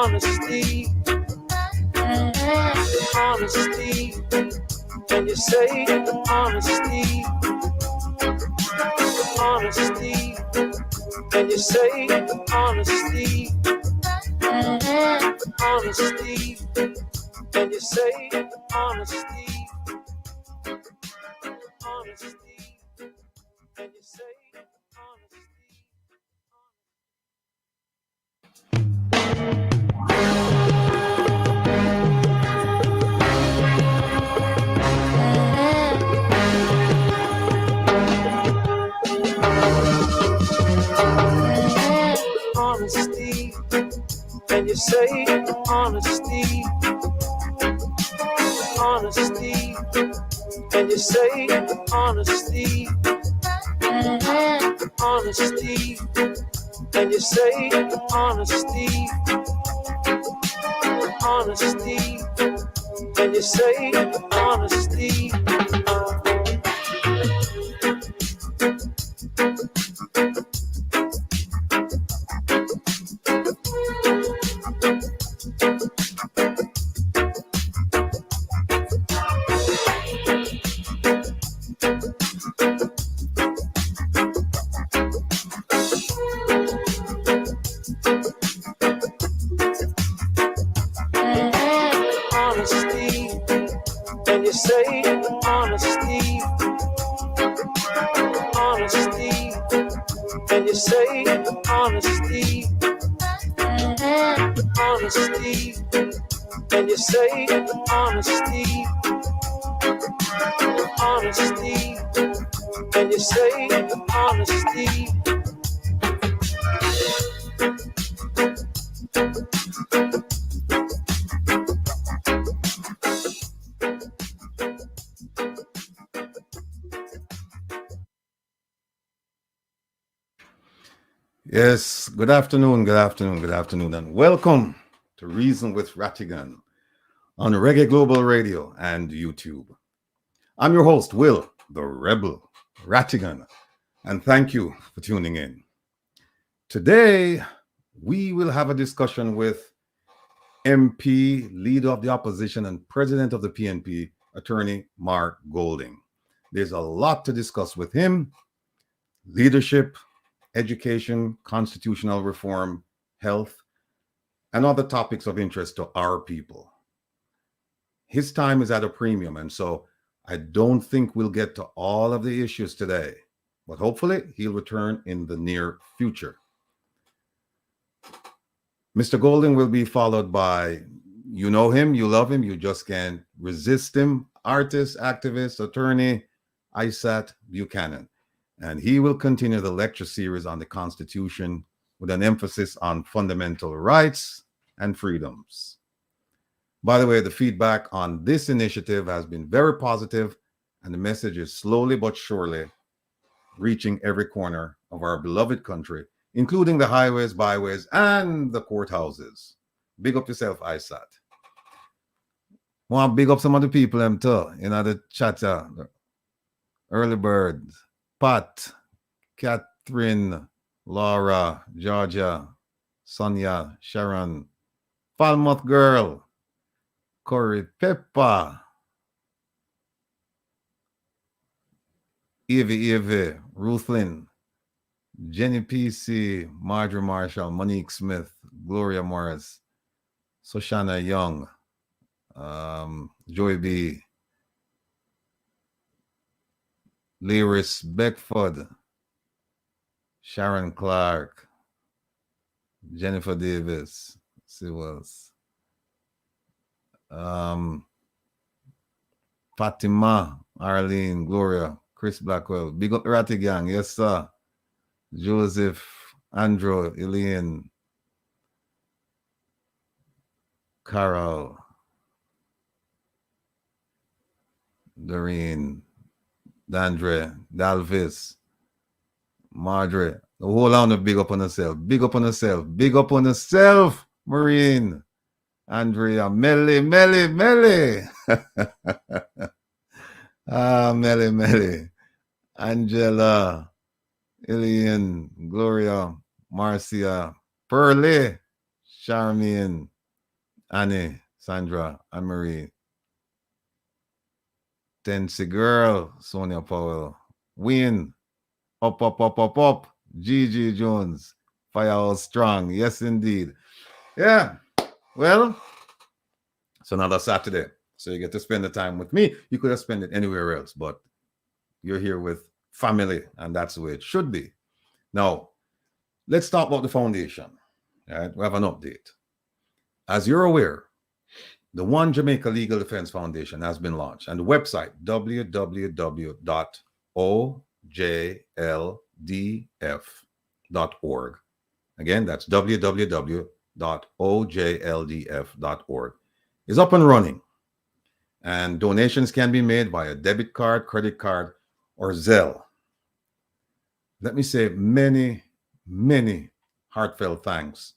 honesty, honesty. Can you say honesty, honesty? Can you say honesty, honesty? Can you say honesty, honesty? Can you say honesty? Honesty, can you say honesty, honesty? Can you say honesty, honesty? Can you say honesty, honesty? Can you say honesty? Yes, good afternoon, and welcome to Reason with Rattigan on Reggae Global Radio and YouTube. I'm your host, Will, the Rebel Rattigan, and thank you for tuning in. Today, we will have a discussion with MP, Leader of the Opposition, and President of the PNP, Attorney Mark Golding. There's a lot to discuss with him: leadership, education, constitutional reform, health, and other topics of interest to our people. His time is at a premium, and so I don't think we'll get to all of the issues today, but hopefully he'll return in the near future. Mr. Golding will be followed by, you know him, you love him, you just can't resist him, artist, activist, attorney, Isat Buchanan. And he will continue the lecture series on the Constitution with an emphasis on fundamental rights and freedoms. By the way, the feedback on this initiative has been very positive, and the message is slowly but surely reaching every corner of our beloved country, including the highways, byways, and the courthouses. Big up yourself, Isat. Want to big up some of the people them too, the chat, early birds. Pat, Catherine, Laura, Georgia, Sonia, Sharon, Falmouth Girl, Corey Pepper, Evie, Ruthlyn, Jenny PC, Marjorie Marshall, Monique Smith, Gloria Morris, Soshana Young, Joy B, Lyris Beckford, Sharon Clark, Jennifer Davis, Sewells, Fatima, Arlene, Gloria, Chris Blackwell, big up the Rattigan, yes sir, Joseph, Andrew, Elaine, Carol, Doreen, Dandre, Dalvis, Marjorie. The whole round of big up on herself. Big up on herself. Big up on herself, Maureen. Andrea, Melly. Melly. Angela, Ilian, Gloria, Marcia, Pearly, Charmian, Annie, Sandra, Anne-Marie, Tensi Girl, Sonia Powell, Win, up, up, up, up, up, Gigi Jones, Firehouse Strong. Yes, indeed. Yeah, well, it's another Saturday. So you get to spend the time with me. You could have spent it anywhere else, but you're here with family, and that's the way it should be. Now, let's talk about the foundation. All right, we have an update. As you're aware, the One Jamaica Legal Defense Foundation has been launched, and the website www.ojldf.org. Again, that's www.ojldf.org is up and running, and donations can be made via debit card, credit card, or Zelle. Let me say many, many heartfelt thanks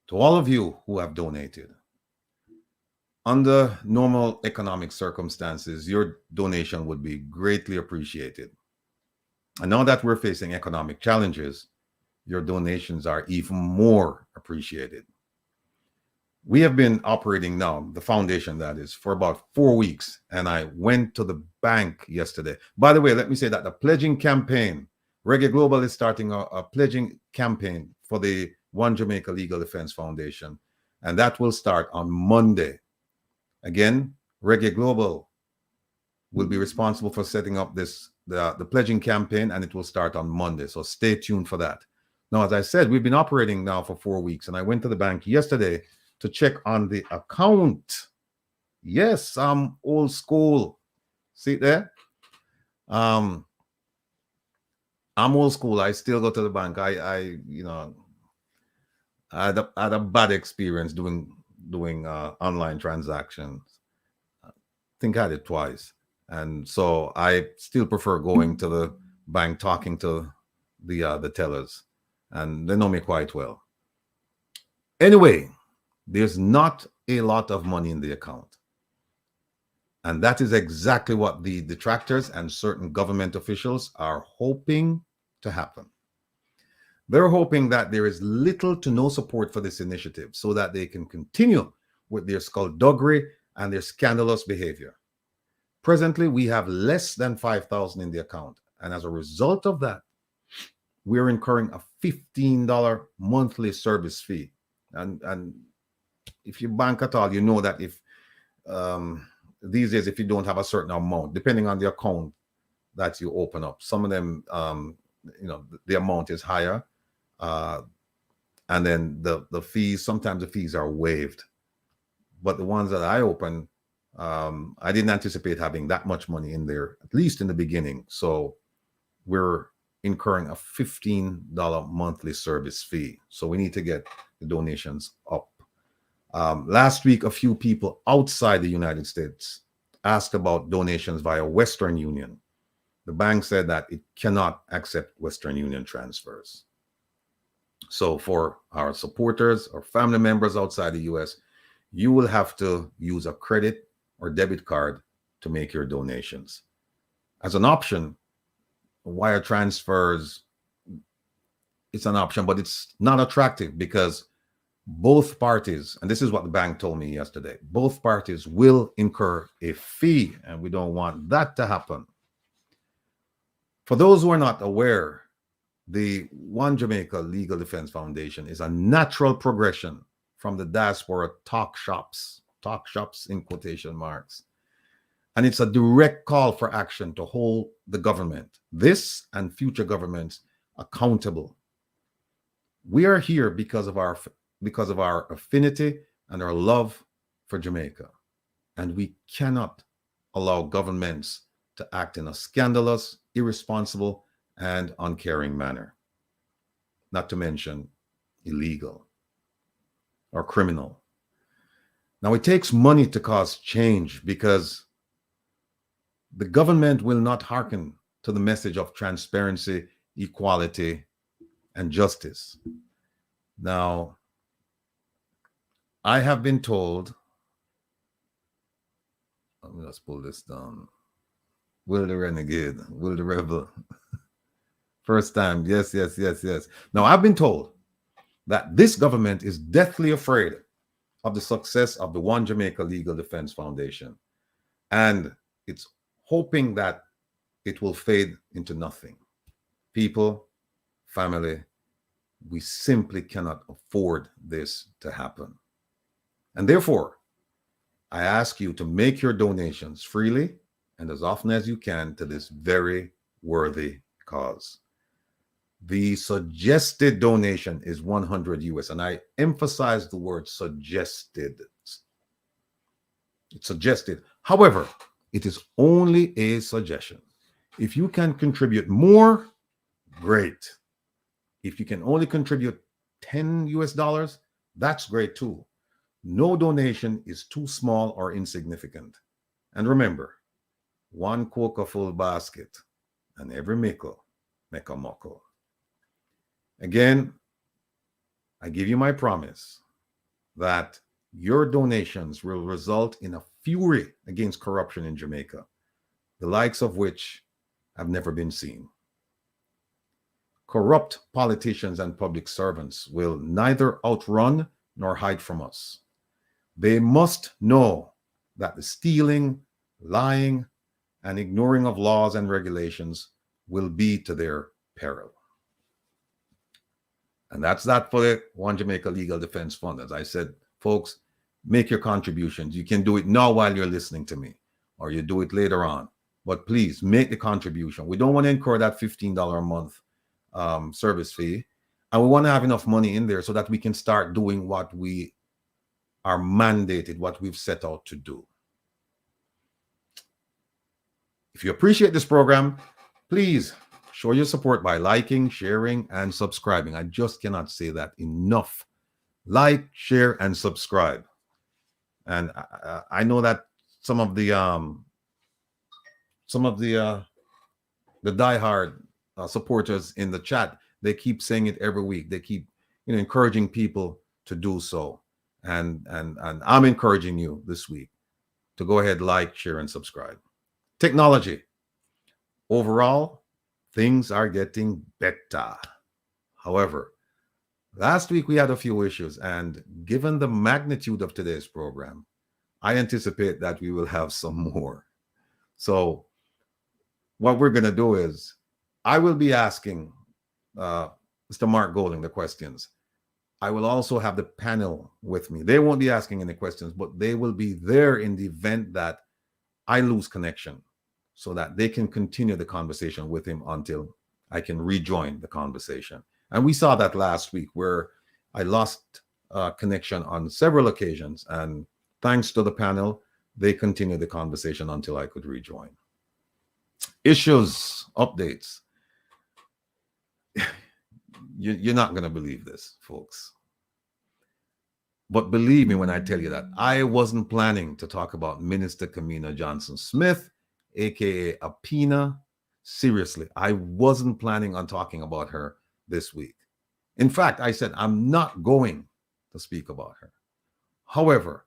to all of you who have donated. Under normal economic circumstances, your donation would be greatly appreciated. And now that we're facing economic challenges, your donations are even more appreciated. We have been operating now, the foundation that is, for about 4 weeks. And I went to the bank yesterday. By the way, let me say that the pledging campaign, Reggae Global is starting a pledging campaign for the One Jamaica Legal Defense Foundation. And that will start on Monday. Again, Reggae Global will be responsible for setting up the pledging campaign, and it will start on Monday. So stay tuned for that. Now, as I said, we've been operating now for 4 weeks, and I went to the bank yesterday to check on the account. Yes, I'm old school. See it there? I'm old school. I still go to the bank. I had a bad experience doing online transactions. I think I had it twice, and so I still prefer going to the bank, talking to the tellers, and they know me quite well. Anyway, there's not a lot of money in the account, and that is exactly what the detractors and certain government officials are hoping to happen. They're hoping that there is little to no support for this initiative so that they can continue with their skullduggery and their scandalous behavior. Presently, we have less than 5,000 in the account. And as a result of that, we're incurring a $15 monthly service fee. And if you bank at all, you know that if these days, if you don't have a certain amount, depending on the account that you open up, some of them, the amount is higher. And then the fees, sometimes the fees are waived. But the ones that I open, I didn't anticipate having that much money in there, at least in the beginning. So we're incurring a $15 monthly service fee. So we need to get the donations up. Last week, a few people outside the United States asked about donations via Western Union. The bank said that it cannot accept Western Union transfers. So for our supporters or family members outside the US, you will have to use a credit or debit card to make your donations. As an option, wire transfers, it's an option, but it's not attractive because both parties, and this is what the bank told me yesterday, both parties will incur a fee, and we don't want that to happen. For those who are not aware, the One Jamaica Legal Defense Foundation is a natural progression from the diaspora talk shops in quotation marks. And it's a direct call for action to hold the government, this and future governments, accountable. We are here because of our affinity and our love for Jamaica. And we cannot allow governments to act in a scandalous, irresponsible, and uncaring manner, not to mention illegal or criminal. Now, it takes money to cause change because the government will not hearken to the message of transparency, equality, and justice. Now, I have been told, let's pull this down. Will the renegade, will the rebel. First time, yes. Now, I've been told that this government is deathly afraid of the success of the One Jamaica Legal Defense Foundation. And it's hoping that it will fade into nothing. People, family, we simply cannot afford this to happen. And therefore, I ask you to make your donations freely and as often as you can to this very worthy cause. The suggested donation is 100 US, and I emphasize the word suggested. It's suggested. However, it is only a suggestion. If you can contribute more, great. If you can only contribute 10 US dollars, that's great too. No donation is too small or insignificant. And remember, one coca full basket, and every mickle make a muckle. Again, I give you my promise that your donations will result in a fury against corruption in Jamaica, the likes of which have never been seen. Corrupt politicians and public servants will neither outrun nor hide from us. They must know that the stealing, lying, and ignoring of laws and regulations will be to their peril. And that's that for the One Jamaica Legal Defense Fund. As I said, folks, make your contributions. You can do it now while you're listening to me, or you do it later on. But please make the contribution. We don't want to incur that $15 a month service fee. And we want to have enough money in there so that we can start doing what we are mandated, what we've set out to do. If you appreciate this program, please show your support by liking, sharing, and subscribing. I just cannot say that enough. Like, share, and subscribe. And I know that some of the diehard supporters in the chat, they keep saying it every week. They keep, encouraging people to do so. And I'm encouraging you this week to go ahead, like, share, and subscribe. Technology. Overall, things are getting better. However, last week we had a few issues, and given the magnitude of today's program, I anticipate that we will have some more. So what we're going to do is I will be asking Mr. Mark Golding the questions. I will also have the panel with me. They won't be asking any questions, but they will be there in the event that I lose connection so that they can continue the conversation with him until I can rejoin the conversation. And we saw that last week where I lost connection on several occasions. And thanks to the panel, they continued the conversation until I could rejoin. Issues, updates. You're not going to believe this, folks. But believe me when I tell you that I wasn't planning to talk about Minister Kamina Johnson-Smith, aka Apina. Seriously, I wasn't planning on talking about her this week. In fact, I said I'm not going to speak about her. However,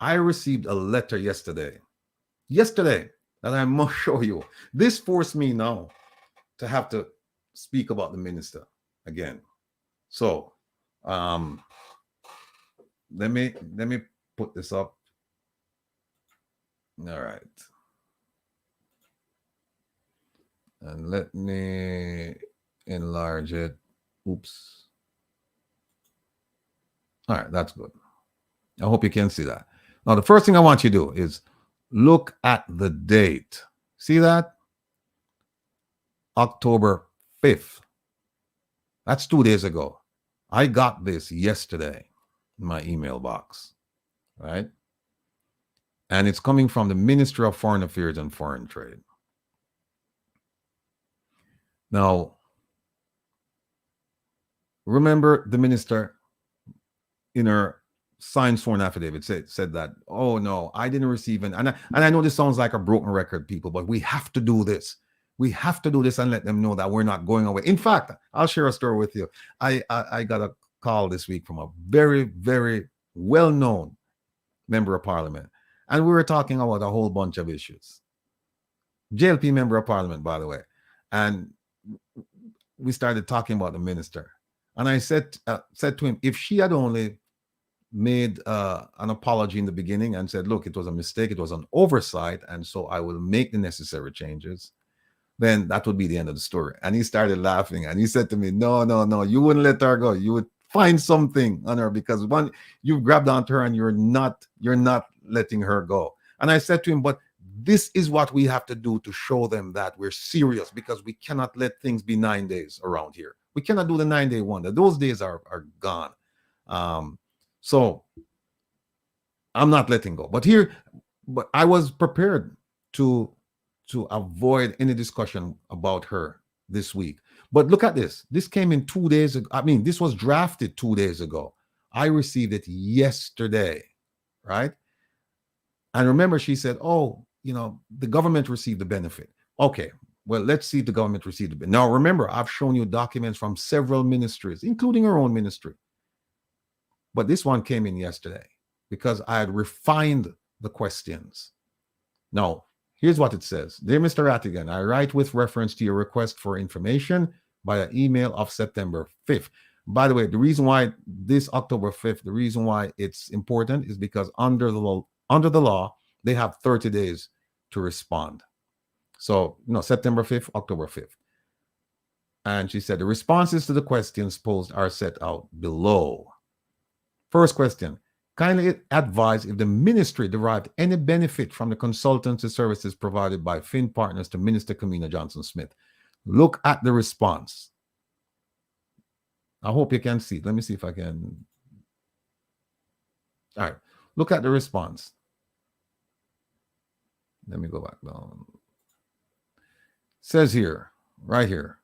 I received a letter yesterday that I must show you. This forced me now to have to speak about the minister again. So let me put this up. All right. And let me enlarge it. Oops. All right, that's good. I hope you can see that. Now, the first thing I want you to do is look at the date. See that? October 5th. That's 2 days ago. I got this yesterday in my email box, right? And it's coming from the Ministry of Foreign Affairs and Foreign Trade. Now, remember the minister in her signed sworn affidavit said that, oh no, I didn't receive it. And I know this sounds like a broken record, people, but we have to do this. We have to do this and let them know that we're not going away. In fact, I'll share a story with you. I got a call this week from a very, very well-known member of parliament. And we were talking about a whole bunch of issues. JLP member of parliament, by the way. And we started talking about the minister. And I said to him, if she had only made an apology in the beginning and said, look, it was a mistake, it was an oversight, and so I will make the necessary changes, then that would be the end of the story. And he started laughing and he said to me, no, you wouldn't let her go. You would find something on her because one, you've grabbed onto her and you're not letting her go. And I said to him, but this is what we have to do to show them that we're serious, because we cannot let things be 9 days around here. We cannot do the 9-day wonder. Those days are gone. So I'm not letting go. But I was prepared to avoid any discussion about her this week. But look at this. This came in 2 days ago. I mean, this was drafted 2 days ago. I received it yesterday, right? And remember, she said, oh, the government received the benefit. Okay, well, let's see if the government received the benefit. Now, remember, I've shown you documents from several ministries, including her own ministry. But this one came in yesterday because I had refined the questions. Now, here's what it says. Dear Mr. Rattigan, I write with reference to your request for information by an email of September 5th. By the way, the reason why this October 5th, the reason why it's important is because under the law, they have 30 days to respond. So, September 5th, October 5th. And she said, the responses to the questions posed are set out below. First question, kindly advise if the ministry derived any benefit from the consultancy services provided by Finn Partners to Minister Kamina Johnson-Smith. Look at the response. I hope you can see it. Let me see if I can. All right. Look at the response. Let me go back down. Says here, right here,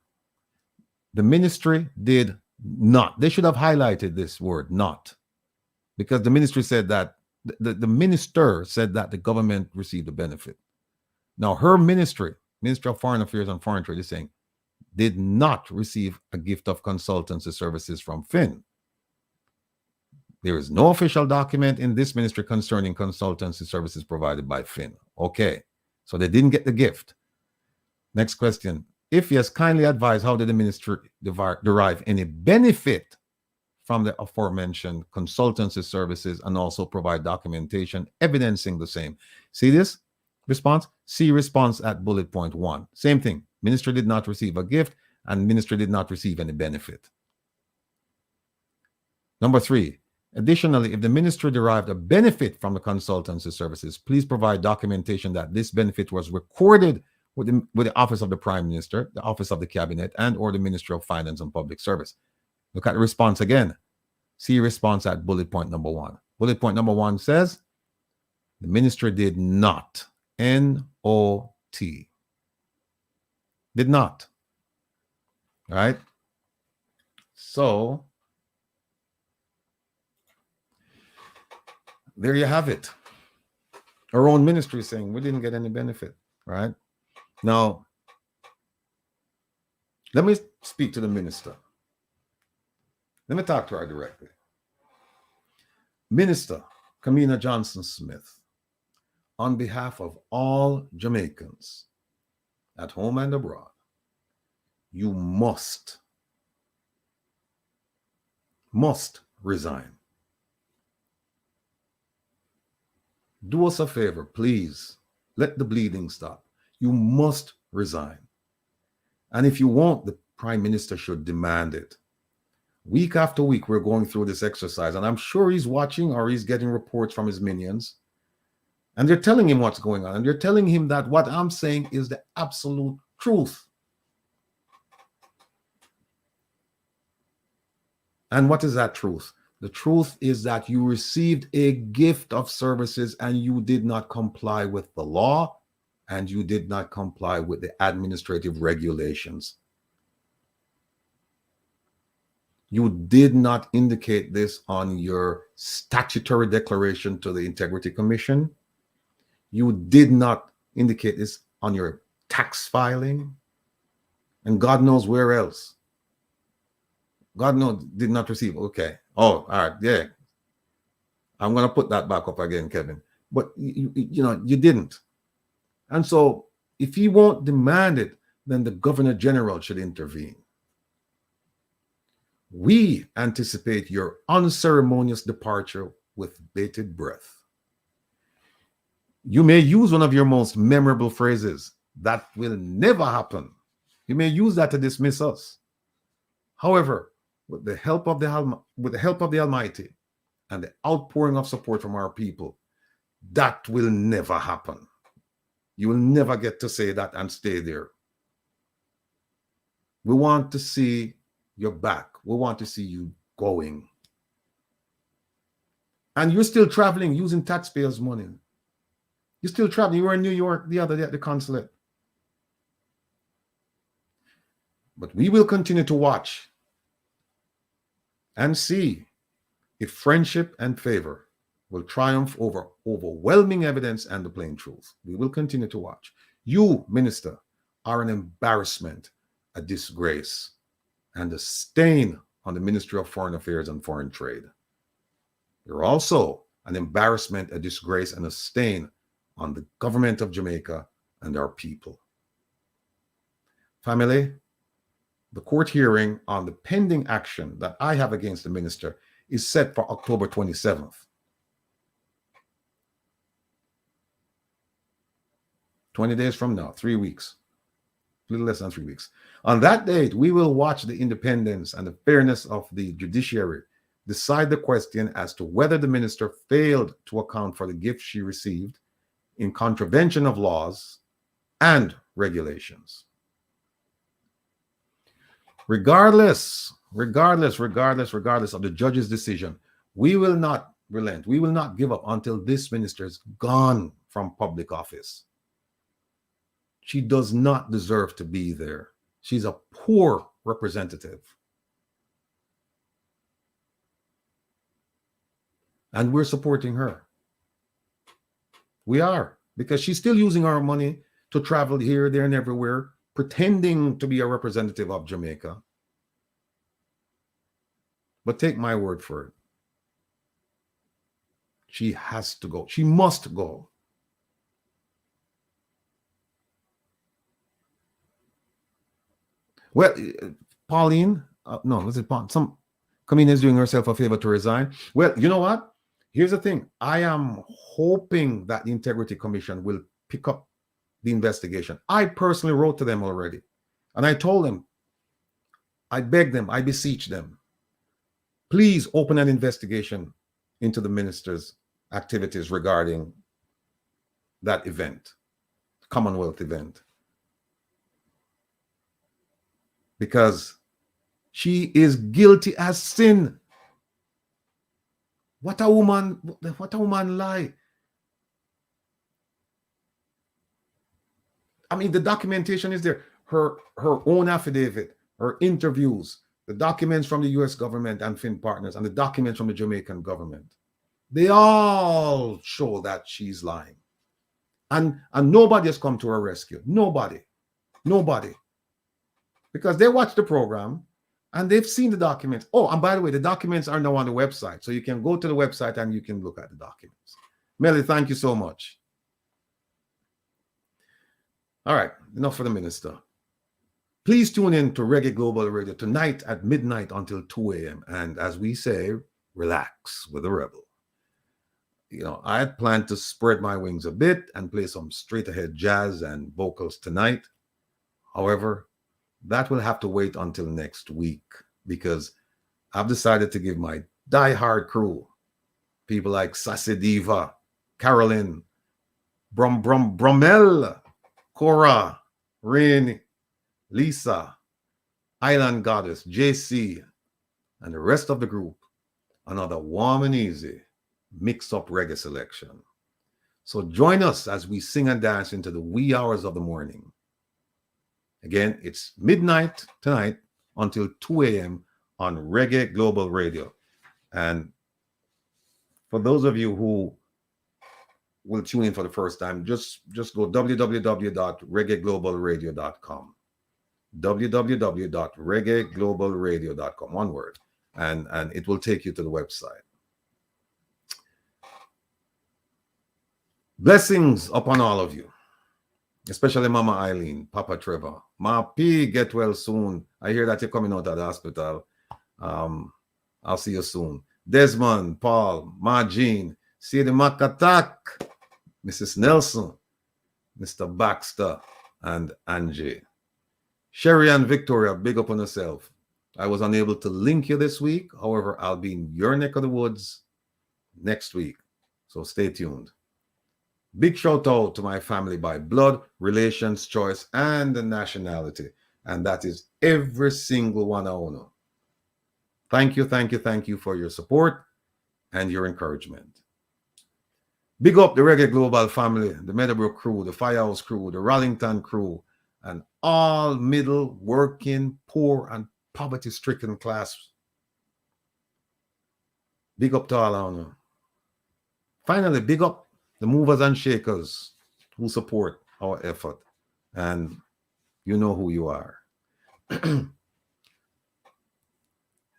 the ministry did not. They should have highlighted this word, not, because the ministry said that, the minister said that the government received the benefit. Now, her ministry, Ministry of Foreign Affairs and Foreign Trade, is saying, did not receive a gift of consultancy services from Finn. There is no official document in this ministry concerning consultancy services provided by Finn. Okay, so they didn't get the gift. Next question. If yes, kindly advise how did the ministry derive any benefit from the aforementioned consultancy services and also provide documentation evidencing the same. See this response? See response at bullet point 1. Same thing. Ministry did not receive a gift and ministry did not receive any benefit. Number 3. Additionally, if the ministry derived a benefit from the consultancy services, please provide documentation that this benefit was recorded with the Office of the Prime Minister, the Office of the Cabinet, and or the Ministry of Finance and Public Service. Look at the response again. See response at bullet point number 1. Bullet point number 1 says, the ministry did not, N-O-T, did not. All right? So, there you have it. Our own ministry is saying we didn't get any benefit, right? Now, let me speak to the minister. Let me talk to her directly. Minister Kamina Johnson-Smith, on behalf of all Jamaicans at home and abroad, you must resign. Do us a favor, please. Let the bleeding stop. You must resign. And if you won't, the Prime Minister should demand it. Week after week, we're going through this exercise, and I'm sure he's watching or he's getting reports from his minions. And they're telling him what's going on. And they're telling him that what I'm saying is the absolute truth. And what is that truth? The truth is that you received a gift of services and you did not comply with the law and you did not comply with the administrative regulations. You did not indicate this on your statutory declaration to the Integrity Commission. You did not indicate this on your tax filing. And God knows where else. God knows, did not receive. Okay. Oh, all right. Yeah. I'm going to put that back up again, Kevin. But, you didn't. And so if he won't demand it, then the Governor General should intervene. We anticipate your unceremonious departure with bated breath. You may use one of your most memorable phrases. That will never happen. You may use that to dismiss us. However, with the help of the Almighty and the outpouring of support from our people, that will never happen. You will never get to say that and stay there. We want to see your back. We want to see you going. And you're still traveling using taxpayers' money. You're still traveling. You were in New York the other day at the consulate. But we will continue to watch and see if friendship and favor will triumph over overwhelming evidence and the plain truth. We will continue to watch. You, Minister, are an embarrassment, a disgrace, and a stain on the Ministry of Foreign Affairs and Foreign Trade. You're also an embarrassment, a disgrace, and a stain on the government of Jamaica and our people. Family, the court hearing on the pending action that I have against the minister is set for October 27th. 20 days from now, 3 weeks, a little less than 3 weeks. On that date, we will watch the independence and the fairness of the judiciary decide the question as to whether the minister failed to account for the gift she received in contravention of laws and regulations. Regardless of the judge's decision, we will not relent. We will not give up until this minister is gone from public office. She does not deserve to be there. She's a poor representative. And we're supporting her. We are, because she's still using our money to travel here, there, and everywhere, pretending to be a representative of Jamaica. But take my word for it. She has to go. She must go. Well, Pauline, no, was it Pauline? Some comedian is doing herself a favor to resign. Well, you know what? Here's the thing. I am hoping that the Integrity Commission will pick up the investigation. I personally wrote to them already. And I told them, I beg them, I beseech them, please open an investigation into the minister's activities regarding that event, Commonwealth event. Because she is guilty as sin. What a woman lie. I mean, the documentation is there. Her own affidavit, her interviews, the documents from the US government and Fin partners, and the documents from the Jamaican government. They all show that she's lying. And nobody has come to her rescue. Nobody. Because they watched the program and they've seen the documents. Oh, and by the way, the documents are now on the website. So you can go to the website and you can look at the documents. Melly, thank you so much. All right, enough for the minister. Please tune in to Reggae Global Radio tonight at midnight until 2 a.m. And as we say, relax with the rebel. You know, I had planned to spread my wings a bit and play some straight ahead jazz and vocals tonight. However, that will have to wait until next week because I've decided to give my diehard crew, people like Sassy Diva, Carolyn, Bromel, Cora, Rain, Lisa, Island Goddess, JC, and the rest of the group, another warm and easy mix-up reggae selection. So join us as we sing and dance into the wee hours of the morning. Again, it's midnight tonight until 2 a.m. on Reggae Global Radio. And for those of you who will tune in for the first time, just go www.reggaeglobalradio.com. www.reggaeglobalradio.com, one word, and it will take you to the website. Blessings upon all of you, especially Mama Eileen, Papa Trevor. Ma P, get well soon. I hear that you're coming out of the hospital. I'll see you soon. Desmond, Paul, Margene, Sadie Makatak, Mrs. Nelson, Mr. Baxter, and Angie. Sherry and Victoria, big up on yourself. I was unable to link you this week. However, I'll be in your neck of the woods next week. So stay tuned. Big shout out to my family by blood, relations, choice, and nationality. And that is every single one I own. Thank you, thank you, thank you for your support and your encouragement. Big up the Reggae Global family, the Meadowbrook crew, the Firehouse crew, the Rallington crew, and all middle, working, poor, and poverty-stricken class. Big up to all of you. Finally, big up the movers and shakers who support our effort. And you know who you are.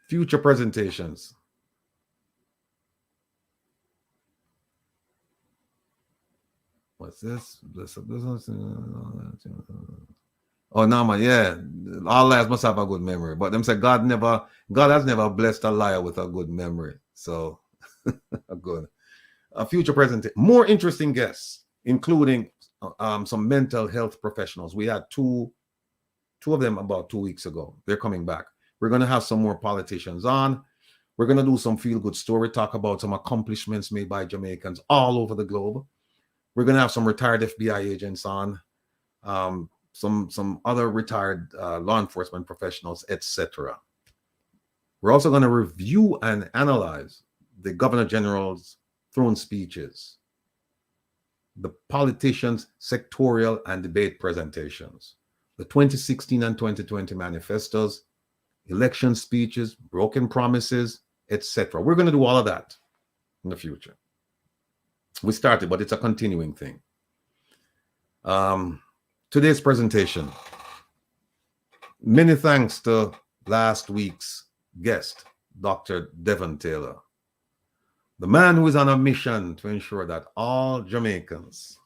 Future presentations. What's this? Oh, no, man, yeah. All liars must have a good memory. But them say God has never blessed a liar with a good memory. So, good. A future presentation. More interesting guests, including some mental health professionals. We had two of them about 2 weeks ago. They're coming back. We're going to have some more politicians on. We're going to do some feel-good story, talk about some accomplishments made by Jamaicans all over the globe. We're going to have some retired FBI agents on, some other retired law enforcement professionals, etc. We're also going to review and analyze the Governor General's throne speeches, the politicians' sectorial and debate presentations, the 2016 and 2020 manifestos, election speeches, broken promises, etc. We're going to do all of that in the future. We started, but it's a continuing thing. Today's presentation. Many thanks to last week's guest, Dr. Devon Taylor, the man who is on a mission to ensure that all Jamaicans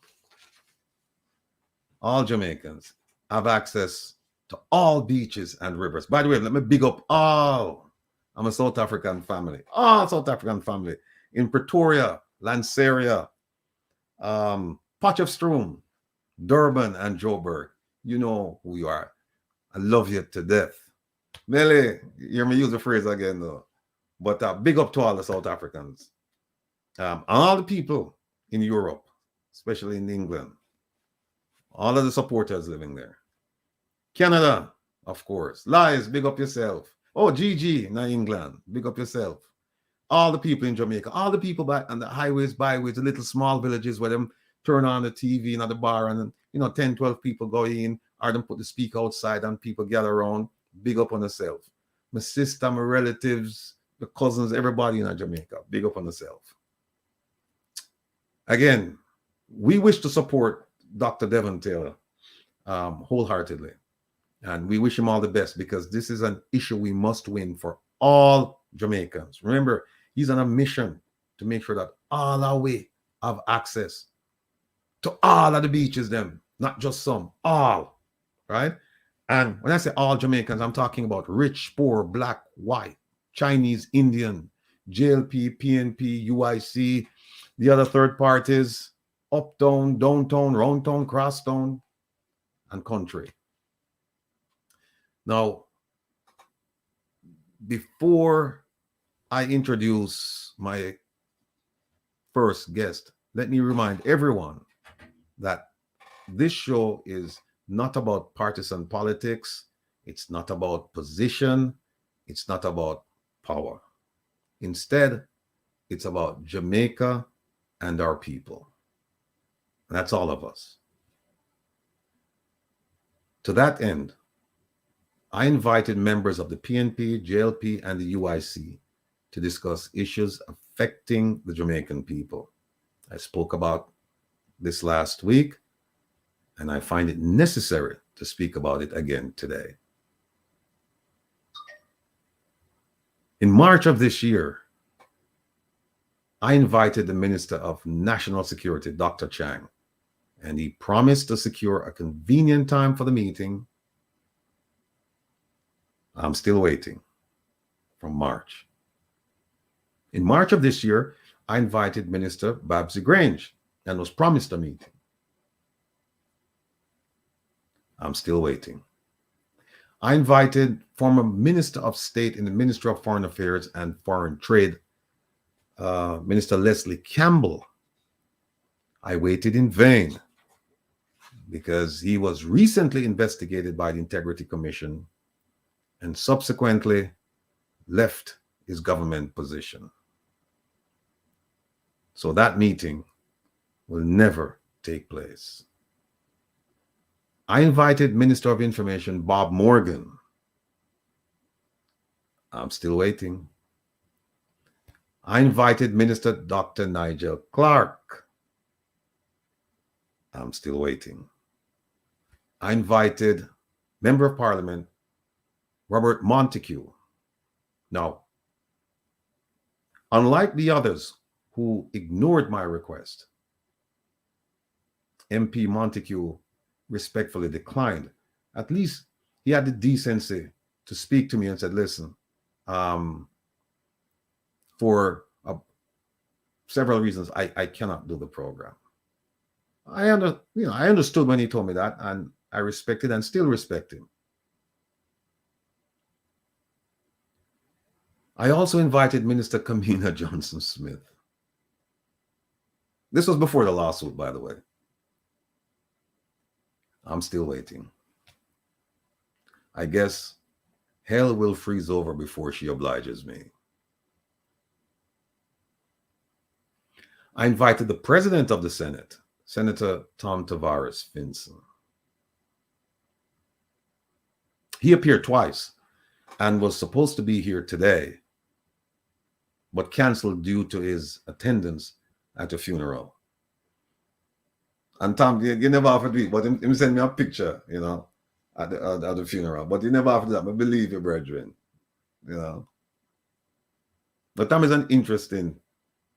have access to all beaches and rivers. By the way, let me big up all. I'm a South African family. All South African family in Pretoria, Lanseria, Potchefstroom, Durban, and Joburg. You know who you are. I love you to death. Melly, you hear me use the phrase again though. But big up to all the South Africans. All the people in Europe, especially in England. All of the supporters living there. Canada, of course. Lies, big up yourself. Oh, Gigi in England, big up yourself. All the people in Jamaica, all the people back on the highways, byways, the little small villages where them turn on the TV and at the bar and 10, 12 people go in, or them put the speaker outside and people gather around. Big up on yourself. My sister, my relatives, the cousins, everybody in Jamaica, big up on yourself. Again, we wish to support Dr. Devon Taylor wholeheartedly. And we wish him all the best because this is an issue we must win for all Jamaicans. Remember, he's on a mission to make sure that all our way have access to all of the beaches, them, not just some, all, right? And when I say all Jamaicans, I'm talking about rich, poor, black, white, Chinese, Indian, JLP, PNP, UIC, the other third parties, uptown, downtown, roundtown, crosstown, and country. Now, before I introduce my first guest, let me remind everyone that this show is not about partisan politics. It's not about position. It's not about power. Instead, it's about Jamaica and our people. And that's all of us. To that end, I invited members of the PNP, JLP, and the UIC to discuss issues affecting the Jamaican people. I spoke about this last week, and I find it necessary to speak about it again today. In March of this year, I invited the Minister of National Security, Dr. Chang, and he promised to secure a convenient time for the meeting. I'm still waiting from March. In March of this year, I invited Minister Babsy Grange and was promised a meeting. I'm still waiting. I invited former Minister of State in the Ministry of Foreign Affairs and Foreign Trade, Minister Leslie Campbell. I waited in vain because he was recently investigated by the Integrity Commission and subsequently left his government position. So that meeting will never take place. I invited Minister of Information Bob Morgan. I'm still waiting. I invited Minister Dr. Nigel Clark. I'm still waiting. I invited Member of Parliament Robert Montague. Now, unlike the others who ignored my request, MP Montague respectfully declined. At least he had the decency to speak to me and said, listen, for several reasons, I cannot do the program. I understood when he told me that, and I respected and still respect him. I also invited Minister Kamina Johnson-Smith. This was before the lawsuit, by the way. I'm still waiting. I guess hell will freeze over before she obliges me. I invited the President of the Senate, Senator Tom Tavares Finson. He appeared twice and was supposed to be here today, but canceled due to his attendance at a funeral. And Tom, you never offered me, but him send me a picture, at the funeral. But you never offered that. I believe you, brethren, But Tom is an interesting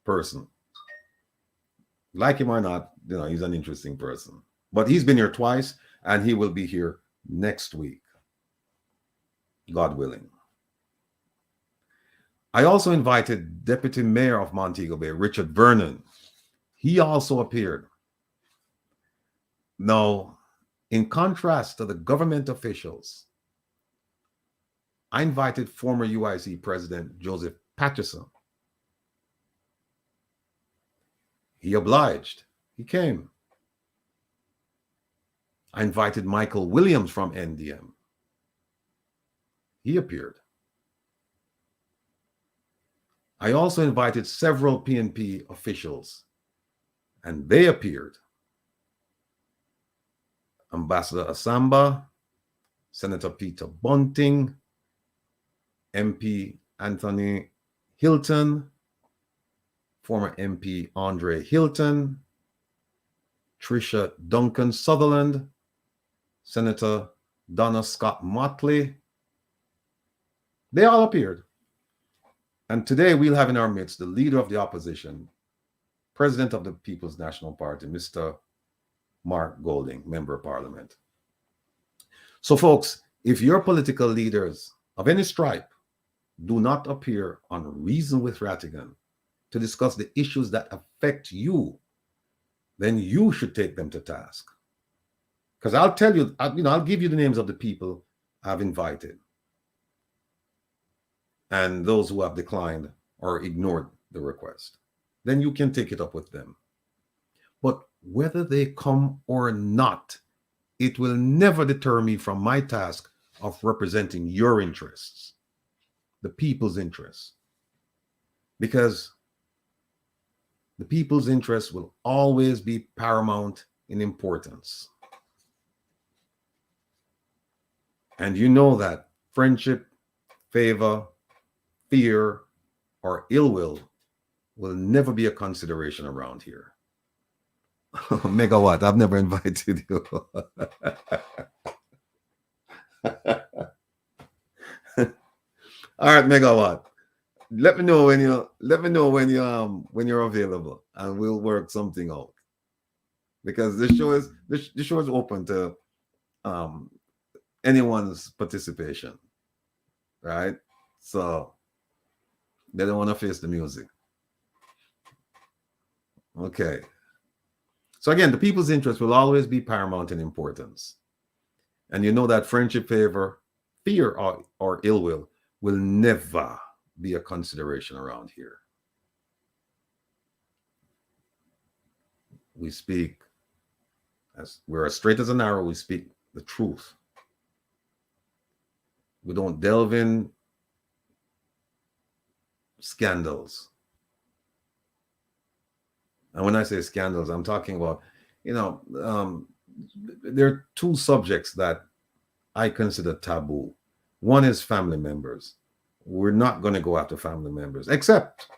person. Like him or not, he's an interesting person. But he's been here twice, and he will be here next week, God willing. I also invited Deputy Mayor of Montego Bay, Richard Vernon. He also appeared. Now, in contrast to the government officials, I invited former UIC President Joseph Patterson. He obliged. He came. I invited Michael Williams from NDM. He appeared. I also invited several PNP officials, and they appeared. Ambassador Asamba, Senator Peter Bunting, MP Anthony Hilton, former MP Andre Hilton, Tricia Duncan Sutherland, Senator Donna Scott Motley. They all appeared. And today we'll have in our midst the leader of the opposition, President of the People's National Party, Mr. Mark Golding, Member of Parliament. So folks, if your political leaders of any stripe do not appear on Reason with Rattigan to discuss the issues that affect you, then you should take them to task. Because I'll tell you, I'll give you the names of the people I've invited and those who have declined or ignored the request. Then you can take it up with them. But whether they come or not, it will never deter me from my task of representing your interests, the people's interests. Because the people's interests will always be paramount in importance. And you know that friendship, favor, fear, or ill will never be a consideration around here. Megawatt, I've never invited you. All right, Megawatt. Let me know when you're available, and we'll work something out. Because this show is open to anyone's participation, right? So They don't want to face the music. Okay. So again, the people's interest will always be paramount in importance. And you know that friendship, favor, fear, or ill will never be a consideration around here. We speak, as we're as straight as an arrow, we speak the truth. We don't delve in scandals. And when I say scandals, I'm talking about, there are two subjects that I consider taboo. One is family members. We're not going to go after family members, except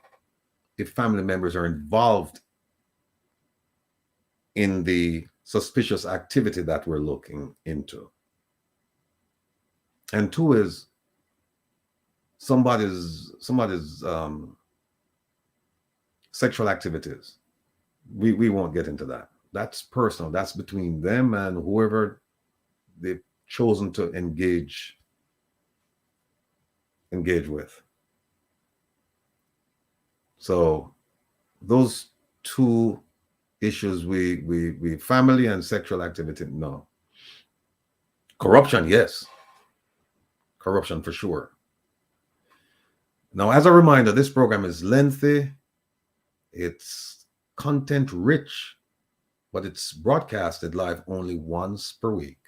if family members are involved in the suspicious activity that we're looking into. And two is somebody's sexual activities. We won't get into that. That's personal. That's between them and whoever they've chosen to engage with. So those two issues, we family and sexual activity, no. Corruption, yes. Corruption for sure. Now, as a reminder, this program is lengthy. It's content rich, but it's broadcasted live only once per week.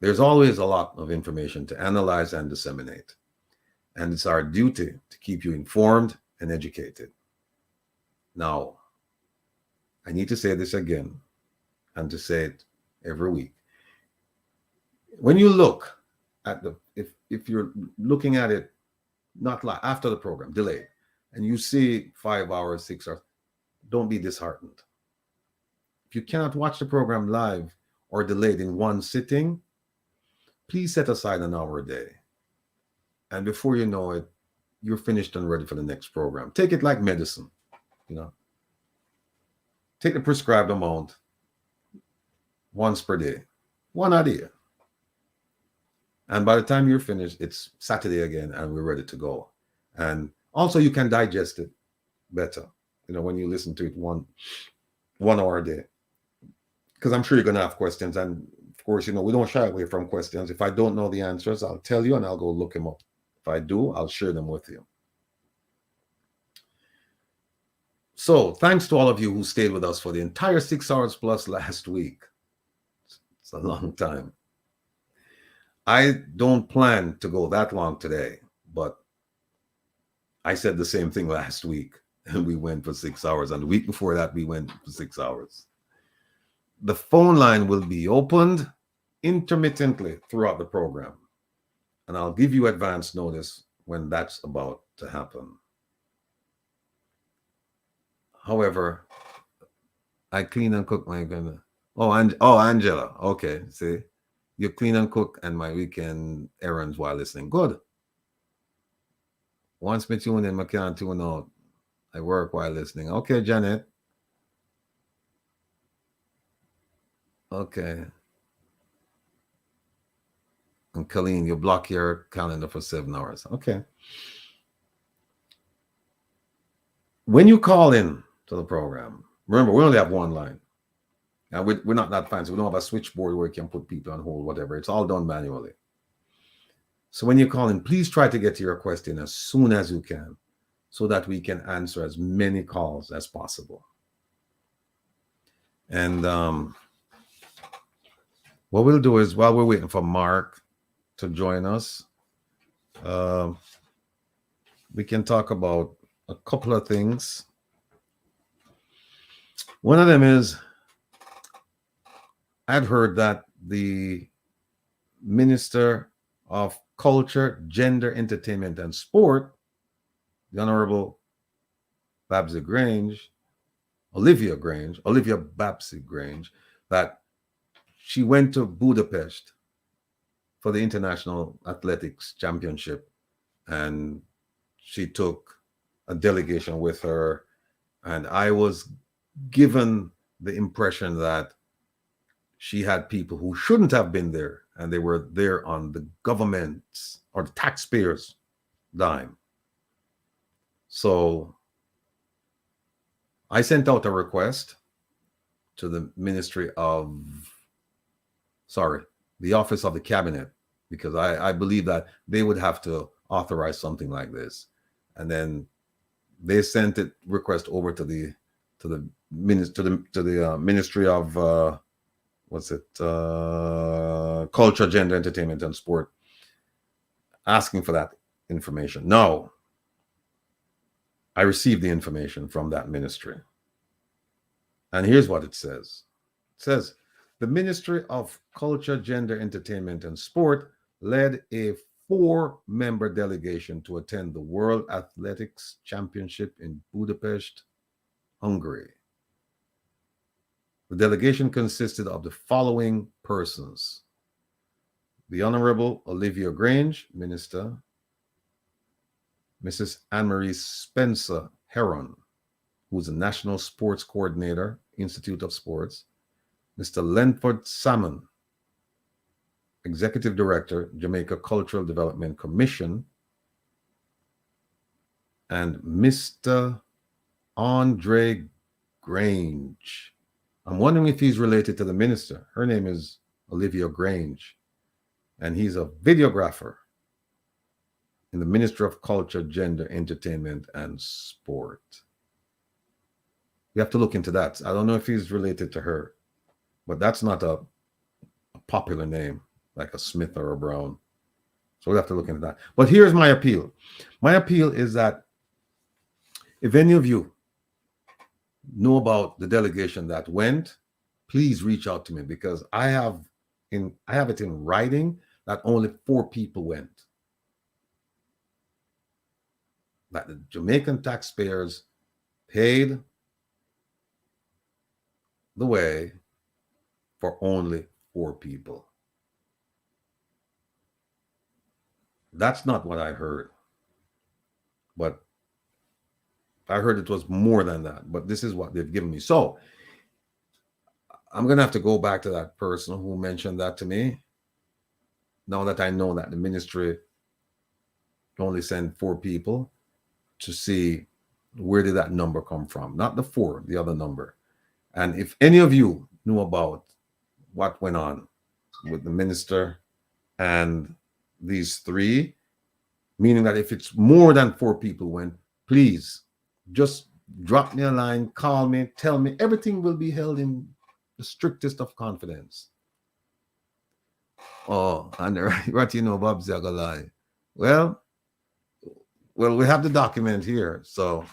There's always a lot of information to analyze and disseminate. And it's our duty to keep you informed and educated. Now, I need to say this again and to say it every week. When you look at if you're looking at it, not like after the program, delayed, and you see 5 hours, 6 hours, don't be disheartened. If you cannot watch the program live or delayed in one sitting, please set aside an hour a day. And before you know it, you're finished and ready for the next program. Take it like medicine, Take the prescribed amount once per day, one idea. And by the time you're finished, it's Saturday again and we're ready to go. And also you can digest it better, when you listen to it one hour a day. Because I'm sure you're going to have questions. And of course, we don't shy away from questions. If I don't know the answers, I'll tell you and I'll go look them up. If I do, I'll share them with you. So thanks to all of you who stayed with us for the entire 6 hours plus last week. It's a long time. I don't plan to go that long today, but I said the same thing last week and we went for 6 hours. And the week before that, we went for 6 hours. The phone line will be opened intermittently throughout the program. And I'll give you advance notice when that's about to happen. However, I clean and cook my goodness. Angela. Okay, see, you clean and cook and my weekend errands while listening. Good. Once me tune in, I can't tune out. I work while listening. Okay, Janet. Okay. And Colleen, you block your calendar for 7 hours. Okay. When you call in to the program, remember, we only have one line. And we're not that fancy. We don't have a switchboard where you can put people on hold, whatever. It's all done manually. So when you call in, please try to get to your question as soon as you can so that we can answer as many calls as possible. And what we'll do is, while we're waiting for Mark to join us, we can talk about a couple of things. One of them is, I've heard that the Minister of Culture, Gender, Entertainment, and Sport, the Honorable Olivia Babsy Grange, that she went to Budapest for the International Athletics Championship, and she took a delegation with her, and I was given the impression that she had people who shouldn't have been there, and they were there on the government's or the taxpayers' dime. So I sent out a request to the the Office of the Cabinet, because I believe that they would have to authorize something like this. And then they sent it request over to the Ministry of Culture, Gender, Entertainment, and Sport, asking for that information. No, I received the information from that ministry. And here's what it says. It says, the Ministry of Culture, Gender, Entertainment, and Sport led a 4-member delegation to attend the World Athletics Championship in Budapest, Hungary. The delegation consisted of the following persons: the Honorable Olivia Grange, Minister; Mrs. Anne-Marie Spencer Heron, who's a National Sports Coordinator, Institute of Sports; Mr. Lenford Salmon, Executive Director, Jamaica Cultural Development Commission; and Mr. Andre Grange. I'm wondering if he's related to the minister. Her name is Olivia Grange, and he's a videographer in the Ministry of Culture, Gender, Entertainment, and Sport. We have to look into that. I don't know if he's related to her, but that's not a popular name like a Smith or a Brown. So we have to look into that. But here's my appeal. My appeal is that if any of you know about the delegation that went, please reach out to me, because I have it in writing that only 4 people went. That the Jamaican taxpayers paid the way for only 4 people. That's not what I heard, but I heard it was more than that, but this is what they've given me. So I'm going to have to go back to that person who mentioned that to me, now that I know that the ministry only sent 4 people, to see where did that number come from. Not the 4, the other number. And if any of you knew about what went on with the minister and these 3, meaning that if it's more than 4 people went, please just drop me a line, call me, tell me. Everything will be held in the strictest of confidence. Oh, and what you know, Bob Zagalai. Well, we have the document here, so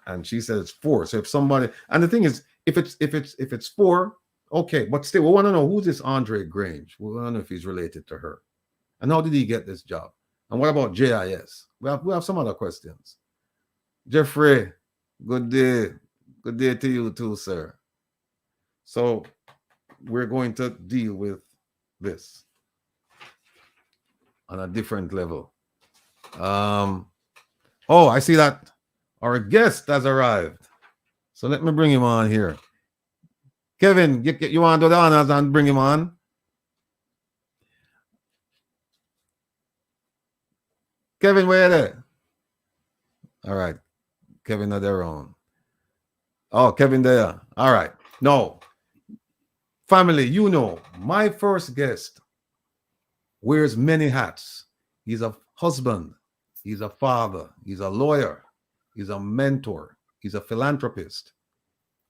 and she says 4. So if somebody, and the thing is, if it's 4, okay, but still, we want to know who's this Andre Grange. We want to know if he's related to her, and how did he get this job? And what about JIS? We have some other questions. Jeffrey, good day to you too, sir. So we're going to deal with this on a different level. Oh, I see that our guest has arrived. So let me bring him on here. Kevin, you want to do the honors and bring him on? Kevin, where are they? All right. Kevin are their own. Oh, Kevin there. All right. No. Family, my first guest wears many hats. He's a husband. He's a father. He's a lawyer. He's a mentor. He's a philanthropist.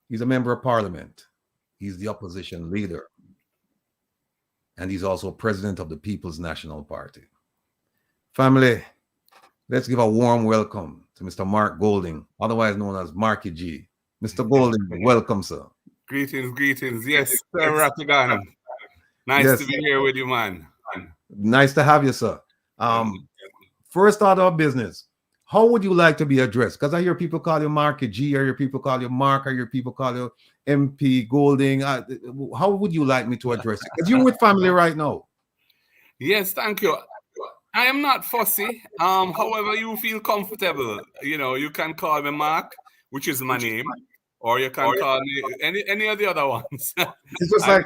He's a member of parliament. He's the opposition leader. And he's also president of the People's National Party. Family, let's give a warm welcome to Mr. Mark Golding, otherwise known as Marky G. Mr. Golding, welcome, sir. Greetings. Yes, sir, Rattigan. Nice to be here with you, man. Nice to have you, sir. First order of business, how would you like to be addressed? Because I hear people call you Marky G, I hear people call you Mark, I hear people call you MP Golding. How would you like me to address it? Because you're with family right now. Yes, thank you. I am not fussy. However you feel comfortable, you can call me Mark, which is my name, or you can call me any of the other ones. It's just like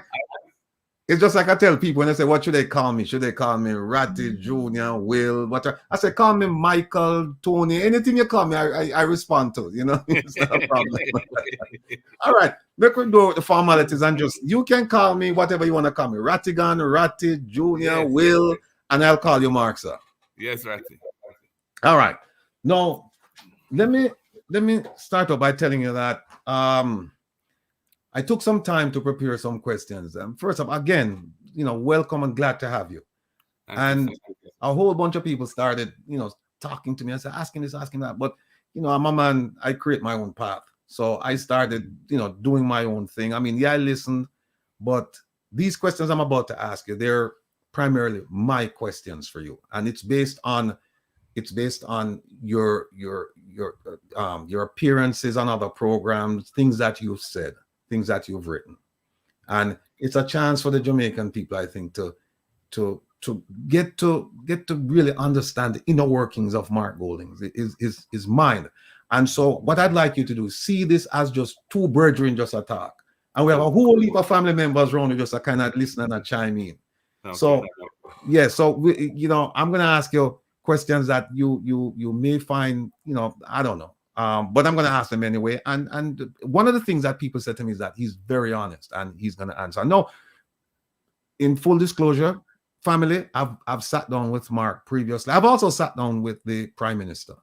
It's just like I tell people when they say, what should they call me? Should they call me Ratty, Junior, Will? What? I say, call me Michael, Tony, anything you call me, I respond to. You know, it's not a problem. All right, let me go with the formalities and just, you can call me whatever you want to call me. Rattigan, Ratty, Junior, Will, and I'll call you Mark, sir. Yes, Ratty. All right. Now, let me start off by telling you that I took some time to prepare some questions. First up, again, welcome and glad to have you. And a whole bunch of people started, talking to me and said, asking this, asking that. But, I'm a man, I create my own path. So I started, doing my own thing. I mean, I listened, but these questions I'm about to ask you, they're primarily my questions for you. And it's based on your appearances on other programs, things that you've said, things that you've written. And it's a chance for the Jamaican people, I think, to get to really understand the inner workings of Mark Golding's, his mind. And so what I'd like you to do is see this as just two brethren just a talk. And we have a whole heap of family members around who just a kind of listen and chime in. Okay. So, I'm going to ask you questions that you may find, I don't know. But I'm going to ask them anyway. And one of the things that people said to me is that he's very honest and he's going to answer. No, in full disclosure, family, I've sat down with Mark previously. I've also sat down with the Prime Minister.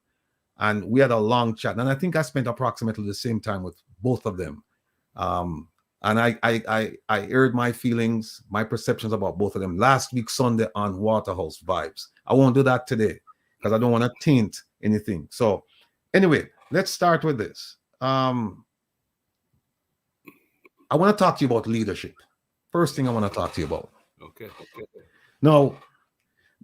And we had a long chat. And I think I spent approximately the same time with both of them. And I aired my feelings, my perceptions about both of them last week, Sunday, on Waterhouse Vibes. I won't do that today because I don't want to taint anything. So anyway, let's start with this. I want to talk to you about leadership. First thing I want to talk to you about. Okay. Now,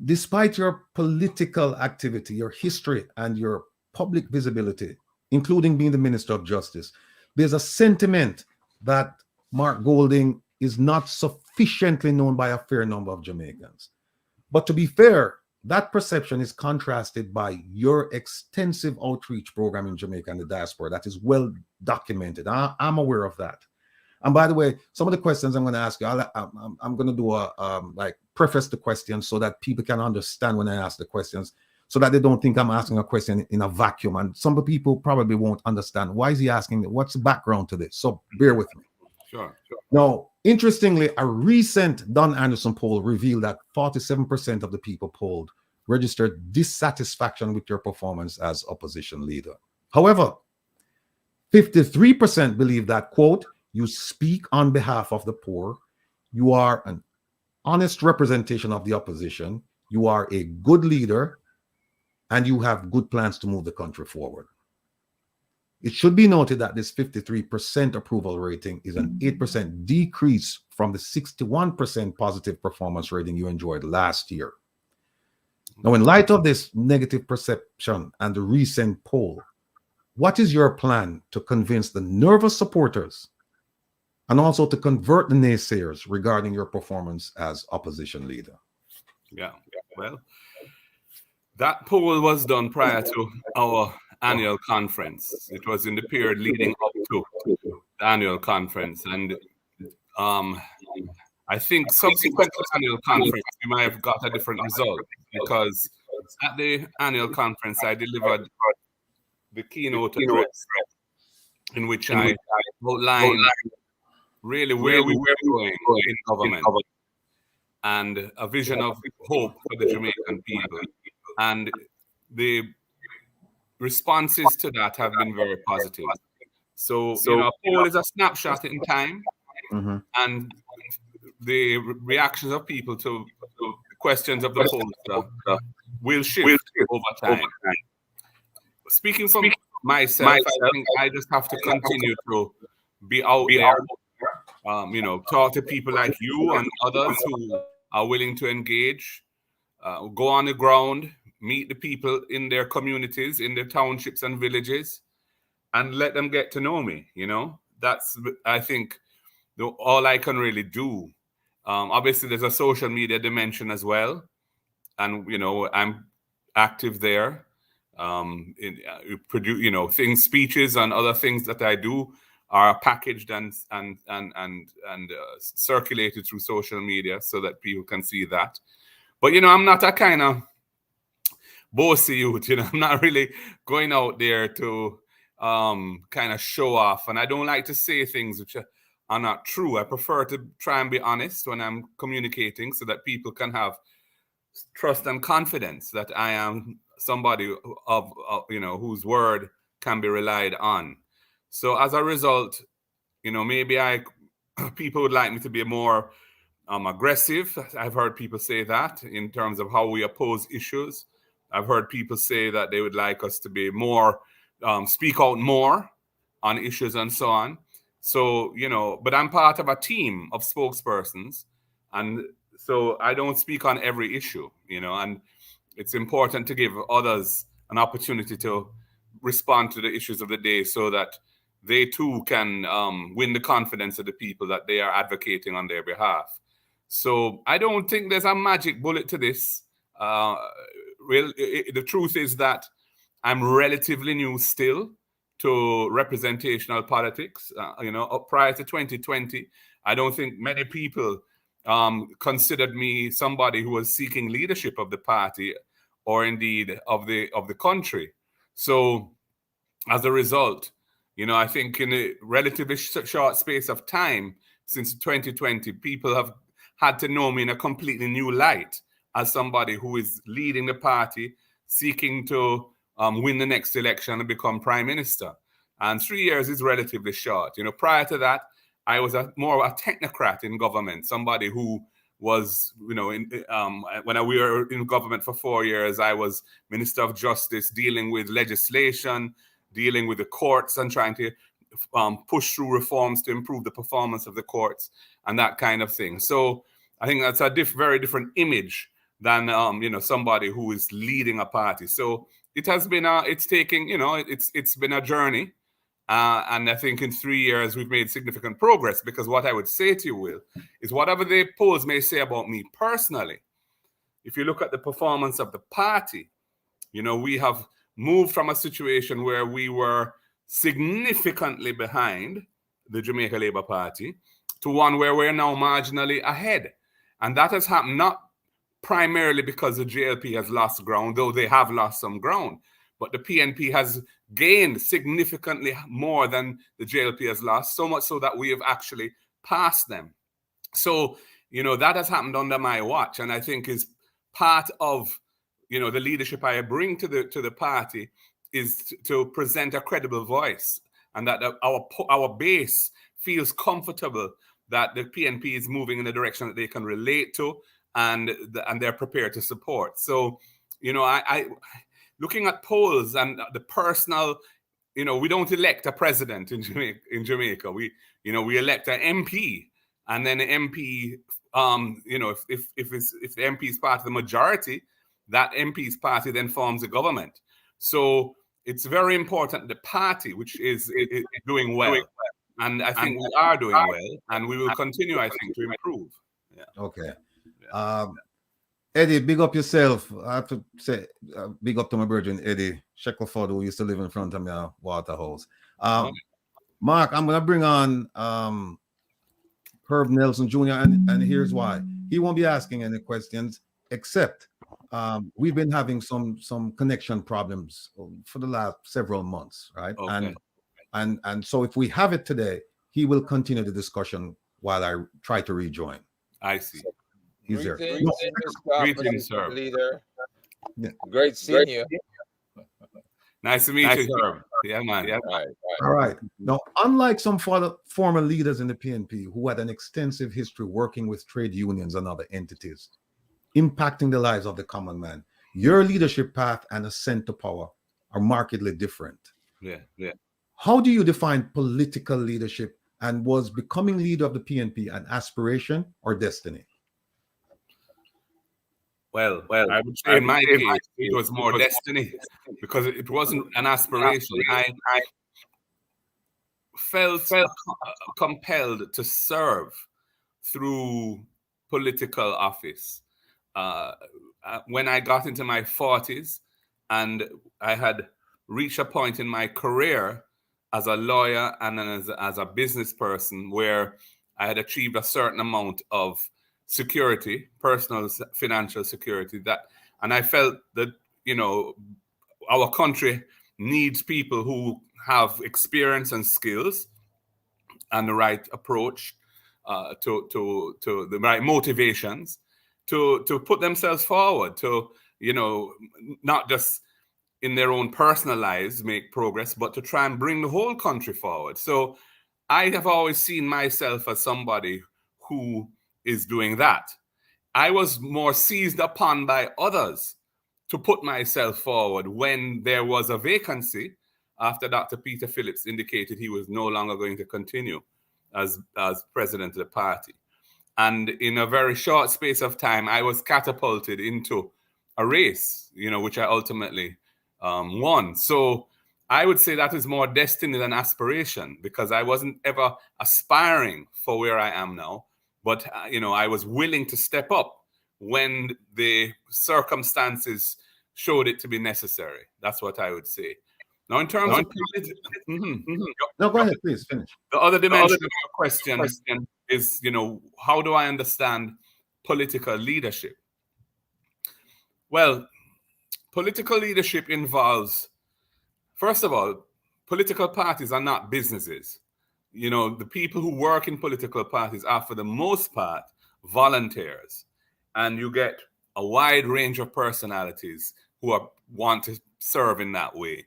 despite your political activity, your history, and your public visibility, including being the Minister of Justice, there's a sentiment that Mark Golding is not sufficiently known by a fair number of Jamaicans. But to be fair, that perception is contrasted by your extensive outreach program in Jamaica and the diaspora that is well documented. I'm aware of that. And by the way, some of the questions I'm going to ask you, I'm going to do preface the questions so that people can understand when I ask the questions, so that they don't think I'm asking a question in a vacuum. And some of the people probably won't understand. Why is he asking me? What's the background to this? So bear with me. Sure. Now, interestingly, a recent Don Anderson poll revealed that 47% of the people polled registered dissatisfaction with your performance as opposition leader. However, 53% believe that, quote, you speak on behalf of the poor, you are an honest representation of the opposition, you are a good leader, and you have good plans to move the country forward. It should be noted that this 53% approval rating is an 8% decrease from the 61% positive performance rating you enjoyed last year. Now, in light of this negative perception and the recent poll, what is your plan to convince the nervous supporters and also to convert the naysayers regarding your performance as opposition leader? Yeah, well, that poll was done prior to our annual conference. It was in the period leading up to the annual conference. And I think subsequent to the annual conference, we might have got a different result, because at the annual conference, I delivered the keynote address in which I outlined really where we were going in government and a vision of hope for the Jamaican people. And the responses to that have been very positive. So a poll is a snapshot in time, and the reactions of people to the questions of the poll will shift over time. Speaking from myself, I think I just have to continue to be out there, talk to people like you and others who are willing to engage, go on the ground, meet the people in their communities, in their townships and villages, and let them get to know me. That's, I think, all I can really do. Obviously, there's a social media dimension as well, and I'm active there. Speeches and other things that I do are packaged and circulated through social media so that people can see that. But I'm not a kind of bossy youth. I'm not really going out there to kind of show off, and I don't like to say things which are not true. I prefer to try and be honest when I'm communicating so that people can have trust and confidence that I am somebody of whose word can be relied on. So as a result, maybe people would like me to be more aggressive. I've heard people say that in terms of how we oppose issues. I've heard people say that they would like us to be more, speak out more on issues and so on. So, but I'm part of a team of spokespersons, and so I don't speak on every issue, and it's important to give others an opportunity to respond to the issues of the day so that they too can win the confidence of the people that they are advocating on their behalf. So I don't think there's a magic bullet to this. The truth is that I'm relatively new still to representational politics. Prior to 2020, I don't think many people considered me somebody who was seeking leadership of the party or indeed of the country. So as a result, I think in a relatively short space of time since 2020, people have had to know me in a completely new light as somebody who is leading the party, seeking to win the next election and become prime minister. And 3 years is relatively short. Prior to that, I was more of a technocrat in government, somebody who was, when we were in government for 4 years, I was Minister of Justice, dealing with legislation, dealing with the courts and trying to push through reforms to improve the performance of the courts and that kind of thing. So I think that's a very different image than somebody who is leading a party. So it has been it's been a journey, and I think in 3 years we've made significant progress, because what I would say to you, Will, is whatever the polls may say about me personally, if you look at the performance of the party, we have moved from a situation where we were significantly behind the Jamaica Labour Party to one where we're now marginally ahead. And that has happened not primarily because the JLP has lost ground, though they have lost some ground, but the PNP has gained significantly more than the JLP has lost, so much so that we have actually passed them. So, that has happened under my watch, and I think is part of the leadership I bring to the party is to present a credible voice, and that our base feels comfortable that the PNP is moving in a direction that they can relate to, and they're prepared to support. So, I looking at polls and the personal, we don't elect a president in Jamaica. We elect an MP, and then the MP, if the MP is part of the majority, that MP's party then forms a government. So it's very important the party, which is doing well. And I think we are doing well, and we will continue, I think, to improve. Yeah. Okay. Eddie, big up yourself. I have to say, big up to my virgin Eddie Shackelford, who used to live in front of me at Waterhouse. Mark, I'm going to bring on Herb Nelson Jr., and here's why. He won't be asking any questions, except we've been having some connection problems for the last several months, right? Okay. And so if we have it today, he will continue the discussion while I try to rejoin. I see. So he's there. Greetings, sir. Leader. Yeah. Great seeing you. Nice to meet you, Herb. Yeah, man. Yeah. All right. Now, unlike some former leaders in the PNP who had an extensive history working with trade unions and other entities, impacting the lives of the common man, your leadership path and ascent to power are markedly different. Yeah. How do you define political leadership, and was becoming leader of the PNP an aspiration or destiny? Well, I would say in my case, it was more destiny, because it wasn't an aspiration. I felt compelled to serve through political office. When I got into my 40s and I had reached a point in my career as a lawyer and as a business person, where I had achieved a certain amount of security, personal financial security, and I felt that, our country needs people who have experience and skills and the right approach to the right motivations to put themselves forward, to, not just in their own personal lives make progress, but to try and bring the whole country forward. So I have always seen myself as somebody who is doing that. I was more seized upon by others to put myself forward when there was a vacancy after Dr. Peter Phillips indicated he was no longer going to continue as president of the party. And in a very short space of time, I was catapulted into a race, which I ultimately won. So I would say that is more destiny than aspiration, because I wasn't ever aspiring for where I am now. But, I was willing to step up when the circumstances showed it to be necessary. That's what I would say. Now, in terms of... No, go ahead, please finish. The other dimension of your question is, how do I understand political leadership? Well, political leadership involves, first of all, political parties are not businesses. The people who work in political parties are, for the most part, volunteers. And you get a wide range of personalities who want to serve in that way.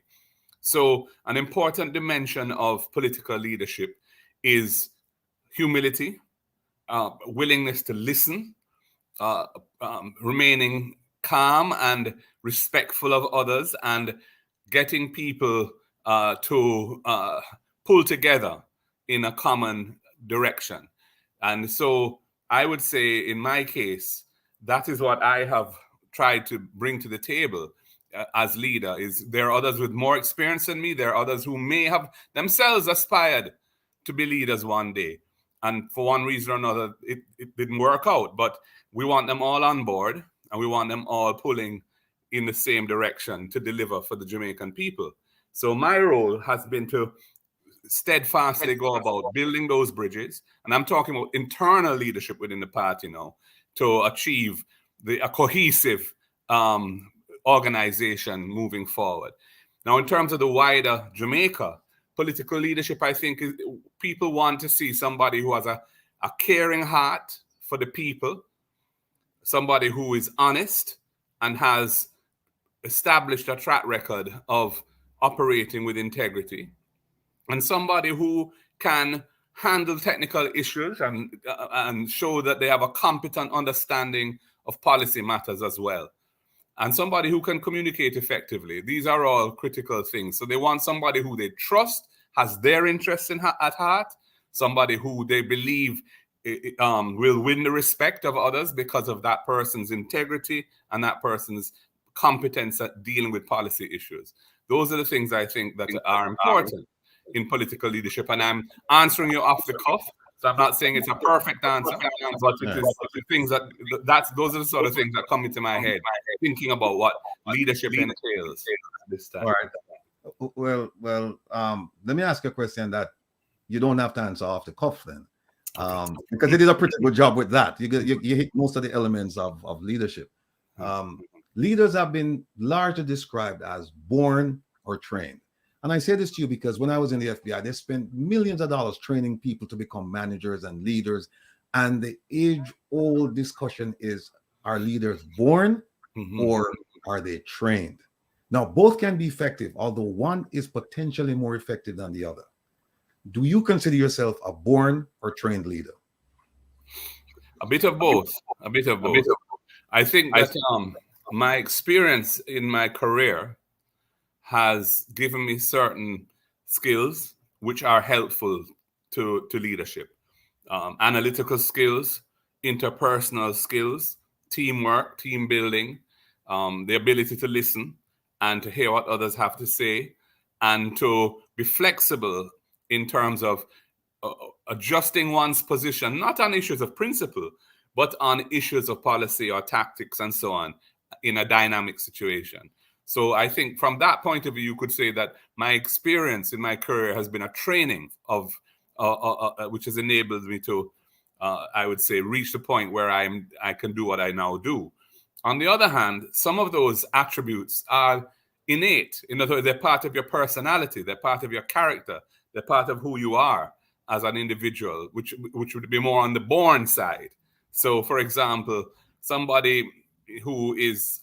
So an important dimension of political leadership is humility, willingness to listen, remaining calm and respectful of others, and getting people to pull together in a common direction. And so I would say, in my case, that is what I have tried to bring to the table as leader. Is there are others with more experience than me. There are others who may have themselves aspired to be leaders one day, and for one reason or another, it didn't work out. But we want them all on board, and we want them all pulling in the same direction to deliver for the Jamaican people. So my role has been to steadfastly go about building those bridges, and I'm talking about internal leadership within the party now, to achieve a cohesive organization moving forward. Now, in terms of the wider Jamaica, political leadership, I think people want to see somebody who has a caring heart for the people, somebody who is honest and has established a track record of operating with integrity, and somebody who can handle technical issues and show that they have a competent understanding of policy matters as well. And somebody who can communicate effectively. These are all critical things. So they want somebody who they trust, has their interests at heart, somebody who they believe will win the respect of others because of that person's integrity and that person's competence at dealing with policy issues. Those are the things I think that are important in political leadership. And I'm answering you off the cuff. So I'm not saying it's a perfect answer, but it is the things those are the sort of things that come into my head, thinking about what leadership entails this time. All right. Well, let me ask you a question that you don't have to answer off the cuff then, because you did a pretty good job with that. You hit most of the elements of leadership. Leaders have been largely described as born or trained. And I say this to you because when I was in the FBI, they spent millions of dollars training people to become managers and leaders. And the age-old discussion is, are leaders born or are they trained? Now, both can be effective, although one is potentially more effective than the other. Do you consider yourself a born or trained leader? A bit of both. A bit of both. I think that my experience in my career has given me certain skills which are helpful to leadership. Analytical skills, interpersonal skills, teamwork, team building, the ability to listen and to hear what others have to say, and to be flexible in terms of adjusting one's position, not on issues of principle, but on issues of policy or tactics and so on in a dynamic situation. So I think from that point of view, you could say that my experience in my career has been a training of which has enabled me to, I would say, reach the point where I can do what I now do. On the other hand, some of those attributes are innate. In other words, they're part of your personality, they're part of your character, they're part of who you are as an individual, which would be more on the born side. So, for example, somebody who is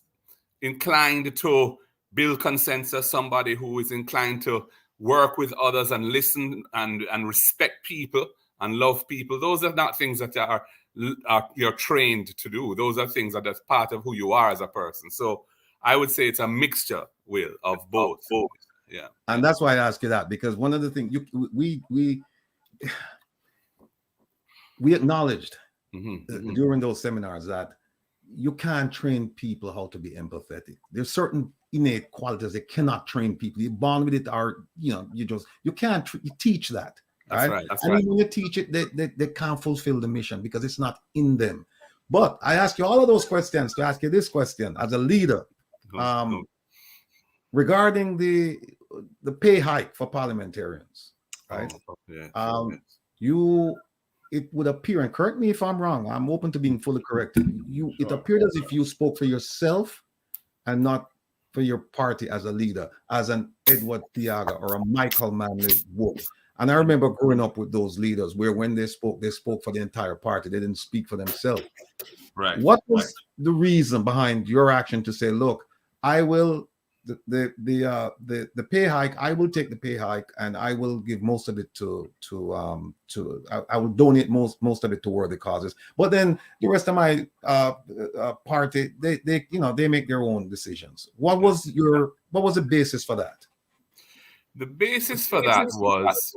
inclined to build consensus, somebody who is inclined to work with others and listen and respect people and love people, those are not things that you're trained to do. Those are things that are part of who you are as a person. So I would say it's a mixture, Will, of both. Yeah. And that's why I ask you that, because one of the things we acknowledged during those seminars that you can't train people how to be empathetic. There's certain innate qualities that cannot train people. You're born with it, or you can't you teach that. That's right. That's and when you teach it, they can't fulfill the mission because it's not in them. But I ask you all of those questions to ask you this question as a leader, regarding the pay hike for parliamentarians, right? It would appear, and correct me if I'm wrong, I'm open to being fully corrected. It appeared as if you spoke for yourself and not for your party as a leader, as an Edward Thiaga or a Michael Manley would. And I remember growing up with those leaders where when they spoke for the entire party. They didn't speak for themselves. Right. What was the reason behind your action to say, look, I will the pay hike, I will take the pay hike and I will give most of it I will donate most of it to worthy causes. But then the rest of my party, they make their own decisions. What was the basis for that? The basis for that was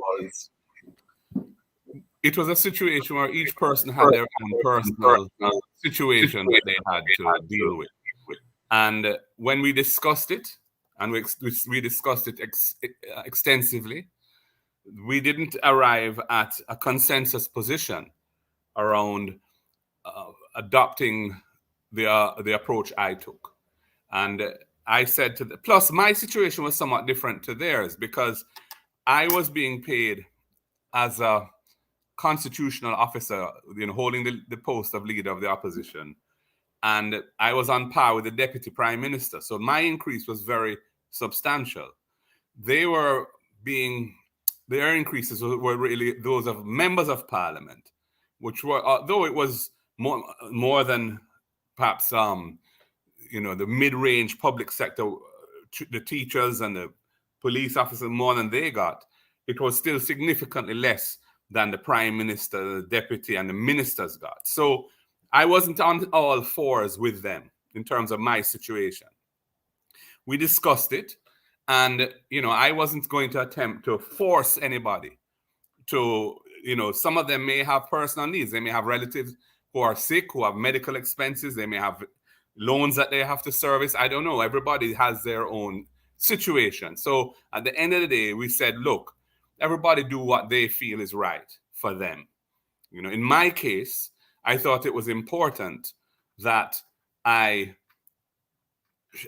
it was a situation where each person had their own personal situation that they had to deal with. And when we discussed it, and we discussed it extensively, we didn't arrive at a consensus position around adopting the approach I took. And I said plus my situation was somewhat different to theirs because I was being paid as a constitutional officer, holding the post of leader of the opposition. And I was on par with the deputy prime minister. So my increase was very substantial. Their increases were really those of members of parliament, which were, although it was more than perhaps, the mid-range public sector, the teachers and the police officers, more than they got, it was still significantly less than the prime minister, the deputy, and the ministers got. So I wasn't on all fours with them in terms of my situation. We discussed it, and I wasn't going to attempt to force anybody to, some of them may have personal needs. They may have relatives who are sick, who have medical expenses. They may have loans that they have to service. I don't know. Everybody has their own situation. So at the end of the day, we said, look, everybody do what they feel is right for them. In my case, I thought it was important that I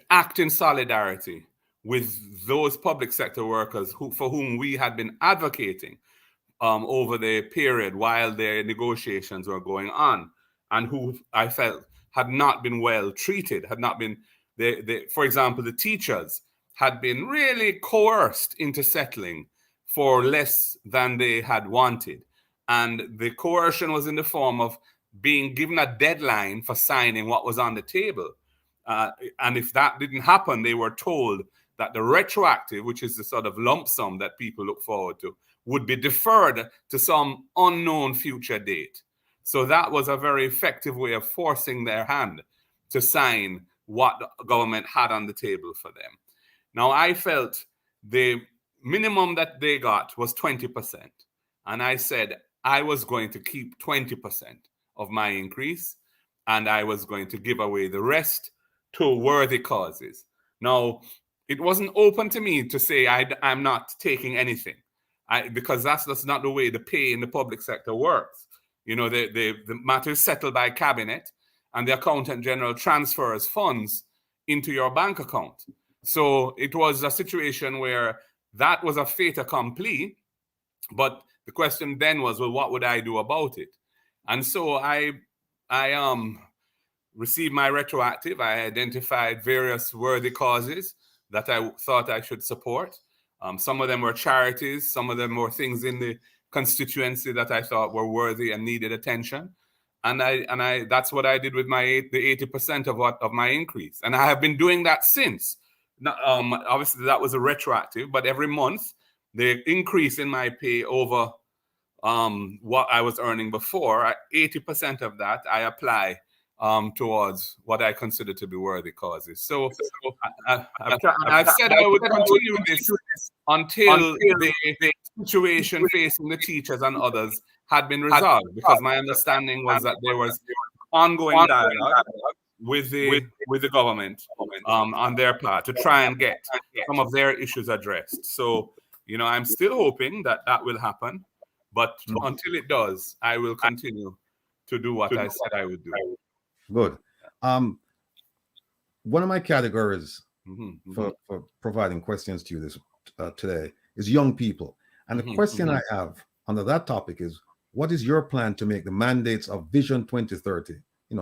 act in solidarity with those public sector workers for whom we had been advocating over the period while their negotiations were going on, and who I felt had not been well treated, had not been, for example, the teachers had been really coerced into settling for less than they had wanted. And the coercion was in the form of being given a deadline for signing what was on the table. And if that didn't happen, they were told that the retroactive, which is the sort of lump sum that people look forward to, would be deferred to some unknown future date. So that was a very effective way of forcing their hand to sign what the government had on the table for them. Now, I felt the minimum that they got was 20%. And I said I was going to keep 20% of my increase, and I was going to give away the rest to worthy causes. Now, it wasn't open to me to say I'm not taking anything, because that's not the way the pay in the public sector works. The matter is settled by cabinet, and the accountant general transfers funds into your bank account. So it was a situation where that was a fait accompli, but the question then was, well, what would I do about it? And so I received my retroactive. I identified various worthy causes that I thought I should support. Some of them were charities. Some of them were things in the constituency that I thought were worthy and needed attention. And I that's what I did with the 80% of my increase. And I have been doing that since. Obviously, that was a retroactive, but every month, the increase in my pay over what I was earning before, 80% of that I apply towards what I consider to be worthy causes. So I've said I would continue this until the situation facing the teachers and others had been resolved, because my understanding was that there was ongoing dialogue with the government on their part to try and get some of their issues addressed. So, I'm still hoping that will happen, but until it does, I will continue to do what I said I would do. Good. One of my categories for providing questions to you this today is young people. And the question I have under that topic is, what is your plan to make the mandates of Vision 2030,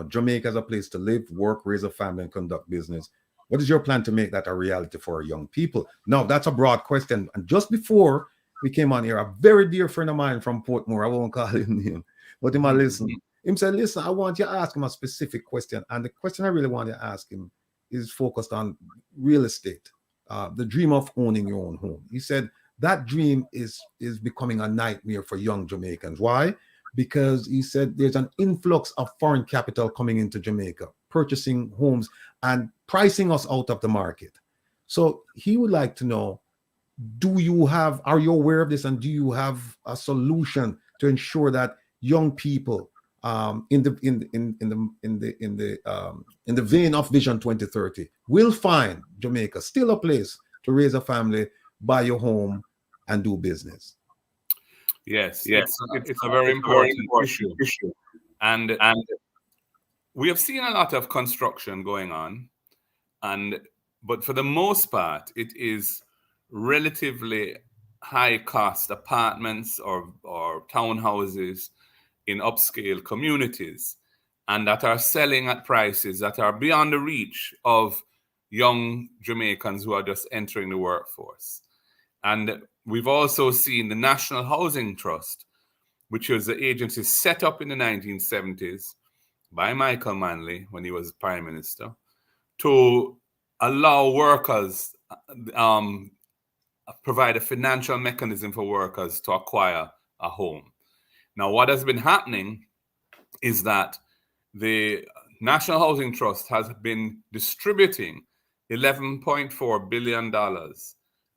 Jamaica as a place to live, work, raise a family, and conduct business? What is your plan to make that a reality for our young people? Now, that's a broad question. And just before we came on here, a very dear friend of mine from Portmore, I won't call him name, but he might listen. He said, listen, I want you to ask him a specific question. And the question I really want to ask him is focused on real estate, the dream of owning your own home. He said that dream is becoming a nightmare for young Jamaicans. Why? Because he said there's an influx of foreign capital coming into Jamaica, purchasing homes and pricing us out of the market. So he would like to know, are you aware of this, and do you have a solution to ensure that young people in the vein of Vision 2030 will find Jamaica still a place to raise a family, buy your home, and do business? Yes. It's a very important issue. And we have seen a lot of construction going on, but for the most part, it is relatively high cost apartments or townhouses in upscale communities, and that are selling at prices that are beyond the reach of young Jamaicans who are just entering the workforce. And we've also seen the National Housing Trust, which was the agency set up in the 1970s by Michael Manley when he was Prime Minister, to allow workers, provide a financial mechanism for workers to acquire a home. Now, what has been happening is that the National Housing Trust has been distributing $11.4 billion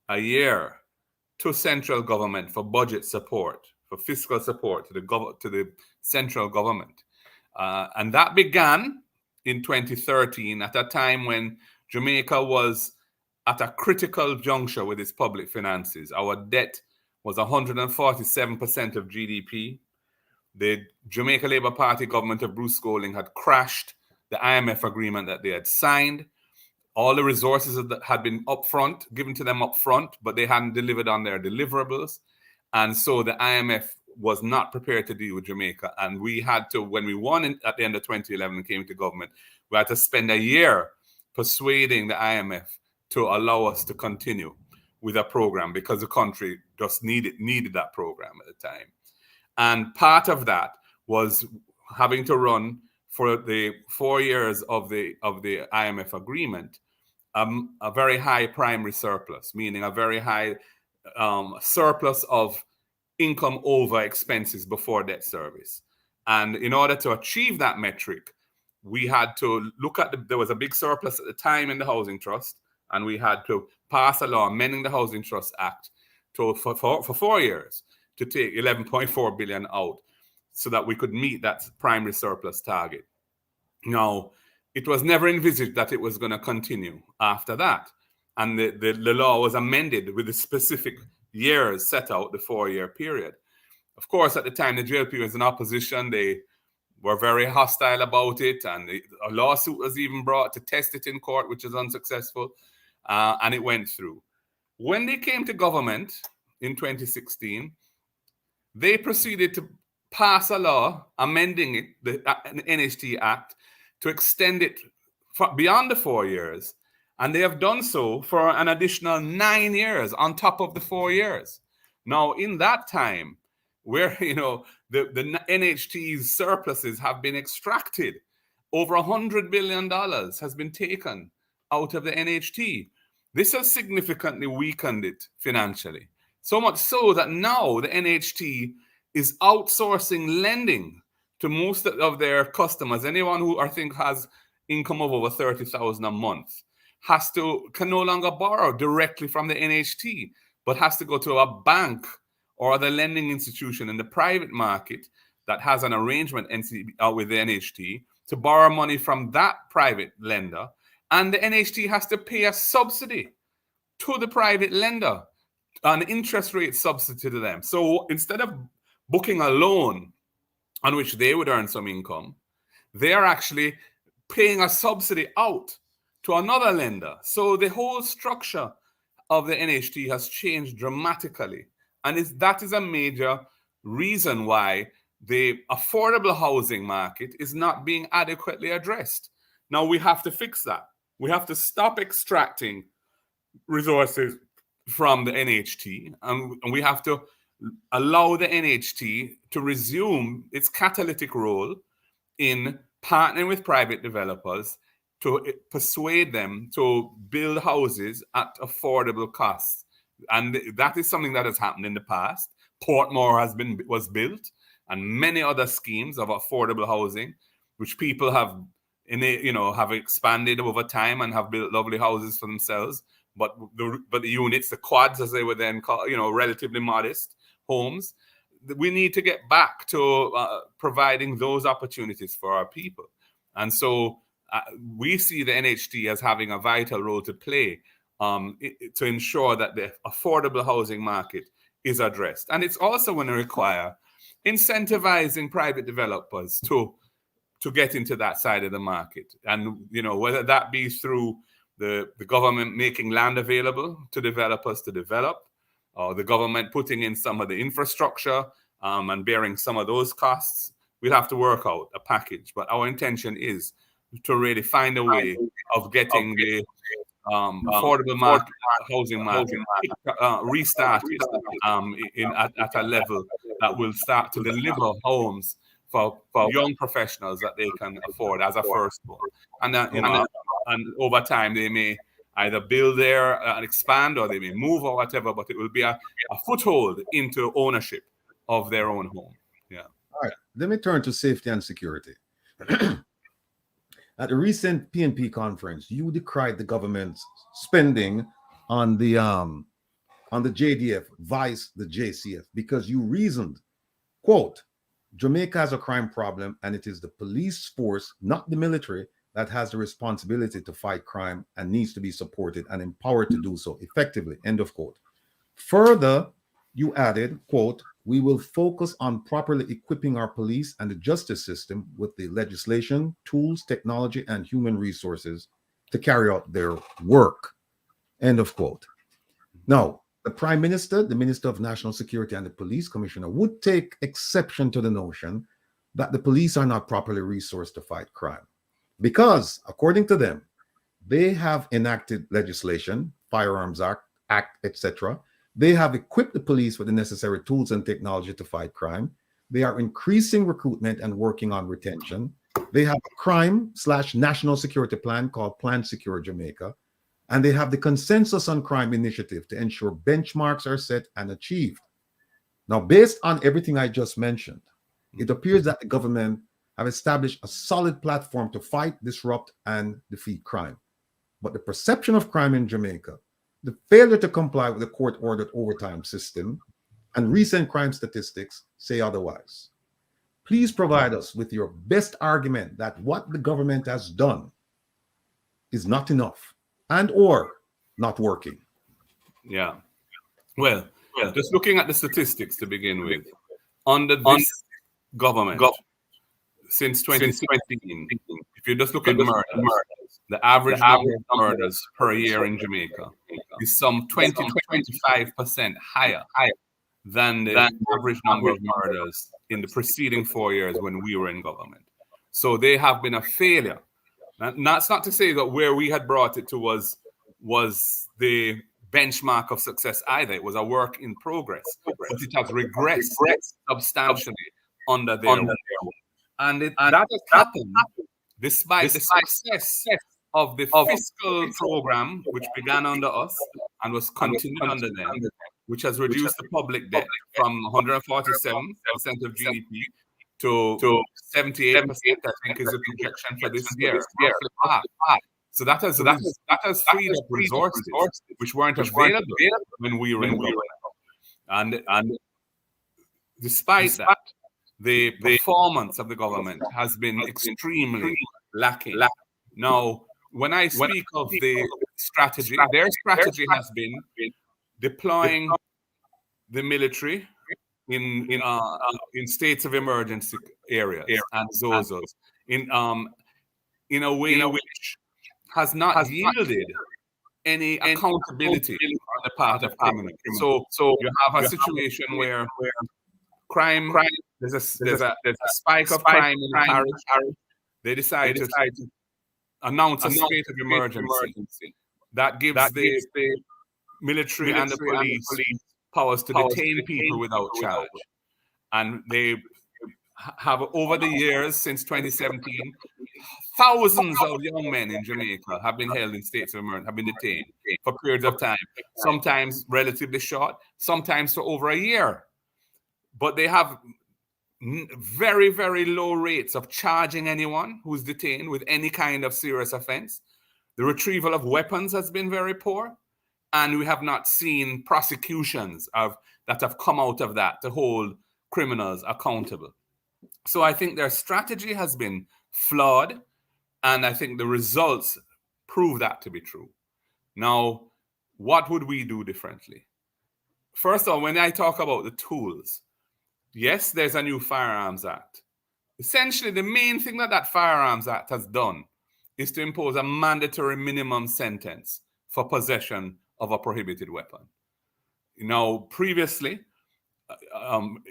a year to central government for budget support, for fiscal support to the central government. And that began in 2013 at a time when Jamaica was at a critical juncture with its public finances. Our debt was 147% of GDP. The Jamaica Labour Party government of Bruce Golding had crashed the IMF agreement that they had signed. All the resources that had been given to them upfront, but they hadn't delivered on their deliverables. And so the IMF was not prepared to deal with Jamaica. And we had to, when we won at the end of 2011 and came to government, we had to spend a year persuading the IMF to allow us to continue with a program, because the country just needed that program at the time. And part of that was having to run for the 4 years of the IMF agreement, a very high primary surplus, meaning a very high surplus of income over expenses before debt service. And in order to achieve that metric, we had to look at there was a big surplus at the time in the Housing Trust, and we had to pass a law amending the Housing Trust Act for 4 years to take 11.4 billion out so that we could meet that primary surplus target. Now, it was never envisaged that it was going to continue after that. And the law was amended with the specific years set out, the 4-year period. Of course, at the time, the JLP was in opposition. They were very hostile about it, and a lawsuit was even brought to test it in court, which is unsuccessful. and it went through. When they came to government in 2016, they proceeded to pass a law amending it, the NHT Act, to extend it beyond the 4 years. And they have done so for an additional 9 years on top of the 4 years. Now, in that time, where the NHT's surpluses have been extracted, over $100 billion has been taken out of the NHT. This has significantly weakened it financially. So much so that now the NHT is outsourcing lending to most of their customers. Anyone who I think has income of over $30,000 a month can no longer borrow directly from the NHT, but has to go to a bank or the lending institution in the private market that has an arrangement with the NHT to borrow money from that private lender. And the NHT has to pay a subsidy to the private lender, an interest rate subsidy to them. So instead of booking a loan on which they would earn some income, they are actually paying a subsidy out to another lender. So the whole structure of the NHT has changed dramatically. And that is a major reason why the affordable housing market is not being adequately addressed. Now we have to fix that. We have to stop extracting resources from the NHT, and we have to allow the NHT to resume its catalytic role in partnering with private developers to persuade them to build houses at affordable costs. And that is something that has happened in the past. Portmore was built, and many other schemes of affordable housing, which people have expanded over time and have built lovely houses for themselves. But the units, the quads, as they were then called, relatively modest homes. We need to get back to providing those opportunities for our people. And so we see the NHT as having a vital role to play to ensure that the affordable housing market is addressed. And it's also going to require incentivizing private developers to get into that side of the market. And, whether that be through the government making land available to developers to develop, or the government putting in some of the infrastructure and bearing some of those costs, we'll have to work out a package. But our intention is to really find a way of getting the affordable housing market restarted at a level that will start to deliver homes for young professionals that they can afford as a first goal. And over time they may either build there and expand, or they may move or whatever, but it will be a foothold into ownership of their own home. Yeah. All right. Let me turn to safety and security. At a recent PNP conference, you decried the government's spending on the JDF, vice the JCF, because you reasoned, quote, Jamaica has a crime problem, and it is the police force, not the military, that has the responsibility to fight crime and needs to be supported and empowered to do so effectively, end of quote. Further, you added, quote, we will focus on properly equipping our police and the justice system with the legislation, tools, technology, and human resources to carry out their work, end of quote. Now, the Prime Minister, the Minister of National Security, and the Police Commissioner would take exception to the notion that the police are not properly resourced to fight crime. Because, according to them, they have enacted legislation, Firearms Act, etc. They have equipped the police with the necessary tools and technology to fight crime. They are increasing recruitment and working on retention. They have a crime/national security plan called Plan Secure Jamaica. And they have the Consensus on Crime initiative to ensure benchmarks are set and achieved. Now, based on everything I just mentioned, it appears that the government have established a solid platform to fight, disrupt, and defeat crime. But the perception of crime in Jamaica, the failure to comply with the court-ordered overtime system, and recent crime statistics say otherwise. Please provide us with your best argument that what the government has done is not enough and or not working. Yeah. Well, just looking at the statistics to begin with, under this government, since 2016, if you just look at murders, the average number of murders per year in Jamaica is some 20 to 25% higher than the average number of murders in the preceding 4 years when we were in government. So they have been a failure. And that's not to say that where we had brought it to was the benchmark of success either. It was a work in progress, but it has regressed substantially under their work. And that has happened despite the success of the fiscal program, which began under us and was continued under them, which has reduced the public debt from 147% of GDP to 78%, I think, is the projection for this year. So that has freed up resources which weren't available when we were in government. And despite that, the performance of the government has been extremely lacking. Now, when I speak of the strategy, their strategy has been deploying the military in states of emergency areas and zozos in a way which has not yielded any accountability on the part of criminals. So you have a situation where crime, there's a spike of crime in the parish. They decide to announce a state of emergency that gives the military and the police powers to detain people without charge. And they have, over the years since 2017, thousands of young men in Jamaica have been held in states of emergency, have been detained for periods of time, sometimes relatively short, sometimes for over a year. But they have very, very low rates of charging anyone who's detained with any kind of serious offense. The retrieval of weapons has been very poor, and we have not seen prosecutions that have come out of that to hold criminals accountable. So I think their strategy has been flawed, and I think the results prove that to be true. Now, what would we do differently? First of all, when I talk about the tools, yes, there's a new Firearms Act. Essentially, the main thing that Firearms Act has done is to impose a mandatory minimum sentence for possession of a prohibited weapon. Now, previously,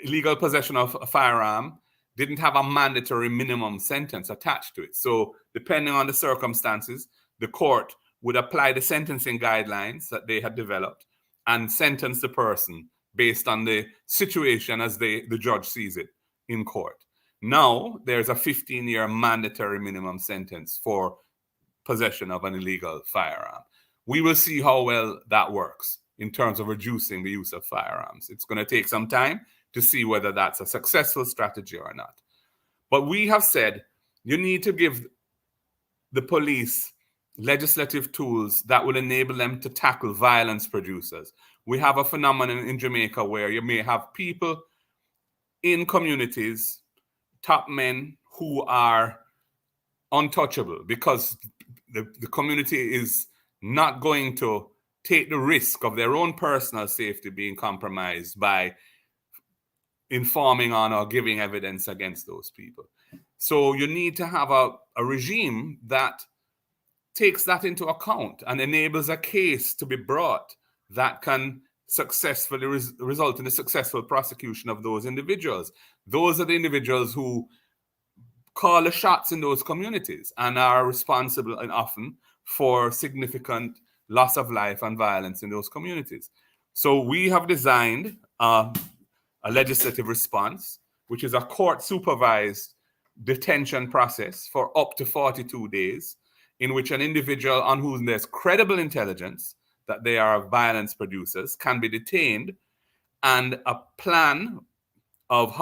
illegal possession of a firearm didn't have a mandatory minimum sentence attached to it. So, depending on the circumstances, the court would apply the sentencing guidelines that they had developed and sentence the person based on the situation as the judge sees it in court. Now, there's a 15-year mandatory minimum sentence for possession of an illegal firearm. We will see how well that works in terms of reducing the use of firearms. It's going to take some time to see whether that's a successful strategy or not. But we have said you need to give the police legislative tools that will enable them to tackle violence producers. We have a phenomenon in Jamaica where you may have people in communities, top men, who are untouchable because the community is not going to take the risk of their own personal safety being compromised by informing on or giving evidence against those people. So you need to have a regime that takes that into account and enables a case to be brought that can successfully result in the successful prosecution of those individuals. Those are the individuals who call the shots in those communities and are responsible and often for significant loss of life and violence in those communities. So we have designed a legislative response, which is a court-supervised detention process for up to 42 days, in which an individual on whom there's credible intelligence that they are violence producers can be detained, and a plan of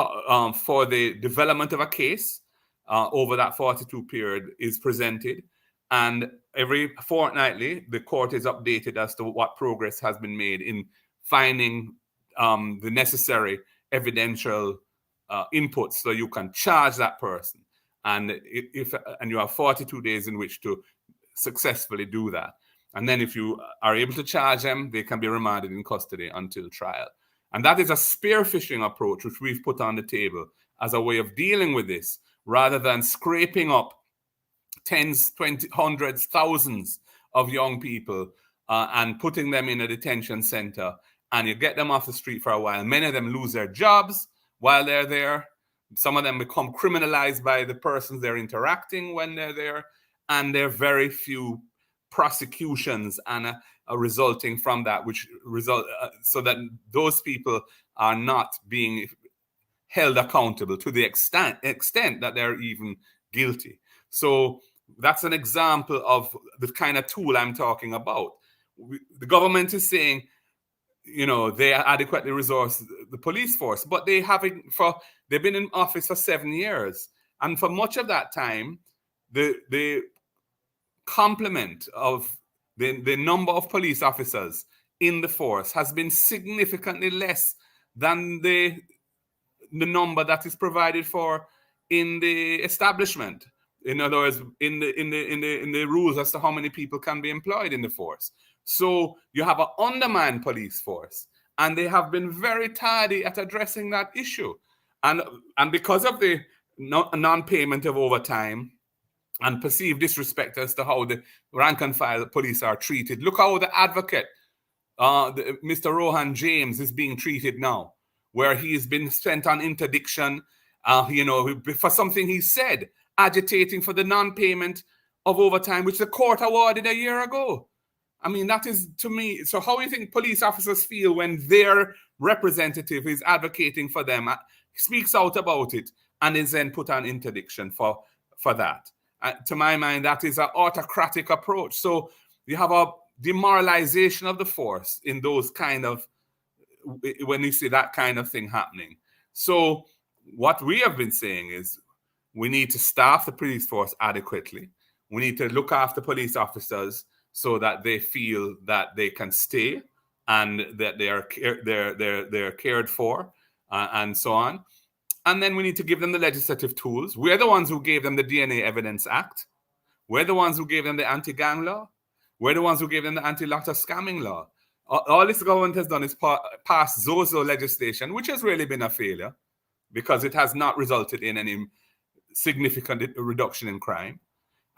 for the development of a case over that 42 period is presented. And every fortnightly, the court is updated as to what progress has been made in finding the necessary evidential inputs so you can charge that person. And and you have 42 days in which to successfully do that. And then if you are able to charge them, they can be remanded in custody until trial. And that is a spearfishing approach which we've put on the table as a way of dealing with this rather than scraping up tens, 20, hundreds, thousands of young people and putting them in a detention center, and you get them off the street for a while. Many of them lose their jobs while they're there. Some of them become criminalized by the persons they're interacting when they're there, and there are very few prosecutions and resulting from that, which result so that those people are not being held accountable to the extent that they're even guilty. So that's an example of the kind of tool I'm talking about. The government is saying, they adequately resource the police force, but they've been in office for 7 years, and for much of that time, the complement of the number of police officers in the force has been significantly less than the number that is provided for in the establishment. In other words, in the rules as to how many people can be employed in the force. So you have an undermanned police force, and they have been very tardy at addressing that issue. And because of the non-payment of overtime and perceived disrespect as to how the rank and file police are treated, look how the advocate, Mr. Rohan James, is being treated now, where he's been sent on interdiction, for something he said, agitating for the non-payment of overtime, which the court awarded a year ago. I mean, that is, to me, so how do you think police officers feel when their representative is advocating for them, speaks out about it, and is then put on interdiction for that? To my mind, that is an autocratic approach. So you have a demoralization of the force in those kind of, when you see that kind of thing happening. So what we have been saying is we need to staff the police force adequately. We need to look after police officers so that they feel that they can stay and that they're cared for, and so on. And then we need to give them the legislative tools. We're the ones who gave them the DNA Evidence Act. We're the ones who gave them the anti-gang law. We're the ones who gave them the anti-lotto scamming law. All this government has done is pass Zozo legislation, which has really been a failure because it has not resulted in any significant reduction in crime.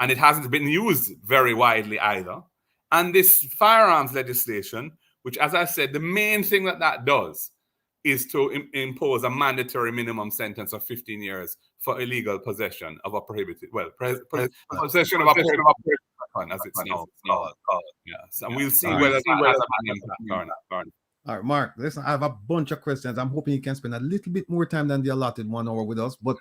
And it hasn't been used very widely either. And this firearms legislation, which, as I said, the main thing that does is to impose a mandatory minimum sentence of 15 years for illegal possession of a prohibited, possession of a prohibited weapon, as it's now called. Yes, and we'll see whether that has an impact or not. All right, Mark, listen, I have a bunch of questions. I'm hoping you can spend a little bit more time than the allotted 1 hour with us. But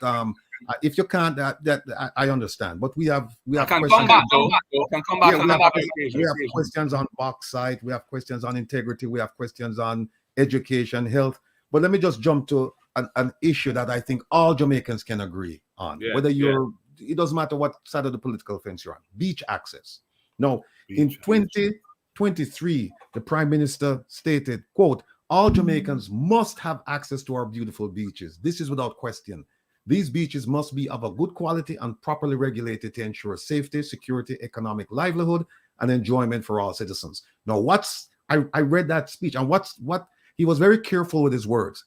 if you can't, that I understand. But we have questions. Come back. We have questions on bauxite. We have questions on integrity. We have questions on education, health. But let me just jump to an issue that I think all Jamaicans can agree on. Whether it doesn't matter what side of the political fence you're on. Beach access. Now, in 2023, the Prime Minister stated, quote, "All Jamaicans must have access to our beautiful beaches. This is without question. These beaches must be of a good quality and properly regulated to ensure safety, security, economic livelihood, and enjoyment for all citizens." Now, I read that speech, and what he was very careful with his words.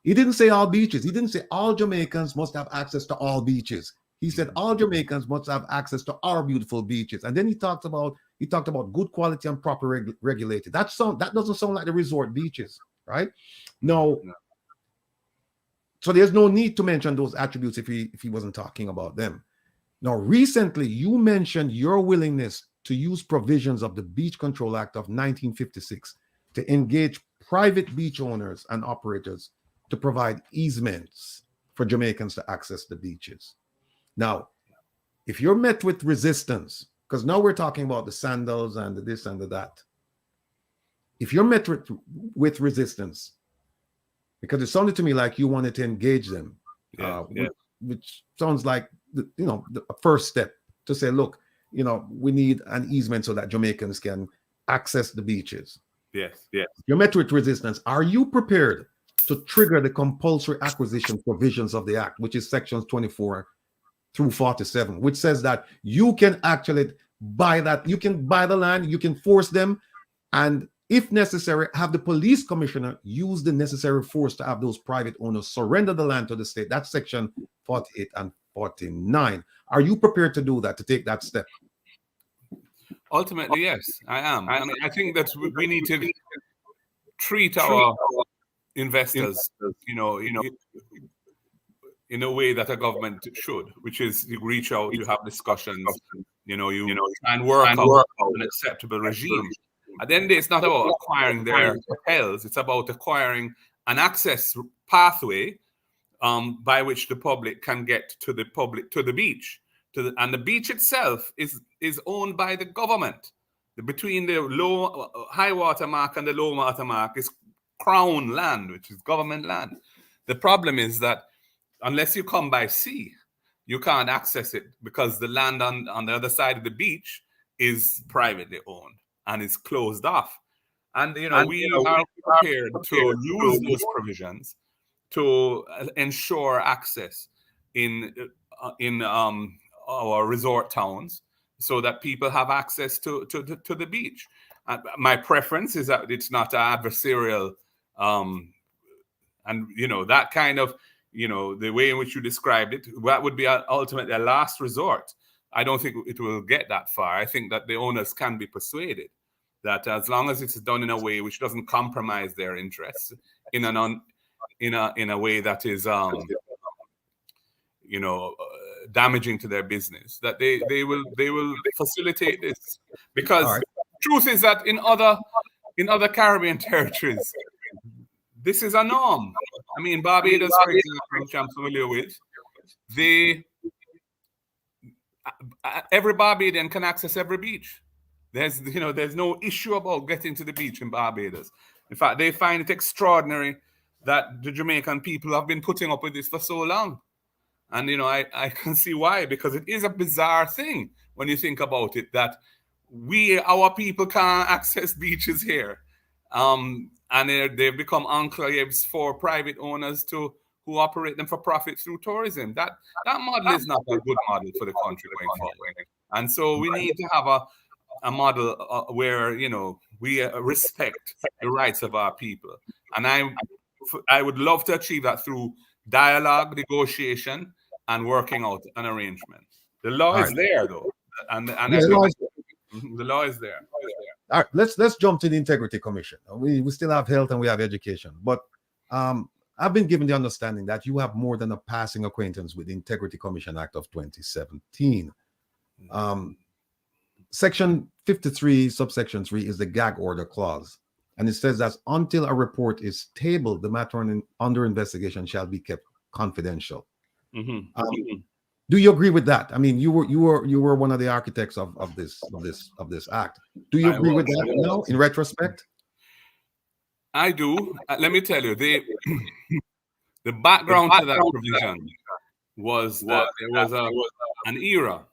He didn't say all beaches. He didn't say all Jamaicans must have access to all beaches. He said all Jamaicans must have access to our beautiful beaches. And then he talked about good quality and proper regulated. That doesn't sound like the resort beaches, right? No. So there's no need to mention those attributes if he wasn't talking about them. Now, recently you mentioned your willingness to use provisions of the Beach Control Act of 1956 to engage private beach owners and operators to provide easements for Jamaicans to access the beaches. Now, if you're met with resistance, because now we're talking about the sandals and the this and the that. If you're met with resistance, because it sounded to me like you wanted to engage them, which sounds like the first step to say, look, we need an easement so that Jamaicans can access the beaches. Yes. You're met with resistance. Are you prepared to trigger the compulsory acquisition provisions of the Act, which is sections 24 through 47, which says that you can actually buy that, you can buy the land, you can force them, and if necessary, have the police commissioner use the necessary force to have those private owners surrender the land to the state. That's section 48 and 1949. Are you prepared to do that, to take that step? Ultimately, yes, I am. I mean, I think that we need to treat our investors, in a way that a government should, which is you reach out, you have discussions, you try and work out an acceptable regime. At the end of the day, it's not about acquiring their hotels; it's about acquiring an access pathway by which the public can get to the beach. And the beach itself is owned by the government. Between the high water mark and the low water mark is crown land, which is government land. The problem is that unless you come by sea, you can't access it because the land on the other side of the beach is privately owned and is closed off. And we are prepared to use those provisions to ensure access in our resort towns, so that people have access to the beach. My preference is that it's not adversarial, and that kind of the way in which you described it, that would be ultimately a last resort. I don't think it will get that far. I think that the owners can be persuaded that as long as it's done in a way which doesn't compromise their interests in a way that is damaging to their business, that they will facilitate this. Because truth is that in other Caribbean territories, this is a norm. I mean, Barbados, for example, which I'm familiar with, every Barbadian can access every beach. There's no issue about getting to the beach in Barbados. In fact, they find it extraordinary that the Jamaican people have been putting up with this for so long. And, I can see why, because it is a bizarre thing when you think about it, that our people can't access beaches here. And they've become enclaves for private owners who operate them for profit through tourism. That model is not a good model for the country going forward. And so we need to have a model where, we respect the rights of our people. And I would love to achieve that through dialogue, negotiation, and working out an arrangement. The law is there, though. The law is there. All right, let's jump to the Integrity Commission. We still have health and we have education, but I've been given the understanding that you have more than a passing acquaintance with the Integrity Commission Act of 2017. Section 53, subsection 3 is the gag order clause, and it says that until a report is tabled, the matter under investigation shall be kept confidential. Do you agree with that? I mean, you were one of the architects of this act. Do you agree with that now, in retrospect? I do. Let me tell you, the background to that provision was that there was an era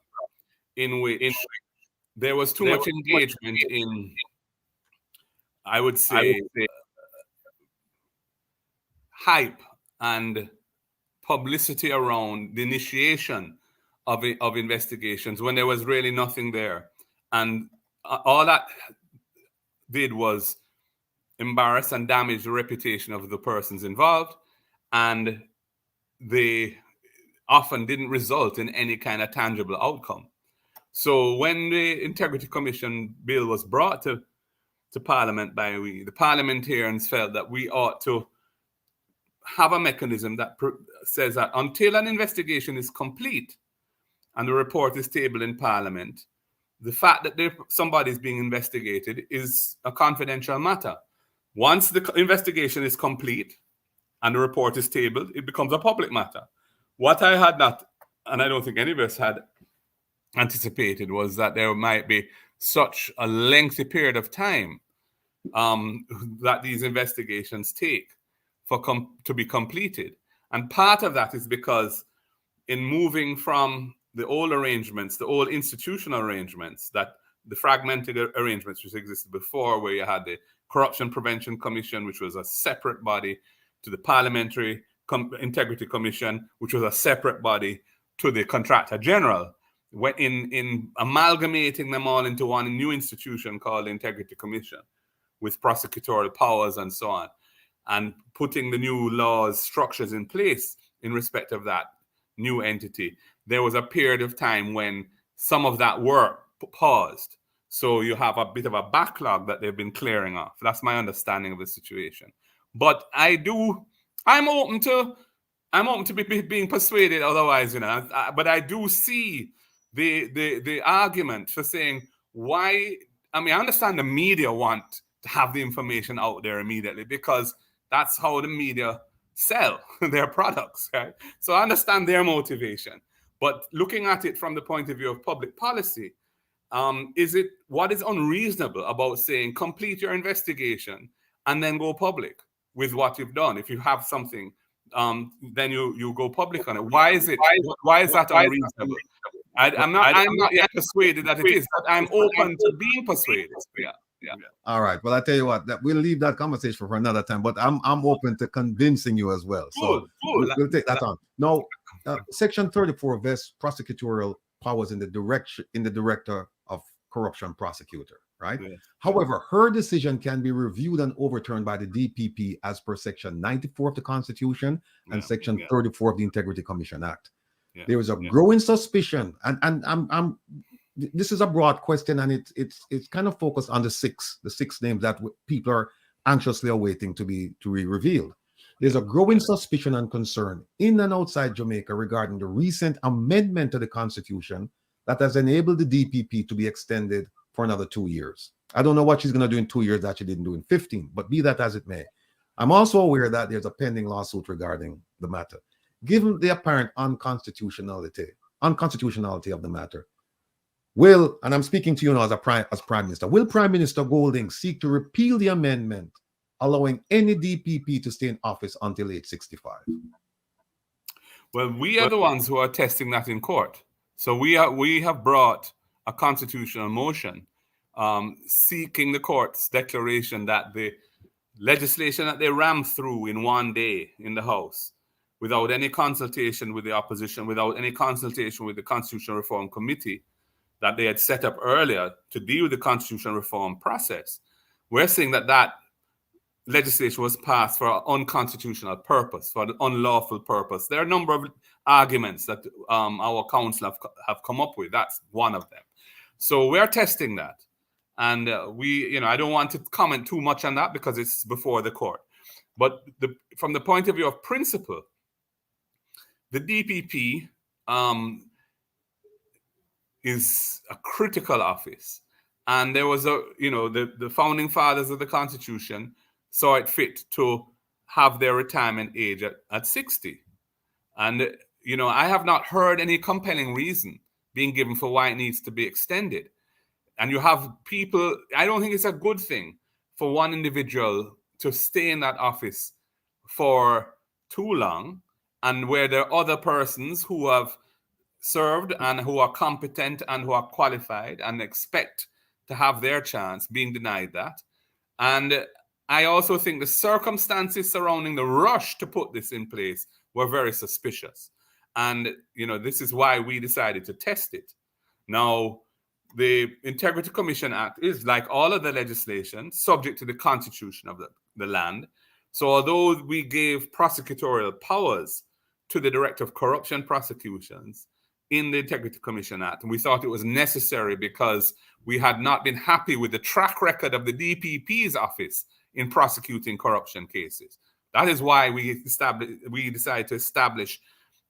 in which there was too much engagement in, I would say, hype and publicity around the initiation of investigations when there was really nothing there. And all that did was embarrass and damage the reputation of the persons involved, and they often didn't result in any kind of tangible outcome. So when the Integrity Commission bill was brought to Parliament by the parliamentarians felt that we ought to have a mechanism that says that until an investigation is complete and the report is tabled in Parliament, the fact that somebody is being investigated is a confidential matter. Once the investigation is complete and the report is tabled, it becomes a public matter. What I had not, and I don't think any of us had anticipated, was that there might be such a lengthy period of time that these investigations take to be completed. And part of that is because in moving from the old arrangements, the old institutional arrangements, that the fragmented arrangements which existed before, where you had the Corruption Prevention Commission, which was a separate body, to the Parliamentary Integrity Commission, which was a separate body, to the Contractor General, in amalgamating them all into one new institution called the Integrity Commission, with prosecutorial powers and so on, and putting the new laws, structures in place in respect of that. new entity, there was a period of time when some of that work paused. So you have a bit of a backlog that they've been clearing off. That's my understanding of the situation. But I'm open to being persuaded otherwise, but I do see the argument for saying why. I mean, I understand the media want to have the information out there immediately because that's how the media sell their products, right? So I understand their motivation. But looking at it from the point of view of public policy, what is unreasonable about saying complete your investigation and then go public with what you've done? If you have something, then you go public on it. Why is that unreasonable? I'm not yet persuaded that it is, but I'm open to being persuaded. Yeah. All right. Well, I tell you what, we'll leave that conversation for another time. But I'm open to convincing you as well. So we'll take that on. Now, Section 34 vests prosecutorial powers in the director of corruption prosecutor. Right. Yes. However, her decision can be reviewed and overturned by the DPP as per Section 94 of the Constitution and Section 34 of the Integrity Commission Act. Yeah. There is a growing suspicion, and this is a broad question, and it's kind of focused on the six names that people are anxiously awaiting to be revealed. There's a growing suspicion and concern in and outside Jamaica regarding the recent amendment to the Constitution that has enabled the DPP to be extended for another 2 years. I don't know what she's going to do in 2 years that she didn't do in 15, but be that as it may. I'm also aware that there's a pending lawsuit regarding the matter. Given the apparent unconstitutionality of the matter, and I'm speaking to you now as Prime Minister, will Prime Minister Golding seek to repeal the amendment allowing any DPP to stay in office until age 65? Well, we are the ones who are testing that in court. So we have brought a constitutional motion seeking the court's declaration that the legislation that they rammed through in one day in the House, without any consultation with the opposition, without any consultation with the Constitutional Reform Committee that they had set up earlier to deal with the constitutional reform process, we're saying that legislation was passed for an unconstitutional purpose, for an unlawful purpose. There are a number of arguments that our council have come up with. That's one of them. So we're testing that. And I don't want to comment too much on that because it's before the court. But from the point of view of principle, the DPP is a critical office. And there was the founding fathers of the Constitution saw it fit to have their retirement age at 60. And, I have not heard any compelling reason being given for why it needs to be extended. And you have people, I don't think it's a good thing for one individual to stay in that office for too long, and where there are other persons who have served and who are competent and who are qualified and expect to have their chance being denied that. And I also think the circumstances surrounding the rush to put this in place were very suspicious. And, this is why we decided to test it. Now, the Integrity Commission Act is, like all of the legislation, subject to the constitution of the land. So although we gave prosecutorial powers to the Director of Corruption Prosecutions in the Integrity Commission Act, and we thought it was necessary because we had not been happy with the track record of the DPP's office in prosecuting corruption cases. That is why we decided to establish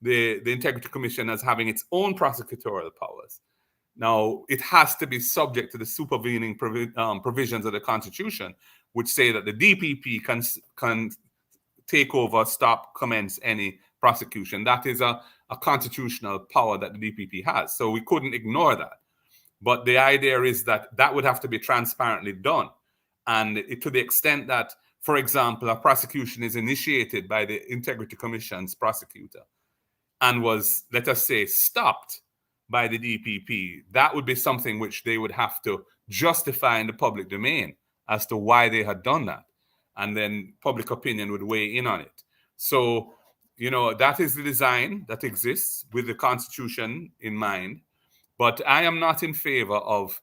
the Integrity Commission as having its own prosecutorial powers. Now, it has to be subject to the supervening provisions of the Constitution, which say that the DPP can take over, stop, commence any prosecution. That is a constitutional power that the DPP has. So we couldn't ignore that. But the idea is that would have to be transparently done. And to the extent that, for example, a prosecution is initiated by the Integrity Commission's prosecutor and was, let us say, stopped by the DPP, that would be something which they would have to justify in the public domain as to why they had done that. And then public opinion would weigh in on it. So, that is the design that exists with the Constitution in mind. But I am not in favor of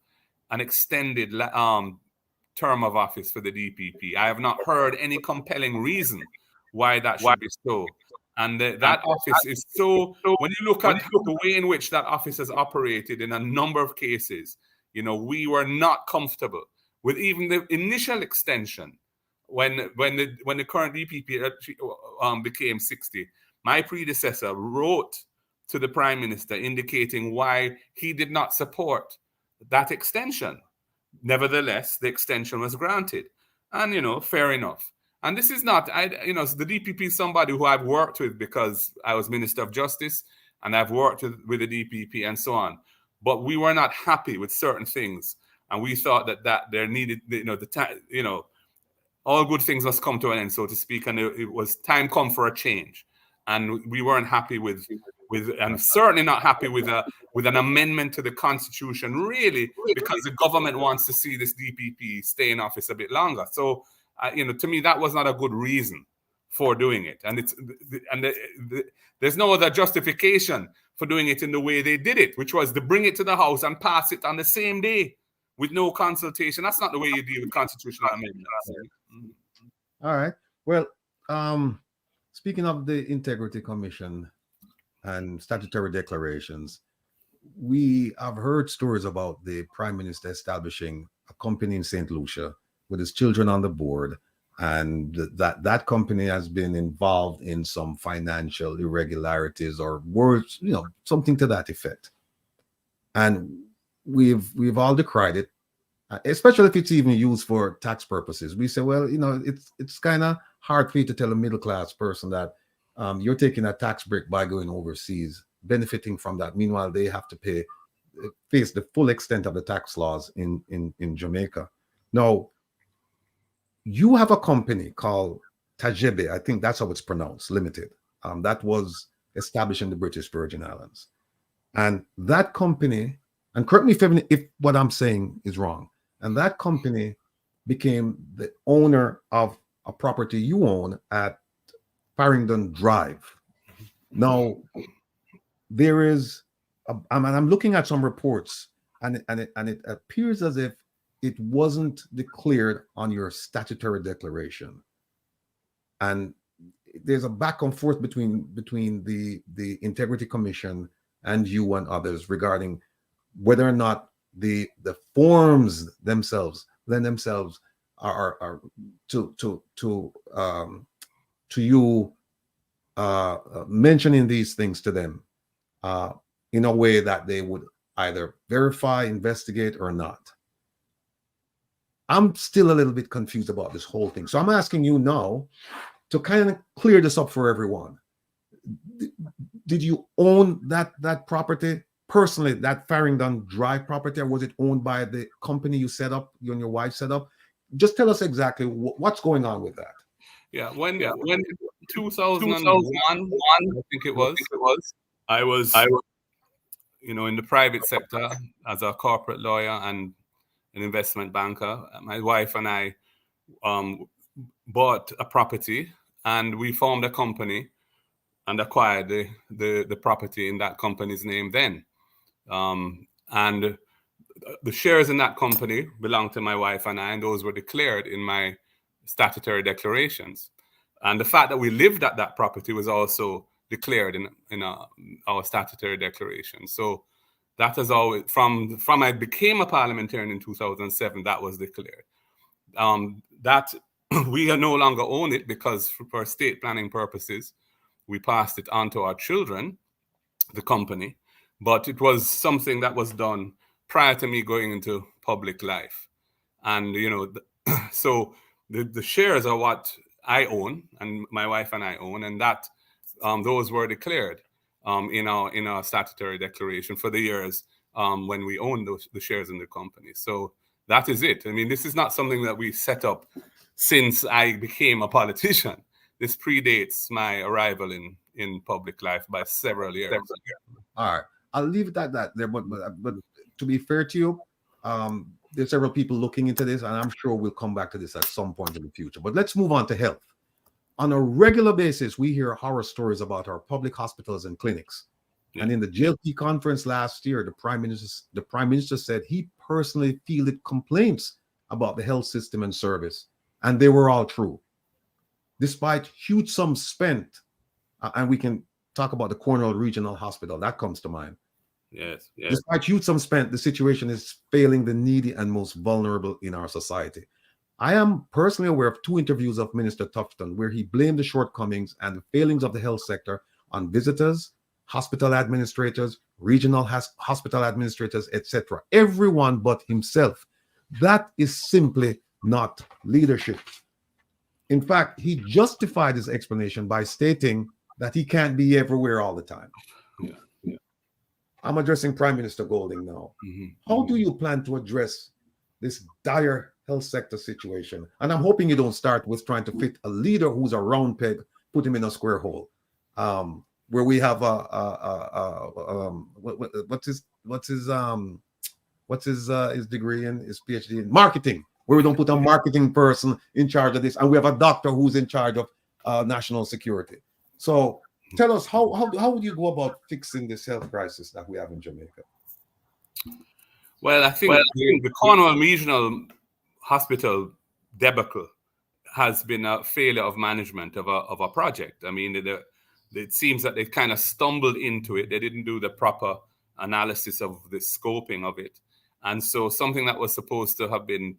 an extended term of office for the DPP. I have not heard any compelling reason why that should be so. And that office is so, when you look at the way in which that office has operated in a number of cases, we were not comfortable with even the initial extension. When the current DPP became 60, my predecessor wrote to the Prime Minister indicating why he did not support that extension. Nevertheless, the extension was granted. And, fair enough. And this is not, the DPP is somebody who I've worked with because I was Minister of Justice and I've worked with the DPP and so on. But we were not happy with certain things. And we thought that there needed, all good things must come to an end, so to speak. And it was time come for a change. And we weren't happy with and certainly not happy with an amendment to the Constitution, really, because the government wants to see this DPP stay in office a bit longer. So, to me, that was not a good reason for doing it. And there's no other justification for doing it in the way they did it, which was to bring it to the House and pass it on the same day with no consultation. That's not the way you deal with constitutional amendments. All right. Well, speaking of the Integrity Commission and statutory declarations, we have heard stories about the Prime Minister establishing a company in St. Lucia with his children on the board, and that company has been involved in some financial irregularities or words, something to that effect. And we've all decried it, especially if it's even used for tax purposes. We say, well, it's kind of hard for you to tell a middle-class person that you're taking a tax break by going overseas, benefiting from that. Meanwhile, they have to face the full extent of the tax laws in Jamaica. Now, you have a company called Tajebe, I think that's how it's pronounced, Limited. That was established in the British Virgin Islands. And that company, and correct me if what I'm saying is wrong, and that company became the owner of a property you own at Farringdon Drive. Now, there is, I'm looking at some reports, and it appears as if it wasn't declared on your statutory declaration. And there's a back and forth between the Integrity Commission and you and others regarding whether or not the forms themselves lend themselves are to you mentioning these things to them in a way that they would either verify, investigate, or not. I'm still a little bit confused about this whole thing. So I'm asking you now to kind of clear this up for everyone. Did you own that property personally, that Farringdon Drive property, or was it owned by the company you set up, you and your wife set up? Just tell us exactly what's going on with that. Yeah, when 2001, I think it was, I was in the private sector as a corporate lawyer and an investment banker. My wife and I bought a property, and we formed a company and acquired the property in that company's name then. And the shares in that company belonged to my wife and I, and those were declared in my statutory declarations. And the fact that we lived at that property was also declared in our statutory declaration. So that has always, from I became a parliamentarian in 2007, that was declared. That we no longer own it because for estate planning purposes, we passed it on to our children, the company. But it was something that was done prior to me going into public life. And, so the shares are what I own and my wife and I own, and that those were declared in our statutory declaration for the years when we owned the shares in the company. So that is it. I mean, this is not something that we set up since I became a politician. This predates my arrival in public life by several years. All right. I'll leave it at that there, but to be fair to you, there's several people looking into this, and I'm sure we'll come back to this at some point in the future. But let's move on to health. On a regular basis, we hear horror stories about our public hospitals and clinics. Yeah. And in the JLP conference last year, the Prime Minister said he personally fielded complaints about the health system and service, and they were all true. Despite huge sums spent And we can talk about the Cornwall Regional Hospital. That comes to mind. Yes. Despite youth spent, the situation is failing the needy and most vulnerable in our society. I am personally aware of 2 interviews of Minister Tufton where he blamed the shortcomings and the failings of the health sector on visitors, hospital administrators, regional hospital administrators, etc. Everyone but himself. That is simply not leadership. In fact, he justified his explanation by stating that he can't be everywhere all the time. Yeah. I'm addressing Prime Minister Golding now. How do you plan to address this dire health sector situation? And I'm hoping you don't start with trying to fit a leader who's a round peg, put him in a square hole. Where we have what's his degree in, his PhD in marketing, where we don't put a marketing person in charge of this, and we have a doctor who's in charge of national security. So tell us, how would you go about fixing this health crisis that we have in Jamaica? Well, I think the Cornwall Regional Hospital debacle has been a failure of management of a project. I mean, it seems that they kind of stumbled into it. They didn't do the proper analysis of the scoping of it. And so something that was supposed to have been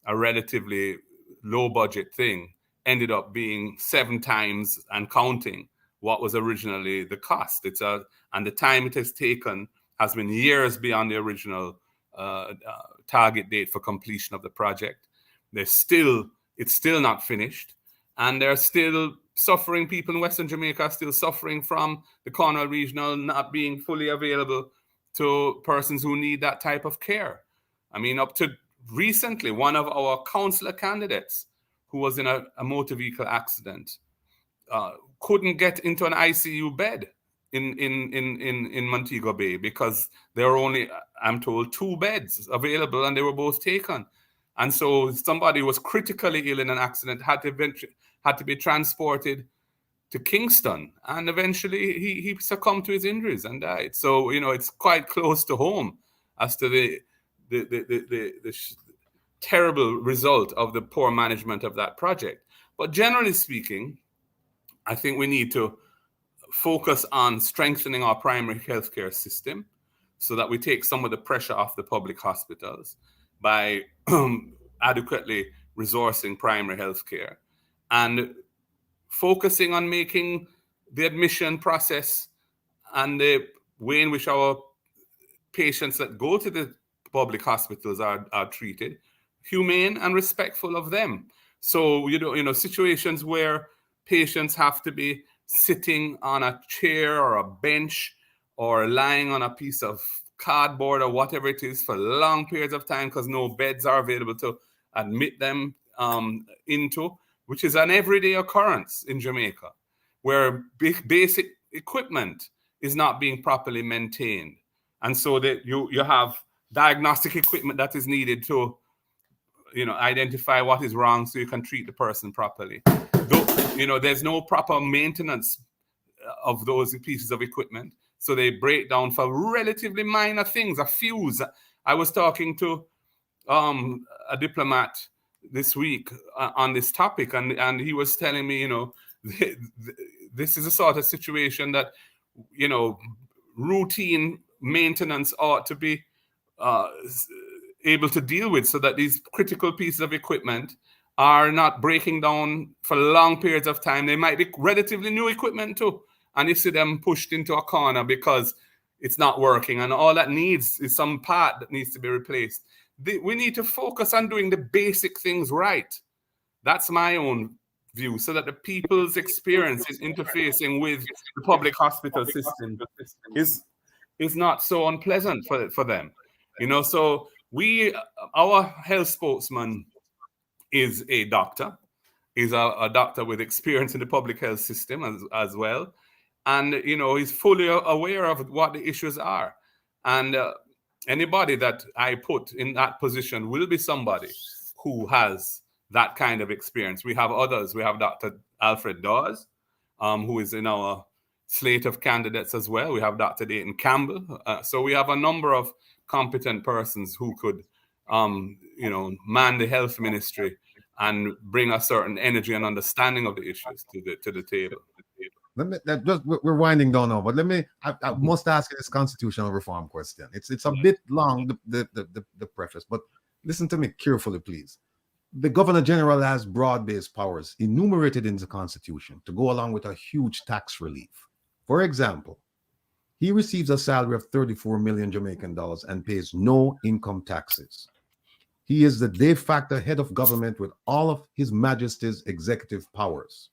a relatively low budget thing ended up being 7 times and counting what was originally the cost. And the time it has taken has been years beyond the original target date for completion of the project. It's still not finished, and they're still suffering. People in Western Jamaica are still suffering from the Cornwall Regional not being fully available to persons who need that type of care. I mean, up to recently, one of our councillor candidates who was in a motor vehicle accident couldn't get into an ICU bed in Montego Bay because there were only, I'm told, 2 beds available, and they were both taken. And so somebody was critically ill in an accident, had to be transported to Kingston, and eventually he succumbed to his injuries and died. So it's quite close to home as to the terrible result of the poor management of that project. But generally speaking, I think we need to focus on strengthening our primary healthcare system so that we take some of the pressure off the public hospitals by adequately resourcing primary healthcare and focusing on making the admission process and the way in which our patients that go to the public hospitals are treated humane and respectful of them. So, situations where patients have to be sitting on a chair or a bench or lying on a piece of cardboard or whatever it is for long periods of time because no beds are available to admit them into, which is an everyday occurrence in Jamaica, where basic equipment is not being properly maintained. And so that you have diagnostic equipment that is needed to identify what is wrong so you can treat the person properly. There's no proper maintenance of those pieces of equipment. So they break down for relatively minor things, a fuse. I was talking to a diplomat this week on this topic, and he was telling me, this is a sort of situation that, routine maintenance ought to be able to deal with so that these critical pieces of equipment are not breaking down for long periods of time. They might be relatively new equipment too, and you see them pushed into a corner because it's not working, and all that needs is some part that needs to be replaced. We need to focus on doing the basic things right. That's my own view, so that the people's experience in interfacing with the public hospital system is not so unpleasant for them. So our health spokesman is a doctor, is a doctor with experience in the public health system as well. And, he's fully aware of what the issues are. And anybody that I put in that position will be somebody who has that kind of experience. We have others. We have Dr. Alfred Dawes, who is in our slate of candidates as well. We have Dr. Dayton Campbell. So we have a number of competent persons who could, man the health ministry and bring a certain energy and understanding of the issues to the table. we're winding down now, but I must ask you this constitutional reform question. It's a bit long, the preface, but listen to me carefully, please. The Governor General has broad-based powers enumerated in the Constitution to go along with a huge tax relief. For example, he receives a salary of 34 million Jamaican dollars and pays no income taxes. He is the de facto head of government with all of His Majesty's executive powers.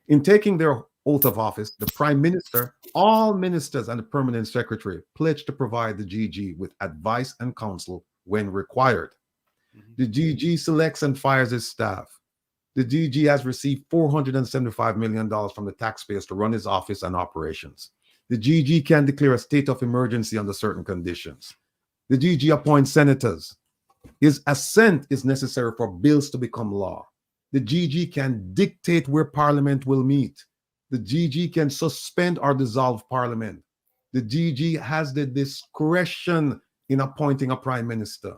In taking their oath of office, the Prime Minister, all ministers, and the Permanent Secretary pledge to provide the GG with advice and counsel when required. The GG selects and fires his staff. The GG has received $475 million from the taxpayers to run his office and operations. The GG can declare a state of emergency under certain conditions. The GG appoints senators. His assent is necessary for bills to become law. The GG can dictate where Parliament will meet. The GG can suspend or dissolve Parliament. The GG has the discretion in appointing a Prime Minister.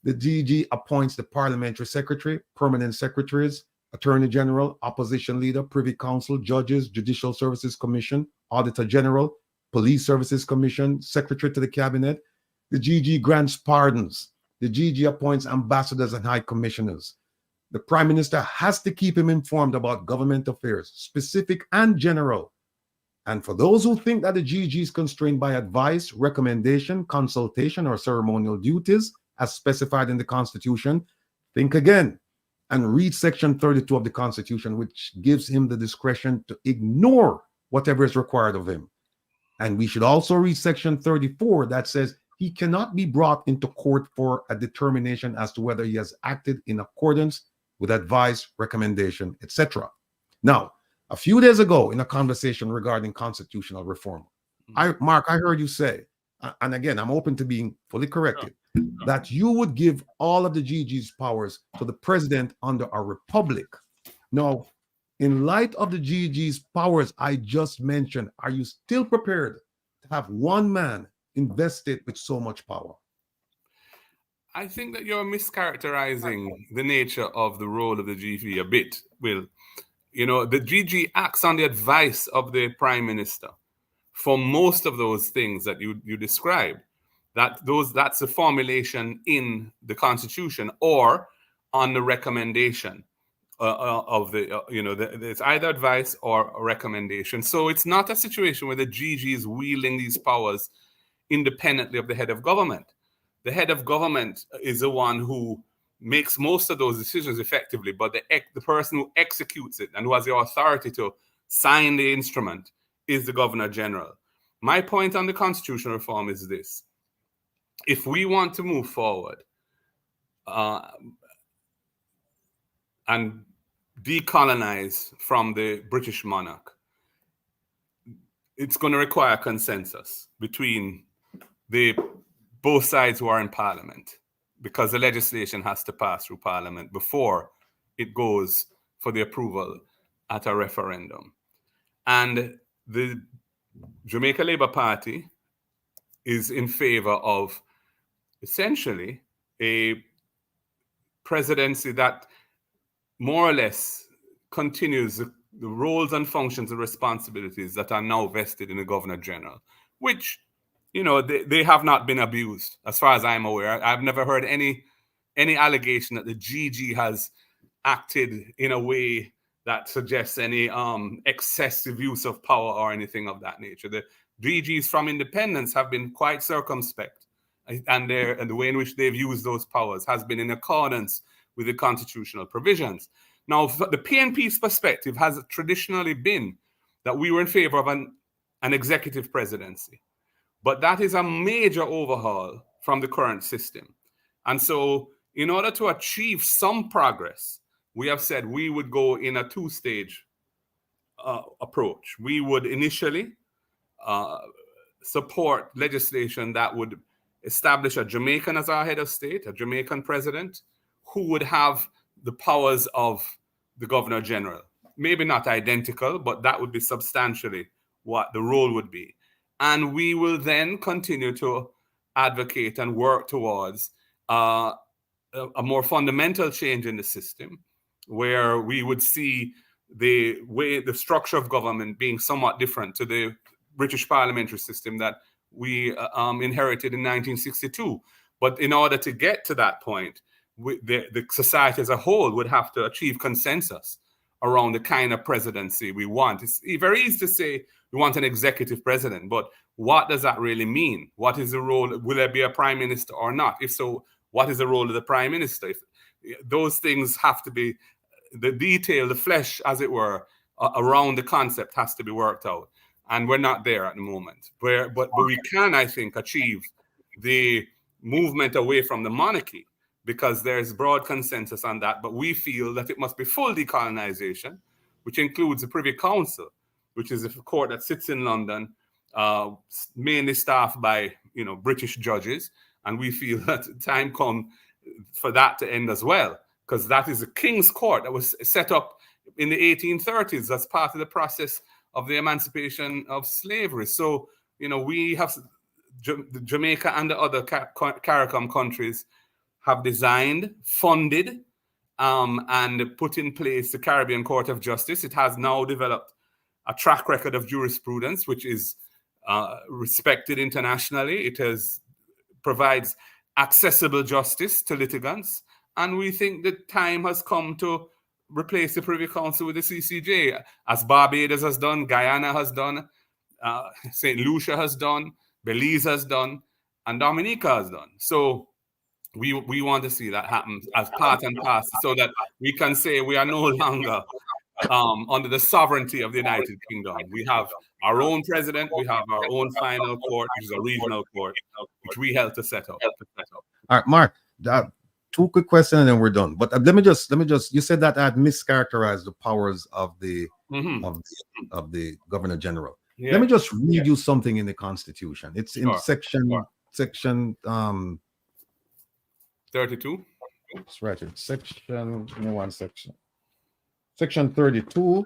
The GG appoints the Parliamentary Secretary, Permanent Secretaries, Attorney General, Opposition Leader, Privy Council, Judges, Judicial Services Commission, Auditor General, Police Services Commission, Secretary to the Cabinet. The GG grants pardons. The GG appoints ambassadors and high commissioners. The Prime Minister has to keep him informed about government affairs, specific and general. And for those who think that the GG is constrained by advice, recommendation, consultation, or ceremonial duties, as specified in the Constitution, think again and read Section 32 of the Constitution, which gives him the discretion to ignore whatever is required of him. And we should also read Section 34 that says he cannot be brought into court for a determination as to whether he has acted in accordance with advice, recommendation, etc. Now, a few days ago in a conversation regarding constitutional reform, Mark, I heard you say, and again, I'm open to being fully corrected, that you would give all of the GG's powers to the president under a republic. Now, in light of the GG's powers I just mentioned, are you still prepared to have one man invested with so much power? I think that you're mischaracterizing the nature of the role of the GG a bit, Will. You know, the GG acts on the advice of the Prime Minister for most of those things that you described. That's a formulation in the Constitution or on the recommendation of the, it's either advice or a recommendation. So it's not a situation where the GG is wielding these powers independently of the head of government. The head of government is the one who makes most of those decisions effectively, but the person who executes it and who has the authority to sign the instrument is the Governor General. My point on the constitutional reform is this. If we want to move forward and decolonize from the British monarch, it's going to require consensus between both sides who are in Parliament, because the legislation has to pass through Parliament before it goes for the approval at a referendum. And the Jamaica Labour Party is in favor of essentially a presidency that more or less continues the roles and functions and responsibilities that are now vested in the Governor General, which, they have not been abused as far as I'm aware. I've never heard any allegation that the GG has acted in a way that suggests any excessive use of power or anything of that nature. The GGs from independence have been quite circumspect, and the way in which they've used those powers has been in accordance with the constitutional provisions. Now, the PNP's perspective has traditionally been that we were in favor of an executive presidency. But that is a major overhaul from the current system. And so in order to achieve some progress, we have said we would go in a two-stage approach. We would initially support legislation that would establish a Jamaican as our head of state, a Jamaican president, who would have the powers of the Governor General. Maybe not identical, but that would be substantially what the role would be. And we will then continue to advocate and work towards a more fundamental change in the system, where we would see the structure of government being somewhat different to the British parliamentary system that we inherited in 1962. But in order to get to that point, the society as a whole would have to achieve consensus around the kind of presidency we want. It's very easy to say we want an executive president, but what does that really mean? What is the role? Will there be a prime minister or not? If so, what is the role of the prime minister? Those things have to be, the detail, the flesh, as it were, around the concept has to be worked out. And we're not there at the moment. But we can, I think, achieve the movement away from the monarchy, because there's broad consensus on that. But we feel that it must be full decolonization, which includes the Privy Council, which is a court that sits in London, mainly staffed by British judges. And we feel that the time come for that to end as well, because that is a king's court that was set up in the 1830s as part of the process of the emancipation of slavery. So, we have Jamaica and the other CARICOM countries have designed, funded, and put in place the Caribbean Court of Justice. It has now developed a track record of jurisprudence, which is respected internationally. It provides accessible justice to litigants. And we think the time has come to replace the Privy Council with the CCJ, as Barbados has done, Guyana has done, St. Lucia has done, Belize has done, and Dominica has done. So we want to see that happen as part and parcel, so that we can say we are no longer under the sovereignty of the United Kingdom. We have our own president, we have our own final court, which is a regional court, which we helped to set up. All right, Mark, two quick questions and then we're done. But let me just, you said that I had mischaracterized the powers of the of the Governor General. Yeah. Let me just read you something in the Constitution. It's in section 32. That's right. Section 32,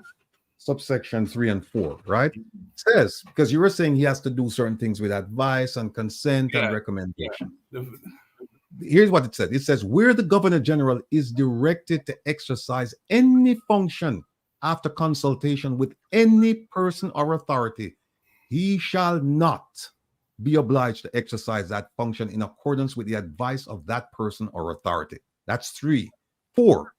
subsection 3 and 4, right? It says, because you were saying he has to do certain things with advice and consent and recommendation. Yeah. Here's what it says. It says, where the Governor General is directed to exercise any function after consultation with any person or authority, he shall not be obliged to exercise that function in accordance with the advice of that person or authority. That's 3. 4,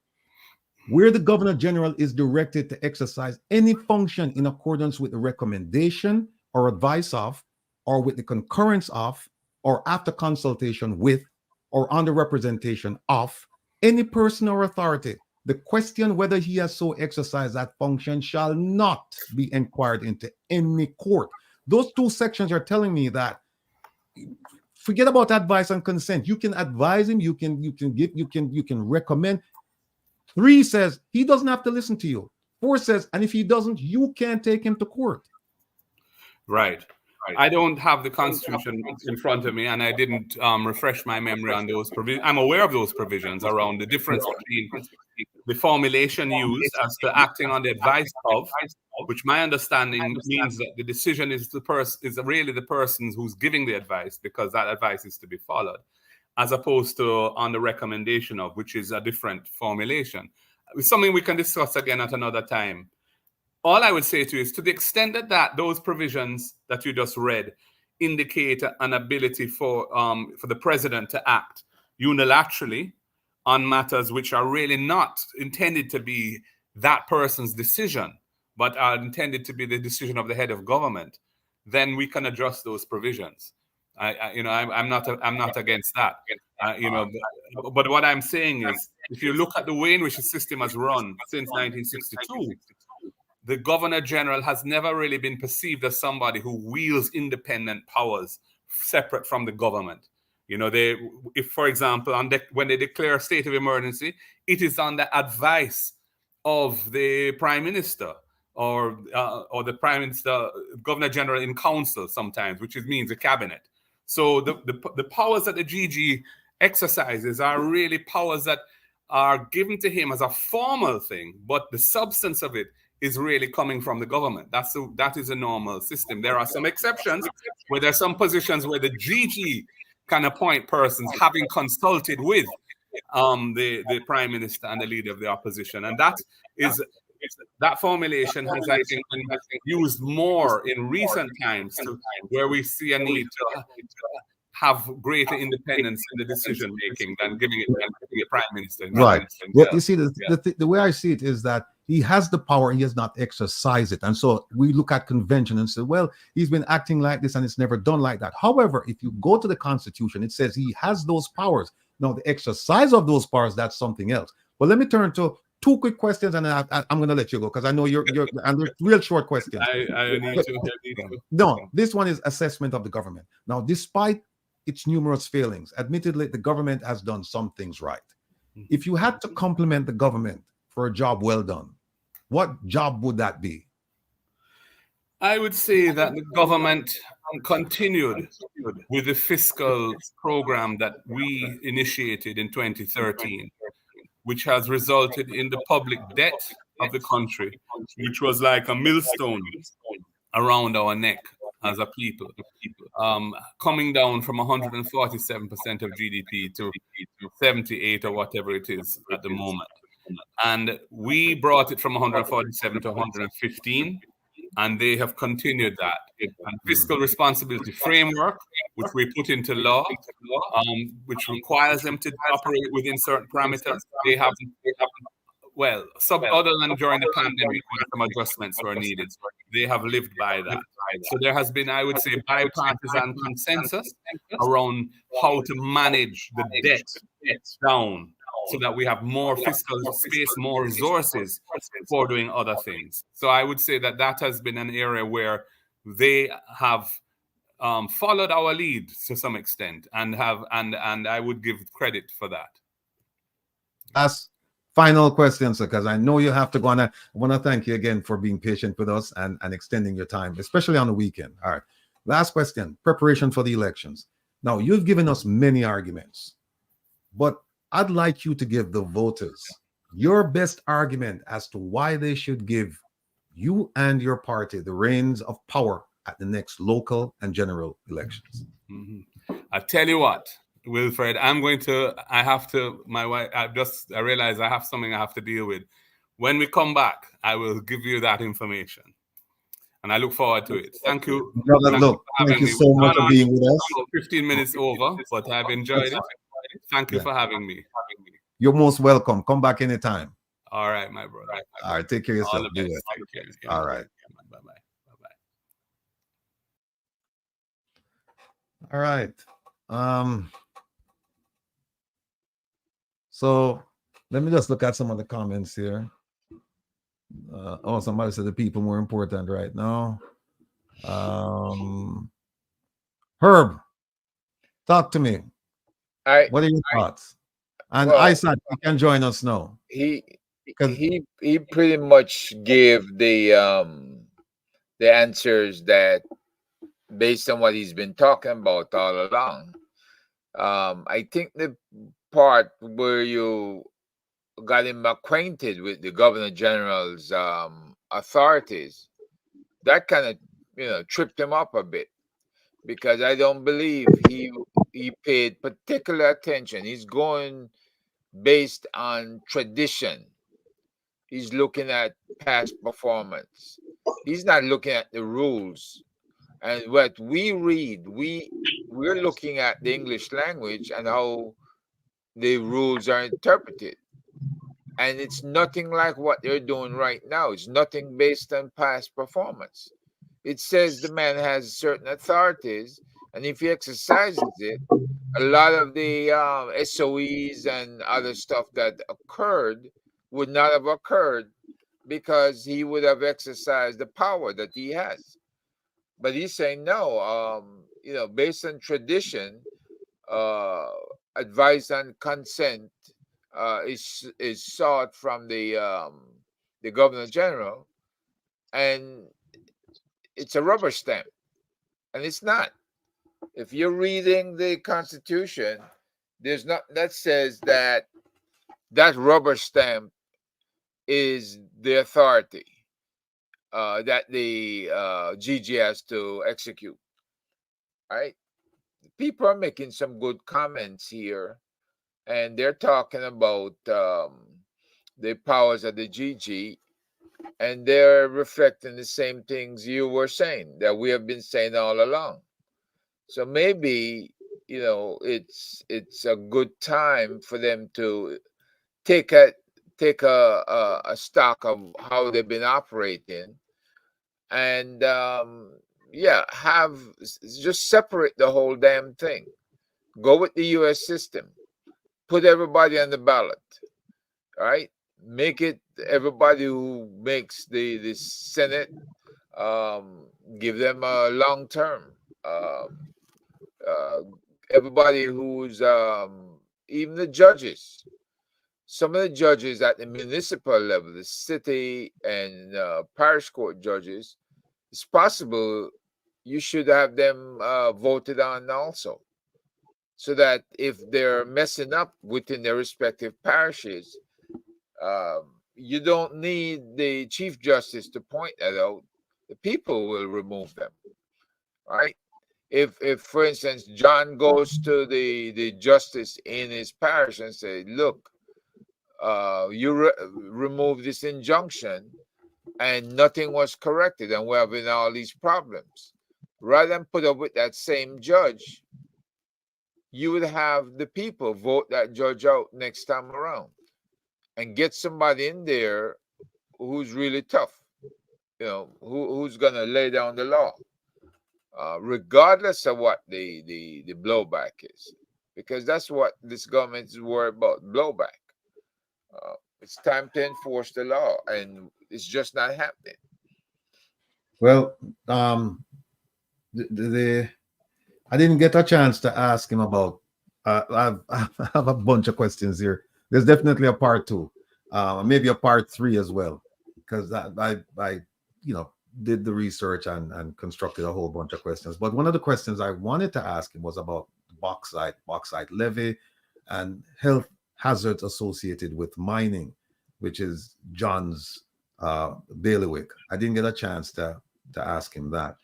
where the Governor General is directed to exercise any function in accordance with the recommendation or advice of, or with the concurrence of, or after consultation with, or under representation of any person or authority, the question whether he has so exercised that function shall not be inquired into any court. Those 2 sections are telling me that forget about advice and consent. You can advise him, you can recommend. 3 says he doesn't have to listen to you. 4 says, and if he doesn't, you can't take him to court. Right. I don't have the Constitution in front of me, and I didn't refresh my memory on those provisions. I'm aware of those provisions around the difference between the formulation used as to acting on the advice of, which my understanding means that the decision is really the person who's giving the advice, because that advice is to be followed, as opposed to on the recommendation of, which is a different formulation. It's something we can discuss again at another time. All I would say to you is, to the extent that those provisions that you just read indicate an ability for the president to act unilaterally on matters which are really not intended to be that person's decision, but are intended to be the decision of the head of government, then we can adjust those provisions. I'm not against that. But what I'm saying is, if you look at the way in which the system has run since 1962. The Governor General has never really been perceived as somebody who wields independent powers separate from the government. If, for example, when they declare a state of emergency, it is on the advice of the Prime Minister or the Prime Minister, Governor General in council sometimes, which means the cabinet. So the powers that the GG exercises are really powers that are given to him as a formal thing, but the substance of it is really coming from the government. That is a normal system. There are some exceptions where there are some positions where the GG can appoint persons having consulted with the Prime Minister and the leader of the opposition. And that is that formulation has, I think, been used more in recent times to where we see a need to have greater independence in the decision making than giving it to the prime minister. Right. But you see, the way I see it is that he has the power and he has not exercised it. And so we look at convention and say, well, he's been acting like this and it's never done like that. However, if you go to the Constitution, it says he has those powers. Now, the exercise of those powers, that's something else. But let me turn to two quick questions, and I'm going to let you go because I know you're and they're real short questions. I need to. No, this one is assessment of the government. Now, despite its numerous failings, admittedly, the government has done some things right. If you had to compliment the government for a job well done, what job would that be? I would say that the government continued with the fiscal program that we initiated in 2013, which has resulted in the public debt of the country, which was like a millstone around our neck as a people, coming down from 147% of GDP to 78 or whatever it is at the moment. And we brought it from 147 to 115, and they have continued that. And fiscal responsibility framework, which we put into law, which requires them to operate within certain parameters, they haven't. Well, other than during the pandemic when some adjustments were needed, they have lived by that. So there has been, I would say, bipartisan consensus around how to manage the debt down so that we have more fiscal space, more resources for doing other things. So I would say that that has been an area where they have followed our lead to some extent and I would give credit for that. That's final question, sir, because I know you have to go on. I want to thank you again for being patient with us and extending your time, especially on the weekend. All right. Last question, preparation for the elections. Now, you've given us many arguments, but I'd like you to give the voters your best argument as to why they should give you and your party the reins of power at the next local and general elections. I tell you what, Wilfred, my wife, I realize I have something I have to deal with. When we come back, I will give you that information. And I look forward to it. Thank you. Thank you so much for being with us. 15 minutes over, but I've enjoyed it. Thank you for having me. You're most welcome. Come back anytime. All right, my brother. All right, take care of yourself. All right. Bye-bye. All right. So let me just look at some of the comments here. Somebody said the people more important right now. Herb, talk to me. What are your thoughts? And Isaac, you can join us now. He pretty much gave the answers that based on what he's been talking about all along. I think the part where you got him acquainted with the Governor General's authorities, that kind of tripped him up a bit, because I don't believe he paid particular attention. He's going based on tradition. He's looking at past performance. He's not looking at the rules. And what we read, we're looking at the English language and how the rules are interpreted. And it's nothing like what they're doing right now. It's nothing based on past performance. It says the man has certain authorities, and if he exercises it, a lot of the SOEs and other stuff that occurred would not have occurred because he would have exercised the power that he has. But he's saying no, based on tradition, advice and consent is sought from the Governor General, and it's a rubber stamp, and it's not. If you're reading the Constitution, there's not that says that rubber stamp is the authority that the GG has to execute. All right, people are making some good comments here, and they're talking about the powers of the GG, and they're reflecting the same things you were saying that we have been saying all along. So maybe, it's a good time for them to take a stock of how they've been operating, and just separate the whole damn thing. Go with the U.S. system. Put everybody on the ballot. All right, make it everybody who makes the Senate. Give them a long term. Everybody who's even the judges. Some of the judges at the municipal level, the city and parish court judges, it's possible you should have them voted on also, so that if they're messing up within their respective parishes, you don't need the Chief Justice to point that out. The people will remove them, right? If for instance, John goes to the justice in his parish and say, look, you remove this injunction and nothing was corrected and we're having all these problems, rather than put up with that same judge, you would have the people vote that judge out next time around and get somebody in there who's really tough, who's going to lay down the law, regardless of what the blowback is, because that's what this government is worried about, blowback. It's time to enforce the law, and it's just not happening. Well, I didn't get a chance to ask him about. I have a bunch of questions here. There's definitely a part 2, maybe a part 3 as well, because I did the research and constructed a whole bunch of questions. But one of the questions I wanted to ask him was about bauxite levy, and health hazards associated with mining, which is John's bailiwick. I didn't get a chance to ask him that.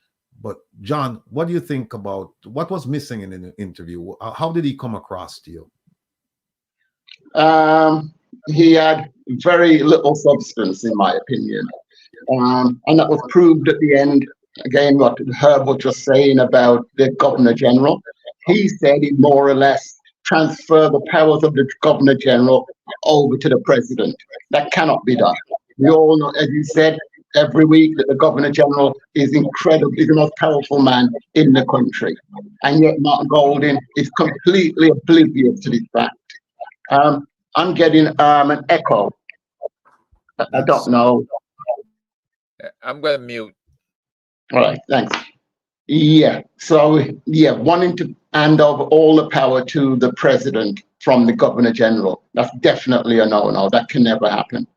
But John, what do you think about what was missing in the interview? How did he come across to you? He had very little substance, in my opinion. And that was proved at the end. Again, what Herb was just saying about the Governor General. He said he more or less transfer the powers of the Governor General over to the President. That cannot be done. We all know, as you said, every week that the Governor General is incredible, is the most powerful man in the country. And yet Martin Golding is completely oblivious to this fact. I'm getting an echo. I don't know. I'm going to mute. All right, thanks. Yeah, so wanting to hand over all the power to the President from the Governor General, that's definitely a no-no. That can never happen.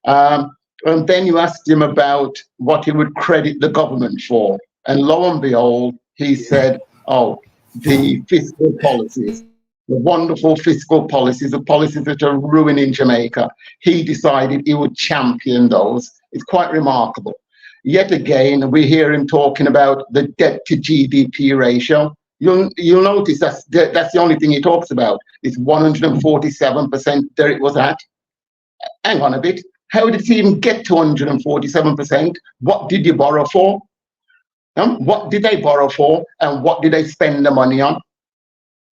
And then you asked him about what he would credit the government for. And lo and behold, he said, the fiscal policies, the wonderful fiscal policies, the policies that are ruining Jamaica. He decided he would champion those. It's quite remarkable. Yet again, we hear him talking about the debt to GDP ratio. You'll notice that's the only thing he talks about. It's 147% there it was at. Hang on a bit. How did he even get to 147%? What did you borrow for? What did they borrow for? And what did they spend the money on?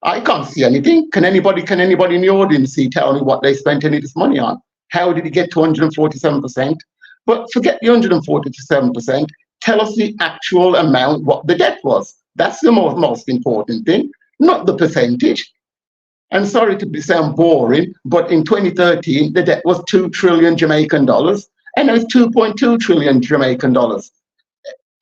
I can't see anything. Can anybody in the audience tell me what they spent any of this money on? How did it get to 147%? But forget the 147%. Tell us the actual amount, what the debt was. That's the most important thing, not the percentage. And sorry to sound boring, but in 2013, the debt was 2 trillion Jamaican dollars, and now it's 2.2 trillion Jamaican dollars.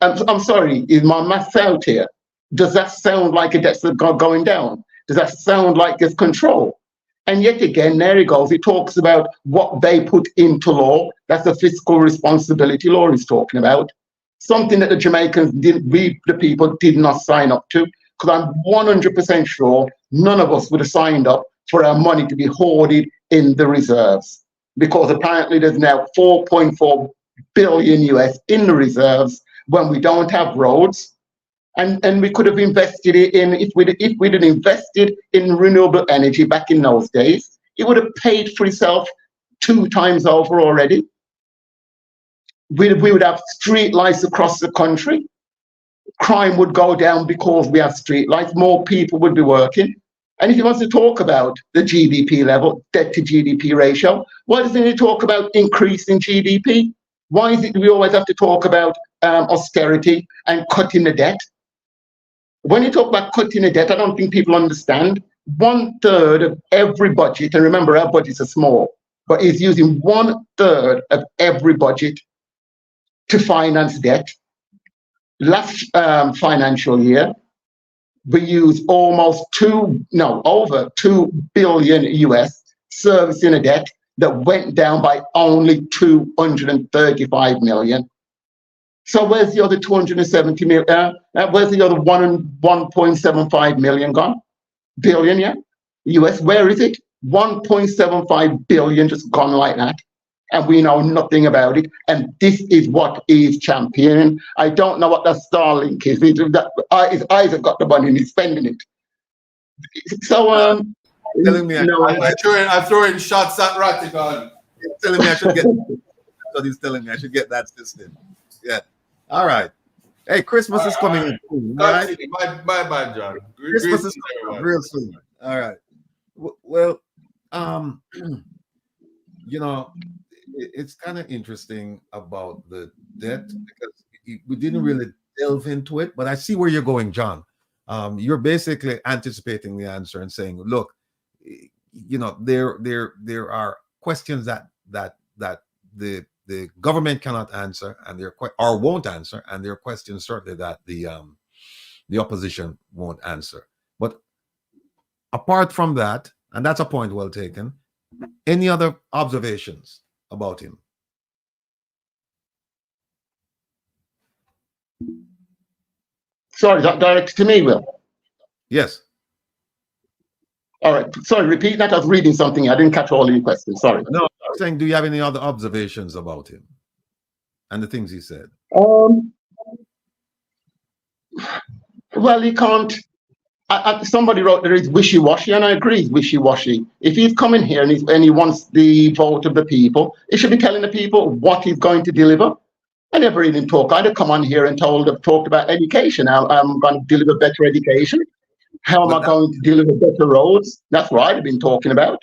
I'm sorry, is my maths out here? Does that sound like a debt's going down? Does that sound like there's control? And yet again, there he goes. He talks about what they put into law. That's the fiscal responsibility law he's talking about. Something that the Jamaicans we the people did not sign up to, because I'm 100% sure none of us would have signed up for our money to be hoarded in the reserves, because apparently there's now 4.4 billion US in the reserves when we don't have roads. And we could have invested it in, if we'd have invested in renewable energy back in those days, it would have paid for itself 2 times over already. we would have street lights across the country. Crime would go down because we have street lights. More people would be working. And if he wants to talk about the GDP level, debt to GDP ratio, why doesn't he talk about increasing GDP? Why is it we always have to talk about austerity and cutting the debt? When you talk about cutting the debt, I don't think people understand. 1/3 of every budget, and remember our budgets are small, but he's using 1/3 of every budget to finance debt. Last financial year, we used over 2 billion US servicing a debt that went down by only 235 million. So where's the other 270 million? Where's the other 1.75 million gone? Billion, yeah? US, where is it? 1.75 billion just gone like that. And we know nothing about it. And this is what he's championing. I don't know what that Starlink is. His eyes have got the money and he's spending it. So, telling me I'm throwing shots at Rattigan. Telling me I should get that's what he's telling me. I should get that system. Yeah. All right. Hey, Christmas is coming in soon, right? My bad, John. Christmas is coming real soon. All right. Well, you know, it's kind of interesting about the debt because we didn't really delve into it, but I see where you're going, John. You're basically anticipating the answer and saying, look, you know, there are questions that the government cannot answer and or won't answer, and there are questions certainly that the opposition won't answer. But apart from that, and that's a point well taken, any other observations about him? sorry, is that directed to me, Will? Yes. All right. Sorry, repeat that. I was reading something. I didn't catch all your questions. Sorry. No, I'm saying, do you have any other observations about him and the things he said? Well, he can't. Somebody wrote there is wishy-washy, and I agree, it's wishy-washy. If he's coming here and he wants the vote of the people, he should be telling the people what he's going to deliver. I never even talk. I'd have come on here and talked about education. I'm going to deliver better education. How am I going to deliver better roads? That's what I'd have been talking about.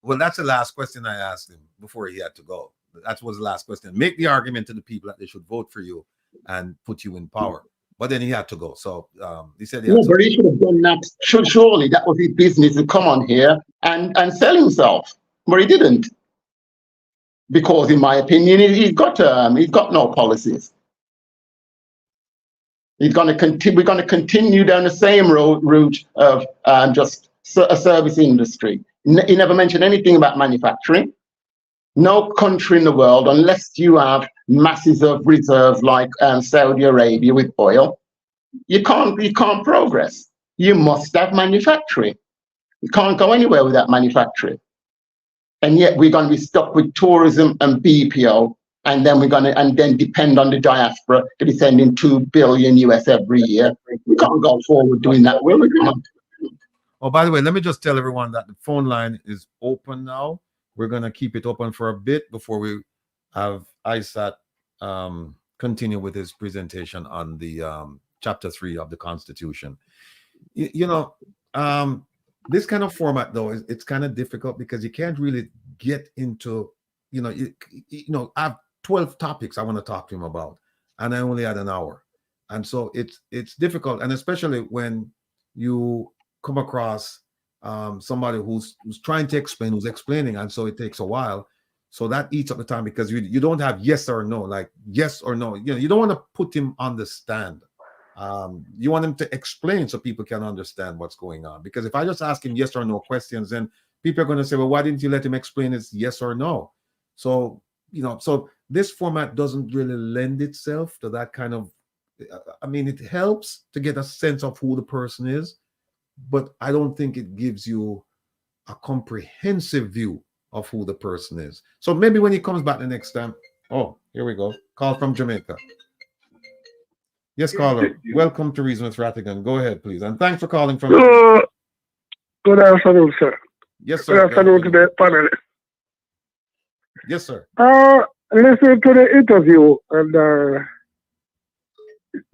Well, that's the last question I asked him before he had to go. That was the last question. Make the argument to the people that they should vote for you and put you in power. But then he had to go. So he said, yeah, but he should have done that. Surely that was his business to come on here and sell himself. But he didn't. Because in my opinion, he's got no policies. We're going to continue down the same route of just a service industry. He never mentioned anything about manufacturing. No country in the world, unless you have masses of reserves like Saudi Arabia with oil, you can't progress. You must have manufacturing. You can't go anywhere without manufacturing. And yet we're going to be stuck with tourism and BPO, and then then depend on the diaspora to be sending $2 billion US every year. We can't go forward doing that, will we? Can't. Oh, by the way, let me just tell everyone that the phone line is open now. We're going to keep it open for a bit before we have ISAT continue with his presentation on the Chapter 3 of the Constitution. You know, this kind of format, though, it's kind of difficult because you can't really get into, I have 12 topics I want to talk to him about, and I only had an hour. And so it's difficult, and especially when you come across somebody who's trying to explain, who's explaining, and so it takes a while. So that eats up the time because you don't have yes or no, like yes or no. You don't want to put him on the stand. You want him to explain so people can understand what's going on. Because if I just ask him yes or no questions, then people are going to say, well, why didn't you let him explain his yes or no? So, so this format doesn't really lend itself to that kind of, it helps to get a sense of who the person is, but I don't think it gives you a comprehensive view of who the person is. So maybe when he comes back the next time, oh, here we go. Call from Jamaica. Yes, caller. Welcome to Reason with Rattigan. Go ahead, please. And thanks for calling from. Good afternoon, sir. Yes, sir. Good afternoon to the panel. Yes, sir. listening to the interview, and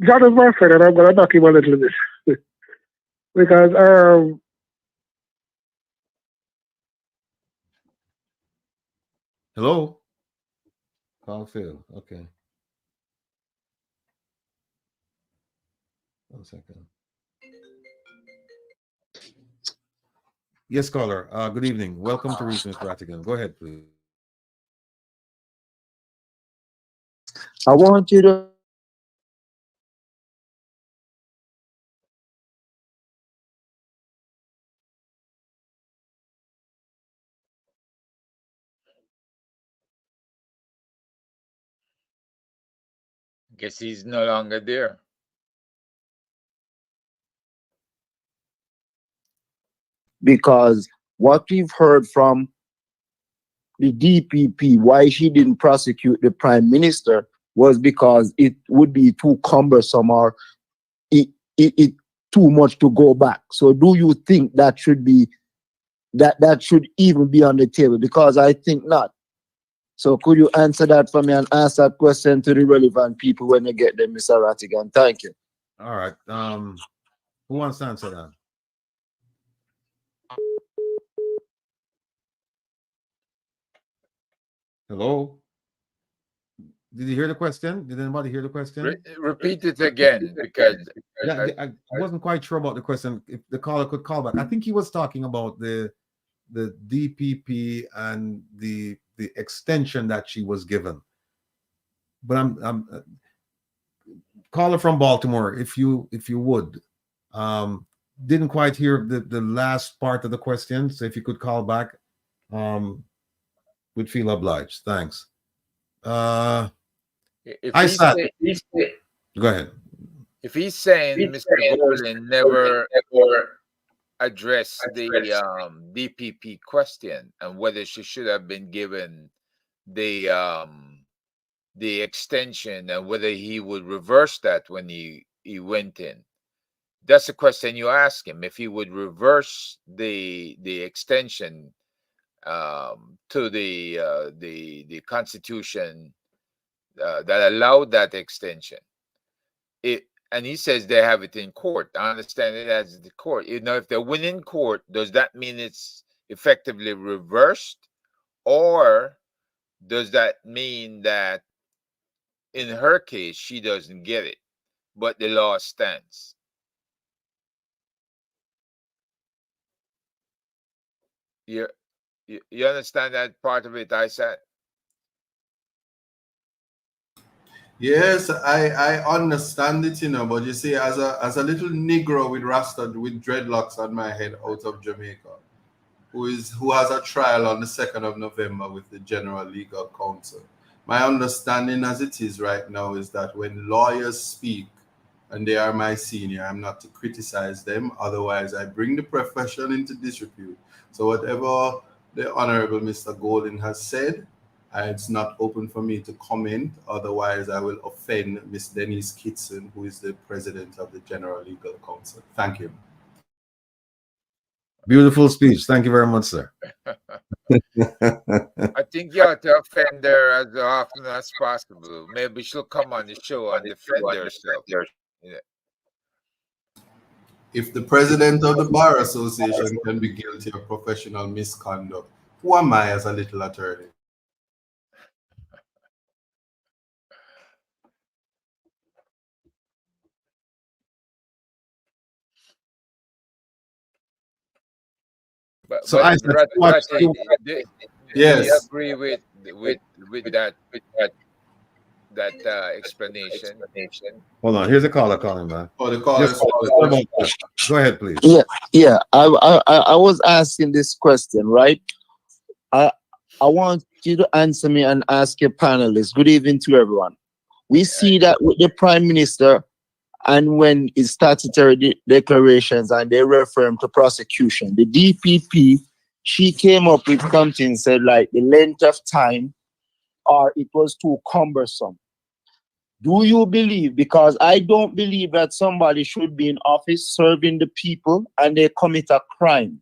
John is my friend, and I'm gonna knock him a little bit because Hello? Call failed. Okay. 1 second. Yes, caller. Good evening. Welcome to Reason with Rattigan. Go ahead, please. I want you to Guess he's no longer there. because what we've heard from the DPP, why she didn't prosecute the prime minister, was because it would be too cumbersome or it too much to go back. So do you think that should be that should even be on the table? Because I think not. So could you answer that for me and ask that question to the relevant people when you get them, Mr. Rattigan? Thank you. All right. Who wants to answer that? Hello? Did you hear the question? Did anybody hear the question? Repeat it again, because Yeah, I wasn't quite sure about the question. If the caller could call back, I think he was talking about the DPP and the extension that she was given. But I'm caller from Baltimore, if you would, didn't quite hear the last part of the question. So if you could call back, would feel obliged. Thanks. if I he's said, say- go ahead. if he's saying Mr. Golden never addressed the DPP question and whether she should have been given the extension and whether he would reverse that when he went in. That's the question you ask him, if he would reverse the extension to the Constitution that allowed that extension. And he says they have it in court. I understand it as the court. You know, if they win in court, does that mean it's effectively reversed? Or does that mean that in her case, she doesn't get it, but the law stands? You understand that part of it, I said? Yes, I understand it, but you see, as a little Negro with Rasta with dreadlocks on my head out of Jamaica, who has a trial on the 2nd of November with the General Legal Counsel. My understanding as it is right now is that when lawyers speak, and they are my senior, I'm not to criticize them, otherwise I bring the profession into disrepute. So whatever the Honorable Mr. Golden has said, it's not open for me to comment, otherwise I will offend Ms. Denise Kitson, who is the president of the General Legal Counsel. Thank you. Beautiful speech. Thank you very much, sir. I think you ought to offend her as often as possible. Maybe she'll come on the show and defend herself. Yeah. If the president of the Bar Association can be guilty of professional misconduct, who am I as a little attorney? But I said, yes, do you agree with that explanation? Hold on. Here's a caller calling back. Oh, the call Yes, is go ahead, please. Yeah. I was asking this question, right? I want you to answer me and ask your panelists. Good evening to everyone. We see that with the Prime Minister, and when it's statutory declarations and they refer to prosecution, the DPP, she came up with something, said like the length of time or it was too cumbersome. Do you believe, because I don't believe that somebody should be in office serving the people and they commit a crime.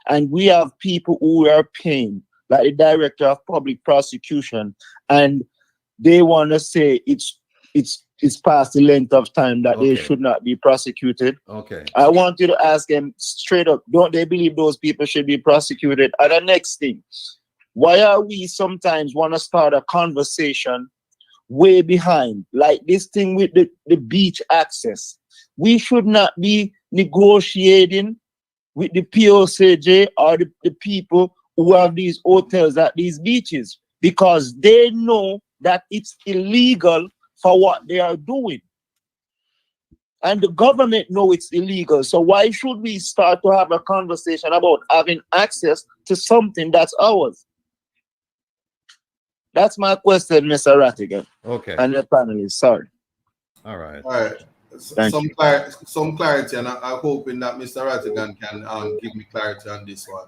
And we have people who are paying like the director of public prosecution, and they want to say it's past the length of time that they should not be prosecuted. Okay. I want you to ask them straight up, don't they believe those people should be prosecuted? And the next thing, why are we sometimes want to start a conversation way behind? Like this thing with the beach access. We should not be negotiating with the POCJ or the people who have these hotels at these beaches, because they know that it's illegal for what they are doing. And the government know it's illegal. So why should we start to have a conversation about having access to something that's ours? That's my question, Mr. Rattigan. Okay. And the panelists, sorry. All right. All right. Some clarity, and I'm hoping that Mr. Rattigan can give me clarity on this one.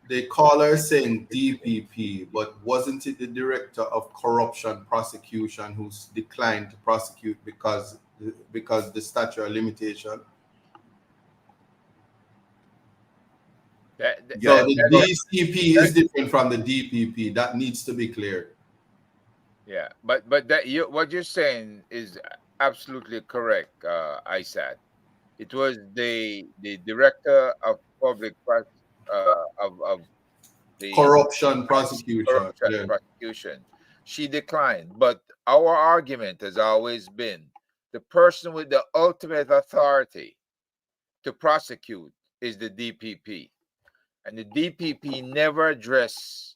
The caller saying DPP, but wasn't it the director of corruption prosecution who's declined to prosecute because the statute of limitation? So the DCP is different from the DPP. That needs to be clear. Yeah, but that what you're saying is absolutely correct, ISAT. It was the director of public of the corruption prosecution. She declined, but our argument has always been the person with the ultimate authority to prosecute is the DPP, and the DPP never addressed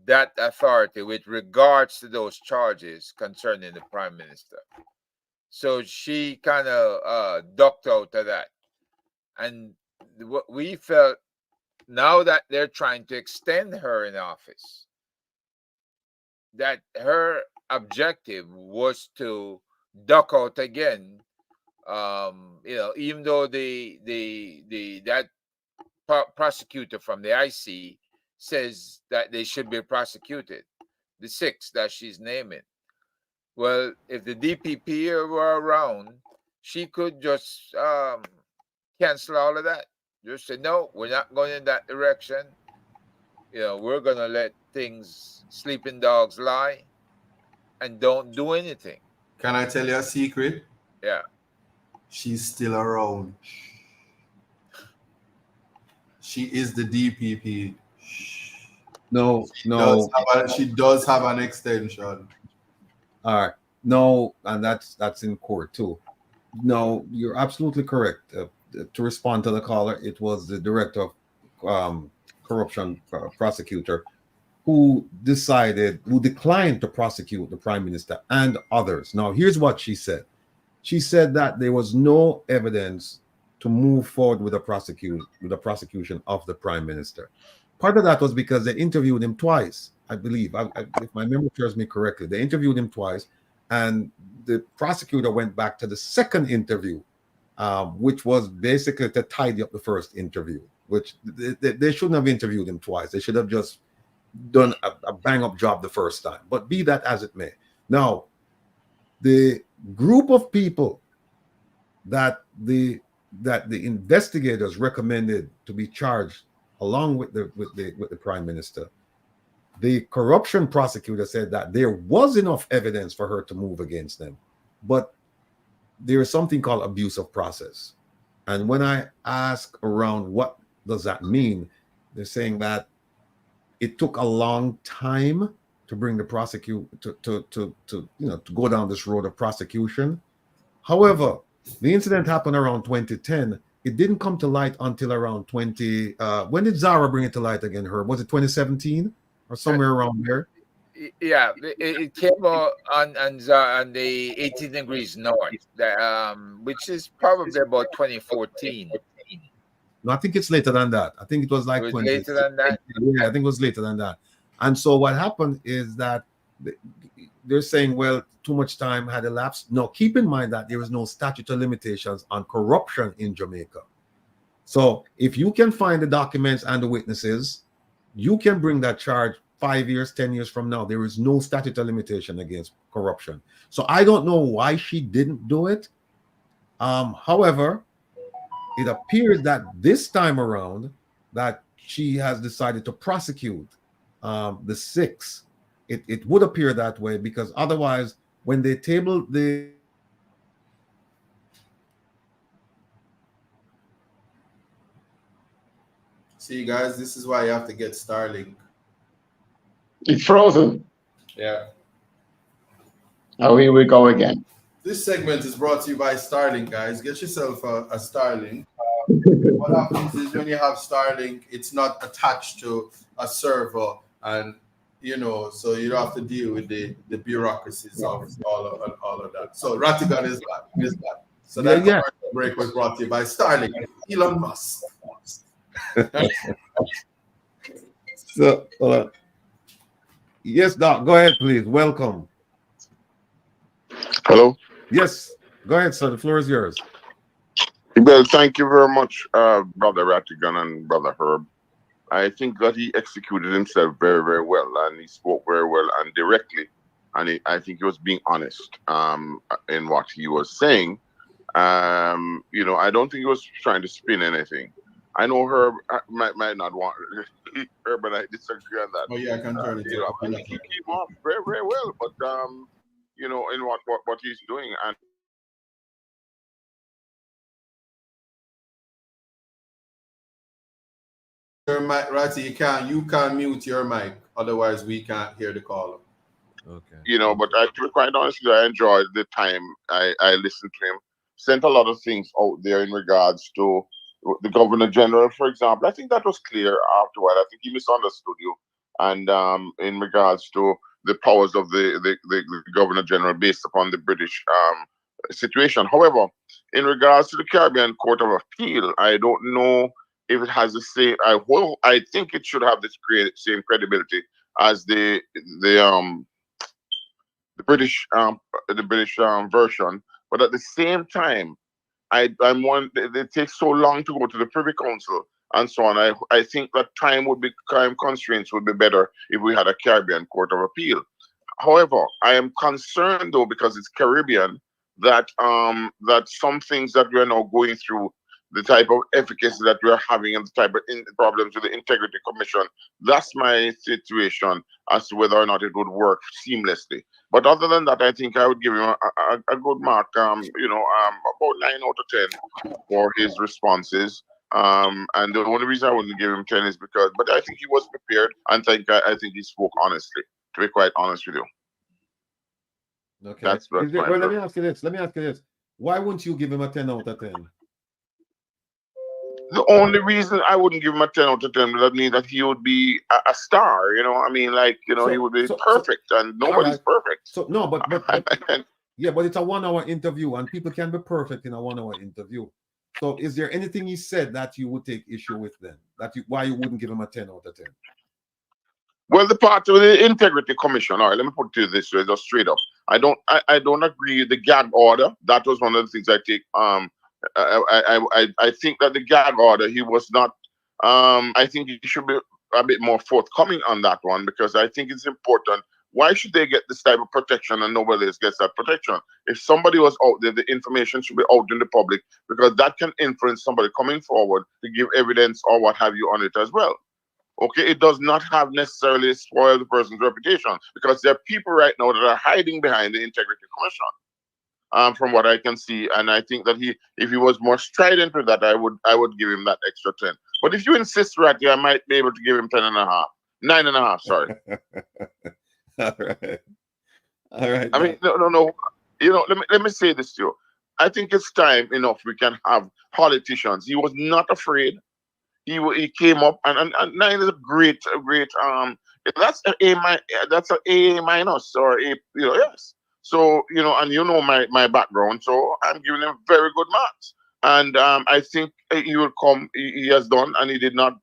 that authority with regards to those charges concerning the prime minister. So she kind of ducked out of that, and what we felt, now that they're trying to extend her in office, that her objective was to duck out again. Even though that prosecutor from the IC says that they should be prosecuted, the 6 that she's naming. Well, if the DPP were around, she could just cancel all of that. Just say, no, we're not going in that direction. We're going to let sleeping dogs lie and don't do anything. Can I tell you a secret? Yeah. She's still around. She is the DPP. No. She does have an extension. All right. No, and that's in court too. No, you're absolutely correct. To respond to the caller, it was the director of corruption prosecutor who declined to prosecute the prime minister and others. Now, here's what she said. She said that there was no evidence to move forward with the prosecution of the prime minister. Part of that was because they interviewed him twice, I believe. If my memory serves me correctly, they interviewed him twice, and the prosecutor went back to the second interview, which was basically to tidy up the first interview, which they shouldn't have interviewed him twice. They should have just done a bang-up job the first time. But be that as it may. Now, the group of people that the investigators recommended to be charged along with the prime minister, the corruption prosecutor said that there was enough evidence for her to move against them, but there is something called abuse of process. And when I ask around what does that mean, they're saying that it took a long time to bring the prosecutor to go down this road of prosecution. However, the incident happened around 2010. It didn't come to light until around when did Zara bring it to light again, Herb? Was it 2017 or somewhere around there? Yeah, it came on the 18 degrees north, which is probably about 2014. No, I think it's later than that. I think it was like later than that. Yeah, I think it was later than that. And so what happened is that they're saying, well, too much time had elapsed. No, keep in mind that there is no statute of limitations on corruption in Jamaica. So if you can find the documents and the witnesses, you can bring that charge 5 years, 10 years from now. There is no statute of limitation against corruption. So I don't know why she didn't do it. However, it appears that this time around that she has decided to prosecute the 6. It would appear that way, because otherwise, when they tabled the See, guys, this is why you have to get Starlink. It's frozen. Yeah. Oh, here we go again. This segment is brought to you by Starlink, guys. Get yourself a Starlink. What happens is when you have Starlink, it's not attached to a server, and so you don't have to deal with the bureaucracies of all of that. So Rattigan is back. So that commercial break was brought to you by Starlink. Elon Musk. So, yes, Doc, go ahead, please. Welcome. Hello? Yes, go ahead, sir. The floor is yours. Well, thank you very much, Brother Rattigan and Brother Herb. I think that he executed himself very, very well, and he spoke very well and directly. And I think he was being honest in what he was saying. I don't think he was trying to spin anything. I know Herb might not want Herb, but I disagree on that. Oh yeah, I can turn it. I think he came off very, very well, but in what he's doing. And your mic, Ratty, you can't mute your mic, otherwise we can't hear the caller. Okay. But to be quite honest with you, I enjoyed the time I listened to him. Sent a lot of things out there in regards to the Governor General, for example. I think that was clear afterward. I think he misunderstood you. And in regards to the powers of the Governor General based upon the British situation. However, in regards to the Caribbean Court of Appeal, I don't know if it has the same. I think it should have this same credibility as the British version. But at the same time, I'm one. It takes so long to go to the Privy Council and so on. I think that time constraints would be better if we had a Caribbean Court of Appeal. However, I am concerned though, because it's Caribbean, that some things that we are now going through, the type of efficacy that we are having, and the type of problems with the Integrity Commission, that's my situation as to whether or not it would work seamlessly. But other than that, I think I would give him a good mark, about 9 out of 10 for his responses. And the only reason I wouldn't give him 10 is but I think he was prepared, and I think he spoke honestly, to be quite honest with you. Okay. That's let me ask you this. Why wouldn't you give him a 10 out of 10? The only reason I wouldn't give him a 10 out of 10 would mean that he would be a star, he would be perfect, and nobody's perfect. So no, but yeah, but it's a 1 hour interview, and people can be perfect in a 1 hour interview. So is there anything he said that you would take issue with then? Why you wouldn't give him a 10 out of 10? Well, the part of the Integrity Commission, all right, let me put it this way, just straight up. I don't agree with the gag order. That was one of the things I take I think that the gag order, he was not. I think he should be a bit more forthcoming on that one, because I think it's important. Why should they get this type of protection and nobody else gets that protection? If somebody was out there, the information should be out in the public, because that can influence somebody coming forward to give evidence or what have you on it as well. Okay, it does not have necessarily spoil the person's reputation, because there are people right now that are hiding behind the Integrity Commission. From what I can see, and I think that if he was more strident with that, I would give him that extra 10. But if you insist, Ratty, I might be able to give him 9.5. Sorry. All right. I mean, no. Let me say this to you. I think it's time enough we can have politicians. He was not afraid. He came up, and 9 is a great. That's an A minus or A. Yes. So, and my background, so I'm giving him very good marks. And I think he will come, he has done, and he did not,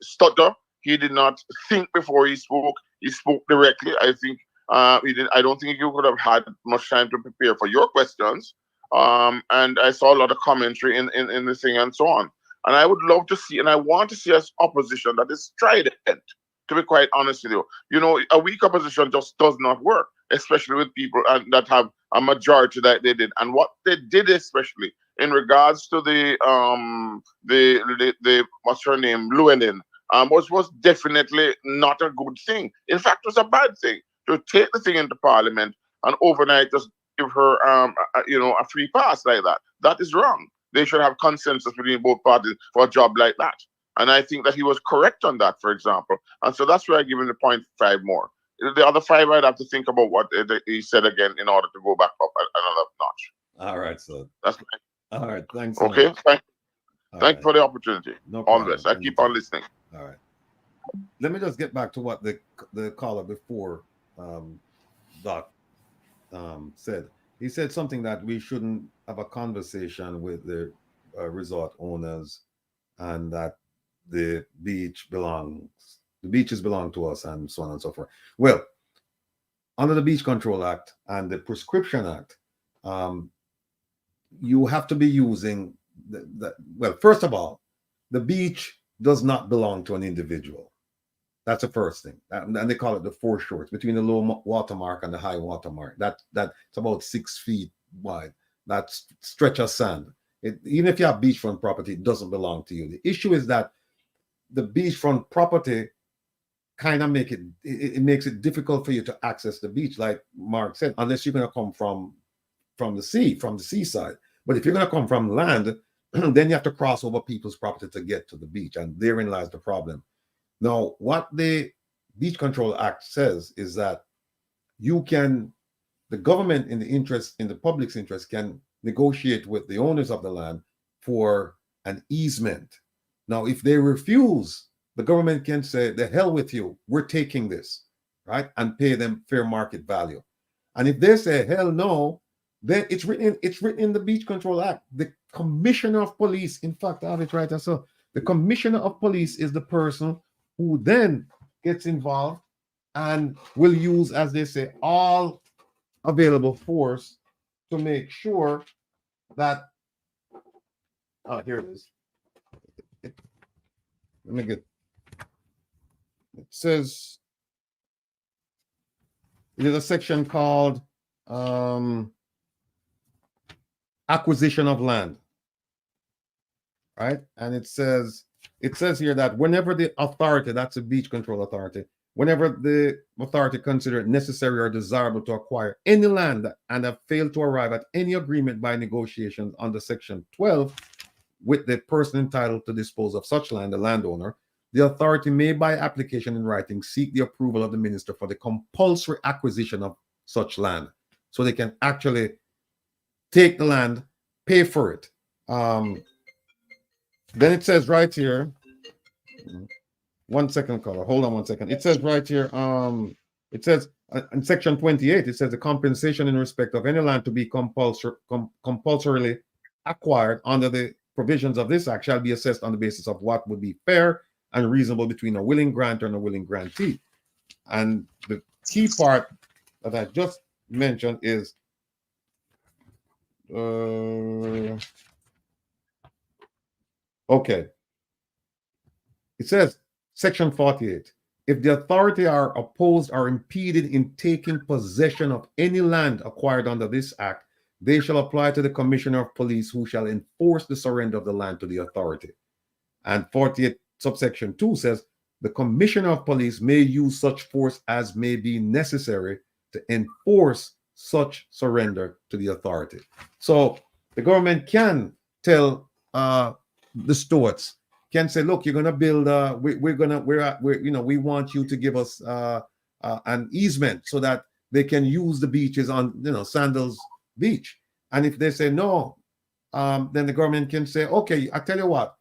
stutter. He did not think before he spoke. He spoke directly. I think I don't think you could have had much time to prepare for your questions. And I saw a lot of commentary in the thing and so on. And I would love to see, and I want to see us opposition that is strident. To be quite honest with you, a weak opposition just does not work, especially with people that have a majority that they did. And what they did especially in regards to the what's her name, Llewellyn, was definitely not a good thing. In fact, it was a bad thing to take the thing into Parliament and overnight just give her a free pass like that. That is wrong. They should have consensus between both parties for a job like that. And I think that he was correct on that, for example. And so that's why I give him the 0.5 more. The other 5, I'd have to think about what he said again in order to go back up another notch. All right, so that's all right. Thanks. Okay. Thank you for the opportunity. No All problem. this. I keep on listening. All right. Let me just get back to what the caller before Doc said. He said something that we shouldn't have a conversation with the resort owners, and that the beaches belong to us, and so on and so forth. Well, under the Beach Control Act and the Prescription Act, you have to be using well, first of all, the beach does not belong to an individual. That's the first thing. And they call it the foreshores, between the low water mark and the high water mark. That's about 6 feet wide. That stretch of sand. Even if you have beachfront property, it doesn't belong to you. The issue is that the beachfront property kind of makes it difficult for you to access the beach, like Mark said, unless you're going to come from the seaside. But if you're going to come from land, then you have to cross over people's property to get to the beach, and therein lies the problem. Now, what the Beach Control Act says is that the government, in the public's interest, can negotiate with the owners of the land for an easement. Now, if they refuse, the government can say, the hell with you, we're taking this, right? And pay them fair market value. And if they say, hell no, then it's written in the Beach Control Act. The Commissioner of Police, in fact, I have it right. So the Commissioner of Police is the person who then gets involved and will use, as they say, all available force to make sure that, here it is. Let me get, it says, there's a section called acquisition of land, right? And it says here that whenever the authority, that's a beach control authority, whenever the authority consider it necessary or desirable to acquire any land and have failed to arrive at any agreement by negotiations under section 12 with the person entitled to dispose of such land, the landowner, the authority may by application in writing seek the approval of the minister for the compulsory acquisition of such land. So they can actually take the land, pay for it. Then it says right here, 1 second, caller, hold on 1 second. It says right here, it says in section 28, it says the compensation in respect of any land to be compulsorily acquired under the provisions of this act shall be assessed on the basis of what would be fair and reasonable between a willing grantor and a willing grantee. And the key part that I just mentioned is okay. It says, section 48, if the authority are opposed or impeded in taking possession of any land acquired under this act, they shall apply to the Commissioner of Police, who shall enforce the surrender of the land to the authority. And 48 subsection 2 says, the Commissioner of Police may use such force as may be necessary to enforce such surrender to the authority. So the government can tell the stewards, can say, look, you're going to build, we want you to give us an easement so that they can use the beaches on, Sandals Beach. And if they say no, then the government can say, okay, I tell you what,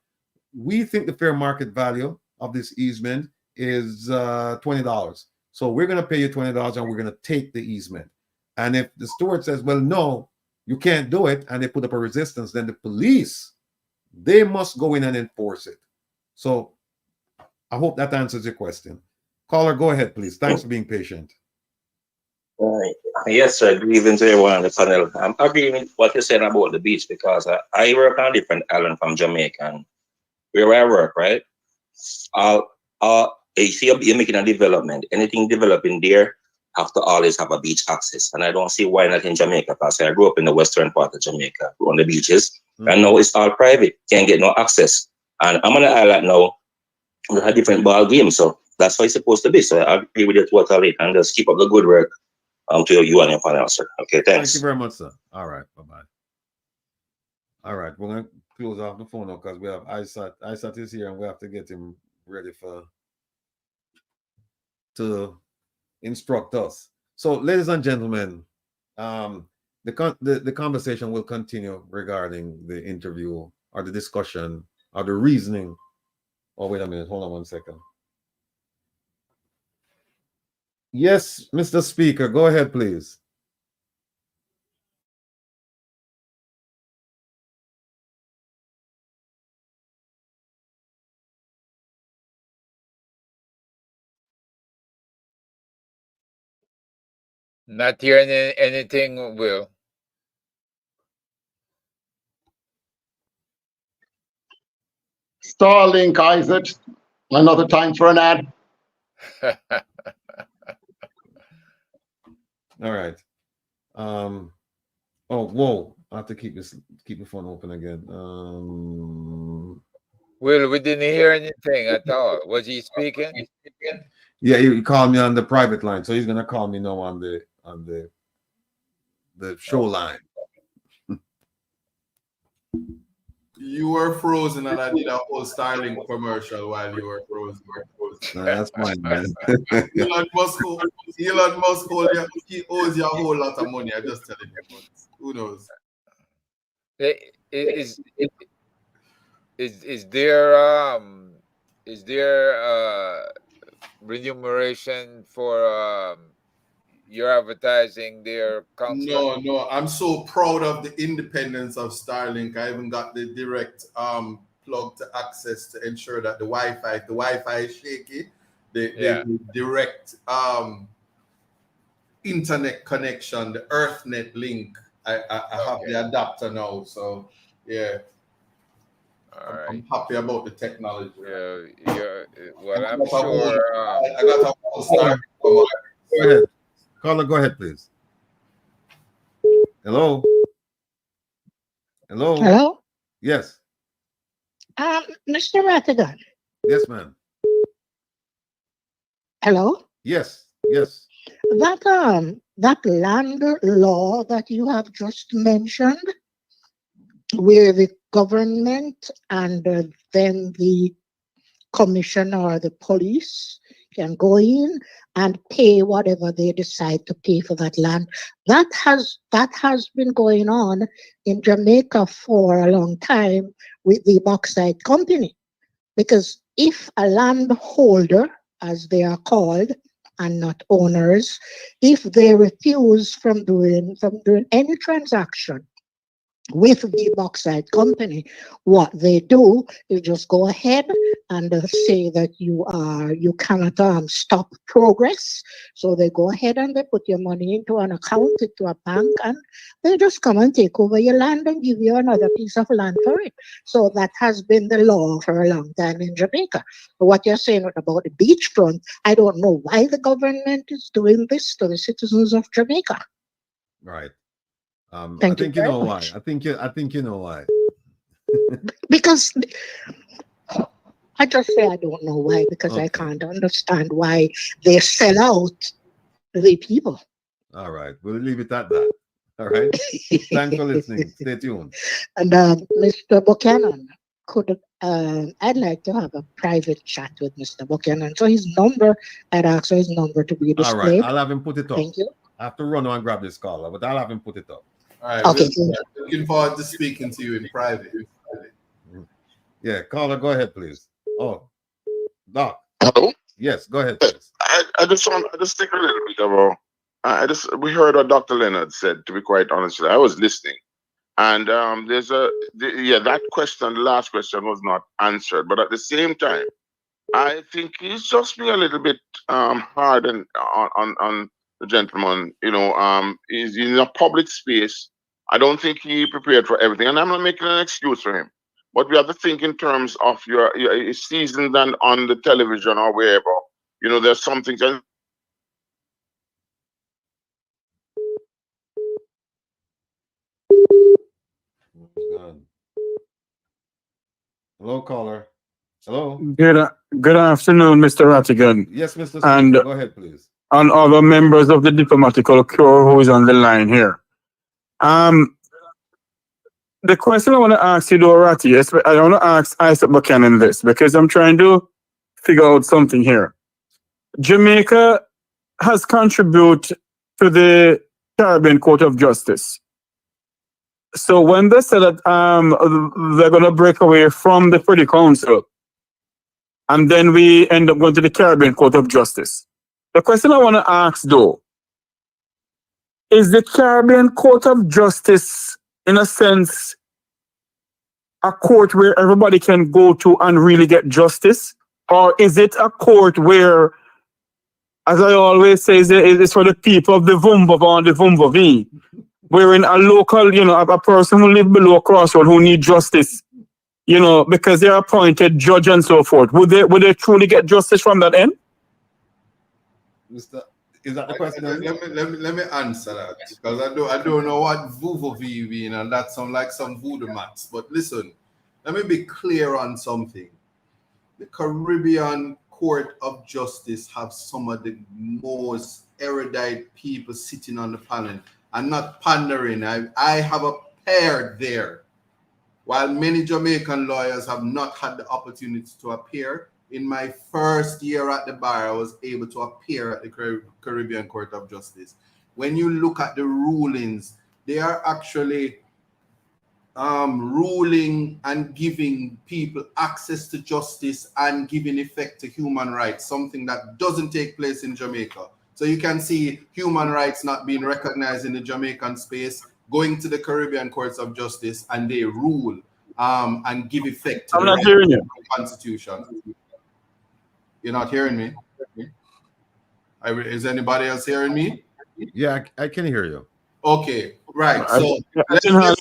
we think the fair market value of this easement is $20. So we're going to pay you $20 and we're going to take the easement. And if the steward says, well, no, you can't do it, and they put up a resistance, then the police, they must go in and enforce it. So I hope that answers your question. Caller, go ahead, please. Thanks for being patient. Yes, sir. Good evening to everyone on the panel. I'm agreeing with what you said about the beach, because I work on a different island from Jamaica, and where I work, right? You see, you're making a development. Anything developing there have to always have a beach access. And I don't see why not in Jamaica, because I grew up in the western part of Jamaica, on the beaches. And now it's all private, can't get no access. And I'm gonna highlight now, we have different ball game, so that's how it's supposed to be. So I agree with you totally, and just keep up the good work to you and your panel, sir. Okay, thanks. Thank you very much, sir. All right, bye-bye. All right, we're gonna close off the phone now because we have Isat. Isat is here and we have to get him ready to instruct us. So, ladies and gentlemen, the conversation will continue regarding the interview or the discussion or the reasoning. Oh, wait a minute. Hold on 1 second. Yes, Mr. Speaker, go ahead, please. Not hearing anything, Will. Starlink, Isaac. Another time for an ad. All right. Oh, whoa! I have to keep the phone open again. Will, we didn't hear anything at all. Was he speaking? Yeah, he called me on the private line, so he's gonna call me now on the show line. You were frozen, and I did a whole Starlink commercial while you were frozen. No, that's fine, man. Elon Musk he owes you a whole lot of money. I just telling you, but who knows? Is there remuneration for your advertising their council? No. I'm so proud of the independence of Starlink. I even got the direct plug to access to ensure that the Wi-Fi is shaky. The direct internet connection, the EarthNet link. I have the adapter now, so yeah. I'm happy about the technology. Well, I'm sure. I got a whole Starlink. Go ahead. Caller, go ahead, please. Hello? Hello? Hello? Yes. Mr. Rattigan. Yes, ma'am. Hello? Yes. That land law that you have just mentioned, where the government and then the commission or the police can go in and pay whatever they decide to pay for that land. That has been going on in Jamaica for a long time with the bauxite company. Because if a landholder, as they are called, and not owners, if they refuse from doing any transaction with the bauxite company, what they do is just go ahead and say that you cannot stop progress. So they go ahead and they put your money into an account, into a bank, and they just come and take over your land and give you another piece of land for it. So that has been the law for a long time in Jamaica. But what you're saying about the beachfront, I don't know why the government is doing this to the citizens of Jamaica. Right. I Thank think you you very know much. why. I think you know why. Because I just say I don't know why, because Okay. I can't understand why they sell out the people. All right. We'll leave it at that. All right. Thanks for listening. Stay tuned. And Mr. Buchanan, I'd like to have a private chat with Mr. Buchanan. So I'd ask for his number to be All right. displayed. I'll have him put it up. Thank you. I have to run and grab this caller, but I'll have him put it up. All right. Okay. Looking forward to speaking to you in private. Yeah, caller, go ahead, please. Oh, Doc. Hello? Yes, go ahead, please. I just think a little bit about we heard what Dr. Leonard said, to be quite honest. I was listening. And that question, the last question was not answered. But at the same time, I think he's just being a little bit hard on the gentleman. He's in a public space. I don't think he prepared for everything. And I'm not making an excuse for him. But we have to think in terms of your seasons and on the television or wherever. There's some things. Hello, caller. Hello. Good afternoon, Mr. Rattigan, Yes, Mr. and Speaker. Go ahead, please. and other members of the diplomatical corps who is on the line here. The question I want to ask you, though, Ratty, I want to ask Isaac Buchanan this because I'm trying to figure out something here. Jamaica has contributed to the Caribbean Court of Justice. So when they said that they're going to break away from the Privy Council, and then we end up going to the Caribbean Court of Justice. The question I want to ask, though, is the Caribbean Court of Justice, in a sense, a court where everybody can go to and really get justice? Or is it a court where, as I always say, it's for the people of the Vumbava and the Vumbavi, wherein a local, a person who lives below a crossroad who needs justice, because they're appointed judge and so forth. Would they truly get justice from that end? Mr. Is that the question? Let me answer that, because I don't know what Vuvovi mean, and that sounds like some voodoo mats. But listen, let me be clear on something. The Caribbean Court of Justice have some of the most erudite people sitting on the panel and not pandering. I have a pair there. While many Jamaican lawyers have not had the opportunity to appear, in my first year at the bar, I was able to appear at the Caribbean Court of Justice. When you look at the rulings, they are actually ruling and giving people access to justice and giving effect to human rights, something that doesn't take place in Jamaica. So you can see human rights not being recognized in the Jamaican space, going to the Caribbean Courts of Justice, and they rule and give effect to the Constitution. You're not hearing me? Is anybody else hearing me? Yeah, I can hear you. Okay, right. So maybe I have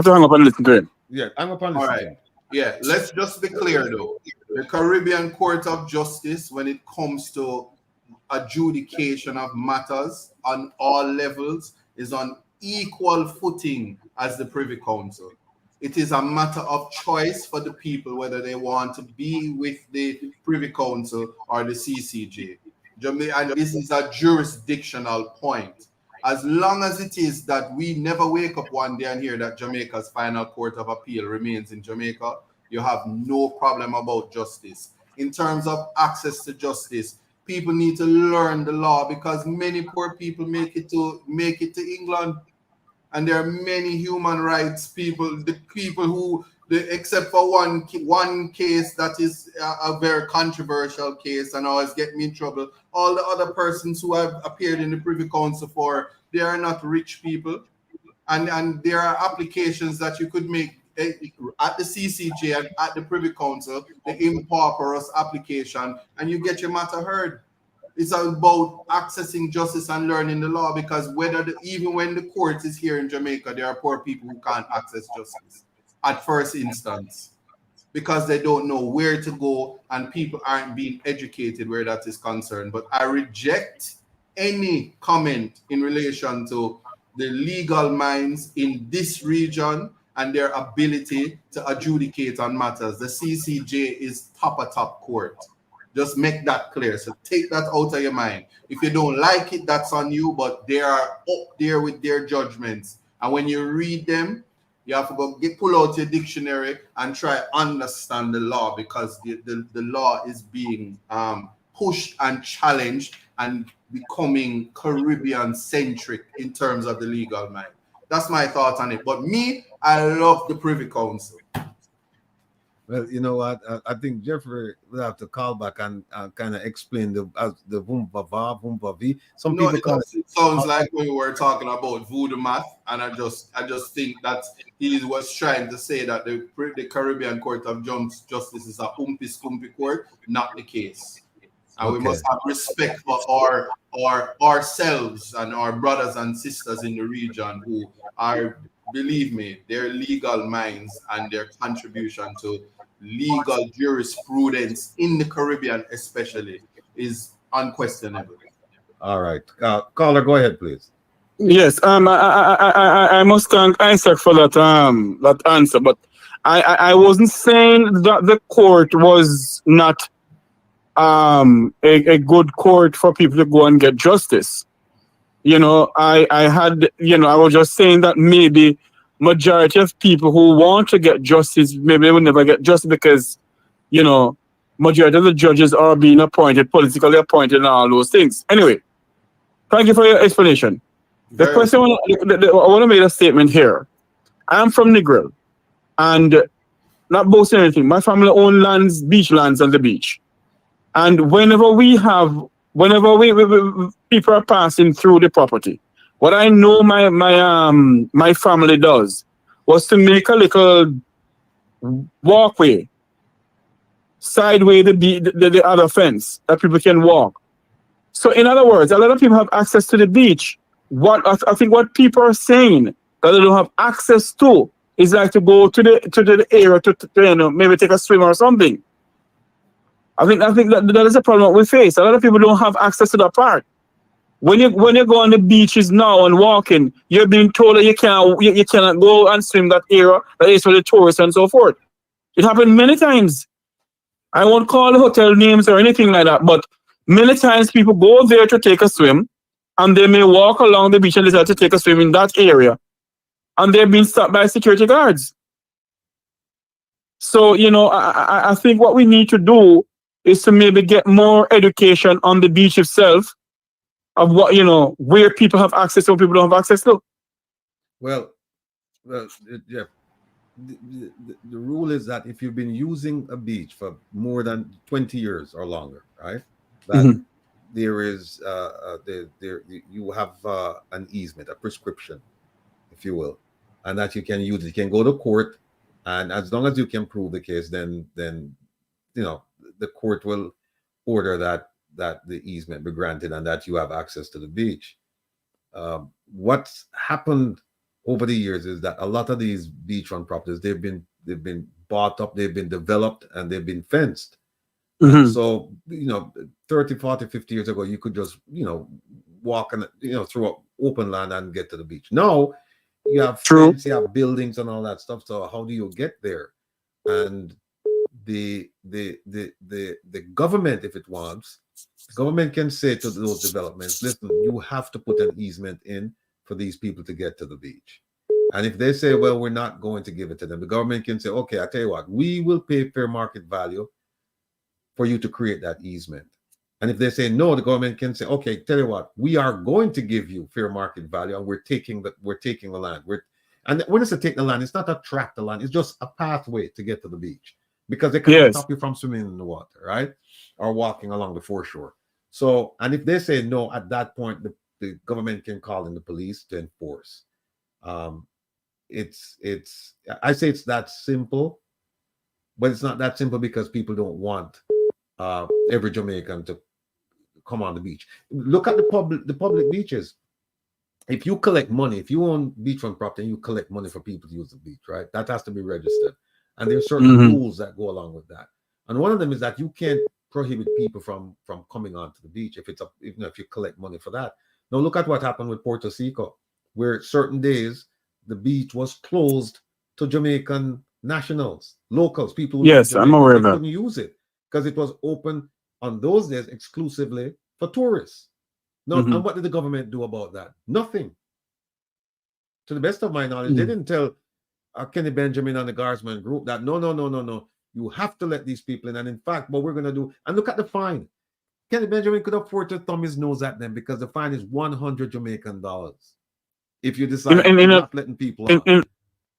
to hang up and listen to him. Yeah, I'm up on this. All right. Yeah, let's just be clear though. The Caribbean Court of Justice, when it comes to adjudication of matters on all levels, is on equal footing as the Privy Council. It is a matter of choice for the people whether they want to be with the Privy Council or the CCJ. And this is a jurisdictional point. As long as it is that we never wake up one day and hear that Jamaica's final court of appeal remains in Jamaica, you have no problem about justice. In terms of access to justice, people need to learn the law because many poor people make it to England. And there are many human rights people, the people who, except for one case that is a very controversial case and always get me in trouble, all the other persons who have appeared in the Privy Council they are not rich people. And there are applications that you could make at the CCJ and at the Privy Council, the improperous application, and you get your matter heard. It's about accessing justice and learning the law, because even when the court is here in Jamaica, there are poor people who can't access justice at first instance because they don't know where to go and people aren't being educated where that is concerned. But I reject any comment in relation to the legal minds in this region and their ability to adjudicate on matters. The CCJ is top court. Just make that clear. So take that out of your mind. If you don't like it, that's on you, but they are up there with their judgments. And when you read them, you have to pull out your dictionary and try understand the law, because the law is being pushed and challenged and becoming Caribbean-centric in terms of the legal mind. That's my thoughts on it. But me, I love the Privy Council. Well, you know what? I think Jeffrey will have to call back and kind of explain the Vumbavi. Some people call it sounds like we were talking about voodoo math, and I just think that he was trying to say that the Caribbean Court of Justice is a humpy-scumpy court. Not the case. And we must have respect for ourselves and our brothers and sisters in the region who are, believe me, their legal minds and their contribution to legal jurisprudence in the Caribbean especially is unquestionable. All right. Caller, go ahead, please. Yes, I must thank Isaac for that answer, but I wasn't saying that the court was not a good court for people to go and get justice. I was just saying that maybe majority of people who want to get justice, maybe they will never get justice because, majority of the judges are being appointed, politically appointed and all those things. Anyway, thank you for your explanation. The question, I want to make a statement here. I'm from Negril, and not boasting anything. My family own lands, beach lands on the beach. And whenever we people are passing through the property, what I know my family does was to make a little walkway sideway the other fence that people can walk. So in other words, a lot of people have access to the beach. What I think what people are saying that they don't have access to is like to go to the area to maybe take a swim or something. I think that is a problem we face. A lot of people don't have access to that part. When you go on the beaches now and walking, you're being told that you cannot go and swim that area that is for the tourists and so forth. It happened many times. I won't call the hotel names or anything like that, but many times people go there to take a swim, and they may walk along the beach and decide to take a swim in that area, and they're being stopped by security guards. So, I think what we need to do is to maybe get more education on the beach itself of what, where people have access to, what people don't have access to. Well, yeah. The rule is that if you've been using a beach for more than 20 years or longer, right, that there is you have an easement, a prescription, if you will, and that you can use. You can go to court, and as long as you can prove the case, then the court will order that the easement be granted and that you have access to the beach. What's happened over the years is that a lot of these beachfront properties, they've been bought up, they've been developed, and they've been fenced. So 30, 40, 50 years ago, you could just walk and through open land and get to the beach. Now you have fence, you have buildings and all that stuff. So how do you get there? And the government, if it wants, the government can say to those developments, listen, you have to put an easement in for these people to get to the beach. And if they say, well, we're not going to give it to them, the government can say, okay, I tell you what, we will pay fair market value for you to create that easement. And if they say no, the government can say, okay, tell you what, we are going to give you fair market value, and we're taking the land. And when it's to take the land, it's not a tract the land, it's just a pathway to get to the beach, because they can't stop you from swimming in the water, right? Or walking along the foreshore. So, and if they say no, at that point, the government can call in the police to enforce. I say it's that simple, but it's not that simple because people don't want every Jamaican to come on the beach. Look at the public beaches. If you collect money, if you own beachfront property and you collect money for people to use the beach, right? That has to be registered. And there's certain rules that go along with that. And one of them is that you can't prohibit people from coming onto the beach if you collect money for that. Now look at what happened with Puerto Rico, where certain days the beach was closed to Jamaican nationals, locals, people. Yes, I'm aware of that. Couldn't use it because it was open on those days exclusively for tourists. No, and what did the government do about that? Nothing. To the best of my knowledge, they didn't tell Kenny Benjamin and the Guardsman group that no, you have to let these people in. And in fact, what we're going to do, and look at the fine. Kenny Benjamin could afford to thumb his nose at them because the fine is $100 Jamaican dollars. If you decide not letting people out.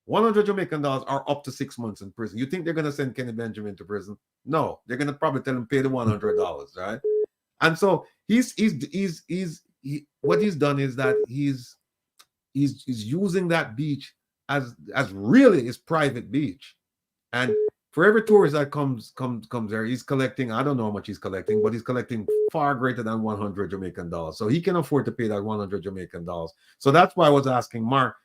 $100 Jamaican dollars are up to 6 months in prison. You think they're going to send Kenny Benjamin to prison? No, they're going to probably tell him pay the $100, right? And so what he's done is that he's using that beach as really his private beach. And for every tourist that comes there, he's collecting, I don't know how much he's collecting, but he's collecting far greater than $100 Jamaican dollars. So he can afford to pay that $100 Jamaican dollars. So that's why I was asking Mark,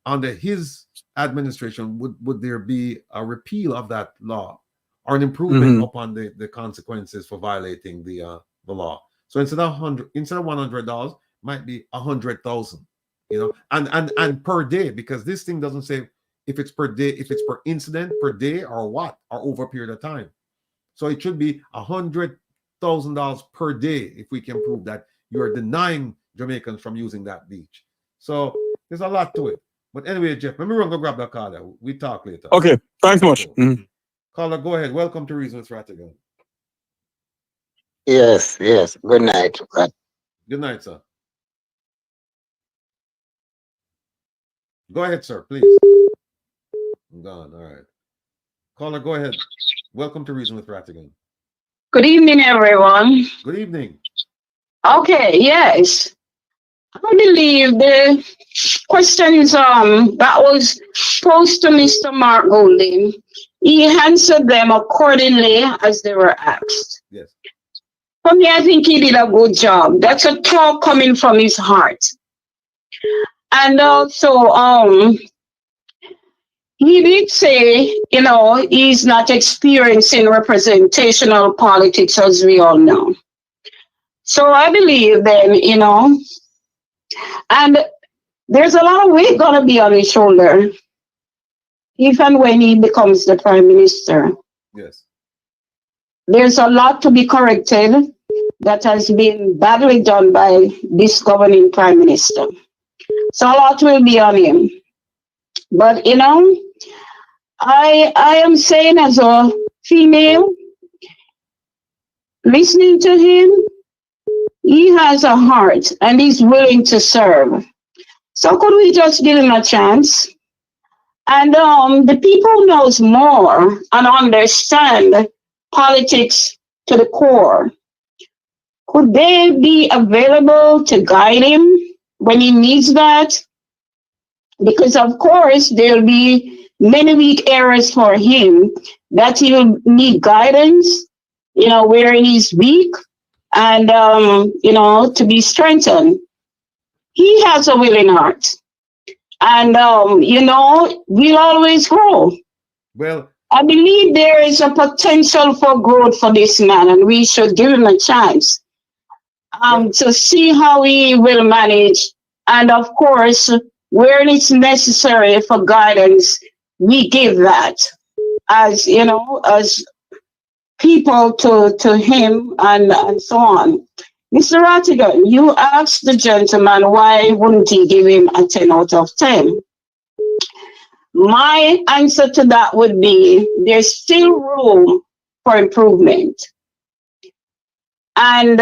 under his administration, would there be a repeal of that law or an improvement upon the consequences for violating the law? So instead of $100, might be 100,000, you know, and per day, because this thing doesn't say if it's per day, if it's per incident, per day, or what, or over a period of time. So it should be $100,000 per day if we can prove that you are denying Jamaicans from using that beach. So there's a lot to it. But anyway, Jeff, let me run go grab that caller. We talk later. Okay, thanks much. Caller, go ahead. Welcome to Reason with Rattigan. Yes, yes. Good night. Good night, sir. Go ahead, sir, please. I'm gone. All right. Caller, go ahead. Welcome to Reason with Rattigan. Good evening, everyone. Good evening. Okay, yes. I believe the questions that was posed to Mr. Mark Golding, he answered them accordingly as they were asked. Yes. For me, I think he did a good job. That's a talk coming from his heart. And also, he did say, you know, he's not experiencing representational politics, as we all know. So I believe then, you know, and there's a lot of weight going to be on his shoulder if and when he becomes the prime minister. Yes. There's a lot to be corrected that has been badly done by this governing prime minister. So a lot will be on him. But, you know, I am saying as a female, listening to him, he has a heart and he's willing to serve. So could we just give him a chance? And the people knows more and understand politics to the core. Could they be available to guide him when he needs that? Because of course there'll be many weak areas for him that he will need guidance, you know, where he's weak, and you know, to be strengthened. He has a willing heart, and you know, we'll always grow. Well, I believe there is a potential for growth for this man, and we should give him a chance to see how he will manage. And of course, where it's necessary for guidance, we give that, as you know, as people to him, and so on. Mr. Rattigan, you asked the gentleman why wouldn't he give him a 10 out of 10. My answer to that would be there's still room for improvement. And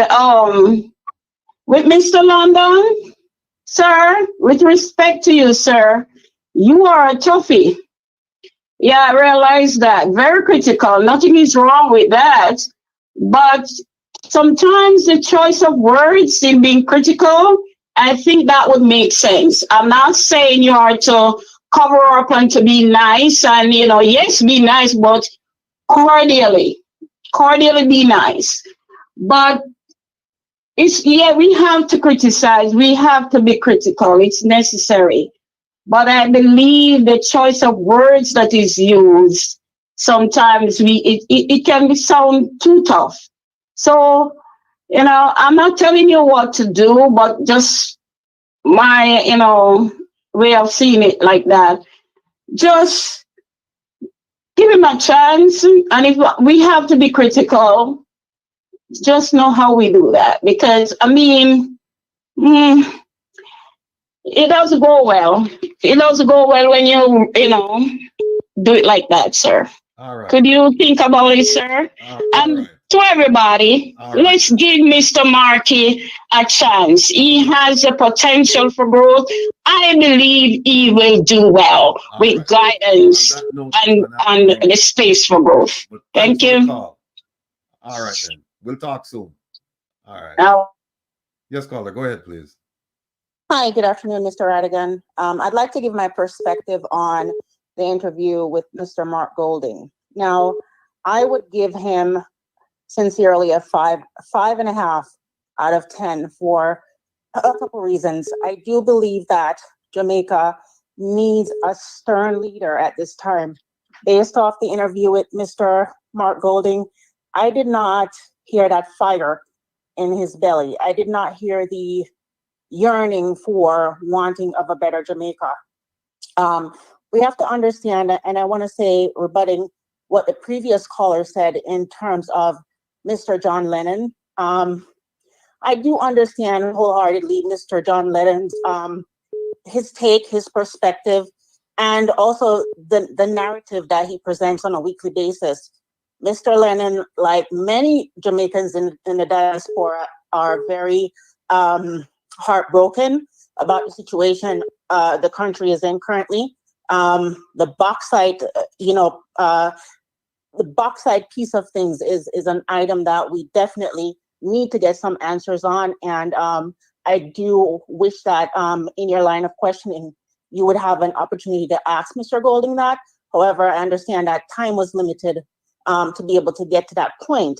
with Mr. London, sir, with respect to you, sir, you are a toughie. Yeah, I realize that. Very critical. Nothing is wrong with that. But sometimes the choice of words in being critical, I think that would make sense. I'm not saying you are to cover up and to be nice and, you know, yes, be nice, but cordially be nice. But it's, yeah, we have to criticize. We have to be critical. It's necessary. But I believe the choice of words that is used, sometimes it can sound too tough. So, you know, I'm not telling you what to do, but just my, you know, way of seeing it like that. Just give him a chance. And if we have to be critical, just know how we do that. Because, I mean, it doesn't go well. It doesn't go well when you know, do it like that, sir. All right. Could you think about it, sir? And right. to everybody, let's give Mr. Markey a chance. He has the potential for growth. I believe he will do well with guidance and the space for growth. Thank you. All right, then. We'll talk soon. All right. Yes, caller, go ahead, please. Hi, good afternoon, Mr. Rattigan. I'd like to give my perspective on the interview with Mr. Mark Golding. Now, I would give him sincerely a 5.5 out of 10 for a couple reasons. I do believe that Jamaica needs a stern leader at this time. Based off the interview with Mr. Mark Golding, I did not hear that fire in his belly. I did not hear the yearning for wanting of a better Jamaica. We have to understand, and I want to say, rebutting what the previous caller said in terms of Mr. John Lennon. I do understand wholeheartedly Mr. John Lennon's his take, his perspective, and also the narrative that he presents on a weekly basis. Mr. Lennon, like many Jamaicans in the diaspora, are very heartbroken about the situation the country is in currently. The bauxite, the bauxite piece of things is an item that we definitely need to get some answers on. And I do wish that in your line of questioning, you would have an opportunity to ask Mr. Golding that. However, I understand that time was limited to be able to get to that point.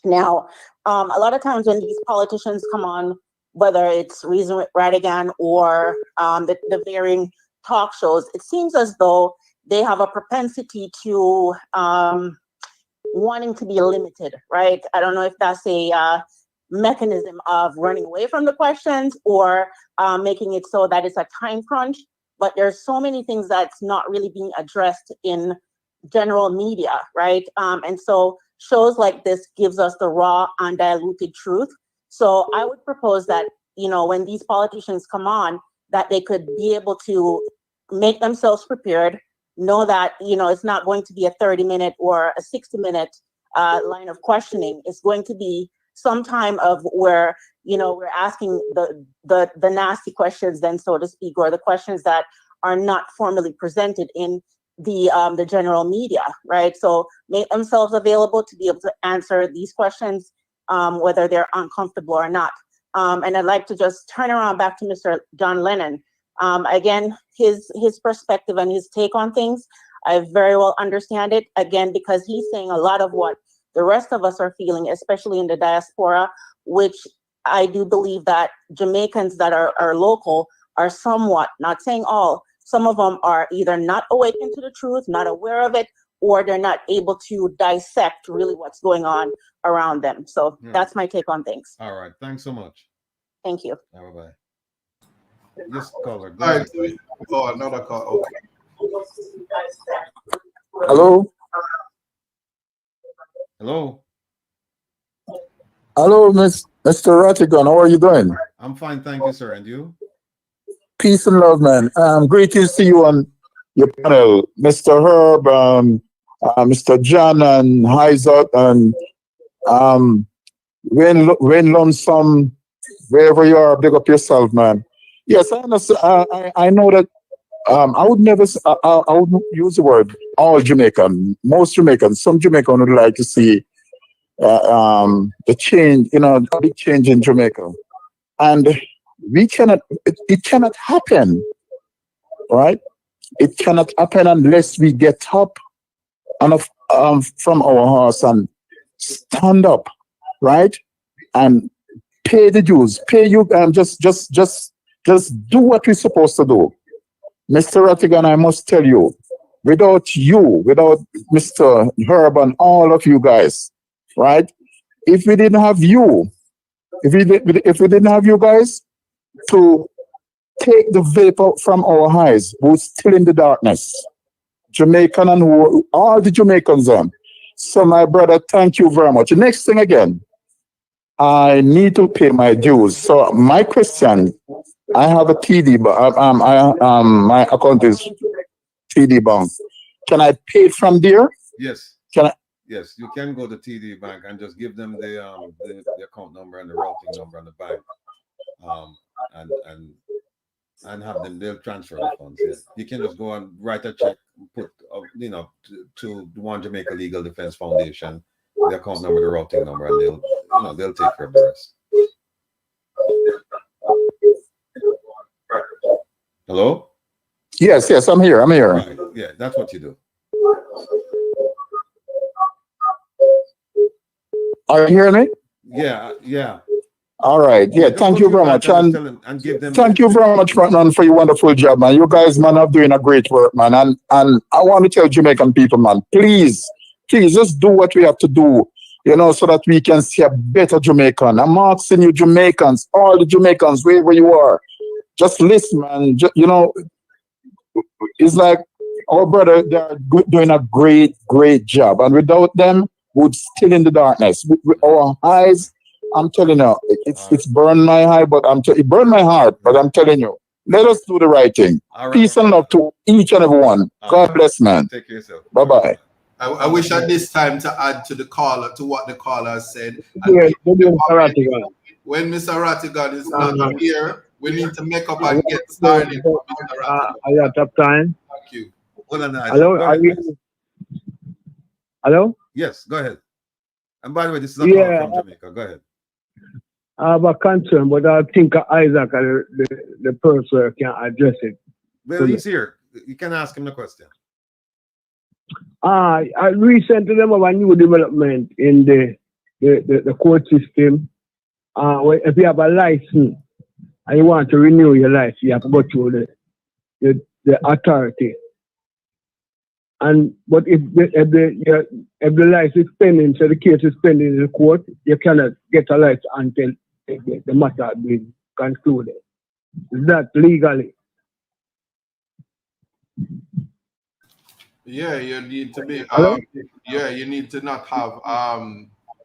Now, a lot of times when these politicians come on, whether it's Reason with Rattigan or the varying talk shows, it seems as though they have a propensity to wanting to be limited, right? I don't know if that's a mechanism of running away from the questions or making it so that it's a time crunch, but there's so many things that's not really being addressed in general media, right? And so shows like this gives us the raw, undiluted truth. So I would propose that, when these politicians come on, that they could be able to make themselves prepared, know that, it's not going to be a 30-minute or a 60-minute line of questioning. It's going to be some time of where, we're asking the nasty questions then, so to speak, or the questions that are not formally presented in the general media, right? So make themselves available to be able to answer these questions, whether they're uncomfortable or not. And I'd like to just turn around back to Mr. John Lennon. Again, his perspective and his take on things, I very well understand it, again, because he's saying a lot of what the rest of us are feeling, especially in the diaspora, which I do believe that Jamaicans that are local are somewhat, not saying all, some of them are either not awakened to the truth, not aware of it, or they're not able to dissect really what's going on around them. So that's my take on things. All right. Thanks so much. Thank you. Bye-bye. Yes, caller. All right. Oh, another call. Okay. Hello? Hello? Hello, Mr. Rattigan. How are you doing? I'm fine, thank you, sir. And you? Peace and love, man. Greetings to you on your panel, Mr. Herb, Mr. John, and Isaac, and Wayne Lonesome, wherever you are, big up yourself, man. Yes, I understand. I know that I would never, I wouldn't use the word all Jamaican, most Jamaicans. Some Jamaican would like to see the change, a big change in Jamaica. And we cannot, it cannot happen, right? It cannot happen unless we get up from our horse and stand up, right? And pay the dues, pay you, just do what we're supposed to do. Mr. Rattigan, I must tell you, without you, without Mr. Herb and all of you guys, right? If we didn't have you, if we didn't have you guys to take the vapor from our eyes, who's still in the darkness, Jamaican and all the Jamaicans on. So my brother, thank you very much. Next thing again, I need to pay my dues. So my question, I have a TD, but my account is TD Bank. Can I pay it from there? Yes. Can I? Yes, you can go to TD Bank and just give them the account number and the routing number on the bank, and have them. They'll transfer the funds. Yeah. You can just go and write a check, put to the One Jamaica Legal Defense Foundation, the account number, the routing number, and they'll take care of the rest. Hello? Yes, I'm here. Right. Yeah, that's what you do. Are you hearing me? Yeah. All right. Yeah, thank you very much. And give them thank you very much, man, for your wonderful job, man. You guys, man, are doing a great work, man. And I want to tell Jamaican people, man, please just do what we have to do so that we can see a better Jamaican. I'm asking you, Jamaicans, all the Jamaicans, wherever you are, just listen, man. It's like our brother, they're doing a great, great job. And without them, we're still in the darkness. With our eyes, I'm telling you, it's burned my eye, but it burned my heart, but I'm telling you, let us do the right thing. Peace and love to each and every one. God bless, man. Take care of yourself. Bye-bye. I wish at this time to add to what the caller said. Yeah, When Mr. Rattigan is not here, we need to make up and get started. I got up time. Thank you. Hello? Hello? Yes, go ahead. And by the way, this is a call from Jamaica. Go ahead. I have a concern, but I think Isaac, the person, can address it. Well, he's here. You can ask him the question. I recently have a new development in the court system. If you have a license and you want to renew your license, you have to go through the authority. But if the license is pending, so the case is pending in the court, you cannot get a license until the matter has been concluded. Is that legally? Yeah, you need to be. You need to not have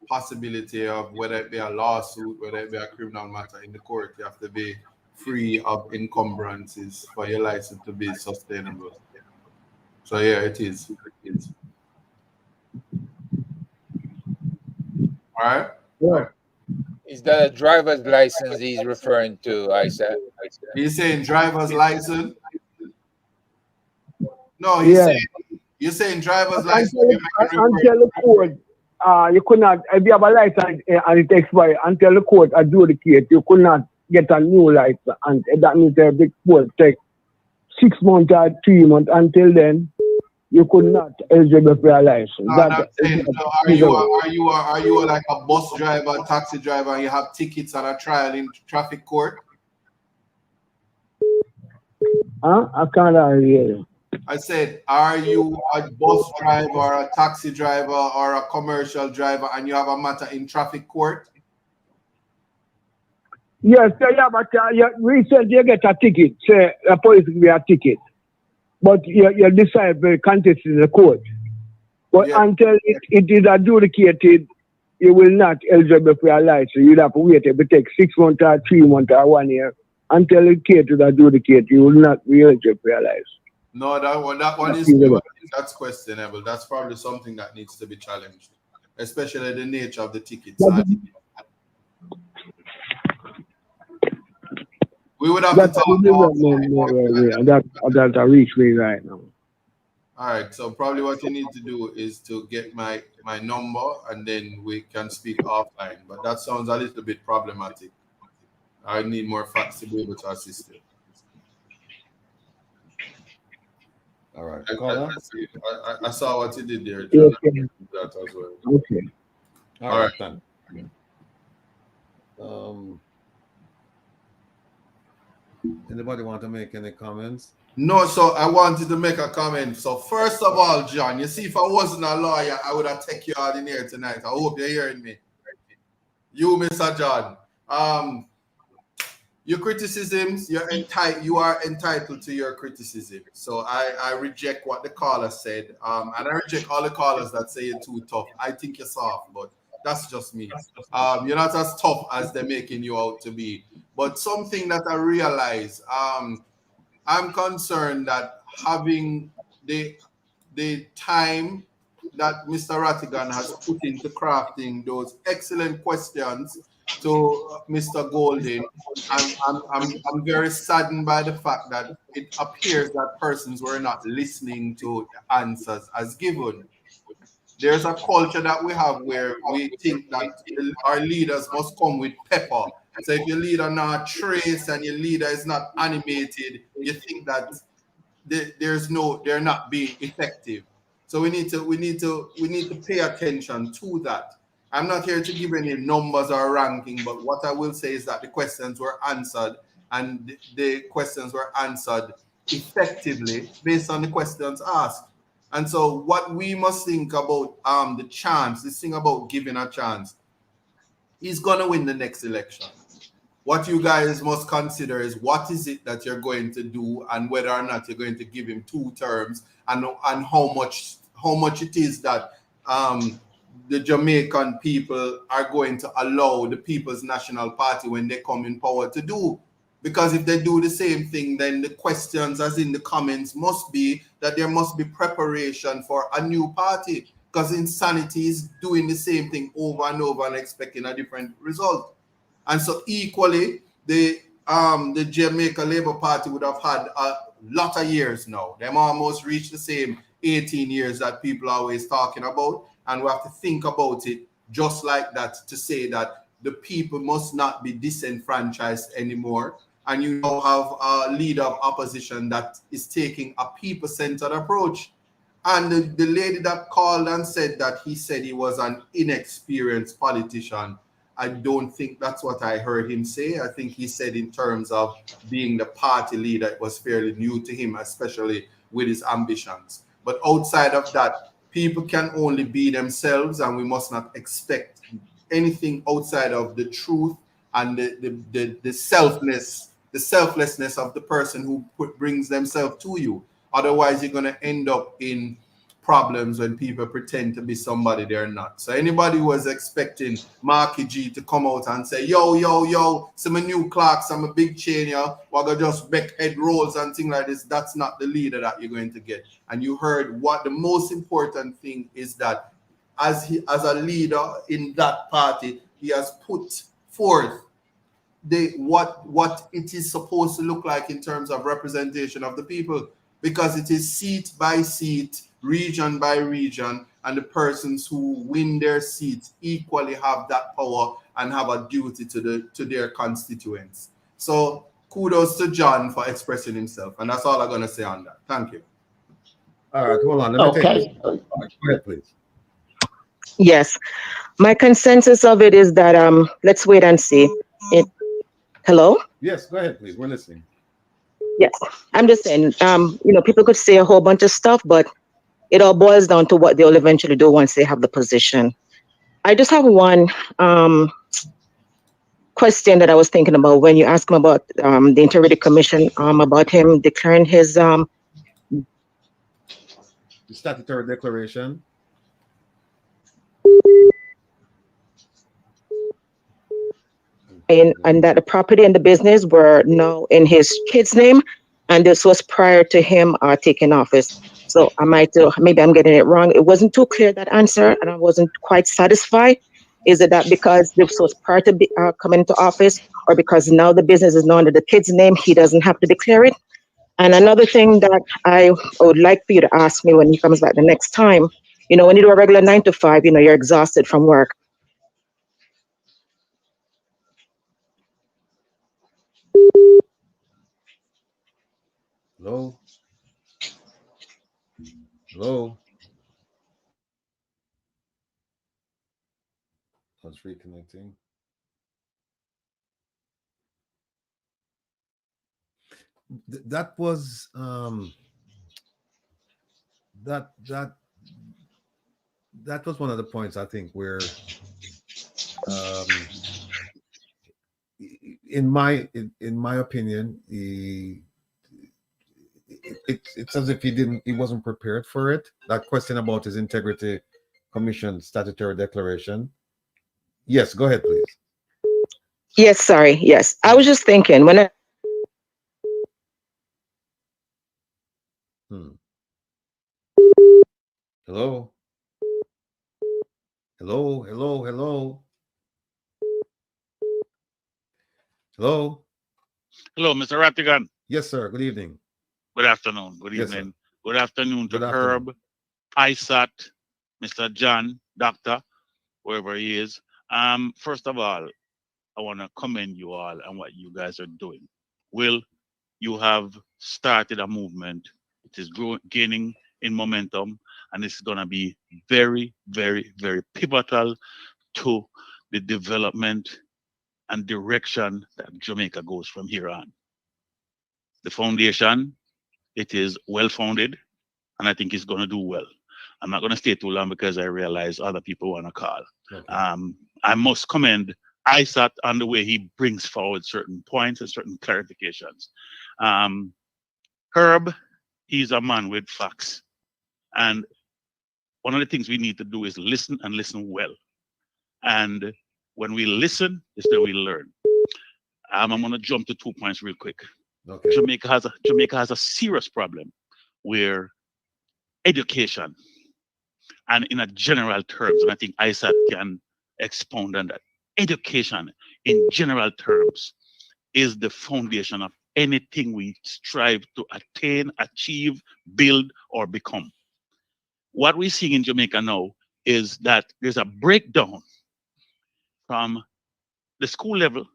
possibility of whether it be a lawsuit, whether it be a criminal matter in the court. You have to be free of encumbrances for your license to be sustainable. So yeah, it is. All right. Yeah. Is that a driver's license he's referring to, Isaac? He's saying driver's license. No, he's saying you're saying driver's license. Until the court, you could not. If you have a license and it expires, until the court adjudicate, you could not get a new license, and that means the court take 6 months or 3 months. Until then, you could not eligible for a license. Are you like a bus driver, taxi driver, and you have tickets and a trial in traffic court? I can't hear you. I said, are you a bus driver, a taxi driver, or a commercial driver, and you have a matter in traffic court? Yes, but recently you get a ticket. Say the police give you a ticket, but you decide to contest in the court. But until it is adjudicated, you will not eligible for a license. You'll have to wait. It will take 6 months or 3 months or 1 year. Until the case is adjudicated, you will not be eligible for a license. No, that one is that's questionable. That's probably something that needs to be challenged, especially the nature of the tickets. We would have to talk about that reach me right now. All right, so probably what you need to do is to get my number, and then we can speak offline. But that sounds a little bit problematic. I need more facts to be able to assist you. All right. I saw what you did there. Okay. That as well. Okay. All right. Then. Anybody want to make any comments? No, so I wanted to make a comment. So first of all, John, you see, if I wasn't a lawyer, I would have taken you out in here tonight. I hope you're hearing me. You, Mr. John. Your criticisms, you are entitled to your criticism. So I reject what the caller said. And I reject all the callers that say you're too tough. I think you're soft, but that's just me. You're not as tough as they're making you out to be. But something that I realize, I'm concerned that having the time that Mr. Rattigan has put into crafting those excellent questions to Mr. Golding, I'm very saddened by the fact that it appears that persons were not listening to the answers as given. There's a culture that we have where we think that our leaders must come with pepper. So if your leader not trace and your leader is not animated, you think that they're not being effective. So we need to pay attention to that. I'm not here to give any numbers or ranking, but what I will say is that the questions were answered, and the questions were answered effectively based on the questions asked. And so what we must think about the chance, this thing about giving a chance, he's gonna win the next election. What you guys must consider is what is it that you're going to do and whether or not you're going to give him 2 terms and how much it is that the Jamaican people are going to allow the People's National Party when they come in power to do. Because if they do the same thing, then the questions as in the comments must be that there must be preparation for a new party, because insanity is doing the same thing over and over and expecting a different result. And so equally, the Jamaica Labour Party would have had a lot of years now. Them almost reached the same 18 years that people are always talking about. And we have to think about it just like that to say that the people must not be disenfranchised anymore. And you now have a leader of opposition that is taking a people-centered approach. And the lady that called and said that he said he was an inexperienced politician, I don't think that's what I heard him say. I think he said in terms of being the party leader, it was fairly new to him, especially with his ambitions. But outside of that, people can only be themselves, and we must not expect anything outside of the truth and the selflessness of the person who brings themselves to you. Otherwise, you're going to end up in problems when people pretend to be somebody they're not. So anybody who was expecting Marky G to come out and say, yo, some new clocks, I'm a big chain, yo, we're going to just back head rolls and things like this, that's not the leader that you're going to get. And you heard what the most important thing is, that as a leader in that party, he has put forth what it is supposed to look like in terms of representation of the people, because it is seat by seat, region by region, and the persons who win their seats equally have that power and have a duty to their constituents. So kudos to John for expressing himself, and that's all I'm going to say on that. Thank you. All right, hold on. Let me take this. Go ahead, please. Yes, my consensus of it is that let's wait and see. Hello? Yes, go ahead, please. We're listening. Yes, I'm just saying, people could say a whole bunch of stuff, but it all boils down to what they'll eventually do once they have the position. I just have one question that I was thinking about when you asked him about the Integrity Commission, about him declaring his the statutory declaration. And that the property and the business were now in his kid's name, and this was prior to him taking office. So maybe I'm getting it wrong. It wasn't too clear, that answer, and I wasn't quite satisfied. Is it that because this was prior to coming into office, or because now the business is now under the kid's name, he doesn't have to declare it? And another thing that I would like for you to ask me when he comes back the next time, when you do a regular 9 to 5, you're exhausted from work. Hello? Hello? I was reconnecting. That was that was one of the points, I think, where in my opinion, it's as if he wasn't prepared for it. That question about his Integrity Commission statutory declaration. Yes, go ahead, please. Yes, sorry. Yes, I was just thinking when Hello? Hello? Hello? Hello? Hello? Hello, Mr. Rattigan. Yes, sir. Good evening. Good afternoon. Good Yes, evening. sir. Good afternoon to Good afternoon. Herb, ISAT, Mr. John, Doctor, wherever he is. First of all, I want to commend you all on what you guys are doing. Will, you have started a movement. It is gaining in momentum, and it's going to be very, very, very pivotal to the development and direction that Jamaica goes from here on. The foundation, it is well founded, and I think he's going to do well. I'm not going to stay too long because I realize other people want to call. Okay. I must commend ISAT on the way he brings forward certain points and certain clarifications. Herb, he's a man with facts. And one of the things we need to do is listen and listen well. And when we listen, is that we learn. I'm going to jump to 2 points real quick. Okay. Jamaica has a serious problem where education, and in a general terms, and I think ISAT can expound on that. Education, in general terms, is the foundation of anything we strive to attain, achieve, build, or become. What we're seeing in Jamaica now is that there's a breakdown from the school level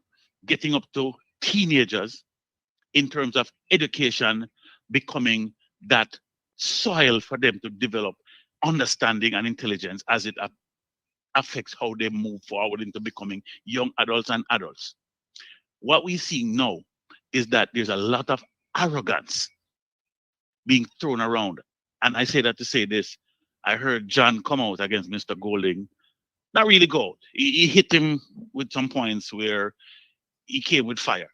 getting up to teenagers in terms of education becoming that soil for them to develop understanding and intelligence as it affects how they move forward into becoming young adults and adults. What we see now is that there's a lot of arrogance being thrown around. And I say that to say this. I heard John come out against Mr. Golding. Not really go out. He hit him with some points where he came with fire.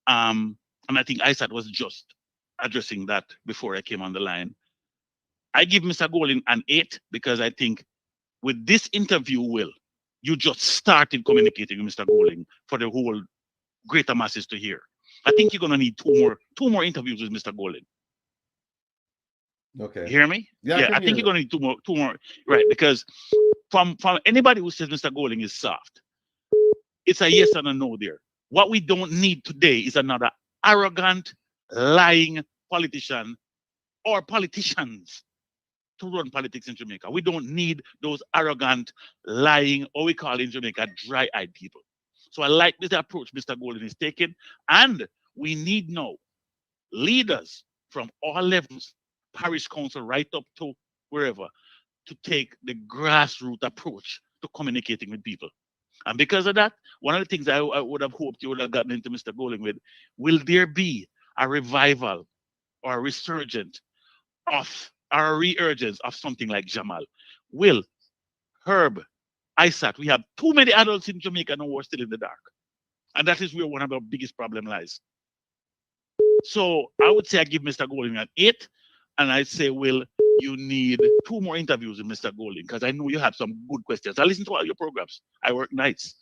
And I think ISAT was just addressing that before I came on the line. I give Mr. Golding an 8 because I think with this interview, Will, you just started communicating with Mr. Golding for the whole greater masses to hear. I think you're gonna need two more interviews with Mr. Golding. Okay. You hear me? Yeah, I think you're gonna need two more, right? Because from anybody who says Mr. Golding is soft, it's a yes and a no there. What we don't need today is another arrogant, lying politician or politicians to run politics in Jamaica. We don't need those arrogant, lying, or we call in Jamaica dry-eyed people. So I like this approach Mr. Golding is taking, and we need now leaders from all levels, parish council right up to wherever, to take the grassroots approach to communicating with people. And because of that, one of the things I would have hoped you would have gotten into Mr. Golding with, will there be a revival or a resurgence of, or a reurgence of something like Jamal? Will, Herb, ISAT, we have too many adults in Jamaica now who are still in the dark. And that is where one of our biggest problems lies. So I would say I give Mr. Golding an 8, and I say, Will, you need 2 more interviews with Mr. Golding, because I know you have some good questions. I listen to all your programs. I work nights,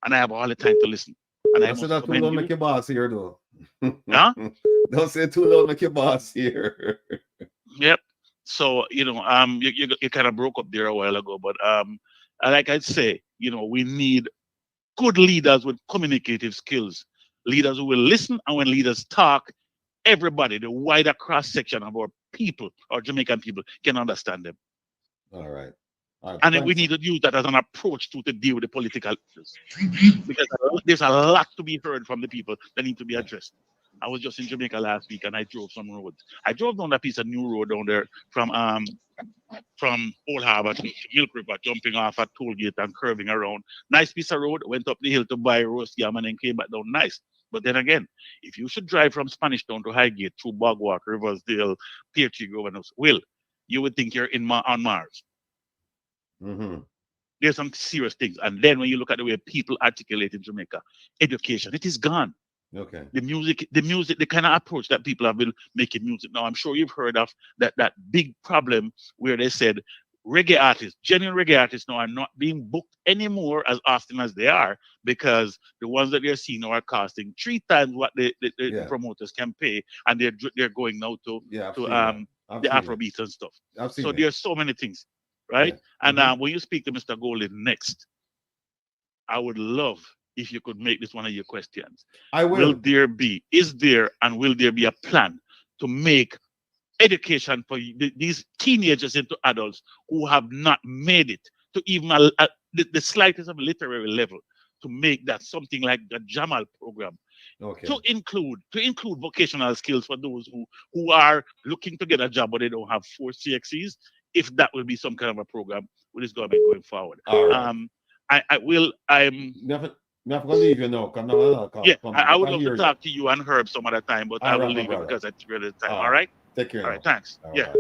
and I have all the time to listen. And I say that too loud, make your boss here, though. Huh? Don't say too loud, make your boss here. Yep. So, you kind of broke up there a while ago, but like I'd say, we need good leaders with communicative skills, leaders who will listen, and when leaders talk, everybody, the wider cross section of our people, our Jamaican people, can understand them. All right. And then we need to use that as an approach to deal with the political issues. Because there's a lot to be heard from the people that need to be addressed. I was just in Jamaica last week and I drove some roads. I drove down that piece of new road down there from Old Harbour to Milk River, jumping off at toll gate and curving around. Nice piece of road, went up the hill to buy roast yam and then came back down nice. But then again, if you should drive from Spanish Town to Highgate through Bogwalk, Riversdale, Peartree Grove, and Will, you would think you're on Mars. Mm-hmm. There's some serious things. And then when you look at the way people articulate in Jamaica, education, it is gone. Okay. The music, the kind of approach that people have been making music now. I'm sure you've heard of that big problem where they said reggae artists, genuine reggae artists now are not being booked anymore as often as they are, because the ones that they're seeing are costing 3 times what the promoters can pay, and they're going now to the Afrobeats and stuff. So there's so many things, right? Yeah. And when you speak to Mr. Golding next, I would love if you could make this one of your questions. I will. Is there be a plan to make education for these teenagers into adults who have not made it to even the slightest of a literary level, to make that something like the Jamal program, to include vocational skills for those who are looking to get a job but they don't have 4 CXCs, if that will be some kind of a program with this government going forward. All right. I'm not gonna leave you now. I would love to talk to you and Herb some other time, but I will leave you because it's really time. All right. Take care. All right. Thanks. All yeah. Right.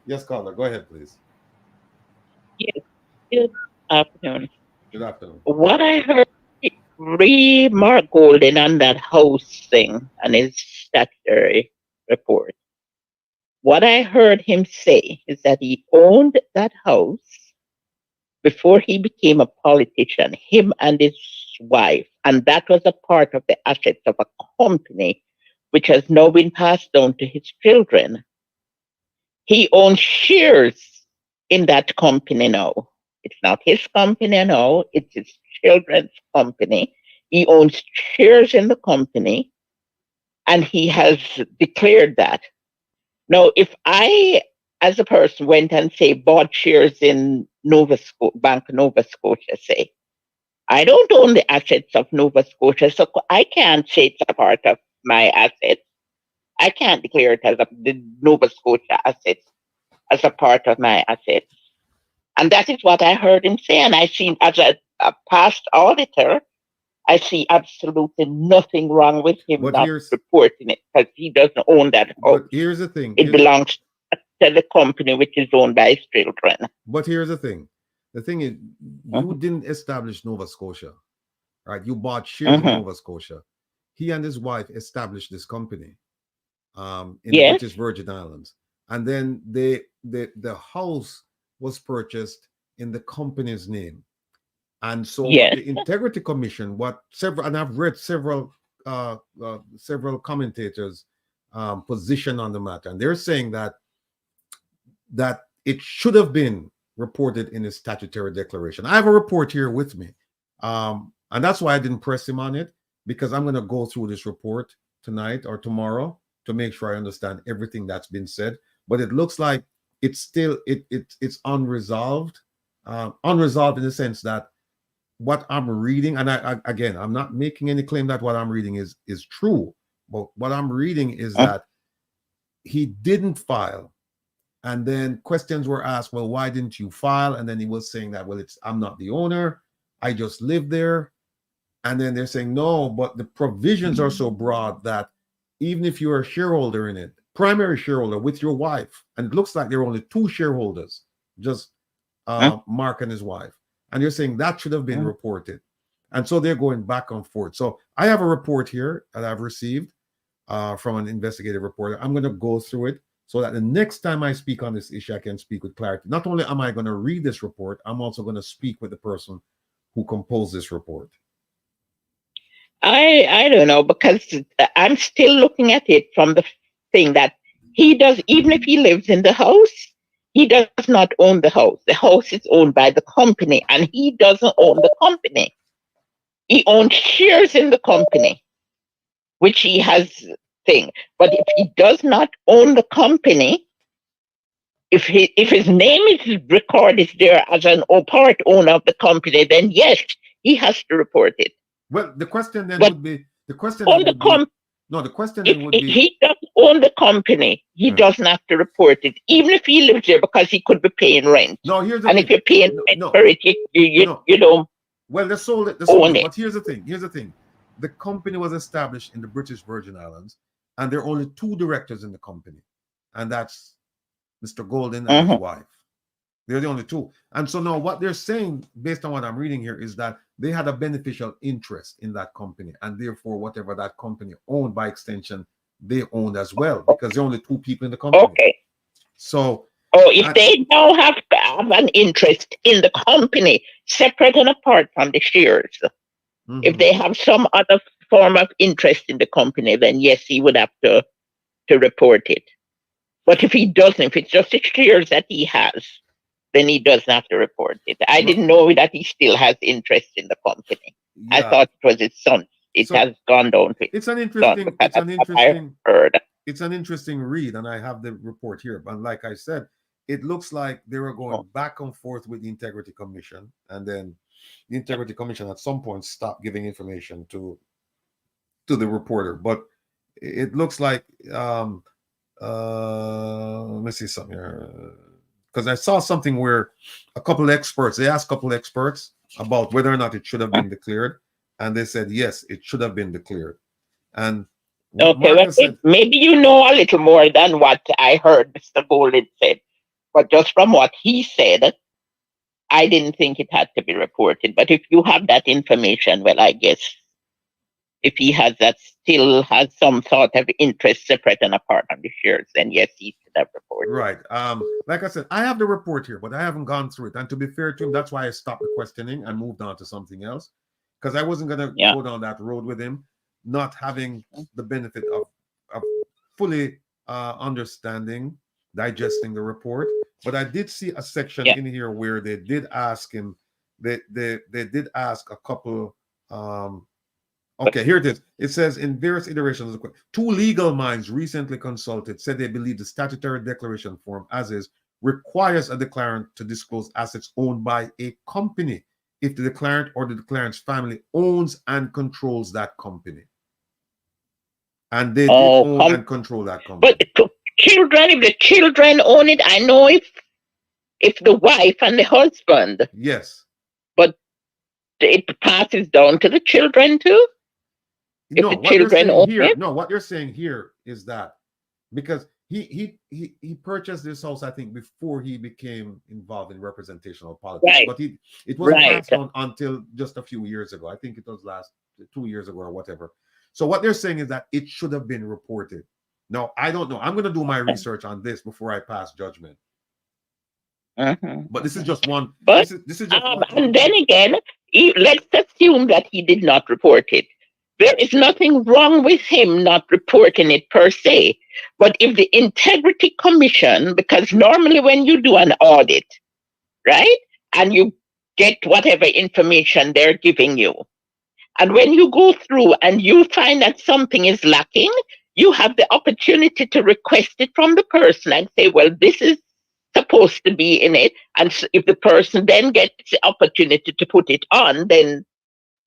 Yes, caller, go ahead, please. Yes, good afternoon. Good afternoon. What I heard, Mark Golden on that house thing and his statutory report. What I heard him say is that he owned that house before he became a politician, him and his wife, and that was a part of the assets of a company which has now been passed down to his children. He owns shares in that company now. It's not his company now, it's his children's company. He owns shares in the company and he has declared that. Now, if I, as a person, went and say bought shares in Bank Nova Scotia, say, I don't own the assets of Nova Scotia, so I can't say it's a part of my assets. I can't declare it as the Nova Scotia assets as a part of my assets. And that is what I heard him say. And I see, as a past auditor, I see absolutely nothing wrong with him not reporting it because he doesn't own that house. But here's the thing. It belongs to the company which is owned by his children. But here's the thing. The thing is, you didn't establish Nova Scotia, right? You bought shares in Nova Scotia. He and his wife established this company in the British Virgin Islands. And then the house was purchased in the company's name. And so what the Integrity Commission, and I've read several commentators' position on the matter, and they're saying that it should have been reported in his statutory declaration. I have a report here with me, and that's why I didn't press him on it, because I'm going to go through this report tonight or tomorrow to make sure I understand everything that's been said. But it looks like it's still it's unresolved, unresolved in the sense that what I'm reading, and again, I'm not making any claim that what I'm reading is true, but what I'm reading is that he didn't file, and then questions were asked, well, why didn't you file? And then he was saying that, well, I'm not the owner, I just live there. And then they're saying, no, but the provisions are so broad that even if you're a shareholder in it, primary shareholder with your wife, and it looks like there are only two shareholders, just Mark and his wife, and you're saying that should have been reported. And so they're going back and forth. So I have a report here that I've received from an investigative reporter. I'm going to go through it so that the next time I speak on this issue, I can speak with clarity. Not only am I going to read this report, I'm also going to speak with the person who composed this report. I don't know, because I'm still looking at it from the thing that he does, even if he lives in the house, he does not own the house. The house is owned by the company, and he doesn't own the company. He owns shares in the company, which he has thing. But if he does not own the company, if his name is recorded there as an part owner of the company, then yes, he has to report it. Well, the question then would be, the question then would be, no, the question then would be, he doesn't own the company, he doesn't have to report it, even if he lives there, because he could be paying rent. No, here's the and thing. If you're paying rent for it, you know. Well, they sold it. Own it. But here's the thing. The company was established in the British Virgin Islands, and there are only two directors in the company, and that's Mr. Golden and his wife. They're the only two. And so now what they're saying, based on what I'm reading here, is that they had a beneficial interest in that company, and therefore whatever that company owned, by extension, they owned as well, because there are only two people in the company. Okay. So if they now have an interest in the company, separate and apart from the shares, if they have some other form of interest in the company, then yes, he would have to report it. But if he doesn't, if it's just the shares that he has, then he doesn't have to report it. I didn't know that he still has interest in the company. I thought it was his son. It has gone down to it's an interesting read, and I have the report here. But like I said, it looks like they were going back and forth with the Integrity Commission, and then the Integrity Commission at some point stopped giving information to the reporter. But it looks like let me see something here, because I saw something where they asked a couple of experts about whether or not it should have been declared, and they said yes, it should have been declared. And okay, well, maybe you know a little more than what I heard Mr. Golden said. But just from what he said, I didn't think it had to be reported. But if you have that information, well, I guess if he has that, still has some sort of interest separate and apart from the shares, then yes, he should have reported. Right. Like I said, I have the report here, but I haven't gone through it. And to be fair to him, that's why I stopped the questioning and moved on to something else, because I wasn't going to go down that road with him, not having the benefit of fully understanding, digesting the report. But I did see a section in here where they did ask him, they did ask a couple. Okay, here it is. It says, in various iterations, two legal minds recently consulted said they believe the statutory declaration form, as is, requires a declarant to disclose assets owned by a company if the declarant or the declarant's family owns and controls that company. And they did own and control that company. But children, if the children own it, I know if the wife and the husband. Yes. But it passes down to the children too? If No, the what they're children saying own here, it? no, what you're saying here is that because he purchased this house, I think, before he became involved in representational politics. Right. But it wasn't Right. passed on until just a few years ago. I think it was last 2 years ago or whatever. So what they're saying is that it should have been reported. Now, I don't know. I'm going to do my research on this before I pass judgment. But this is just one. But this is just one. and then again, let's assume that he did not report it. There is nothing wrong with him not reporting it per se. But if the Integrity Commission, because normally when you do an audit, right, and you get whatever information they're giving you, and when you go through and you find that something is lacking, you have the opportunity to request it from the person and say, well, this is supposed to be in it. And if the person then gets the opportunity to put it on, then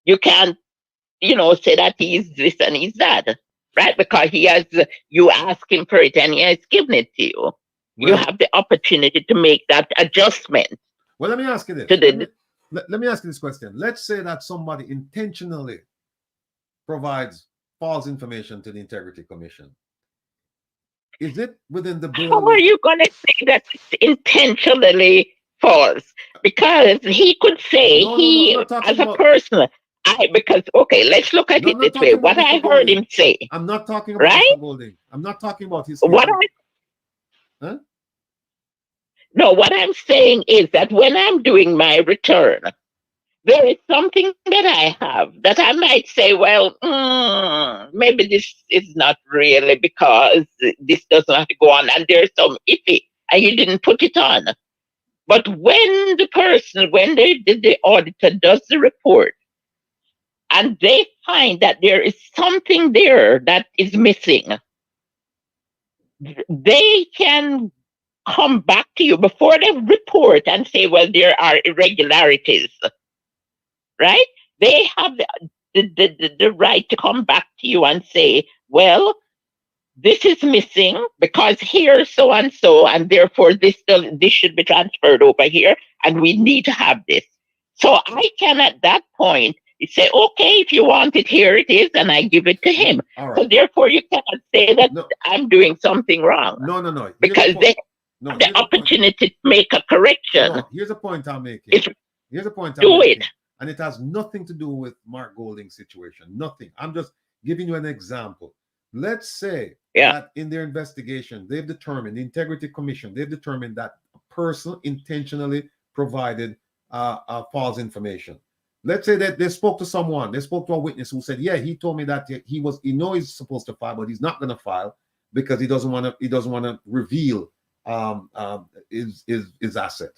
you can't, say that he's this and he's that, right? Because you ask him for it and he has given it to you. You have the opportunity to make that adjustment. Well, let me ask you this. Let me ask you this question. Let's say that somebody intentionally provides false information to the Integrity Commission. Is it within the bill? How are you going to say that it's intentionally false? Because he could say as a person, let's look at it this way. What I heard him say. I'm not talking about Mr. Golding. I'm not talking about his. No, what I'm saying is that when I'm doing my return, there is something that I have that I might say, well, maybe this is not really because this doesn't have to go on, and there's some iffy, and you didn't put it on. But when the auditor does the report, and they find that there is something there that is missing, they can come back to you before they report and say, well, there are irregularities, right? They have the right to come back to you and say, well, this is missing because here so and so, and therefore this should be transferred over here, and we need to have this. So I can at that point say, okay, if you want it, here it is, and I give it to him. Right. So therefore you cannot say that I'm doing something wrong. No. Because they have the opportunity to make a correction. No, here's a point I'm making. And it has nothing to do with Mark Golding's situation. Nothing. I'm just giving you an example. Let's say that in their investigation, they've determined, the Integrity Commission, they've determined that a person intentionally provided false information. Let's say that they spoke to someone, they spoke to a witness who said, yeah, he told me that he knows he's supposed to file, but he's not going to file because he doesn't want to reveal his asset.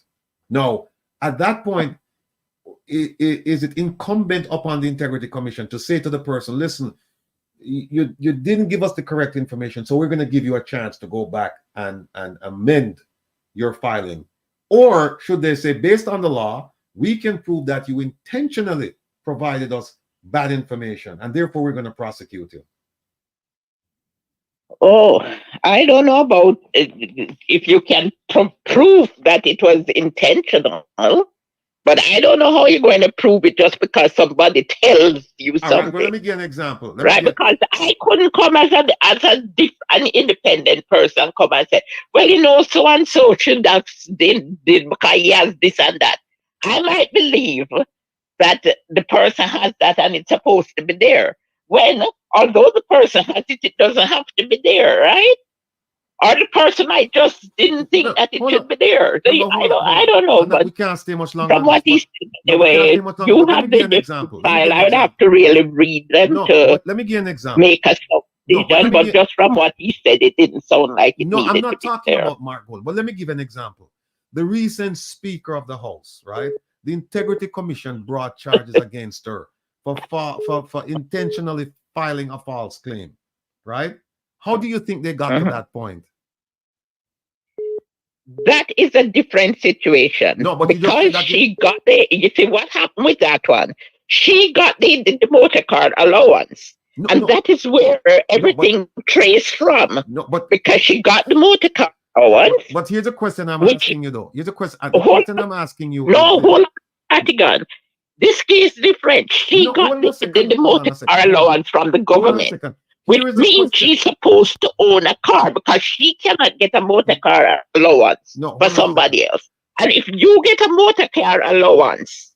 No, at that point, is it incumbent upon the Integrity Commission to say to the person, listen, you didn't give us the correct information, so we're going to give you a chance to go back and amend your filing? Or should they say, based on the law, we can prove that you intentionally provided us bad information, and therefore we're going to prosecute you? Oh, I don't know about if you can prove that it was intentional. But I don't know how you're going to prove it just because somebody tells you All something. right, well, let me give an example. Because I couldn't come as an independent person come and say, well, you know, so and so should have did because he has this and that. I might believe that the person has that and it's supposed to be there. When, although the person has it, it doesn't have to be there, right? Or the person might just didn't think that it should be there. So I don't know, but we can't stay much longer. from what he said, anyway, you have the file. I would have to really read them to let me give an example. make a decision, but just from what he said, it didn't sound like it No, I'm needed not to be talking there. about Mark Gold, but let me give an example. The recent Speaker of the House, right? The Integrity Commission brought charges against her for intentionally filing a false claim, right? How do you think they got to that point? That is a different situation. No, but because she got the, you see what happened with that one? She got the motor car allowance. That is where everything traced from. Because she got the motor car allowance. But here's a question I'm asking you, though. Here's a question. The question I'm asking you. No, hold on, Rattigan. This case is different. She got the motor car allowance from the government. Which means she's supposed to own a car because she cannot get a motor car allowance for somebody else. And if you get a motor car allowance,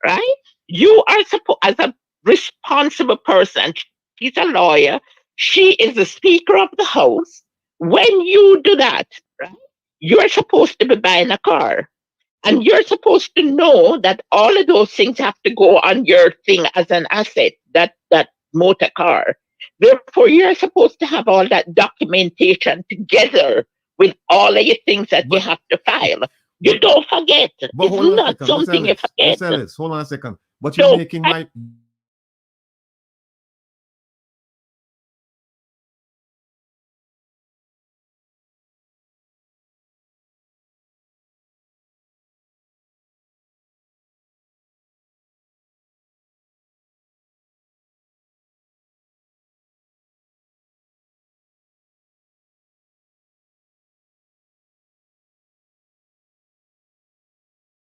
right, you are supposed, as a responsible person, she's a lawyer, she is the Speaker of the House. When you do that, right, you're supposed to be buying a car. And you're supposed to know that all of those things have to go on your thing as an asset, that motor car. Therefore, you're supposed to have all that documentation together with all of your things that you have to file. You don't forget. It's not something you forget. Hold on a second. But you're making my...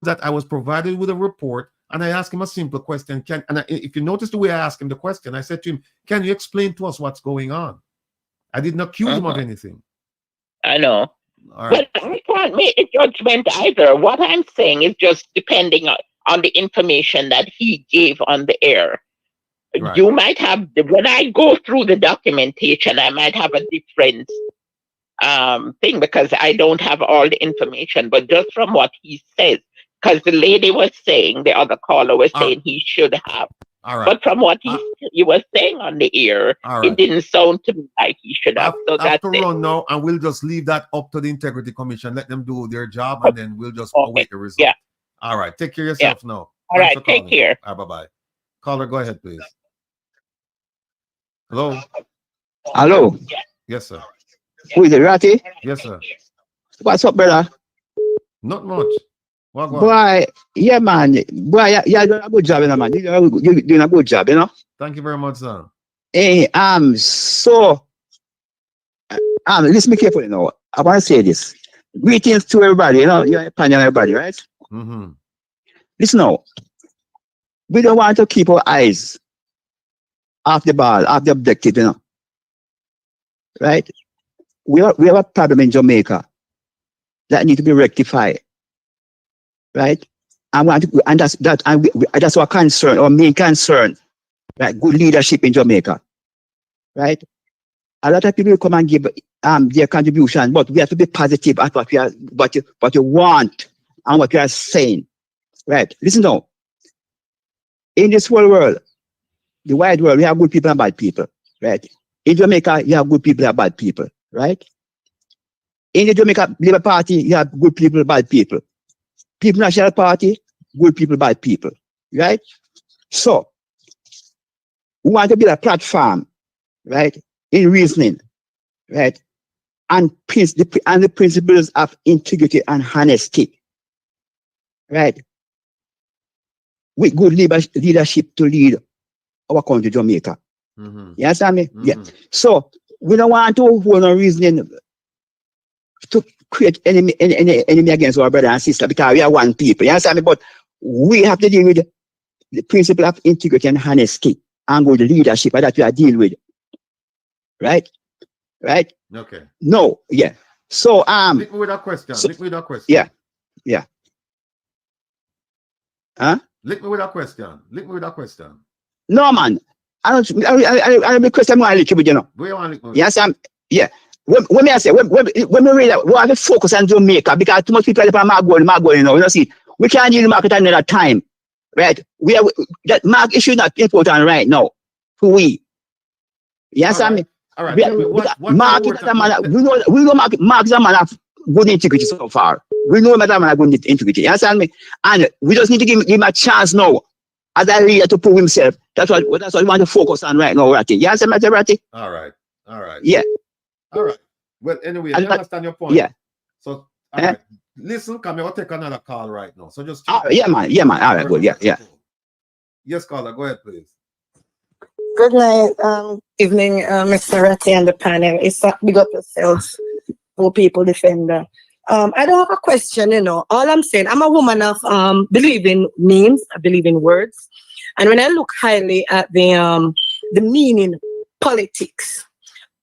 that I was provided with a report, and I asked him a simple question. If you notice the way I asked him the question, I said to him, can you explain to us what's going on? I didn't accuse him of anything. I know. Right. But I can't make a judgment either. What I'm saying is just depending on the information that he gave on the air. Right. You might have, when I go through the documentation, I might have a different thing because I don't have all the information, but just from what he says, because the lady was saying, the other caller was saying he should have. All right. But from what he was saying on the air, it didn't sound to me like he should have. So that's it. Run now, and we'll just leave that up to the Integrity Commission. Let them do their job, and then we'll just await the result. Yeah. All right. Take care of yourself now. All right. Take care. Bye-bye. Caller, go ahead, please. Hello? Hello? Yes, sir. Who is it, Ratty? Yes, sir. What's up, brother? Not much. Boy, yeah, man. Boy, you're doing a good job, you know, man. You're doing a good job, you know. Thank you very much, sir. Hey, listen me carefully now. I want to say this. Greetings to everybody, you know, you're panel everybody, right? Mm-hmm. Listen now. We don't want to keep our eyes off the ball, off the objective, you know. Right? We have a problem in Jamaica that need to be rectified. Right? And that's our concern, our main concern. Right? Good leadership in Jamaica. Right? A lot of people come and give their contribution, but we have to be positive at what you want and what you are saying. Right? Listen now. In this whole world, the wide world, we have good people and bad people. Right? In Jamaica, you have good people and bad people. Right? In the Jamaica Labour Party, you have good people and bad people. People National Party, good people, bad people, right? So, we want to build a platform, right, in reasoning, right, and the principles of integrity and honesty, right, with good leadership to lead our country, Jamaica. Mm-hmm. You understand me? Mm-hmm. Yeah. So, we don't want to hold on reasoning to create enemy against our brother and sister because we are one people. You understand me? But We have to deal with the principle of integrity and honesty and with leadership that we are dealing with. Right? Right? Okay. No, yeah. So Lick me with a question. Lick me with a question. Yeah. Yeah. Huh? Lick me with a question. Lick me with a question. No man. I don't because I'm going to lick you with, you know. Where you want to lick me with? Yes, yeah. When I say when we read that, we have to focus on Jamaica because too much people are going, you know. You see, we can't deal with market another time. Right? We have that market issue not important right now. For we. Yes, all right. All right. Market that man, we know market that man have good integrity so far. We know that man have good integrity. You understand me? And we just need to give him a chance now as a leader to prove himself. That's what we want to focus on right now, Ratty. You understand me, Ratty? All right. All right. Yeah. All right. Well, anyway, I understand your point. Yeah. So, all right. Listen, come here. I'll take another call right now. So just. Yeah, man. Yeah, man. All right. Good. Yeah. Yes, caller. Go ahead, please. Good night, evening, Mr. Ratty and the panel. It's big up yourselves, for people defender. I don't have a question, you know. All I'm saying, I'm a woman of believe in memes, I believe in words. And when I look highly at the meaning politics,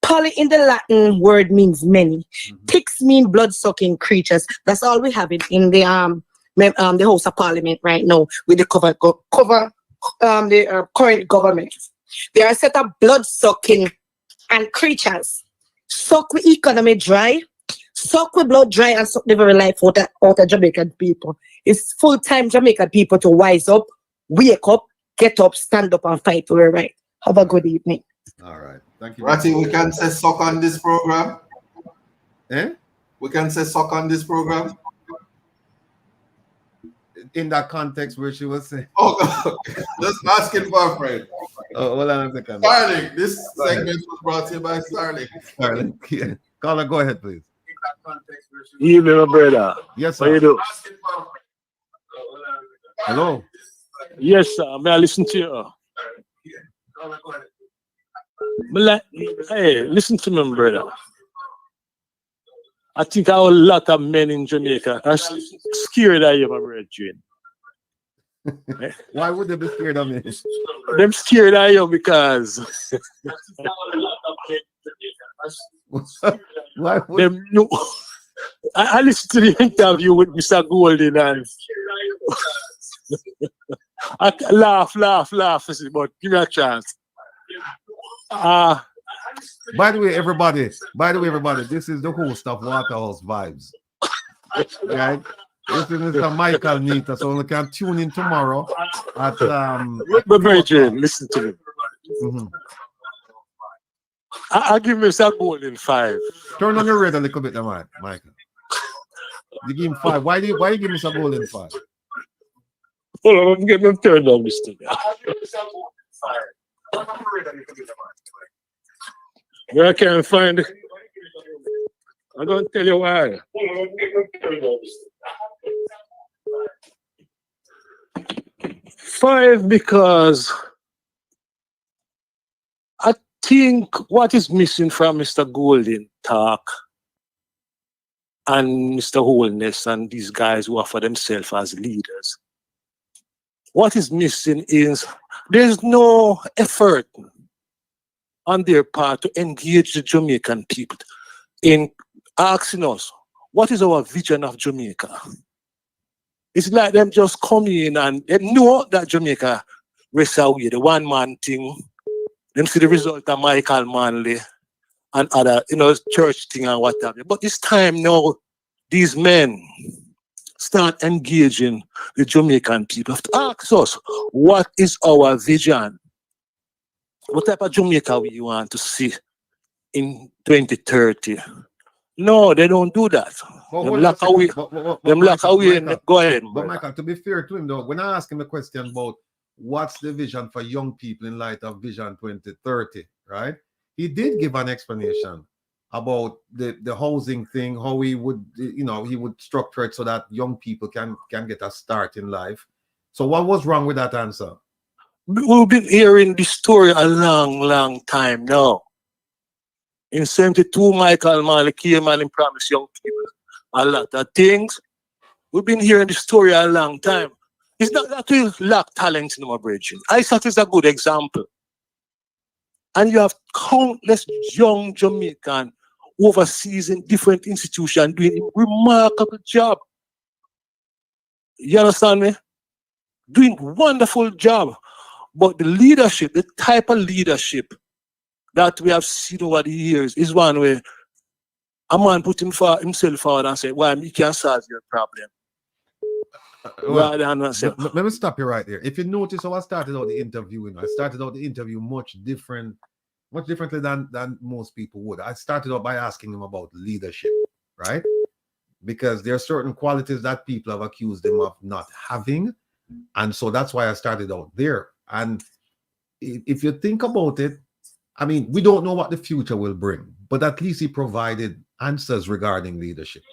poly in the Latin word means many. Ticks mean blood-sucking creatures. That's all we have it in the House of Parliament right now with the current government. They are a set of blood-sucking and creatures. Suck the economy dry, suck the blood dry, and suck the very life out of Jamaican people. It's full-time Jamaican people to wise up, wake up, get up, stand up, and fight for their right. Have a good evening. All right. Thank you. Ratty, we can say suck on this program. Eh? We can say suck on this program. In that context where she was saying. Oh, just asking for a friend. Oh, hold on a second. Starling, this segment was brought to you by Starling. Starling, yeah. Caller, go ahead, please. Evening, my brother. Yes, sir. How you do? Hello. Yes, sir. May I listen to you? Hey, listen to me, brother. I think a lot of men in Jamaica are scared of you, my brethren. Why would they be scared of me? Them scared of you because why would them no. I listened to the interview with Mr. Golden and I laugh, but give me a chance. By the way, everybody, this is the host of Waterhouse Vibes. Right? This is Mr. Michael Nita, so we can tune in tomorrow at but Virgin, listen to me. I'll give Mr. Golden 5. Turn on your red a little bit, Michael. You give him 5. Why you give Mr. Golden 5? Hold on, I'm getting them turned on this thing. Where I can't find it. I'm going to tell you why. 5 because I think what is missing from Mr. Golden talk and Mr. Holness and these guys who offer themselves as leaders, what is missing is there's no effort on their part to engage the Jamaican people in asking us, what is our vision of Jamaica? It's like them just come in and they know that Jamaica rests away, the one-man thing. Them see the result of Michael Manley and other, church thing and whatever. But it's time now, these men start engaging the Jamaican people to ask us, what is our vision? What type of Jamaica we want to see in 2030? No, they don't do that. Them lock away. Go ahead. But Michael, to be fair to him though, when I ask him a question about what's the vision for young people in light of Vision 2030, right? He did give an explanation about the housing thing, how he would, he would structure it so that young people can get a start in life. So what was wrong with that answer? We've been hearing this story a long time now. In 72, Michael Manley came and promised young people a lot of things. We've been hearing this story a long time. It's not that we lack talent in our bridge. ISAT is a good example. And you have countless young Jamaican overseas in different institutions doing a remarkable job. You understand me? Doing wonderful job. But the leadership, the type of leadership that we have seen over the years is one where a man put himself forward and say, well, he can solve your problem. Well, let me stop you right there. If you notice how I started out the interview, I started out the interview much differently than most people would. I started out by asking him about leadership, right? Because there are certain qualities that people have accused him of not having. And so that's why I started out there. And if you think about it, I mean, we don't know what the future will bring, but at least he provided answers regarding leadership.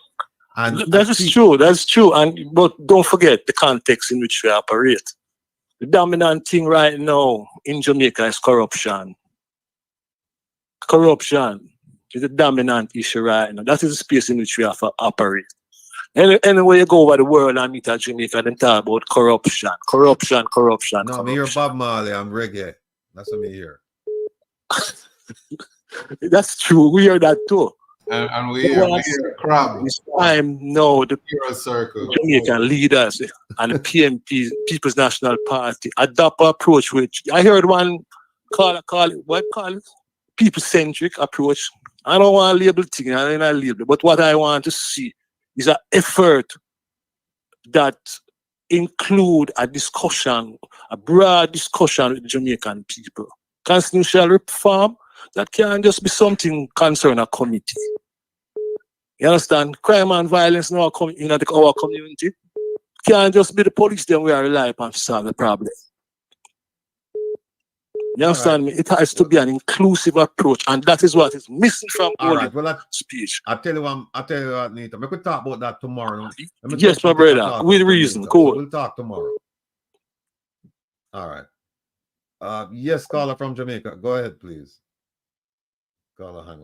And that is true. That's true. But don't forget the context in which we operate. The dominant thing right now in Jamaica is corruption. Corruption is the dominant issue right now. That is the space in which we have to operate. Anywhere you go over the world and meet at Jamaica, then talk about corruption. No, corruption. me hear Bob Marley, I'm reggae. That's what me hear. That's true. We hear that too. And we hear crab. It's time now the Jamaican leaders and the PMP, People's National Party, adopt an approach which I heard one call it people-centric approach. I don't want to label thing, I don't label it, but what I want to see is an effort that include a discussion, a broad discussion with the Jamaican people. Constitutional reform, that can't just be something concerning a committee. You understand? Crime and violence in our community can't just be the police then we are relying upon to solve the problem. You understand me? It has to be an inclusive approach, and that is what is missing from speech. I'll tell you what, Nita. We could talk about that tomorrow. Yes, my brother. With reason. Cool. So we'll talk tomorrow. All right. Yes, caller from Jamaica. Go ahead, please. Caller, hang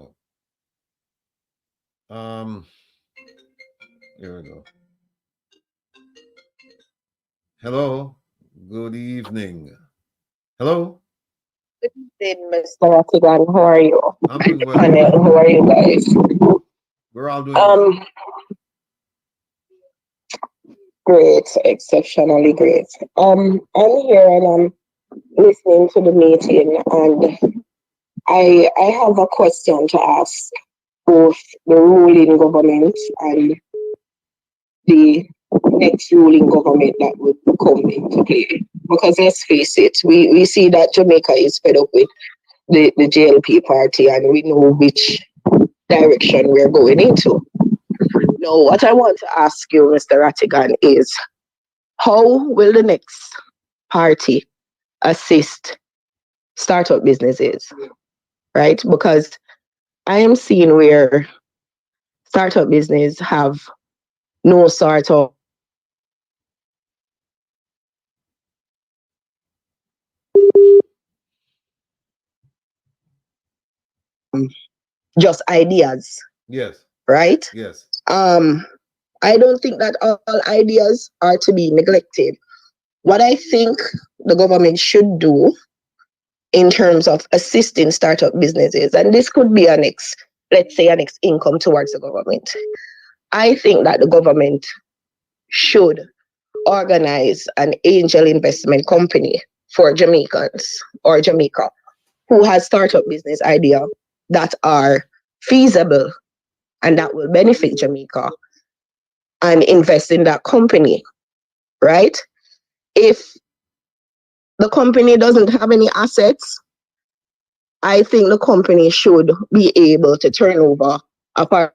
on. Here we go. Hello. Good evening. Hello. Good evening, Mr. Rattigan. How are you? I'm doing well. How are you guys? We're all doing well. Great, exceptionally great. I'm here and I'm listening to the meeting, and I have a question to ask both the ruling government and the next ruling government that would come into play. Because let's face it, we see that Jamaica is fed up with the JLP party, and we know which direction we're going into. Now, what I want to ask you, Mr. Rattigan, is how will the next party assist startup businesses, right? Because I am seeing where startup business have no sort of just ideas. Yes. Right? Yes. I don't think that all ideas are to be neglected. What I think the government should do in terms of assisting startup businesses, and this could be let's say an income towards the government. I think that the government should organize an angel investment company for Jamaicans or Jamaica who has startup business ideas that are feasible and that will benefit Jamaica, and invest in that company, right? If the company doesn't have any assets, I think the company should be able to turn over a part.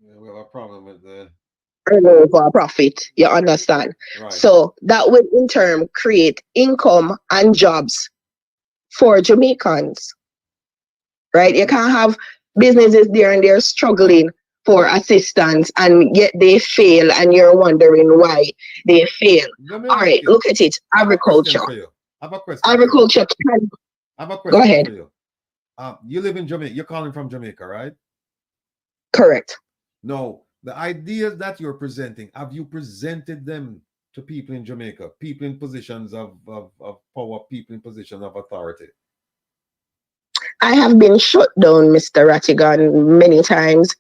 Yeah, we have a problem with the Over a profit, you understand? Right. So that would in turn create income and jobs for Jamaicans, right? You can't have businesses there and they're struggling for assistance and yet they fail and you're wondering why they fail. All right, look at it. Agriculture. I have a question. Agriculture can. I have a question Go ahead. for you. You live in Jamaica. You're calling from Jamaica, right? Correct. No, the ideas that you're presenting, have you presented them to people in Jamaica, people in positions of power, people in positions of authority? I have been shut down, Mr. Rattigan, many times.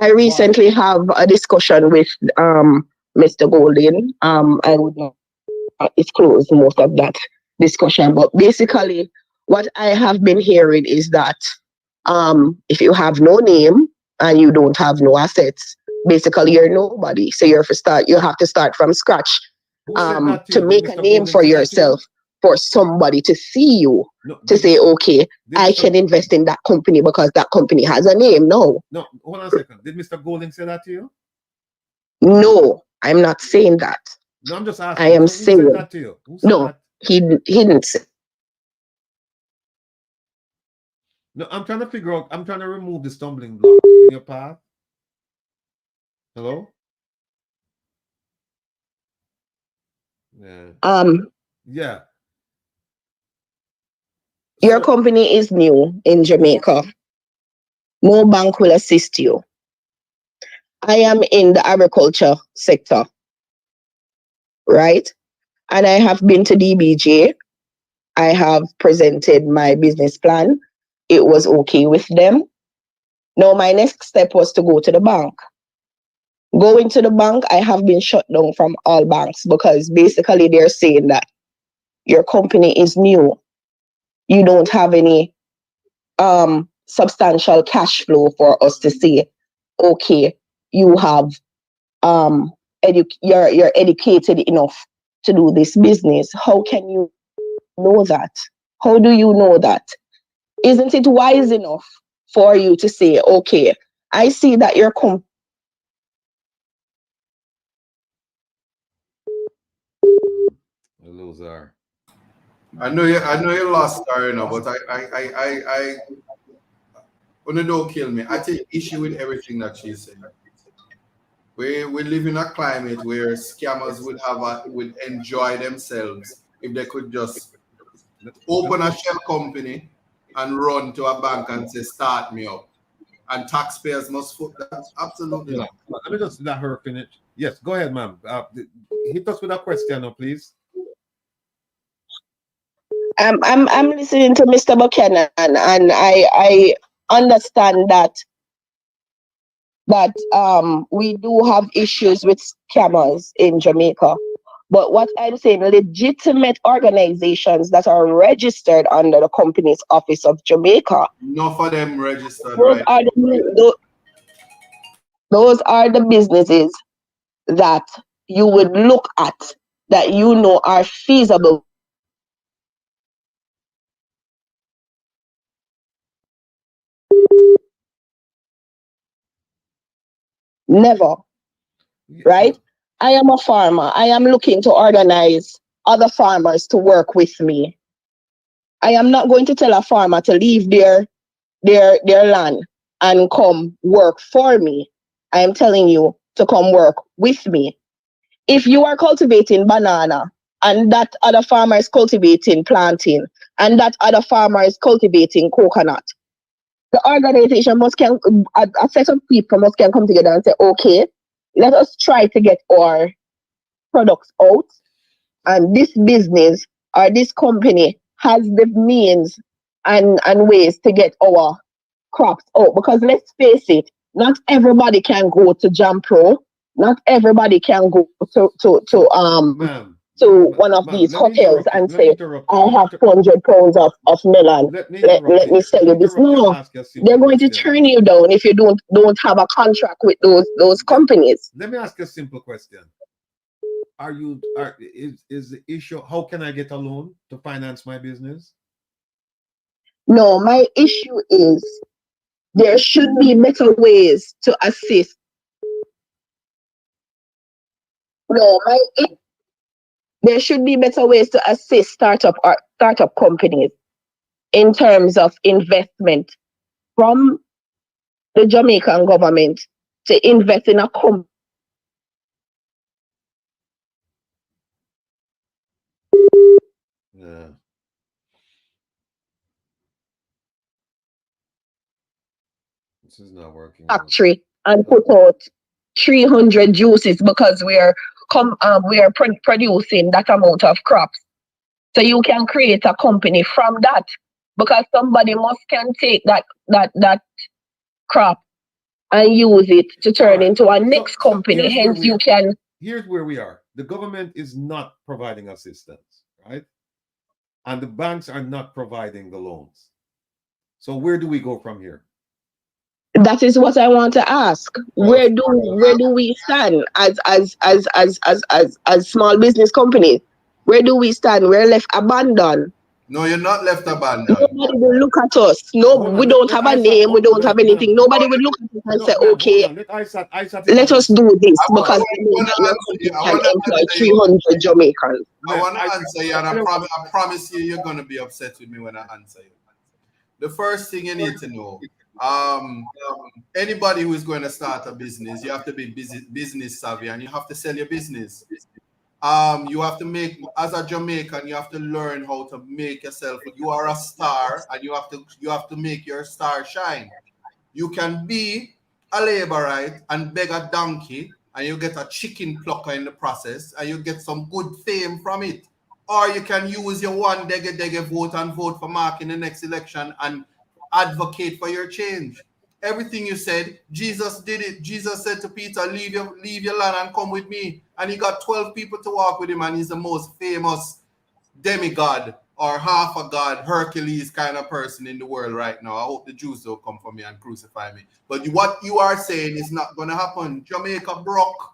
I recently have a discussion with Mr. Golden. I would not disclose most of that discussion, but basically, what I have been hearing is that if you have no name and you don't have no assets, basically you're nobody. So you have to start from scratch to make a name for yourself, for somebody to see you, to say, okay, I can invest in that company because that company has a name. No, hold on a second. Did Mr. Golding say that to you? No, I'm not saying that. No, I'm just asking. I am So who said saying that to you? Who said no. that? He didn't say. No, I'm trying to figure out. I'm trying to remove the stumbling block in your path. Hello? Yeah. Yeah. Your company is new in Jamaica. No bank will assist you. I am in the agriculture sector, right? And I have been to DBJ. I have presented my business plan. It was okay with them. Now, my next step was to go to the bank. Going to the bank, I have been shut down from all banks because basically they're saying that your company is new. You don't have any substantial cash flow for us to say, okay, you have you're educated enough to do this business. How can you know that? How do you know that? Isn't it wise enough for you to say, okay, I see that your company loser. I know you lost her, you know, but I don't kill me. I take issue with everything that she's saying. We live in a climate where scammers would enjoy themselves if they could just open a shell company and run to a bank and say, start me up. And taxpayers must foot that. Absolutely not. Let me just let her finish. Yes, go ahead, ma'am. Hit us with a question now, please. I'm listening to Mr. Buchanan, and I understand that we do have issues with scammers in Jamaica. But what I'm saying, legitimate organizations that are registered under the Companies Office of Jamaica. Enough of them registered, Those right? Those are the businesses that you would look at that you know are feasible. Never. Right? I am a farmer. I am looking to organize other farmers to work with me. I am not going to tell a farmer to leave their land and come work for me. I am telling you to come work with me. If you are cultivating banana and that other farmer is cultivating plantain and that other farmer is cultivating coconut, the organization a set of people must can come together and say, okay, let us try to get our products out, and this business or this company has the means and ways to get our crops out. Because let's face it, not everybody can go to Jam Pro, not everybody can go to one of these hotels and say, I have 200 pounds of melon. Let me sell you this. No, they're going to turn you down if you don't have a contract with those companies. Let me ask you a simple question. Is the issue, how can I get a loan to finance my business? No, my issue is there should be better ways to assist. There should be better ways to assist startup companies in terms of investment from the Jamaican government to invest in a company. Yeah. This is not working. Factory and put out 300 juices because we are producing that amount of crops. So you can create a company from that because somebody can take that crop and use it to turn into a next company. Hence, you can. Here's where we are. The government is not providing assistance, right? And the banks are not providing the loans. So where do we go from here? That is what I want to ask. Where do we stand as small business companies? Where do we stand? We're left abandoned. No, you're not left abandoned. Nobody will look at us. No, we don't have a name. We don't have anything. Nobody will look at us and say, okay, let us do this because you can employ 300 Jamaicans. I want to answer you, and I promise you, you're going to be upset with me when I answer you. The first thing you need to know, anybody who is going to start a business, you have to be business savvy and you have to sell your business. You have to make, as a Jamaican, you have to learn how to make yourself. You are a star, and you have to make your star shine. You can be a laborite and beg a donkey, and you get a chicken plucker in the process, and you get some good fame from it. Or you can use your one dege vote and vote for Mark in the next election and advocate for your change. Everything you said, Jesus did it. Jesus said to Peter, leave your land and come with me. And he got 12 people to walk with him, and he's the most famous demigod or half a god, Hercules kind of person in the world right now. I hope the Jews will come for me and crucify me. But what you are saying is not going to happen. Jamaica broke.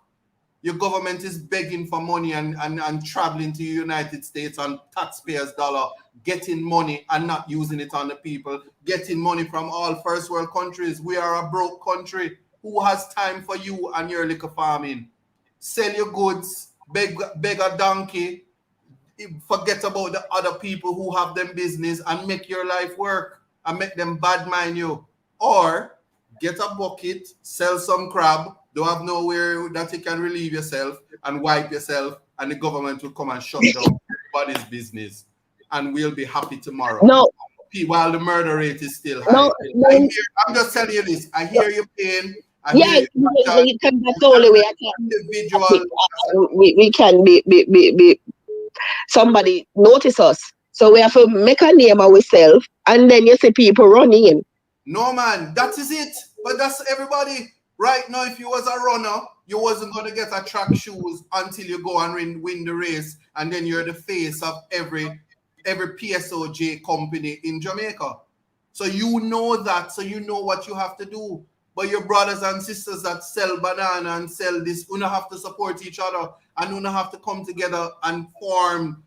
Your government is begging for money and traveling to the United States on taxpayers' dollar, getting money and not using it on the people, getting money from all first world countries. We are a broke country. Who has time for you and your liquor farming? Sell your goods, beg a donkey, forget about the other people who have them business and make your life work and make them bad mind you. Or get a bucket, sell some crab, don't have nowhere that you can relieve yourself and wipe yourself, and the government will come and shut down everybody's business, and we'll be happy tomorrow. No. While the murder rate is still high. No. I'm just telling you this. I hear your pain. Yes, that's the only way I can. We can be somebody notice us. So we have to make a name of ourselves, and then you see people running in. No, man, that is it. But that's everybody. Right now, if you was a runner, you wasn't going to get a track shoes until you go and win the race, and then you're the face of every PSOJ company in Jamaica. So you know that, so you know what you have to do. But your brothers and sisters that sell banana and sell this, you don't have to support each other, and you don't have to come together and form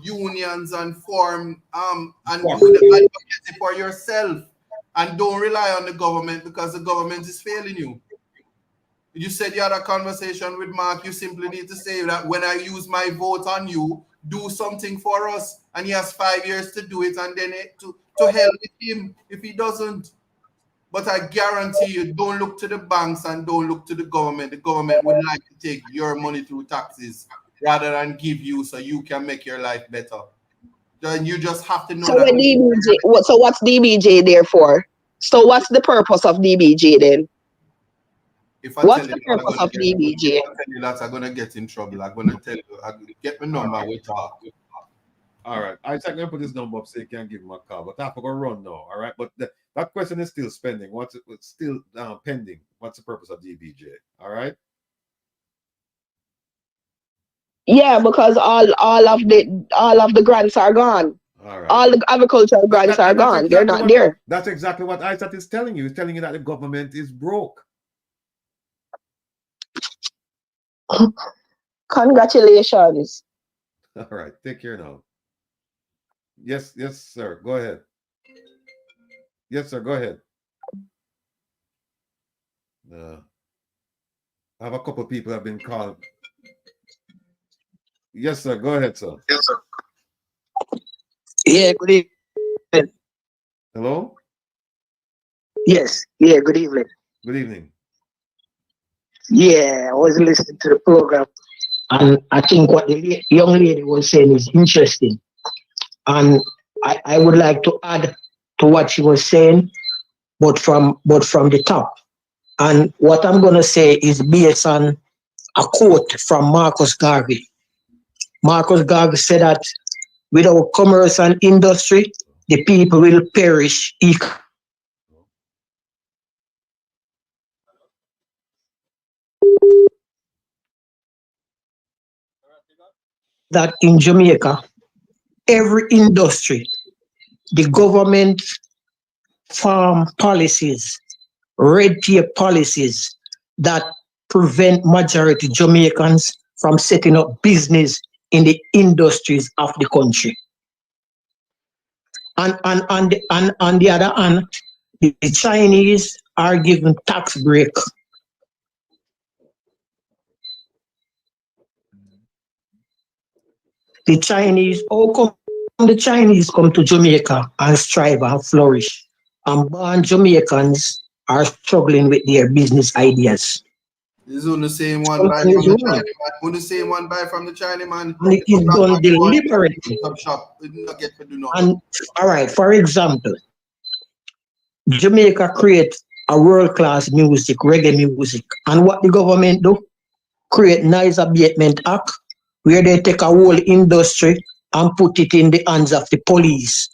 unions and form and do the advocacy for yourself. And don't rely on the government because the government is failing you. You said you had a conversation with Mark. You simply need to say that when I use my vote on you, do something for us. And he has 5 years to do it, and then to hell with him if he doesn't. But I guarantee you, don't look to the banks and don't look to the government. The government would like to take your money through taxes rather than give you so you can make your life better. Then you just have to know so that. So what's DBJ there for? So what's the purpose of DBJ then? What's the purpose of DBJ? I'm going to get in trouble. I'm going to tell you. Get my number, we talk. All right. I'm going to put this number up so you can give him a call. But I have to go run now. All right. But that question is still pending. It's still pending. What's the purpose of DBJ? All right. Yeah, because all of the grants are gone. All right. All the agricultural grants are gone. They're not there. That's exactly what ISAT is telling you. It's telling you that the government is broke. Congratulations. All right. Take care now. Yes, sir. Go ahead. Yes, sir. Go ahead. I have a couple of people have been called. Yes, sir. Go ahead, sir. Yes, sir. Yeah, good evening. Hello? Yes, yeah, good evening. Good evening. Yeah, I was listening to the program, and I think what the young lady was saying is interesting. And I would like to add to what she was saying. but from the top. And what I'm gonna say is based on a quote from Marcus Garvey. Marcus Garvey said that without commerce and industry, the people will perish that in Jamaica, every industry, the government farm policies, red tape policies that prevent majority Jamaicans from setting up business in the industries of the country. And on the other hand, the Chinese are given tax break. The Chinese, how come the Chinese come to Jamaica and strive and flourish? And born Jamaicans are struggling with their business ideas. This is the same one buy from the China man. Who the same one buy from the China man? And it is done deliberately. Shop. It did not get to do nothing. And all right, for example, Jamaica create a world-class music, reggae music. And what the government do? Create Noise Abatement Act, where they take a whole industry and put it in the hands of the police.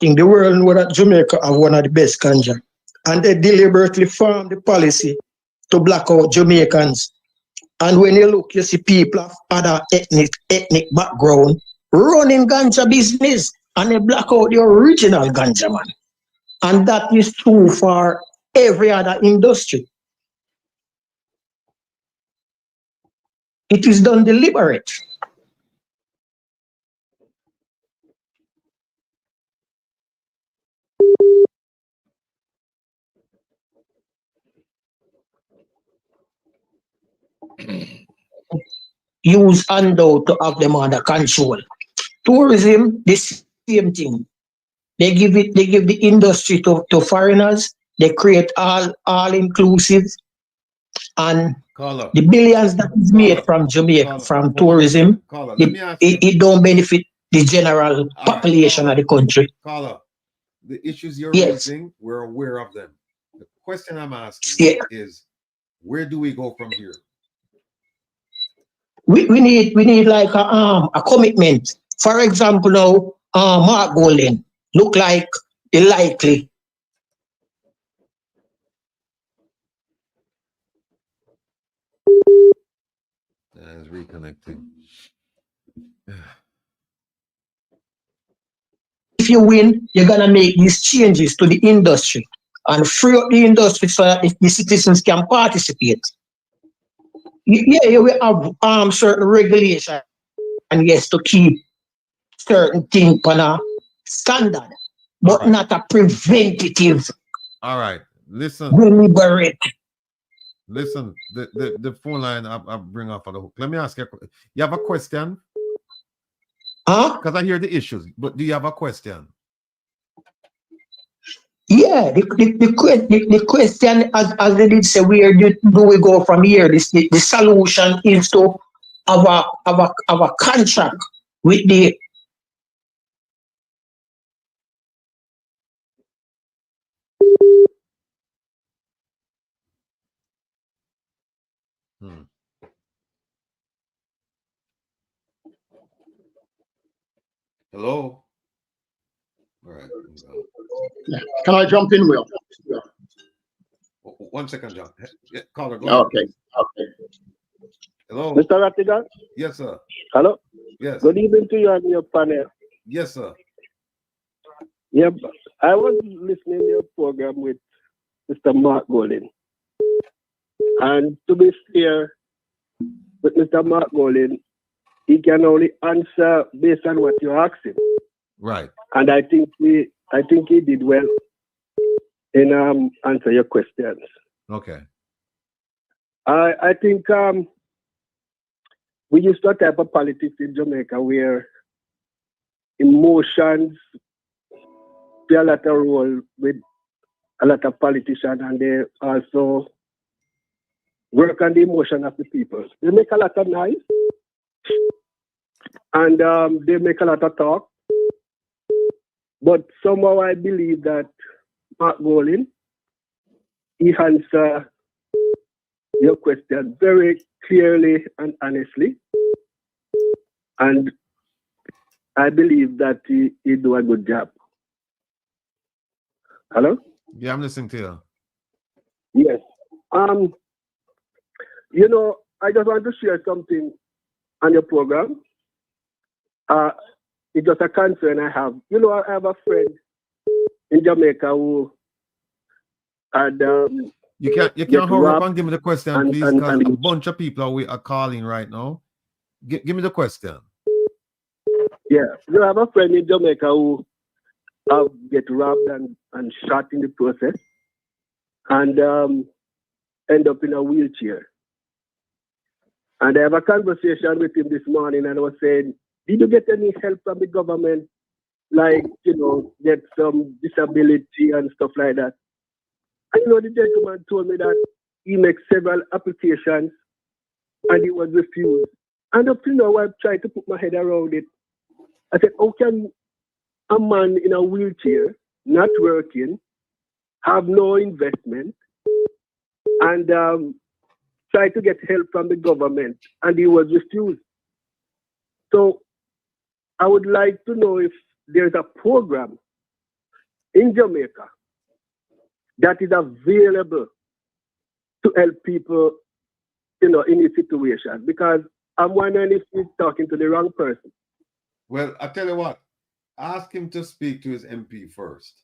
In the world know that Jamaica have one of the best ganja. And they deliberately form the policy to block out Jamaicans. And when you look, you see people of other ethnic background running ganja business, and they block out the original ganja man. And that is true for every other industry. It is done deliberate. Use handout to have them under control. Tourism, the same thing. They give the industry to foreigners. They create all inclusive, and the billions that is made from Jamaica from tourism, it don't benefit the general population of the country. Carla, the issues you're raising, we're aware of them. The question I'm asking is, where do we go from here? We need like a commitment. For example, now Mark Golden look like likely. It's reconnecting. If you win, you're gonna make these changes to the industry and free up the industry so that the citizens can participate. Yeah, we have certain regulation and yes to keep certain things on a standard, but not a preventative. All right, listen. Deliberate. Listen, the phone line I bring off of the hook. Let me ask you. You have a question? Huh? Because I hear the issues, but do you have a question? Yeah, the question, as they did say, where do we go from here? The solution is to have a contract with the Hello? All right. Can I jump in, Will? 1 second, John. Yeah, caller, go ahead. Okay. Hello? Mr. Rattigan? Yes, sir. Hello? Yes. Good evening to you and your panel. Yes, sir. Yeah, I was listening to your program with Mr. Mark Golden. And to be fair with Mr. Mark Golden, he can only answer based on what you asked him. Right. And I think he did well in answer your questions. Okay. I think we used to a type of politics in Jamaica where emotions play a lot of role with a lot of politicians, and they also work on the emotion of the people. They make a lot of noise, and they make a lot of talk. But somehow I believe that Mark Golding, he answered your question very clearly and honestly. And I believe that he do a good job. Hello? Yeah, I'm listening to you. Yes. You know, I just want to share something on your program. It's just a concern I have. You know, I have a friend in Jamaica who had you can't hurry up and give me the question, please, because a bunch of people are calling right now. Give me the question. Yeah, you have a friend in Jamaica who get robbed and shot in the process, and end up in a wheelchair. And I have a conversation with him this morning, and I was saying, did you get any help from the government, like, you know, get some disability and stuff like that? And, you know, the gentleman told me that he makes several applications and he was refused. And up to now, I've tried to put my head around it. I said, how can a man in a wheelchair, not working, have no investment, and try to get help from the government, and he was refused? So I would like to know if there's a program in Jamaica that is available to help people, you know, in this situation, because I'm wondering if he's talking to the wrong person. Well, I tell you what, ask him to speak to his MP first.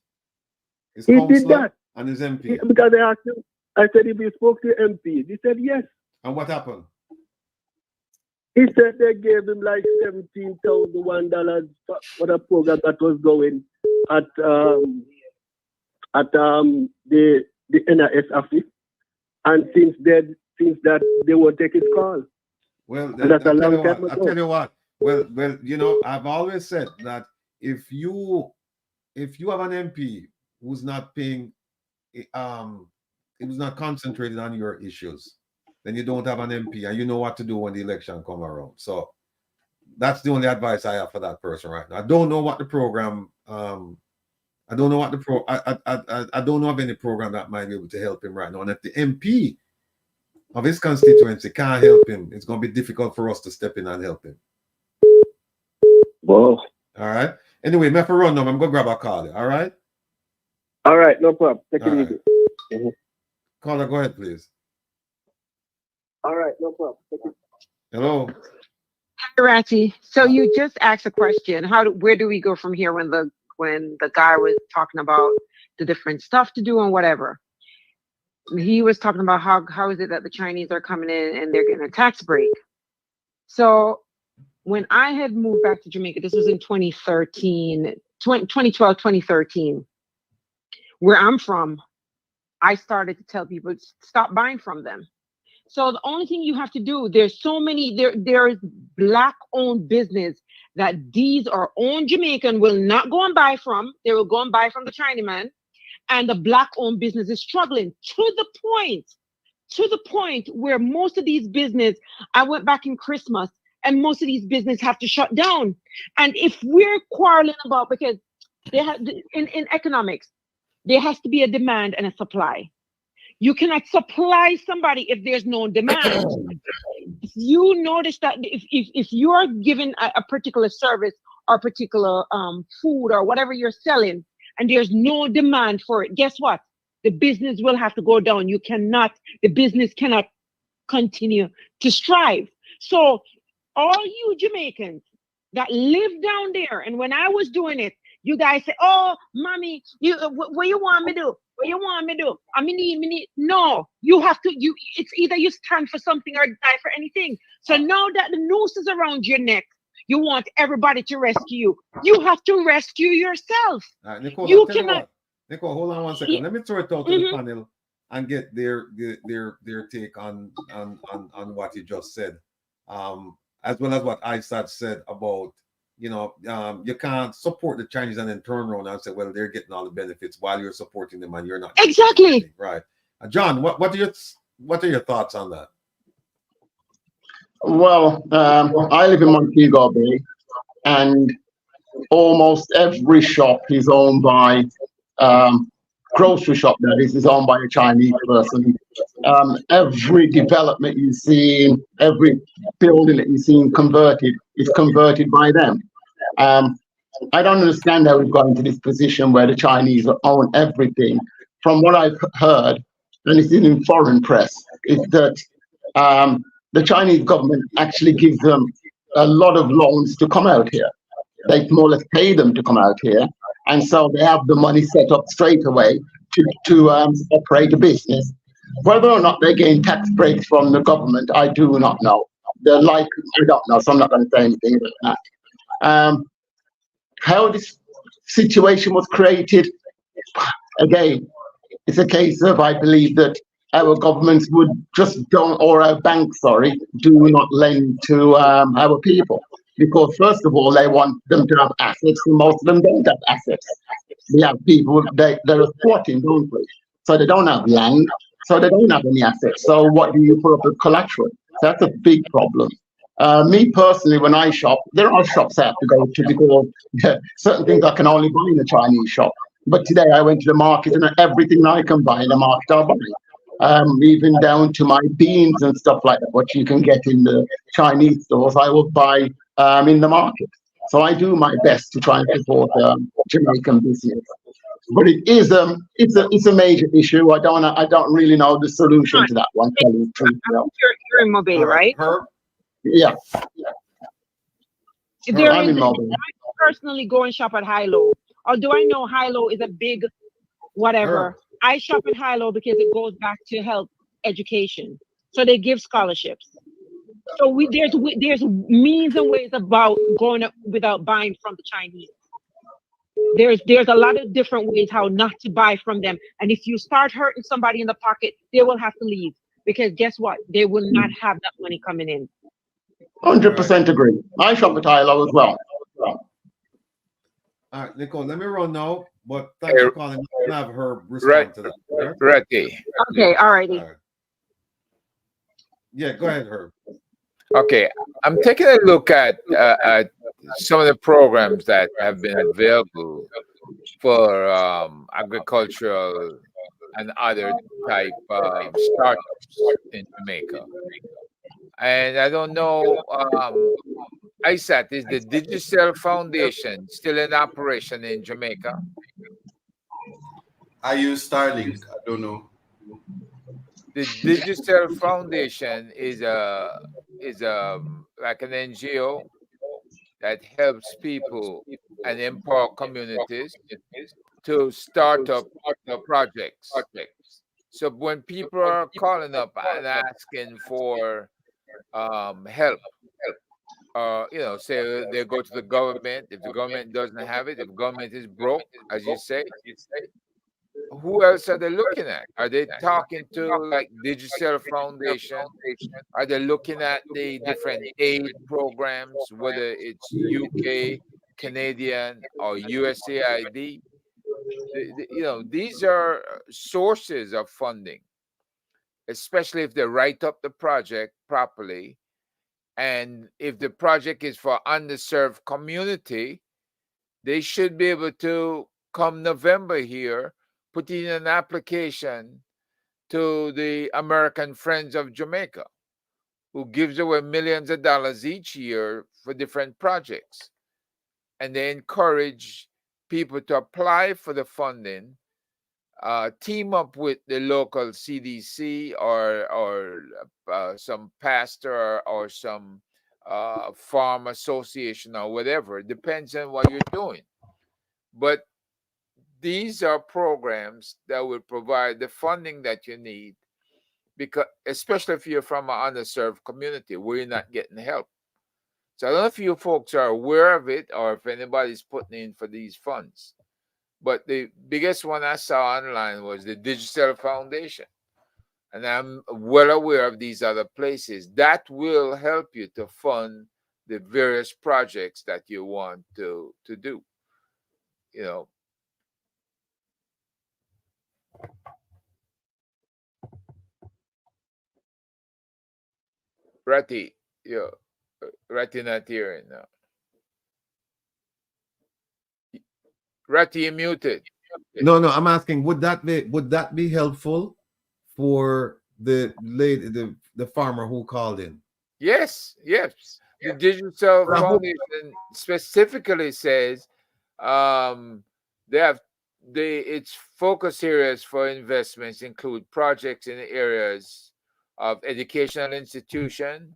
His He did councillor that. and his MP. Because I asked him, I said, if he spoke to the MP, he said yes. And what happened? He said they gave him like $17,001 for the program that was going at the NIS office, and since that they won't take his call. Well, and that's a long time I ago. tell you what. Well, you know, I've always said that if you have an MP who's not paying, who's not concentrated on your issues, then you don't have an MP, and you know what to do when the election come around. So that's the only advice I have for that person right now. I don't know what the program. I don't know what the I don't know of any program that might be able to help him right now. And if the MP of his constituency can't help him, it's going to be difficult for us to step in and help him. Whoa. All right. Anyway, me have to run now. I'm going to grab a call. All right. All right, no problem. Take it All easy. right. Caller, go ahead, please. All right, no problem. Take it. Hello. Hi, Ratty. So you just asked a question. Where do we go from here when the guy was talking about the different stuff to do and whatever? He was talking about how is it that the Chinese are coming in and they're getting a tax break. So when I had moved back to Jamaica, this was in 2012, 2013, where I'm from, I started to tell people, stop buying from them. So the only thing you have to do, there's so many, there's Black-owned business that these are owned Jamaican will not go and buy from. They will go and buy from the Chinaman. And the Black-owned business is struggling to the point where most of these business, I went back in Christmas, and most of these business have to shut down. And if we're quarreling about, because they have in economics, there has to be a demand and a supply. You cannot supply somebody if there's no demand. If you notice that if you are given a particular service or particular food or whatever you're selling, and there's no demand for it, guess what? The business will have to go down. The business cannot continue to strive. So all you Jamaicans that live down there, and when I was doing it, you guys say, oh, mommy, what you want me to do? What you want me to do? I mean, no, you have to, it's either you stand for something or die for anything. So now that the noose is around your neck, you want everybody to rescue you. You have to rescue yourself. All right, Nicole, you cannot. Nicole, hold on 1 second. Let me throw it out to the panel and get their take on what you just said, as well as what ISAT said about, you can't support the Chinese and then turn around and say, well, they're getting all the benefits while you're supporting them and you're not. Exactly. Right. John, what do you What are your thoughts on that? Well, I live in Montego Bay, and almost every shop is owned by grocery shop that is owned by a Chinese person. Every development you see, every building that you see converted is converted by them. I don't understand how we've got into this position where the Chinese own everything. From what I've heard, and it's in foreign press, is that the Chinese government actually gives them a lot of loans to come out here. They more or less pay them to come out here, and so they have the money set up straight away to operate a business. Whether or not they gain tax breaks from the government, I do not know. They're like, I don't know, so I'm not going to say anything about that. How this situation was created, again, it's a case of, I believe that our governments would just don't, or our banks, sorry, do not lend to our people. Because first of all, they want them to have assets, and most of them don't have assets. We have people, they're squatting, don't they? So they don't have land, so they don't have any assets. So what do you put up with collateral? So that's a big problem. Me personally, when I shop, there are shops I have to go to because certain things I can only buy in a Chinese shop. But today I went to the market, and everything I can buy in the market I'll buy. Even down to my beans and stuff like that, what you can get in the Chinese stores, I will buy in the market. So I do my best to try and support Jamaican business. But it is it's a major issue. I don't really know the solution to that one. Telling the truth, You're in Mobile, right? Yeah. I'm in Mobile. I personally go and shop at Hilo. Although I know Hilo is a big whatever. I shop at Hilo because it goes back to health education. So they give scholarships. So there's means and ways about going up without buying from the Chinese. There's a lot of different ways how not to buy from them. And if you start hurting somebody in the pocket, they will have to leave, because guess what? They will not have that money coming in. 100% agree. I shop at Hilo as well. All right, Nicole, let me run now, but thanks for calling. I'm have her respond to that. Ratty. Okay, all righty. Yeah, go ahead, Herb. Okay, I'm taking a look at some of the programs that have been available for agricultural and other type startups in Jamaica. And I don't know, ISAT, is the Digital Foundation still in operation in Jamaica? I use Starlink. I don't know. The Digital Foundation is like an NGO that helps people and empower communities to start up projects. So when people are calling up and asking for help, say they go to the government. If the government doesn't have it, if the government is broke, as you say, who else are they looking at? Are they talking to like Digital Foundation? Are they looking at the different aid programs, whether it's UK, Canadian, or USAID? These are sources of funding, especially if they write up the project properly. And if the project is for underserved community, they should be able to, come November here, put in an application to the American Friends of Jamaica, who gives away millions of dollars each year for different projects. And they encourage people to apply for the funding, team up with the local CDC or some pastor or some farm association or whatever. It depends on what you're doing. But these are programs that will provide the funding that you need, because especially if you're from an underserved community where you're not getting help. So I don't know if you folks are aware of it or if anybody's putting in for these funds. But the biggest one I saw online was the Digital Foundation. And I'm well aware of these other places that will help you to fund the various projects that you want to do. Ratty, yo, Ratty not hearing now. Ratty, you muted. No, I'm asking, would that be helpful for the lady, the farmer who called in? Yes. The Digital Foundation specifically says its focus areas for investments include projects in the areas of educational institutions,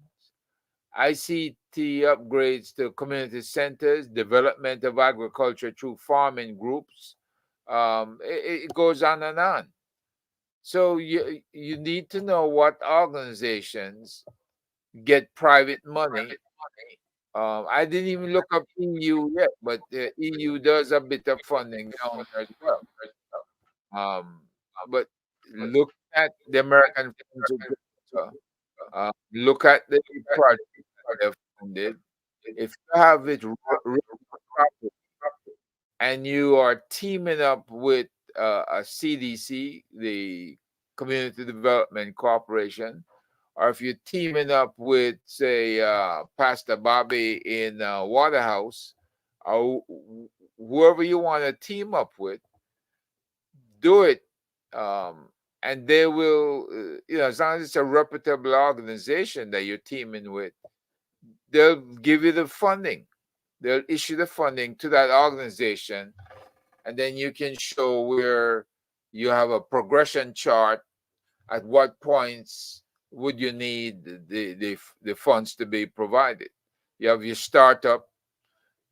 ICT upgrades to community centers, development of agriculture through farming groups. It goes on and on. So you need to know what organizations get private money. I didn't even look up EU yet, but the EU does a bit of funding down there as well. But look at the American funds. Look at the projects that they've funded. If you have it properly and you are teaming up with a CDC, the Community Development Corporation, or if you're teaming up with, say, Pastor Bobby in Waterhouse, or whoever you want to team up with, do it. And they will, as long as it's a reputable organization that you're teaming with, they'll give you the funding. They'll issue the funding to that organization, and then you can show where you have a progression chart. At what points would you need the funds to be provided? You have your startup,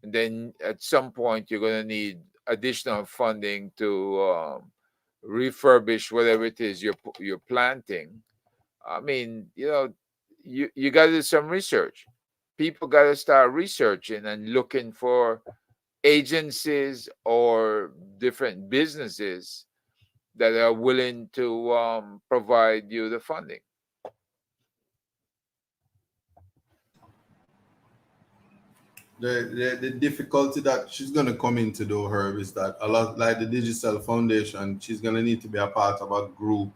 and then at some point you're going to need additional funding to refurbish whatever it is you're planting. I mean, you got to do some research. People got to start researching and looking for agencies or different businesses that are willing to provide you the funding. The difficulty that she's going to come into, though, Herb, is that a lot like the Digital Foundation, she's going to need to be a part of a group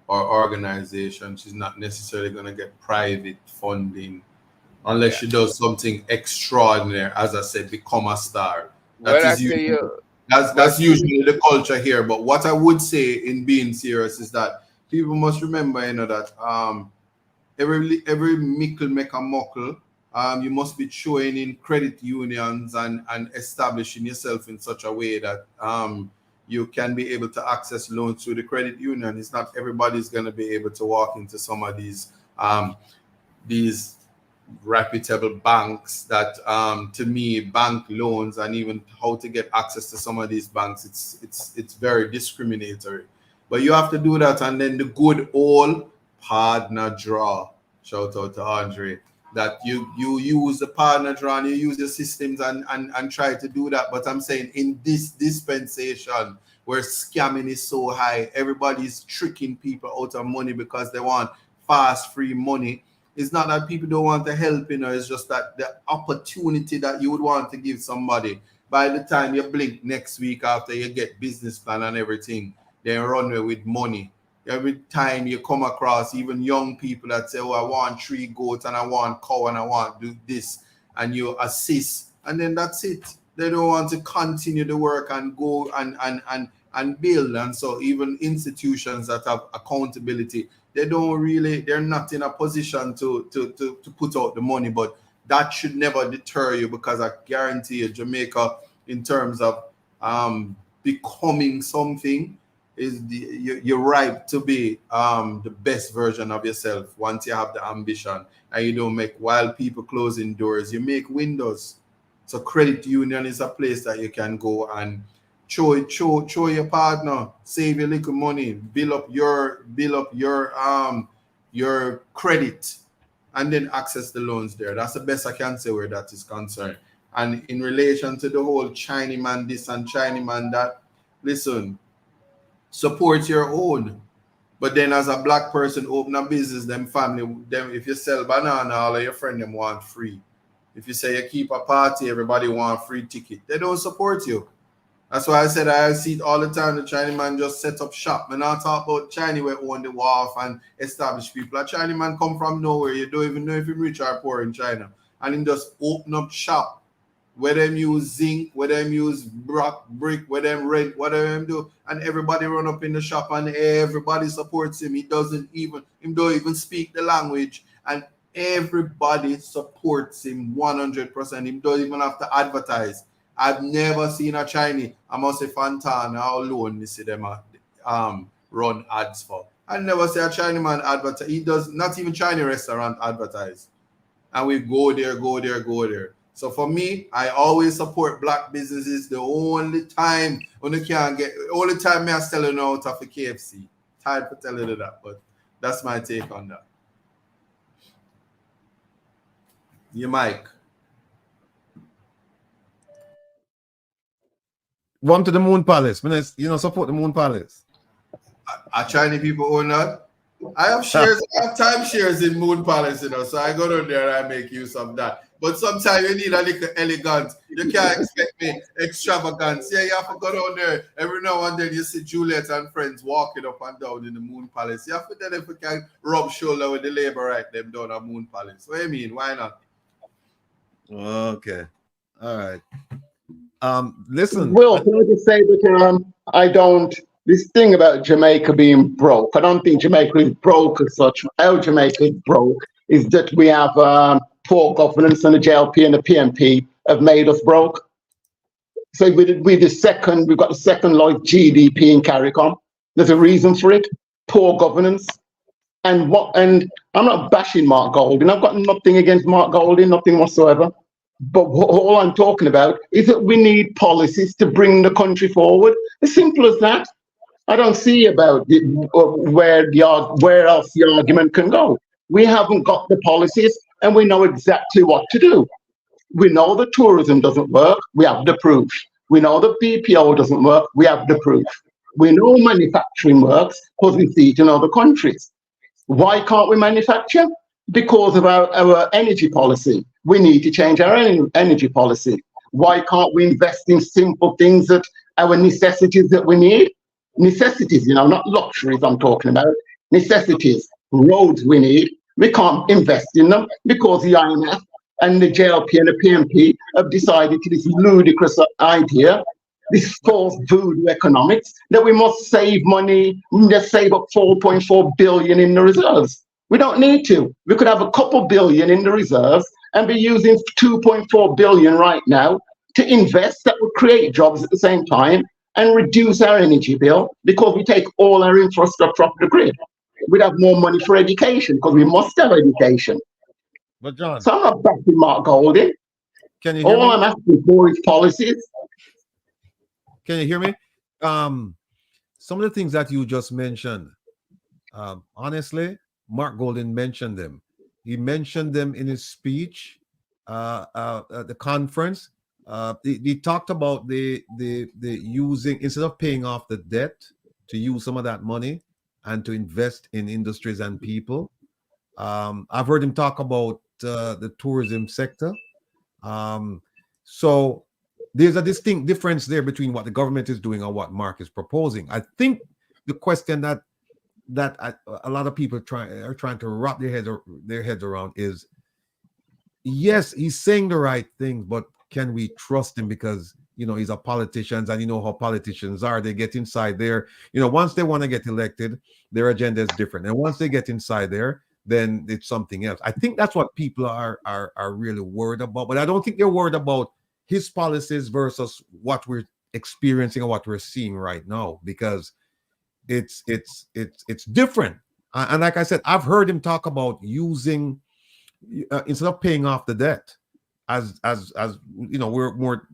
or organization. She's not necessarily going to get private funding unless she does something extraordinary. As I said, become a star. That's usually the culture here. But what I would say, in being serious, is that people must remember, that every mickle make a muckle. You must be showing in credit unions and establishing yourself in such a way that you can be able to access loans through the credit union. It's not everybody's going to be able to walk into some of these reputable banks that, to me, bank loans, and even how to get access to some of these banks, it's very discriminatory. But you have to do that, and then the good old partner draw. Shout out to Andre. That you use the partner draw and you use your systems and try to do that. But I'm saying, in this dispensation where scamming is so high, everybody's tricking people out of money because they want fast, free money. It's not that people don't want to help, it's just that the opportunity that you would want to give somebody, by the time you blink next week after you get business plan and everything, they run away with money. Every time you come across even young people that say, oh, I want 3 goats and I want cow and I want to do this, and you assist, and then that's it. They don't want to continue the work and go and build. And so even institutions that have accountability, they're not in a position to put out the money. But that should never deter you, because I guarantee you, Jamaica, in terms of becoming something, you're right to be the best version of yourself. Once you have the ambition and you don't make, while people closing doors, you make windows. So credit union is a place that you can go and show your partner, save your little money, build up your credit, and then access the loans there. That's the best I can say where that is concerned. And in relation to the whole Chinese man this and Chinese man that, listen, support your own. But then as a black person, open a business, them family, if you sell banana, all of your friends them want free. If you say you keep a party, everybody want free ticket. They don't support you. That's why I said I see it all the time. The Chinese man just set up shop. When I talk about Chinese where own the wharf and establish people. A Chinese man come from nowhere. You don't even know if he's rich or poor in China. And he just open up shop. Where them use zinc, where them use brick, where them rent, whatever them do. And everybody run up in the shop and everybody supports him. He don't even speak the language. And everybody supports him 100%. He don't even have to advertise. I've never seen a Chinese. I must say Fantana alone, me see them run ads for. I never see a Chinese man advertise. He does not even Chinese restaurant advertise. And we go there. So for me, I always support black businesses. The only time when you can't get, only time me I selling out of a KFC. Tired for telling you that, but that's my take on that. Your mic. One to the Moon Palace. Support the Moon Palace. Are Chinese people own that? I have shares, I have time shares in Moon Palace, so I go down there and I make use of that. But sometimes you need a little elegant. You can't expect me extravagance. Yeah, you have to go down there. Every now and then you see Juliet and friends walking up and down in the Moon Palace. You have to tell them if we can rub shoulder with the labor right them down at Moon Palace. What do you mean? Why not? Okay. All right. Listen. Will, can I just say that this thing about Jamaica being broke, I don't think Jamaica is broke as such. How Jamaica is broke is that we have poor governance, and the JLP and the PNP have made us broke. So we've got the second largest GDP in CARICOM. There's a reason for it: poor governance. And I'm not bashing Mark Golding. I've got nothing against Mark Golding, nothing whatsoever. But all I'm talking about is that we need policies to bring the country forward. As simple as that. I don't see about where else the argument can go. We haven't got the policies, and we know exactly what to do. We know the tourism doesn't work. We have the proof. We know the BPO doesn't work. We have the proof. We know manufacturing works because we see it in other countries. Why can't we manufacture? Because of our energy policy. We need to change our energy policy. Why can't we invest in simple things that our necessities that we need? Necessities, not luxuries I'm talking about. Necessities, roads we need. We can't invest in them because the IMF and the JLP and the PNP have decided to this ludicrous idea, this false voodoo economics, that we must save money, just save up 4.4 billion in the reserves. We don't need to. We could have a couple billion in the reserves and be using 2.4 billion right now to invest. That would create jobs at the same time and reduce our energy bill because we take all our infrastructure off the grid. We'd have more money for education because we must have education. But John, so I'm not backing Mark Golding. Can you hear me? All I'm asking for is policies. Can you hear me? Some of the things that you just mentioned, honestly, Mark Golding mentioned them. He mentioned them in his speech at the conference. He talked about the using, instead of paying off the debt, to use some of that money and to invest in industries and people. I've heard him talk about the tourism sector. So there's a distinct difference there between what the government is doing and what Mark is proposing. I think the question that a lot of people are trying to wrap their heads around is, yes, he's saying the right things, but can we trust him? Because he's a politician, and how politicians are. They get inside there. Once they want to get elected, their agenda is different, and once they get inside there, then it's something else. I think that's what people are really worried about. But I don't think they're worried about his policies versus what we're experiencing and what we're seeing right now, because it's different. And like I said, I've heard him talk about using instead of paying off the debt, as we're more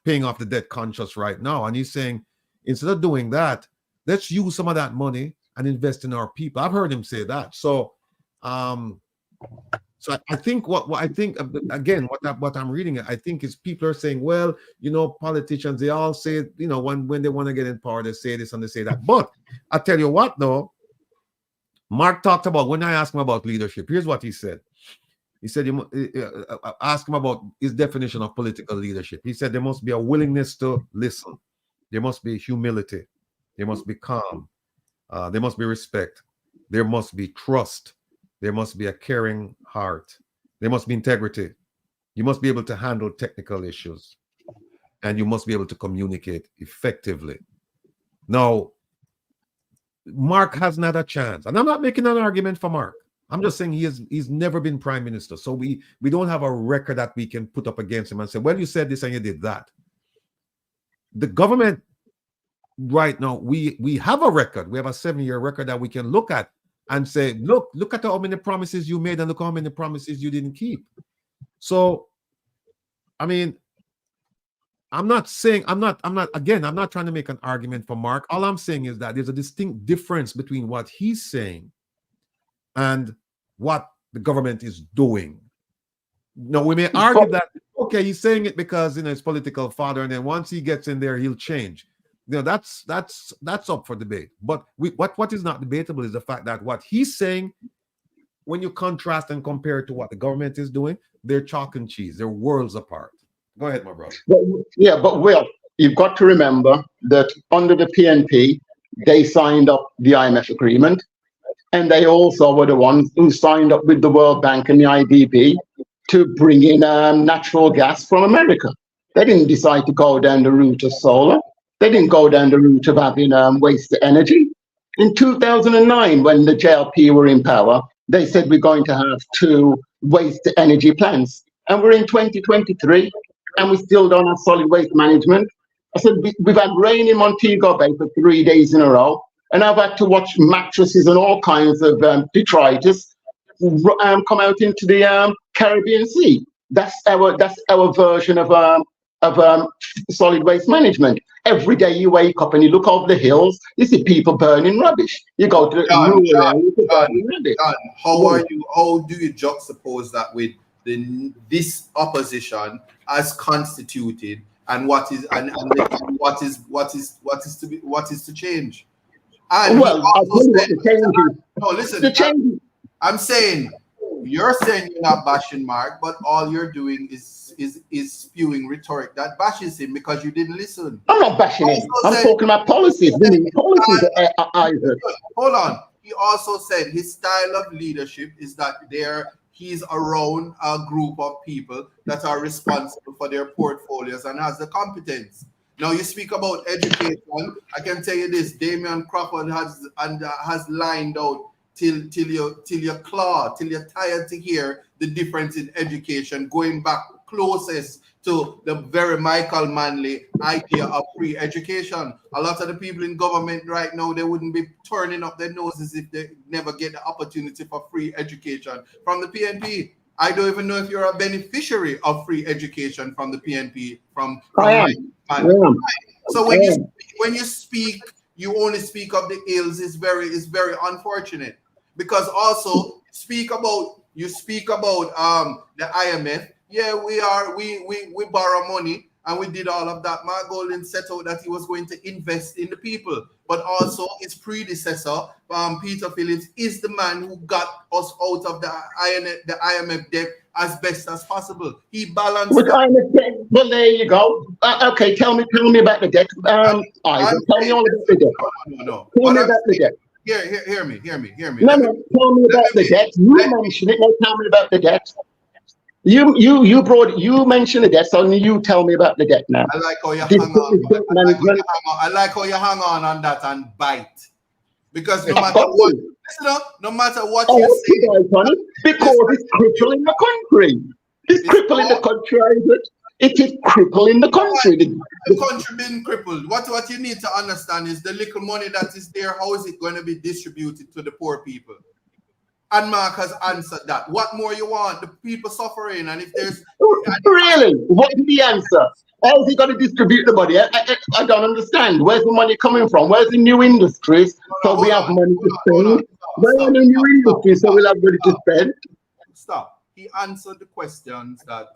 paying off the debt conscious right now, and he's saying instead of doing that, let's use some of that money and invest in our people. I've heard him say that. So so I think what I think, again, what I'm reading, I think is people are saying, well, politicians, they all say, when they want to get in power, they say this and they say that. But I tell you what, though, Mark talked about, when I asked him about leadership, here's what he said. He said, ask him about his definition of political leadership. He said there must be a willingness to listen. there must be humility, there must be calm, there must be respect, there must be trust, there must be a caring heart, there must be integrity. You must be able to handle technical issues, and you must be able to communicate effectively. Now, Mark hasn't had a chance, and I'm not making an argument for Mark. I'm just saying he's never been prime minister, so we don't have a record that we can put up against him and say, well, you said this and you did that. The government right now, we have a record. We have a 7-year record that we can look at and say, look at how many promises you made and look how many promises you didn't keep. So, I mean, I'm not trying to make an argument for Mark. All I'm saying is that there's a distinct difference between what he's saying and what the government is doing. Now, we may argue that, okay, he's saying it because, his political father, and then once he gets in there, he'll change. That's up for debate. But what is not debatable is the fact that what he's saying, when you contrast and compare it to what the government is doing, they're chalk and cheese. They're worlds apart. Go ahead, my brother. But Will, you've got to remember that under the PNP, they signed up the IMF agreement, and they also were the ones who signed up with the World Bank and the IDB to bring in natural gas from America. They didn't decide to go down the route of solar. They didn't go down the route of having waste energy. In 2009, when the JLP were in power, they said we're going to have 2 waste energy plants. And we're in 2023, and we still don't have solid waste management. I said, we've had rain in Montego Bay for 3 days in a row, and I've had to watch mattresses and all kinds of detritus come out into the Caribbean Sea. That's our version of solid waste management. Every day you wake up and you look over the hills, you see people burning rubbish. You go to the rural area, you burning rubbish. How do you juxtapose that with this opposition as constituted and what is to change? And well, I'm saying you're saying you're not bashing Mark, but all you're doing is spewing rhetoric that bashes him because you didn't listen. I'm not bashing him. I'm talking about policies. Hold on. He also said his style of leadership is that he's around a group of people that are responsible for their portfolios and has the competence. Now you speak about education. I can tell you this: Damian Crawford has lined out till you're tired to hear the difference in education, going back closest to the very Michael Manley idea of free education. A lot of the people in government right now, they wouldn't be turning up their noses if they never get the opportunity for free education from the PNP. I don't even know if you're a beneficiary of free education from the PNP. So when you speak, you only speak of the ills. Is very unfortunate, because also you speak about the IMF. Yeah, we borrow money and we did all of that. Mark Golding set out that he was going to invest in the people, but also his predecessor, Peter Phillips, is the man who got us out of the IMF debt as best as possible. He balanced IMF debt. Well, there you go. Okay, tell me about the debt. Tell me all about the debt. No. Tell me about the debt. Hear me. No, tell me about the debt. You mentioned it. Now tell me about the debt. You mentioned the debt, so you tell me about the debt now. I like how you hang on. I like how you hang on that and bite. Because no matter what you say, because it's crippling the country. It's crippling the country, isn't it? It is crippling the country. The country being crippled. What you need to understand is the little money that is there, how is it going to be distributed to the poor people? And Mark has answered that. What more you want? The people suffering, and if there's really, what is the answer? How is he going to distribute the money? I don't understand. Where's the money coming from? Where's the new industries so we have money to spend? Where are the new industries so we'll have money to spend? Stop. He answered the questions that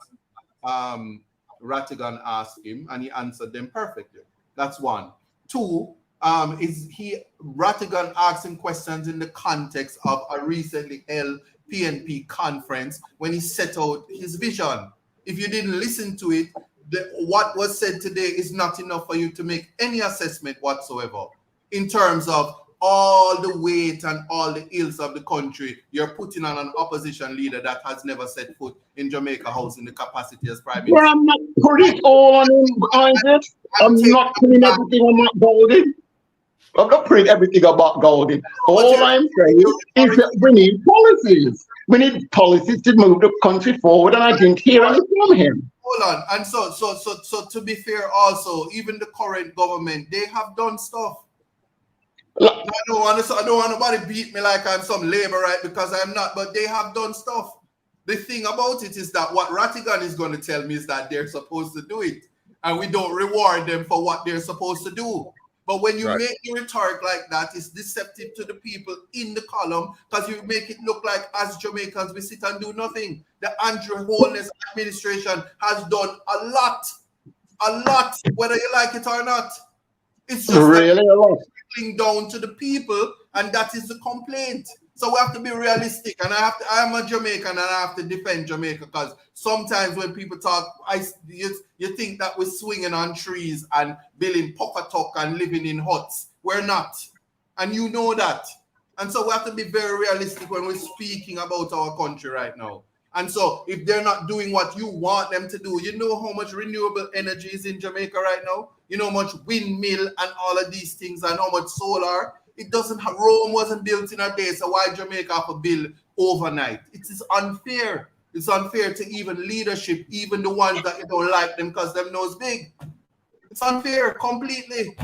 Rattigan asked him, and he answered them perfectly. That's one. Two, Rattigan asked him questions in the context of a recently held PNP conference when he set out his vision. If you didn't listen to it, what was said today is not enough for you to make any assessment whatsoever in terms of all the weight and all the ills of the country you're putting on an opposition leader that has never set foot in Jamaica House in the capacity as Prime Minister. Well, I'm not putting it all on him, Isaac. I'm not putting everything on Matt Golding. I'm not putting everything about Golding. All I'm saying is that we need policies. We need policies to move the country forward, and I didn't hear anything from him. Hold on. And so to be fair also, even the current government, they have done stuff. I don't want nobody beat me like I'm some labor right, because I'm not, but they have done stuff. The thing about it is that what Rattigan is going to tell me is that they're supposed to do it, and we don't reward them for what they're supposed to do. But when you make the rhetoric like that, it's deceptive to the people in the column, because you make it look like as Jamaicans we sit and do nothing. The Andrew Holness administration has done a lot, whether you like it or not. It's just really a lot. Down to the people, and that is the complaint. So we have to be realistic, and I am a Jamaican and I have to defend Jamaica, because sometimes when people talk, you think that we're swinging on trees and building pockatuck and living in huts. We're not, and you know that. And so we have to be very realistic when we're speaking about our country right now. And so if they're not doing what you want them to do, you know how much renewable energy is in Jamaica right now? You know how much windmill and all of these things, and how much solar? It doesn't have, Rome wasn't built in a day, so why Jamaica have to build overnight? It is unfair. It's unfair to even leadership, even the ones that you don't like them because them nose big. It's unfair completely.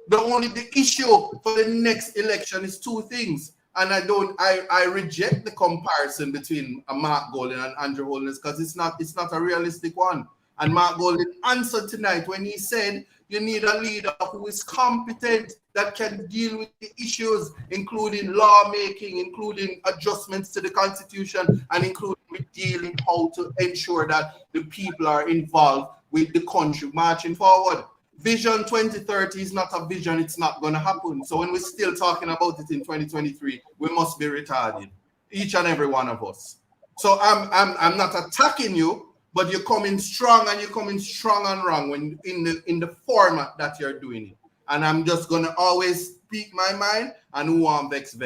The issue for the next election is two things. And I reject the comparison between Mark Golding and Andrew Holness, because it's not a realistic one. And Mark Golding answered tonight when he said you need a leader who is competent, that can deal with the issues, including lawmaking, including adjustments to the constitution, and including with dealing how to ensure that the people are involved with the country marching forward. Vision 2030 is not a vision, it's not going to happen. So when we're still talking about it in 2023, we must be retarded, each and every one of us. So I'm not attacking you, but you're coming strong, and you're coming strong and wrong when in the format that you're doing it. And I'm just gonna always speak my mind, and who want vex.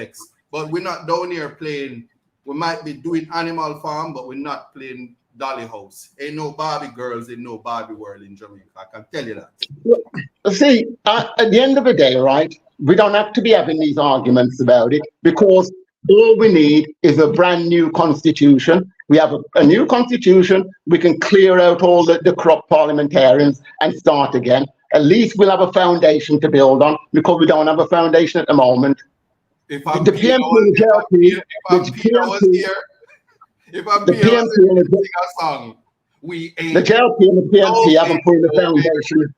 But we're not down here playing. We might be doing Animal Farm, but we're not playing Dolly House. Ain't no Barbie girls in no Barbie world in Jamaica. I can tell you that. See, at the end of the day, right, we don't have to be having these arguments about it, because all we need is a brand new constitution. We have a new constitution. We can clear out all the corrupt parliamentarians and start again. At least we'll have a foundation to build on, because we don't have a foundation at the moment. If I'm the PMP and the JLP, if I'm PMP and the song, we ain't. The JLP and the PMP haven't put in the foundation.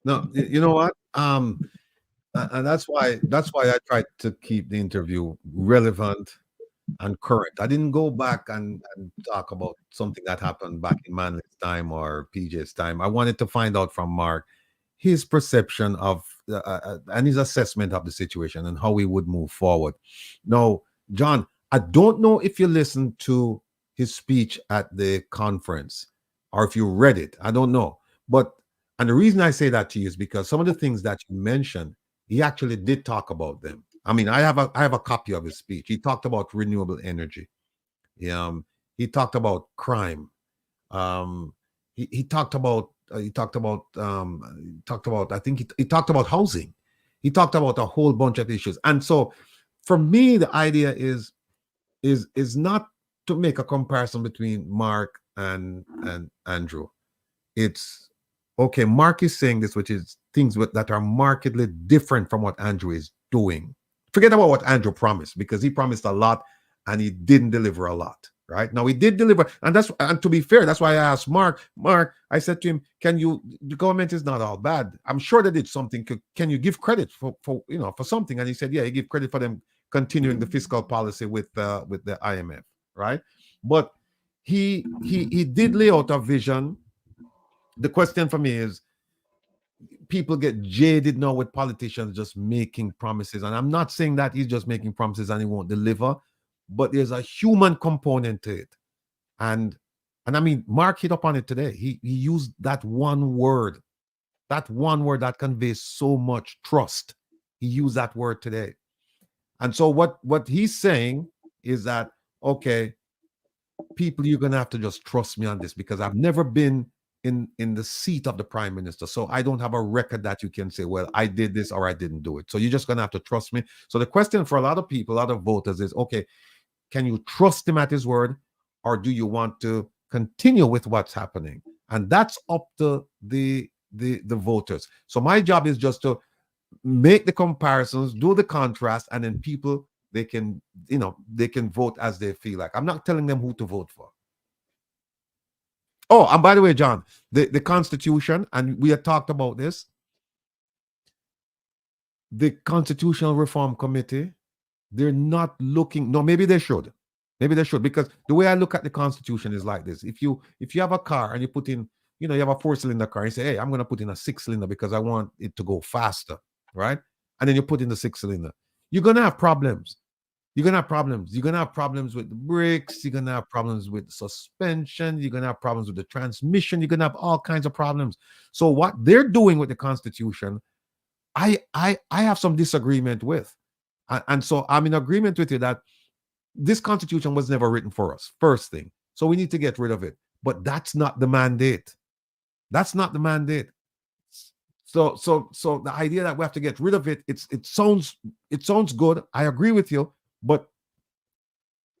No, you know what? And that's why I tried to keep the interview relevant and current. I didn't go back and talk about something that happened back in Manley's time or PJ's time. I wanted to find out from Mark his perception of and his assessment of the situation and how we would move forward. Now, John, I don't know if you listened to his speech at the conference or if you read it. I don't know. And the reason I say that to you is because some of the things that you mentioned, he actually did talk about them. I mean, I have a copy of his speech. He talked about renewable energy. He talked about crime. He talked about I think he talked about housing. He talked about a whole bunch of issues. And so for me, the idea is not to make a comparison between Mark and Andrew. It's okay, Mark is saying this, which is things that are markedly different from what Andrew is doing. Forget about what Andrew promised, because he promised a lot and he didn't deliver a lot, right? Now he did deliver, and to be fair, that's why I asked Mark, I said to him, the government is not all bad. I'm sure they did something. Can you give credit for something? And he said, yeah, he gave credit for them continuing the fiscal policy with the IMF, right? But he did lay out a vision. The question for me is, people get jaded now with politicians just making promises. And I'm not saying that he's just making promises and he won't deliver, but there's a human component to it. And I mean, Mark hit up on it today. He used that one word that conveys so much trust. He used that word today. And so what he's saying is that, okay, people, you're gonna have to just trust me on this, because I've never been in the seat of the prime minister, so I don't have a record that you can say, well, I did this or I didn't do it. So you're just gonna have to trust me. So the question for a lot of people, a lot of voters, is, okay, can you trust him at his word, or do you want to continue with what's happening? And that's up to the voters. So my job is just to make the comparisons, do the contrast, and then people, they can vote as they feel like. I'm not telling them who to vote for. Oh, and by the way, John, the Constitution, and we had talked about this, the Constitutional Reform Committee, they're not looking, no, maybe they should, because the way I look at the Constitution is like this. If you have a car and you put in, you have a 4-cylinder car, and you say, hey, I'm going to put in a 6-cylinder because I want it to go faster, right? And then you put in the 6-cylinder. You're going to have problems. You're going to have problems. You're going to have problems with the brakes. You're going to have problems with suspension. You're going to have problems with the transmission. You're going to have all kinds of problems. So what they're doing with the Constitution, I have some disagreement with. And so I'm in agreement with you that this Constitution was never written for us, first thing. So we need to get rid of it. But that's not the mandate. That's not the mandate. So the idea that we have to get rid of it, it sounds good. I agree with you. But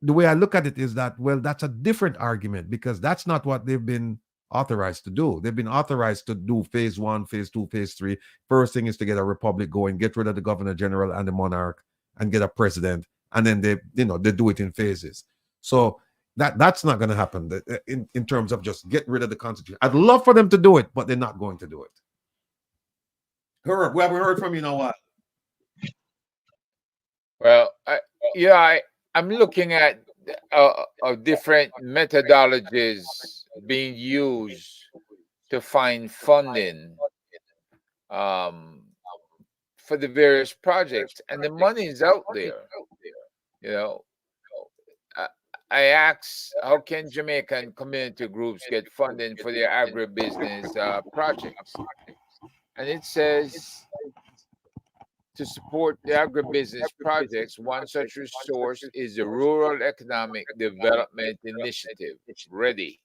the way I look at it is that, well, that's a different argument, because that's not what they've been authorized to do. They've been authorized to do phase 1, phase 2, phase 3. First thing is to get a republic going, get rid of the governor general and the monarch, and get a president. And then they do it in phases. So that's not going to happen in terms of just get rid of the Constitution. I'd love for them to do it, but they're not going to do it. Herb, we haven't heard from you in a while. Well, I'm looking at different methodologies being used to find funding for the various projects, and the money is out there. I asked, how can Jamaican community groups get funding for their agribusiness projects? And it says, to support the agribusiness projects, one such resource is the Rural Economic Development Initiative, READY.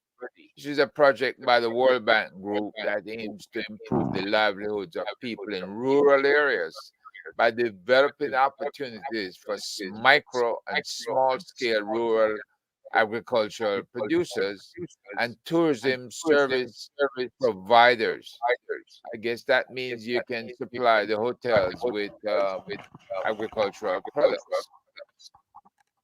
This is a project by the World Bank Group that aims to improve the livelihoods of people in rural areas by developing opportunities for micro and small-scale rural agricultural producers and tourism service providers. I guess that means you can supply the hotels with agricultural products.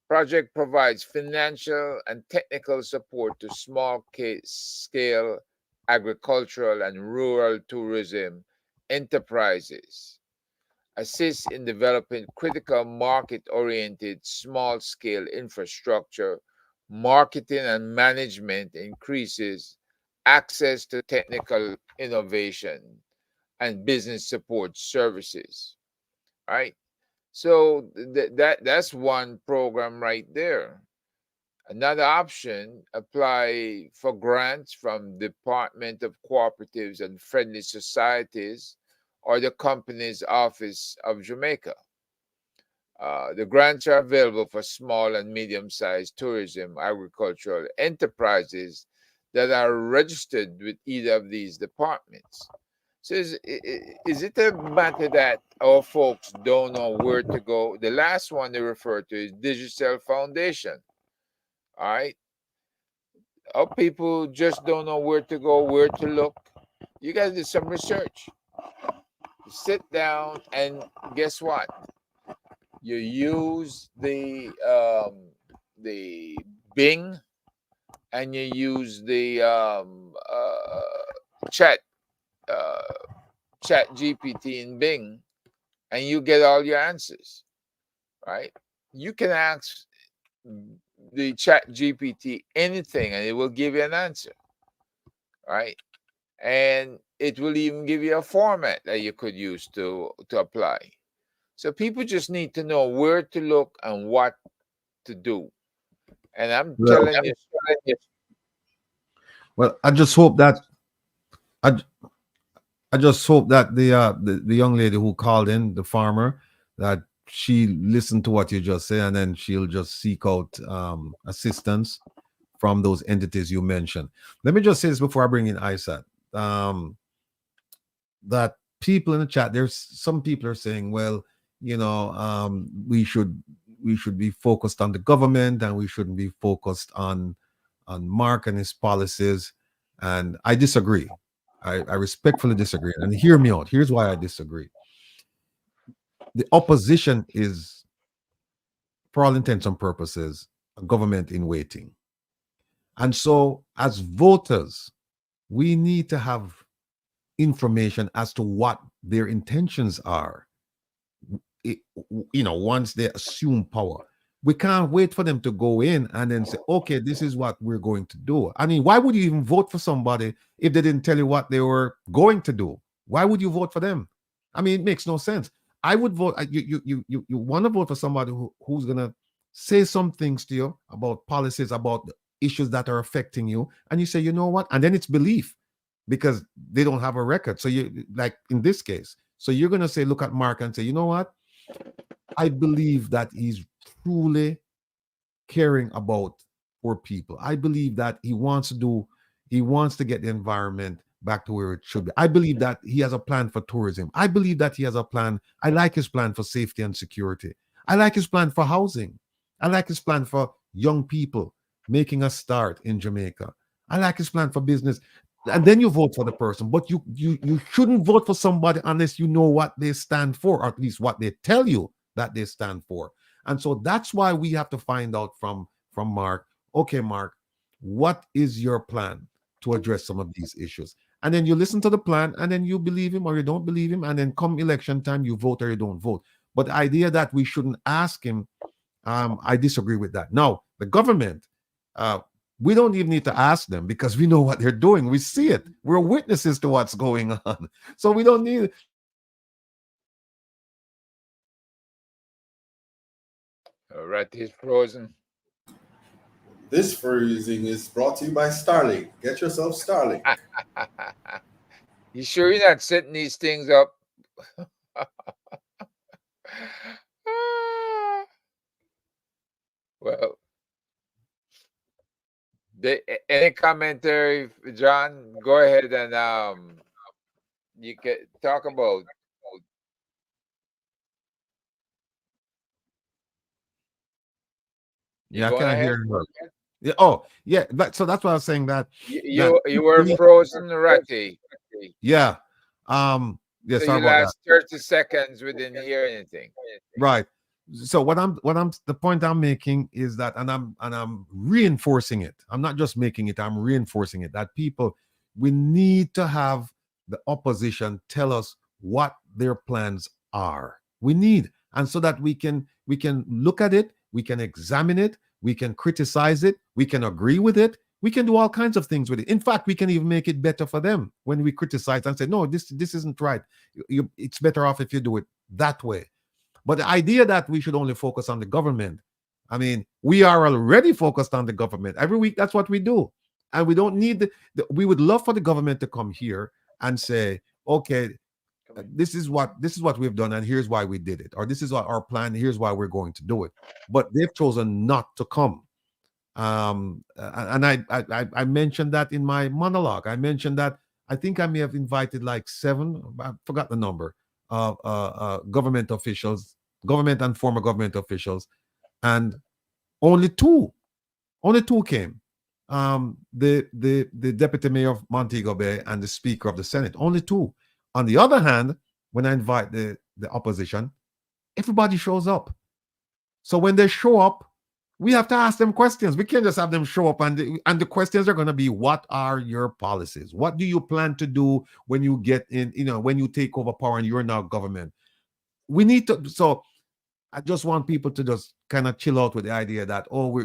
Project provides financial and technical support to small-scale agricultural and rural tourism enterprises, assists in developing critical market-oriented small-scale infrastructure, marketing and management, increases access to technical innovation and business support services. Right? So that's one program right there. Another option, apply for grants from Department of Cooperatives and Friendly Societies or the Companies Office of Jamaica. The grants are available for small and medium-sized tourism agricultural enterprises that are registered with either of these departments. So is it a matter that our folks don't know where to go? The last one they refer to is Digital Foundation. All right. Our people just don't know where to go, where to look. You guys did some research. Sit down and guess what? You use the Bing, and you use the chat GPT in Bing, and you get all your answers, right? You can ask the chat GPT anything and it will give you an answer, right? And it will even give you a format that you could use to apply. So people just need to know where to look and what to do. And I'm Well, telling you, well, I just hope that I, I just hope that the young lady who called in, the farmer, that she listened to what you just said, and then she'll just seek out assistance from those entities you mentioned. Let me just say this before I bring in ISAT. That people in the chat, there's some people are saying, well, we should be focused on the government and we shouldn't be focused on Mark and his policies. And I disagree. I respectfully disagree. And hear me out. Here's why I disagree. The opposition is, for all intents and purposes, a government in waiting. And so, as voters, we need to have information as to what their intentions are. Once they assume power, we can't wait for them to go in and then say, okay, this is what we're going to do. I mean, why would you even vote for somebody if they didn't tell you what they were going to do? Why would you vote for them? I mean, it makes no sense. I would vote. You want to vote for somebody who's going to say some things to you about policies, about the issues that are affecting you. And you say, you know what? And then it's belief because they don't have a record. So you, like in this case, so you're going to say, look at Mark and say, you know what? I believe that he's truly caring about poor people. I believe that he wants to get the environment back to where it should be. I believe that he has a plan for tourism. I believe that he has a plan. I like his plan for safety and security. I like his plan for housing. I like his plan for young people making a start in Jamaica. I like his plan for business. And then you vote for the person, but you shouldn't vote for somebody unless you know what they stand for, or at least what they tell you that they stand for. And so that's why we have to find out from Mark, okay, Mark, what is your plan to address some of these issues? And then you listen to the plan, and then you believe him or you don't believe him, and then come election time, you vote or you don't vote. But the idea that we shouldn't ask him, I disagree with that. Now, the government, we don't even need to ask them because we know what they're doing. We see it. We're witnesses to what's going on. So we don't need. All right, he's frozen. This freezing is brought to you by Starlink. Get yourself Starlink. You sure you're not setting these things up? Well, any commentary, John? Go ahead and you can talk about. Yeah, I can't hear her. Yeah. Oh, yeah. So that's why I was saying that. You were frozen, Ratty. Yeah. Yeah. So Sorry you about last 30 seconds, we didn't hear anything. Right. So the point I'm making is that, and I'm reinforcing it. I'm not just making it, I'm reinforcing it, that people, we need to have the opposition tell us what their plans are. We need, and so that we can look at it, we can examine it, we can criticize it, we can agree with it, we can do all kinds of things with it. In fact, we can even make it better for them when we criticize and say, no, this isn't right. It's better off if you do it that way. But the idea that we should only focus on the government, I mean, we are already focused on the government. Every week, that's what we do. And we don't need we would love for the government to come here and say, okay, this is what we've done, and here's why we did it. Or this is our plan, here's why we're going to do it. But they've chosen not to come. And I mentioned that in my monologue. I mentioned that I think I may have invited like 7, I forgot the number, government officials, government and former government officials, and only two came. The deputy mayor of Montego Bay and the speaker of the Senate, only 2. On the other hand, when I invite the opposition, everybody shows up. So when they show up, we have to ask them questions. We can't just have them show up and the questions are going to be, what are your policies? What do you plan to do when you get in, when you take over power and you're now government? We need to, so I just want people to just kind of chill out with the idea that, oh,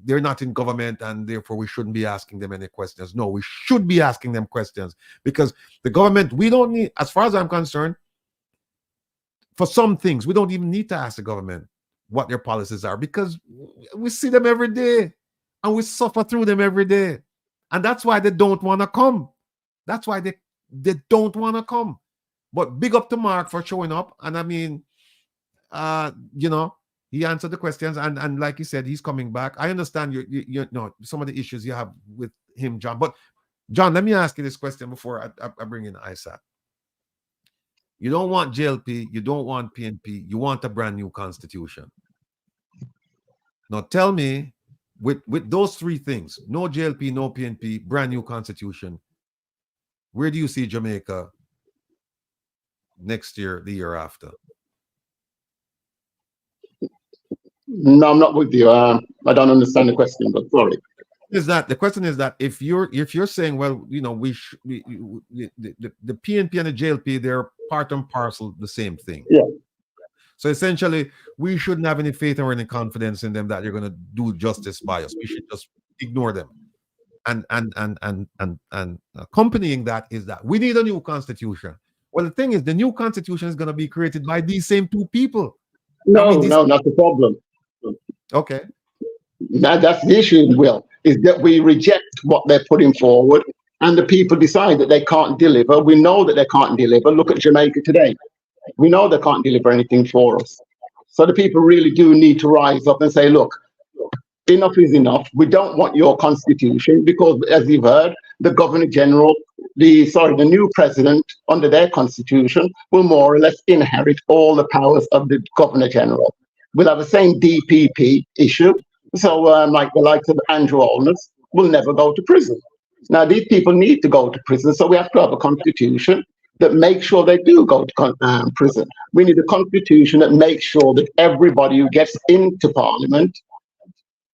they're not in government and therefore we shouldn't be asking them any questions. No, we should be asking them questions, because the government, we don't need, as far as I'm concerned, for some things, we don't even need to ask the government. what their policies are, because we see them every day and we suffer through them every day. And that's why they don't want to come. That's why they don't want to come. But big up to Mark for showing up. And I mean, you know, he answered the questions, and like he said, he's coming back. I understand you know some of the issues you have with him, John. But John, let me ask you this question before I bring in ISAT. You don't want JLP, you don't want PNP, you want a brand new constitution. Now tell me, with those three things, no JLP, no PNP, brand new constitution, where do you see Jamaica next year, the year after? No, I'm not with you. I don't understand the question, but sorry. The question is that if you're saying, well, you know, the PNP and the JLP, they're part and parcel the same thing. Yeah. So essentially, we shouldn't have any faith or any confidence in them that they're going to do justice by us. We should just ignore them. And accompanying that is that we need a new constitution. Well, the thing is, the new constitution is going to be created by these same two people. No, not the problem. Okay. Now that's the issue, Will, is that we reject what they're putting forward, and the people decide that they can't deliver. We know that they can't deliver. Look at Jamaica today. We know they can't deliver anything for us. So the people really do need to rise up and say, look, enough is enough. We don't want your constitution, because as you've heard, the Governor General, the new president under their constitution will more or less inherit all the powers of the Governor General. We'll have the same DPP issue. So like the likes of Andrew Holness will never go to prison. Now these people need to go to prison, so we have to have a constitution that makes sure they do go to prison. We need a constitution that makes sure that everybody who gets into Parliament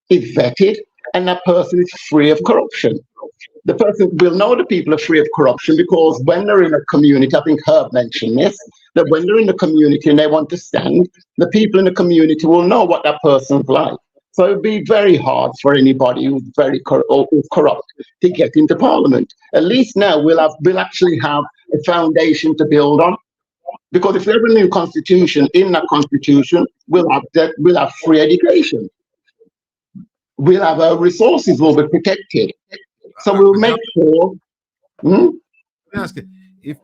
is vetted and that person is free of corruption. The person will know the people are free of corruption because when they're in a community, I think Herb mentioned this, that when they're in the community and they want to stand, the people in the community will know what that person's like. So it would be very hard for anybody who's very corrupt to get into Parliament. At least now we'll actually have a foundation to build on. Because if we have a new constitution, in that constitution, we'll have free education. We'll have our resources will be protected. So we'll make sure. Let me ask you,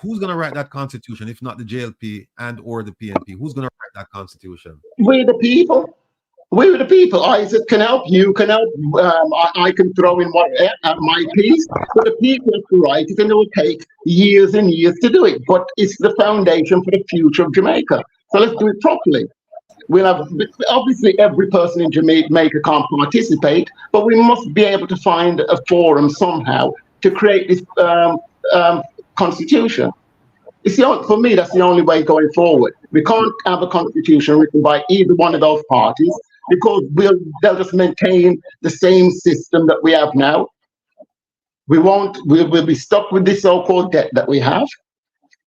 who's going to write that constitution, if not the JLP and or the PNP? Who's going to write that constitution? We the people. We the people. Isaac can help. You can help. I can throw in my piece. But the people have to write it, and it will take years and years to do it. But it's the foundation for the future of Jamaica. So let's do it properly. We'll have, obviously every person in Jamaica can't participate, but we must be able to find a forum somehow to create this constitution. For me, that's the only way going forward. We can't have a constitution written by either one of those parties because they'll just maintain the same system that we have now. We'll be stuck with this so-called debt that we have.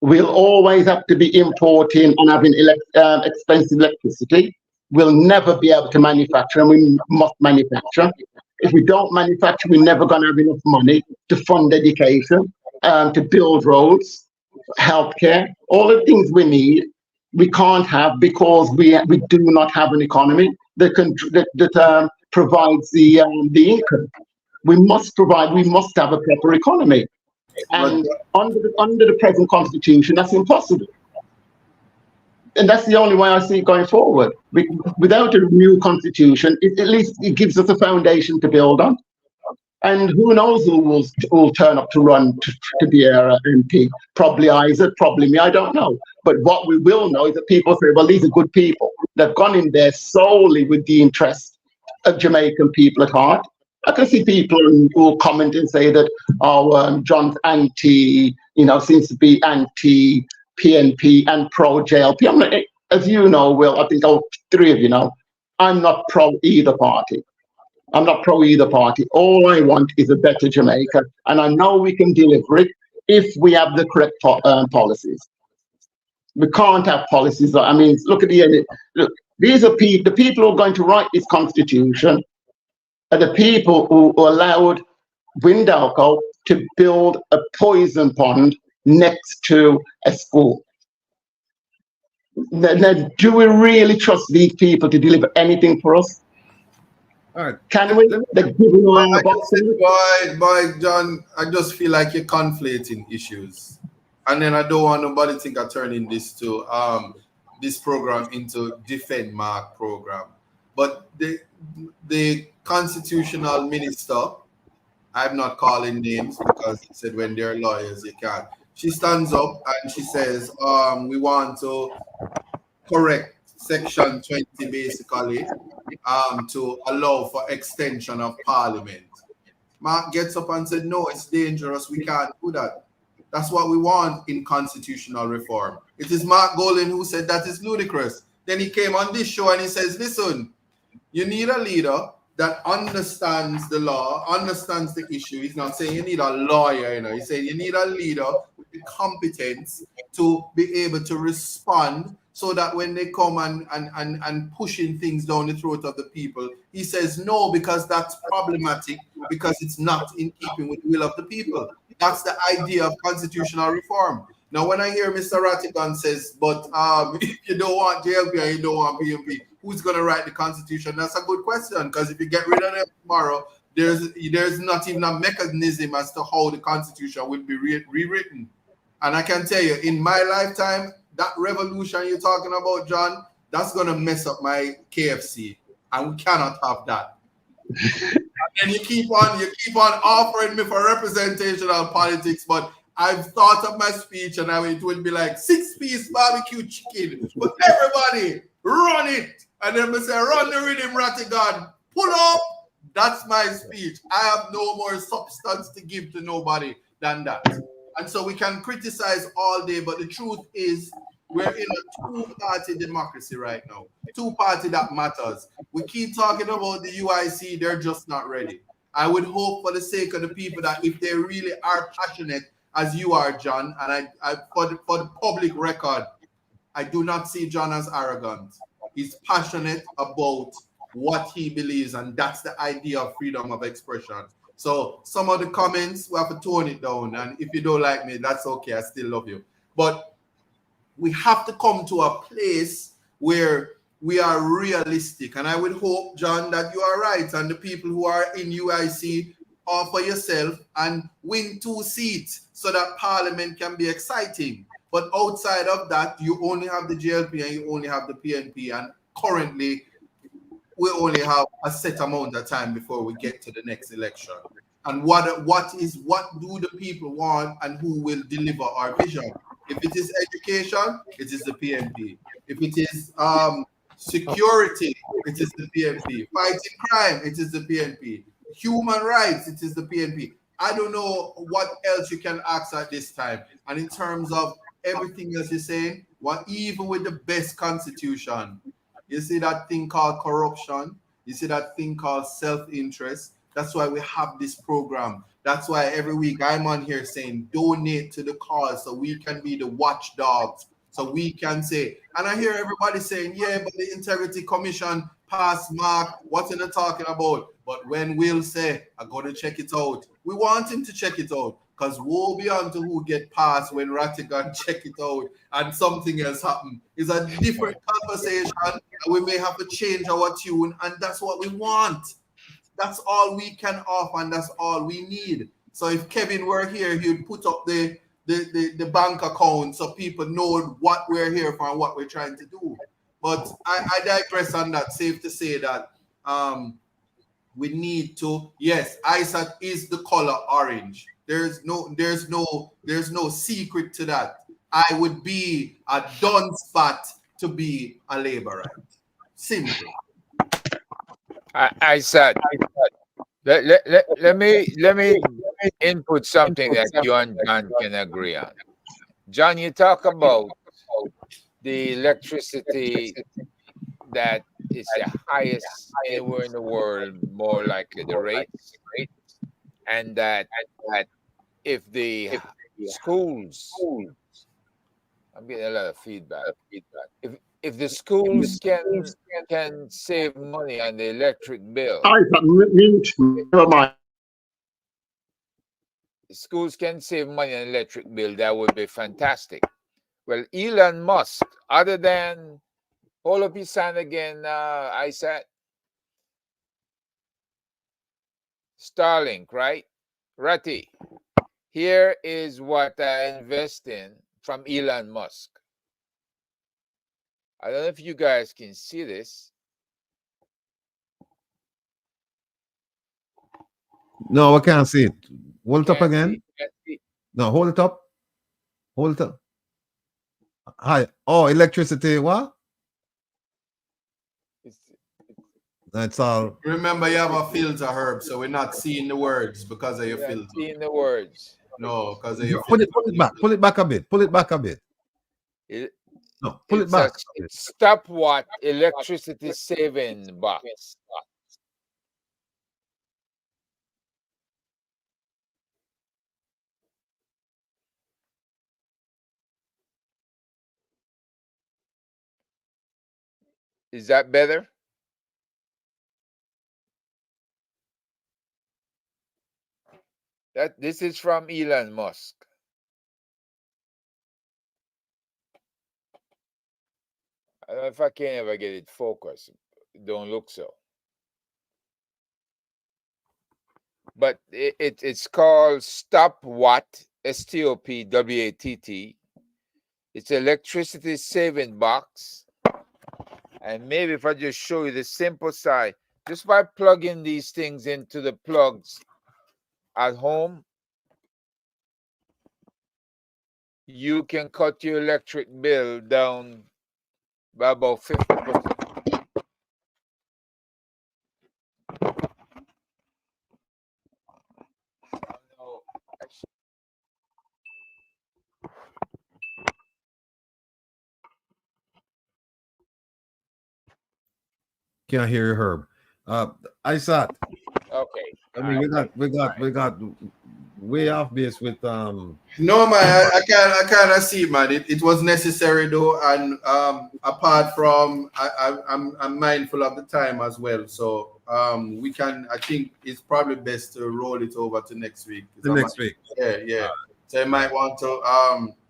We'll always have to be importing and having expensive electricity. We'll never be able to manufacture, and we must manufacture. If we don't manufacture, we're never going to have enough money to fund education, to build roads, healthcare, all the things we need. We can't have because we do not have an economy that provides the income. We must have a proper economy. And under the present constitution, that's impossible. And that's the only way I see it going forward. Without a new constitution, at least it gives us a foundation to build on. And who knows who will turn up to run to be our MP? Probably Isaac, probably me, I don't know. But what we will know is that people say, well, these are good people. They've gone in there solely with the interest of Jamaican people at heart. I can see people who will comment and say that, John's seems to be anti-PNP and pro-JLP. I'm not, as you know, Will, I think all three of you know, I'm not pro either party. I'm not pro either party. All I want is a better Jamaica, and I know we can deliver it if we have the correct policies. We can't have policies. I mean, look at the end. Look, these are the people who are going to write this constitution. Are the people who allowed Windalco to build a poison pond next to a school. Do we really trust these people to deliver anything for us? All right. Can we? They're giving away our boxes. Boy, John, I just feel like you're conflating issues. And then I don't want nobody to think I'm turning this program into defend Mark program. But the constitutional minister, I'm not calling names because he said when they're lawyers you can't. She stands up and she says, we want to correct section 20 basically to allow for extension of parliament. Mark gets up and said, no, it's dangerous. We can't do that. That's what we want in constitutional reform. It is Mark Golding who said that is ludicrous. Then he came on this show and he says, listen, you need a leader that understands the law, understands the issue. He's not saying you need a lawyer, He's saying you need a leader with the competence to be able to respond so that when they come and pushing things down the throat of the people, he says no, because that's problematic, because it's not in keeping with the will of the people. That's the idea of constitutional reform. Now, when I hear Mr. Rattigan says, but if you don't want JLP and you don't want PMP, who's going to write the constitution? That's a good question, because if you get rid of them tomorrow, there's not even a mechanism as to how the constitution will be rewritten. And I can tell you, in my lifetime, that revolution you're talking about, John, that's going to mess up my KFC, and we cannot have that. And you keep on offering me for representational politics, but I've thought of my speech, and it will be like 6-piece barbecue chicken, but everybody run it, and then we say run the rhythm, Rattigan, pull up. That's my speech. I have no more substance to give to nobody than that. And so we can criticize all day, but the truth is we're in a two-party democracy right now. Two-party that matters. We keep talking about the UIC, they're just not ready. I would hope for the sake of the people that if they really are passionate, as you are, John, and I for the public record, I do not see John as arrogant. He's passionate about what he believes, and that's the idea of freedom of expression. So some of the comments, we have to tone it down, and if you don't like me, that's okay, I still love you. But we have to come to a place where we are realistic, and I would hope, John, that you are right, and the people who are in UIC offer yourself and win 2 seats so that Parliament can be exciting. But outside of that, you only have the JLP and you only have the PNP, and currently we only have a set amount of time before we get to the next election. And what do the people want, and who will deliver our vision? If it is education, it is the PNP. If it is security, it is the PNP. Fighting crime, it is the PNP. Human rights, it is the PNP. I don't know what else you can ask at this time. And in terms of everything else you're saying, even with the best constitution, you see that thing called corruption, you see that thing called self-interest. That's why we have this program. That's why every week I'm on here saying donate to the cause so we can be the watchdogs, so we can say, and I hear everybody saying, yeah, but the Integrity Commission passed Mark, what's he talking about? But when Will say, I'm going to check it out, we want him to check it out, because woe be unto who get passed when Rattigan check it out and something else happen. It's a different conversation, and we may have to change our tune, and that's what we want. That's all we can offer, and that's all we need. So if Kevin were here, he'd put up the bank account so people know what we're here for and what we're trying to do. But I digress on that. Safe to say that we need to, yes, ISAT is the color orange. There's no secret to that. I would be a done spot to be a laborer. Simple. I said, let me input something that you and John can agree on. John, you talk about the electricity that is the highest anywhere in the world, more likely the rates, and that if the schools, I'm getting a lot of feedback. If the schools can save money on the electric bill, never mind. Schools can save money on electric bill, that would be fantastic. Well, Elon Musk, other than, hold up his hand again, Isaac. Starlink, right? Ratty, here is what I invest in from Elon Musk. I don't know if you guys can see this. No, I can't see it. Hold it up Can't again. see, can't see. No, hold it up. Hold it up. Hi. Oh, electricity. What? That's all. Remember, you have a filter, Herb, so we're not seeing the words because of your You're not filter. seeing the words. No, because of your Pull filter. it back. Pull it back a bit. Pull it back a bit. No, pull it It's back. a stopwatch electricity saving box. Is that better? This is from Elon Musk. I don't know if I can ever get it focused. It don't look so. But it's called Stopwatt, STOPWATT. It's electricity saving box. And maybe if I just show you the simple side, just by plugging these things into the plugs at home, you can cut your electric bill down by about 50%. Can't hear you, Herb. Isaac. Okay. I mean, we got way off base with No, man, I kind of see, man. It was necessary though, and apart from, I'm mindful of the time as well. So we can. I think it's probably best to roll it over to next week. next week. Yeah. So you might want to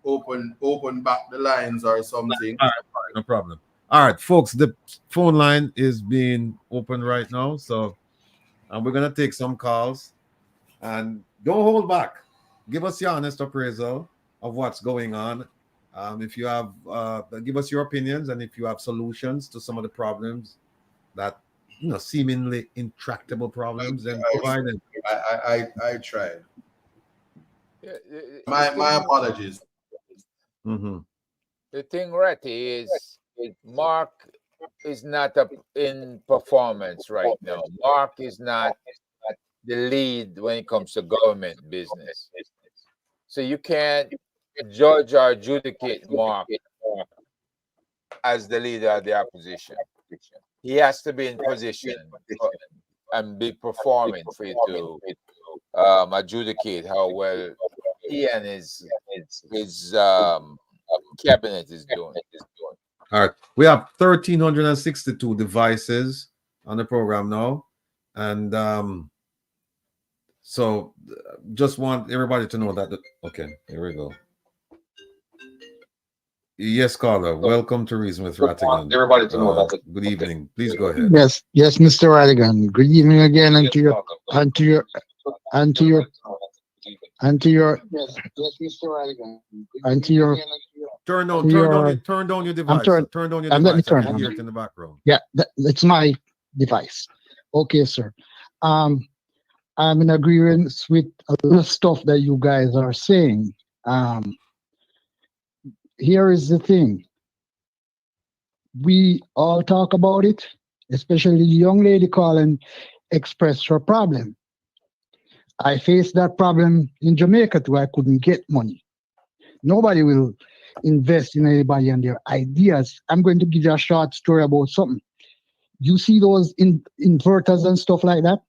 open back the lines or something. All right, no problem. All right, folks, the phone line is being opened right now, so we're gonna take some calls, and don't hold back. Give us your honest appraisal of what's going on. If you have, give us your opinions, and if you have solutions to some of the problems that seemingly intractable problems, then provide them. I tried. My apologies. Mm-hmm. The thing, Ratty, is Mark is not in performance right now. Mark is not the lead when it comes to government business. So you can't judge or adjudicate Mark as the leader of the opposition. He has to be in position and be performing for you to adjudicate how well he and his cabinet is doing. All right, we have 1,362 devices on the program now, and so just want everybody to know that. Okay, here we go. Yes, caller. Welcome to Reason with Rattigan. Everybody to know that. Good evening. Please go ahead. Yes, Mr. Rattigan. Good evening again, and to your Mr. Rattigan. Turn down your device. Turn down your device. Let me turn I can it hear on. it in the background. Yeah, it's my device. Okay, sir. I'm in agreement with a lot of stuff that you guys are saying. Here is the thing. We all talk about it, especially the young lady calling expressed her problem. I faced that problem in Jamaica too. I couldn't get money. Nobody will invest in anybody and their ideas. I'm going to give you a short story about something. You see those inverters and stuff like that?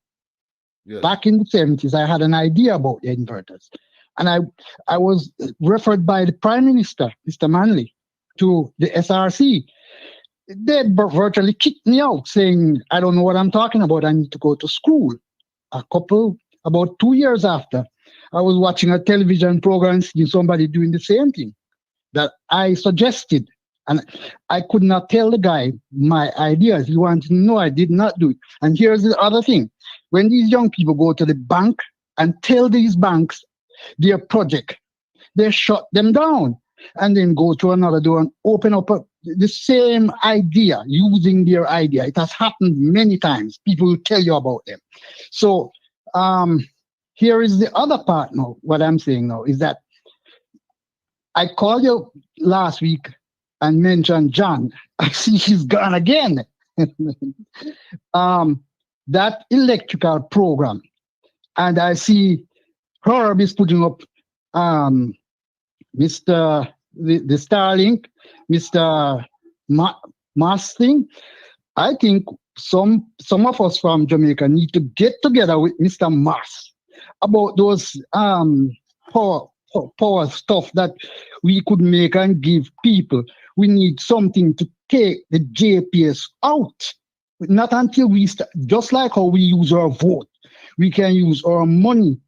Yes. Back in the 70s, I had an idea about the inverters. And I was referred by the Prime Minister, Mr. Manley, to the SRC. They virtually kicked me out, saying, I don't know what I'm talking about. I need to go to school. About 2 years after, I was watching a television program and seeing somebody doing the same thing. that I suggested. And I could not tell the guy my ideas. He wanted to know I did not do it. And here's the other thing. When these young people go to the bank and tell these banks their project, they shut them down and then go to another door and open up the same idea using their idea. It has happened many times. People will tell you about them. So here is the other part now. What I'm saying now is that I called you last week and mentioned John. I see he's gone again. That electrical program. And I see Herb is putting up Mr. the Starlink, Mr. Masting. I think some of us from Jamaica need to get together with Mr. Mas about those power stuff that we could make and give people. We need something to take the JPS out. Not until we start, just like how we use our vote, we can use our money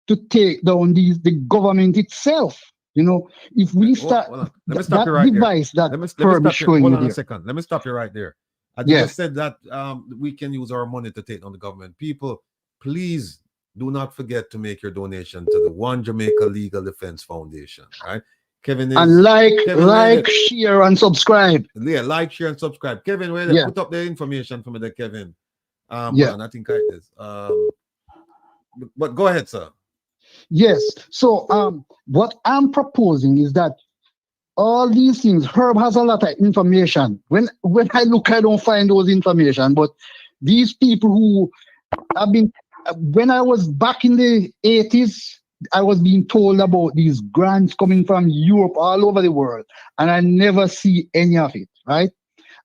to take down the government itself. You know, if we start let me stop you right device there. that Let me Herb stop is you. showing Hold you on a there. second. Let me stop you right there. I Yes. just said that we can use our money to take down the government. People, please do not forget to make your donation to the One Jamaica Legal Defense Foundation. Right? Kevin is And Kevin, share, and subscribe. Yeah, like, share, and subscribe. Kevin, where Yeah. put up the information for me there, Kevin. Yeah. Hold on, I think I did. But go ahead, sir. Yes. So what I'm proposing is that all these things, Herb has a lot of information. When I look, I don't find those information. But these people who have been, when I was back in the 80s, I was being told about these grants coming from Europe all over the world, and I never see any of it, right?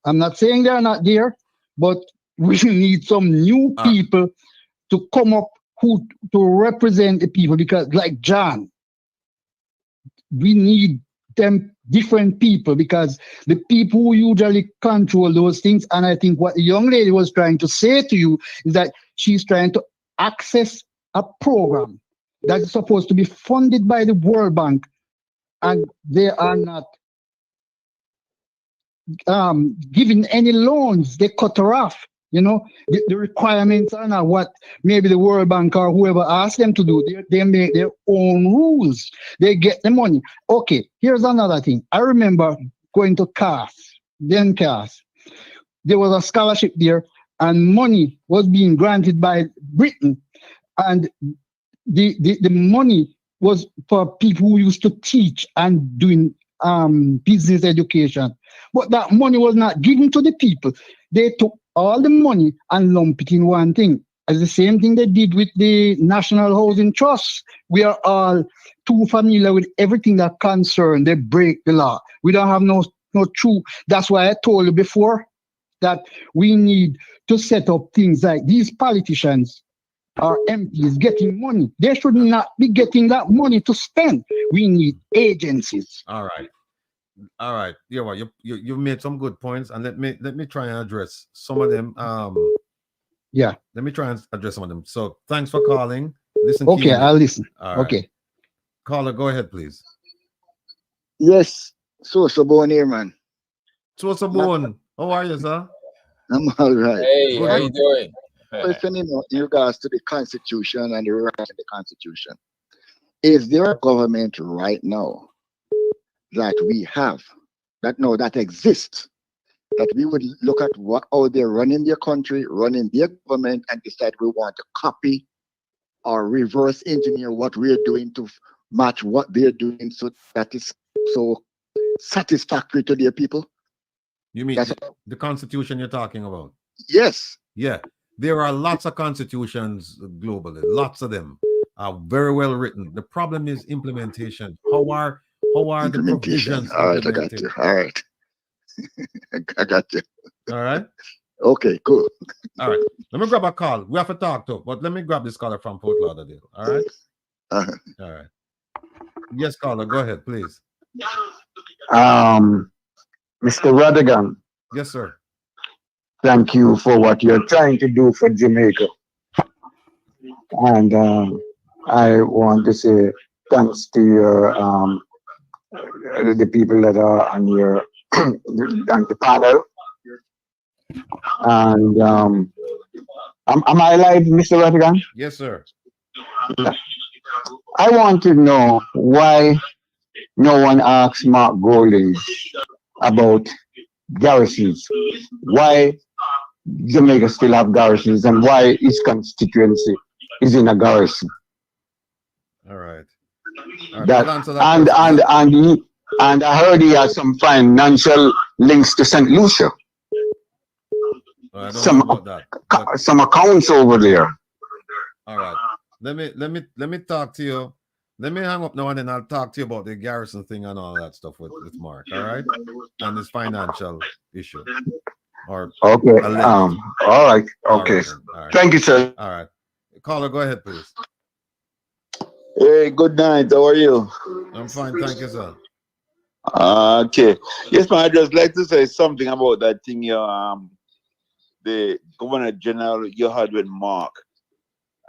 I'm not saying they're not there, but we need some new people to come up to represent the people, because like John, we need them different people, because the people who usually control those things, and I think what the young lady was trying to say to you is that she's trying to access a program that is supposed to be funded by the World Bank, and they are not giving any loans. They cut her off. You know, the requirements are not what maybe the World Bank or whoever asked them to do. They make their own rules. They get the money. Okay, here's another thing. I remember going to CAS. There was a scholarship there, and money was being granted by Britain. And the money was for people who used to teach and doing business education. But that money was not given to the people. They took all the money and lump it in one thing. As the same thing they did with the National Housing Trust. We are all too familiar with everything that concerns. They break the law. We don't have no true. That's why I told you before that we need to set up things like these politicians or MPs getting money. They should not be getting that money to spend. We need agencies. All right. Yeah, well, you made some good points, and let me try and address some of them. Yeah. Let me try and address some of them. So thanks for calling. Listen. Okay, keenly. I'll listen. All right. Okay. Caller, go ahead, please. Yes, so born here, man. So born. How are you, sir? I'm all right. Hey, how you doing? Question, in regards to the Constitution and the right of the Constitution. Is there a government right now that we have, that exists, that we would look at how they're running their country, running their government, and decide we want to copy or reverse engineer what we're doing to match what they're doing, so that is so satisfactory to their people? You mean the Constitution you're talking about? Yes. Yeah. There are lots of constitutions globally. Lots of them are very well written. The problem is implementation. How are the provisions All right, implemented? I got you. All right. I got you. All right. Okay, cool. All right. Let me grab a call. We have to talk to, but let me grab this caller from Fort Lauderdale. All right. All right. Yes, caller, go ahead, please. Mr. Rattigan. Yes, sir. Thank you for what you're trying to do for Jamaica. And I want to say thanks to your the people that are on your on the panel. And am I live, Mr. Rattigan? Yes, sir. I want to know why no one asked Mark Golding about garrisons. Why Jamaica still have garrisons and why his constituency is in a garrison. All right. All right. That, We'll answer that question. and I heard he has some financial links to St. Lucia. I don't know about that. Some accounts over there. All right. Let me talk to you. Let me hang up now and then I'll talk to you about the garrison thing and all that stuff with Mark. All right. And this financial issue. Or okay. All right. Okay. All right. Thank you, sir. All right. Caller, go ahead, please. Hey, good night. How are you? I'm fine, thank you, sir. Okay. Yes, man. I'd just like to say something about that thing. The Governor General you had with Mark.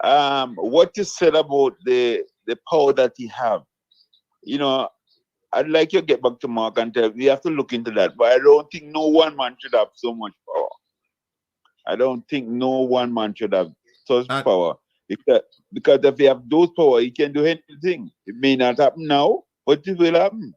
What you said about the power that he have. You know, I'd like you to get back to Mark and tell we have to look into that. But I don't think no one man should have so much power. I don't think no one man should have such power. Because if you have those power, you can do anything. It may not happen now, but it will happen.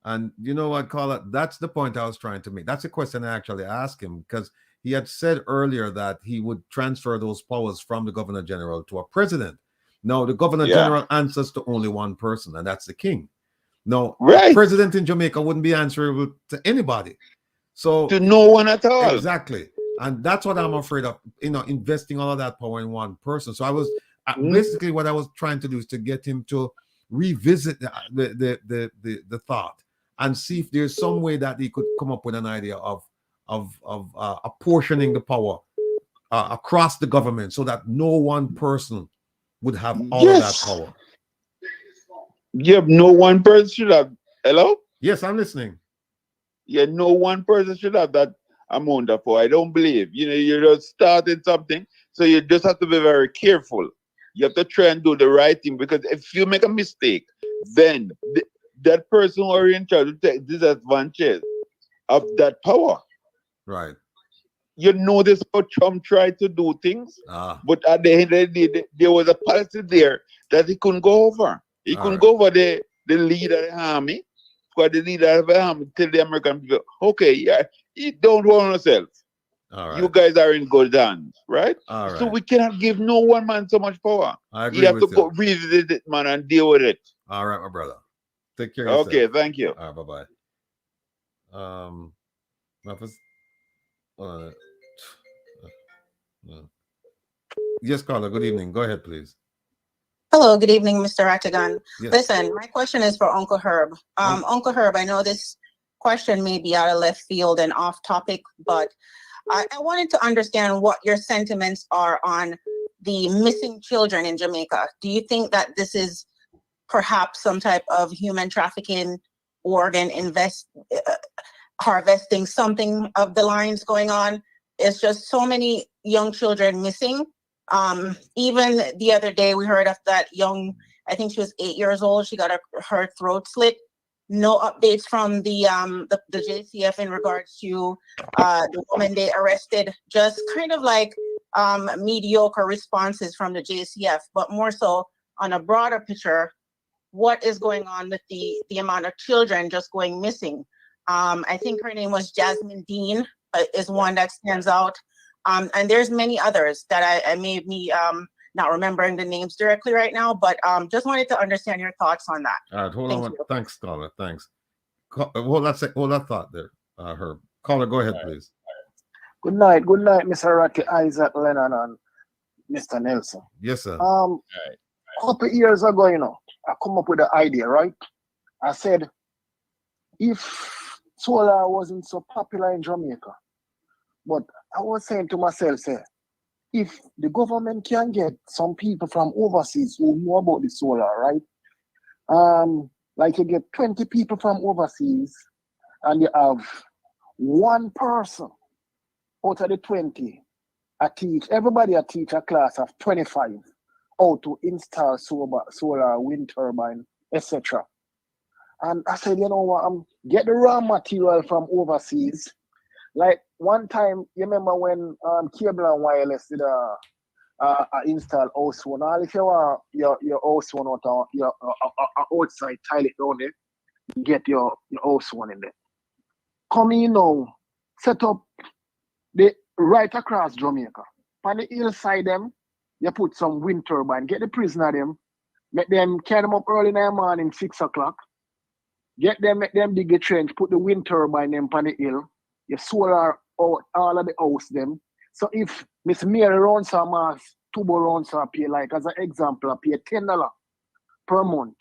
And you know what, caller? That's the point I was trying to make. That's a question I actually asked him because he had said earlier that he would transfer those powers from the Governor General to a president. Now, the Governor General answers to only one person, and that's the king. No, the president in Jamaica wouldn't be answerable to anybody. So to no one at all. Exactly. And that's what I'm afraid of, investing all of that power in one person. So I was basically what I was trying to do is to get him to revisit the thought and see if there's some way that he could come up with an idea of apportioning the power across the government so that no one person would have all of that power. Yeah, no one person should have. Hello? Yes, I'm listening. Yeah, no one person should have that amount of power. I don't believe. You're just starting something, so you just have to be very careful. You have to try and do the right thing because if you make a mistake, then that person who are in charge will take disadvantage of that power. Right. You notice how Trump tried to do things, but at the end of the day, there was a policy there that he couldn't go over. He couldn't go over the leader of the army, because the leader of the army tell the American people, okay, you don't want yourself. You guys are in good hands, right? So we cannot give no one man so much power. I agree you have with to go revisit it, man, and deal with it. All right, my brother. Take care of yourself. Okay, thank you. All right, bye-bye. Yes, Carla, good evening. Go ahead, please. Hello, good evening, Mr. Rattigan. Yes. Listen, my question is for Uncle Herb. Uncle Herb, I know this question may be out of left field and off topic, but I wanted to understand what your sentiments are on the missing children in Jamaica. Do you think that this is perhaps some type of human trafficking, organ harvesting, something of the lines going on? It's just so many young children missing. Even the other day we heard of that young, I think she was 8 years old, she got her throat slit. No updates from the JCF in regards to the woman they arrested. Just kind of like mediocre responses from the JCF, but more so on a broader picture, what is going on with the amount of children just going missing? I think her name was Jasmine Dean is one that stands out. And there's many others that I may be not remembering the names directly right now, but just wanted to understand your thoughts on that. All right, hold on. Thanks, Scholar. Thanks. Hold that thought there, Herb. Caller, go ahead, please. Good night, Mr. Rocky, Isaac, Lennon, and Mr. Nelson. Yes, sir. A couple years ago, I come up with the idea, right? I said, if solar wasn't so popular in Jamaica, but I was saying to myself, if the government can get some people from overseas who know about the solar, right? Like you get 20 people from overseas and you have one person out of the 20 everybody teach a class of 25 how to install solar, wind turbine, etc. And I said, you know what, get the raw material from overseas. Like one time, you remember when Cable and Wireless did install house phone. All if you want your house phone out your outside toilet down there, get your house phone in there. Come in now, set up the right across Jamaica. On the hillside them, you put some wind turbine, get the prisoner them, make them carry them up early in the morning, 6 o'clock. Get them, make them dig a trench, put the wind turbine them on the hill. You solar out all of the house them. So if Miss Mary runs her mass, Tubo runs her pay, like as an example, I pay $10 per month.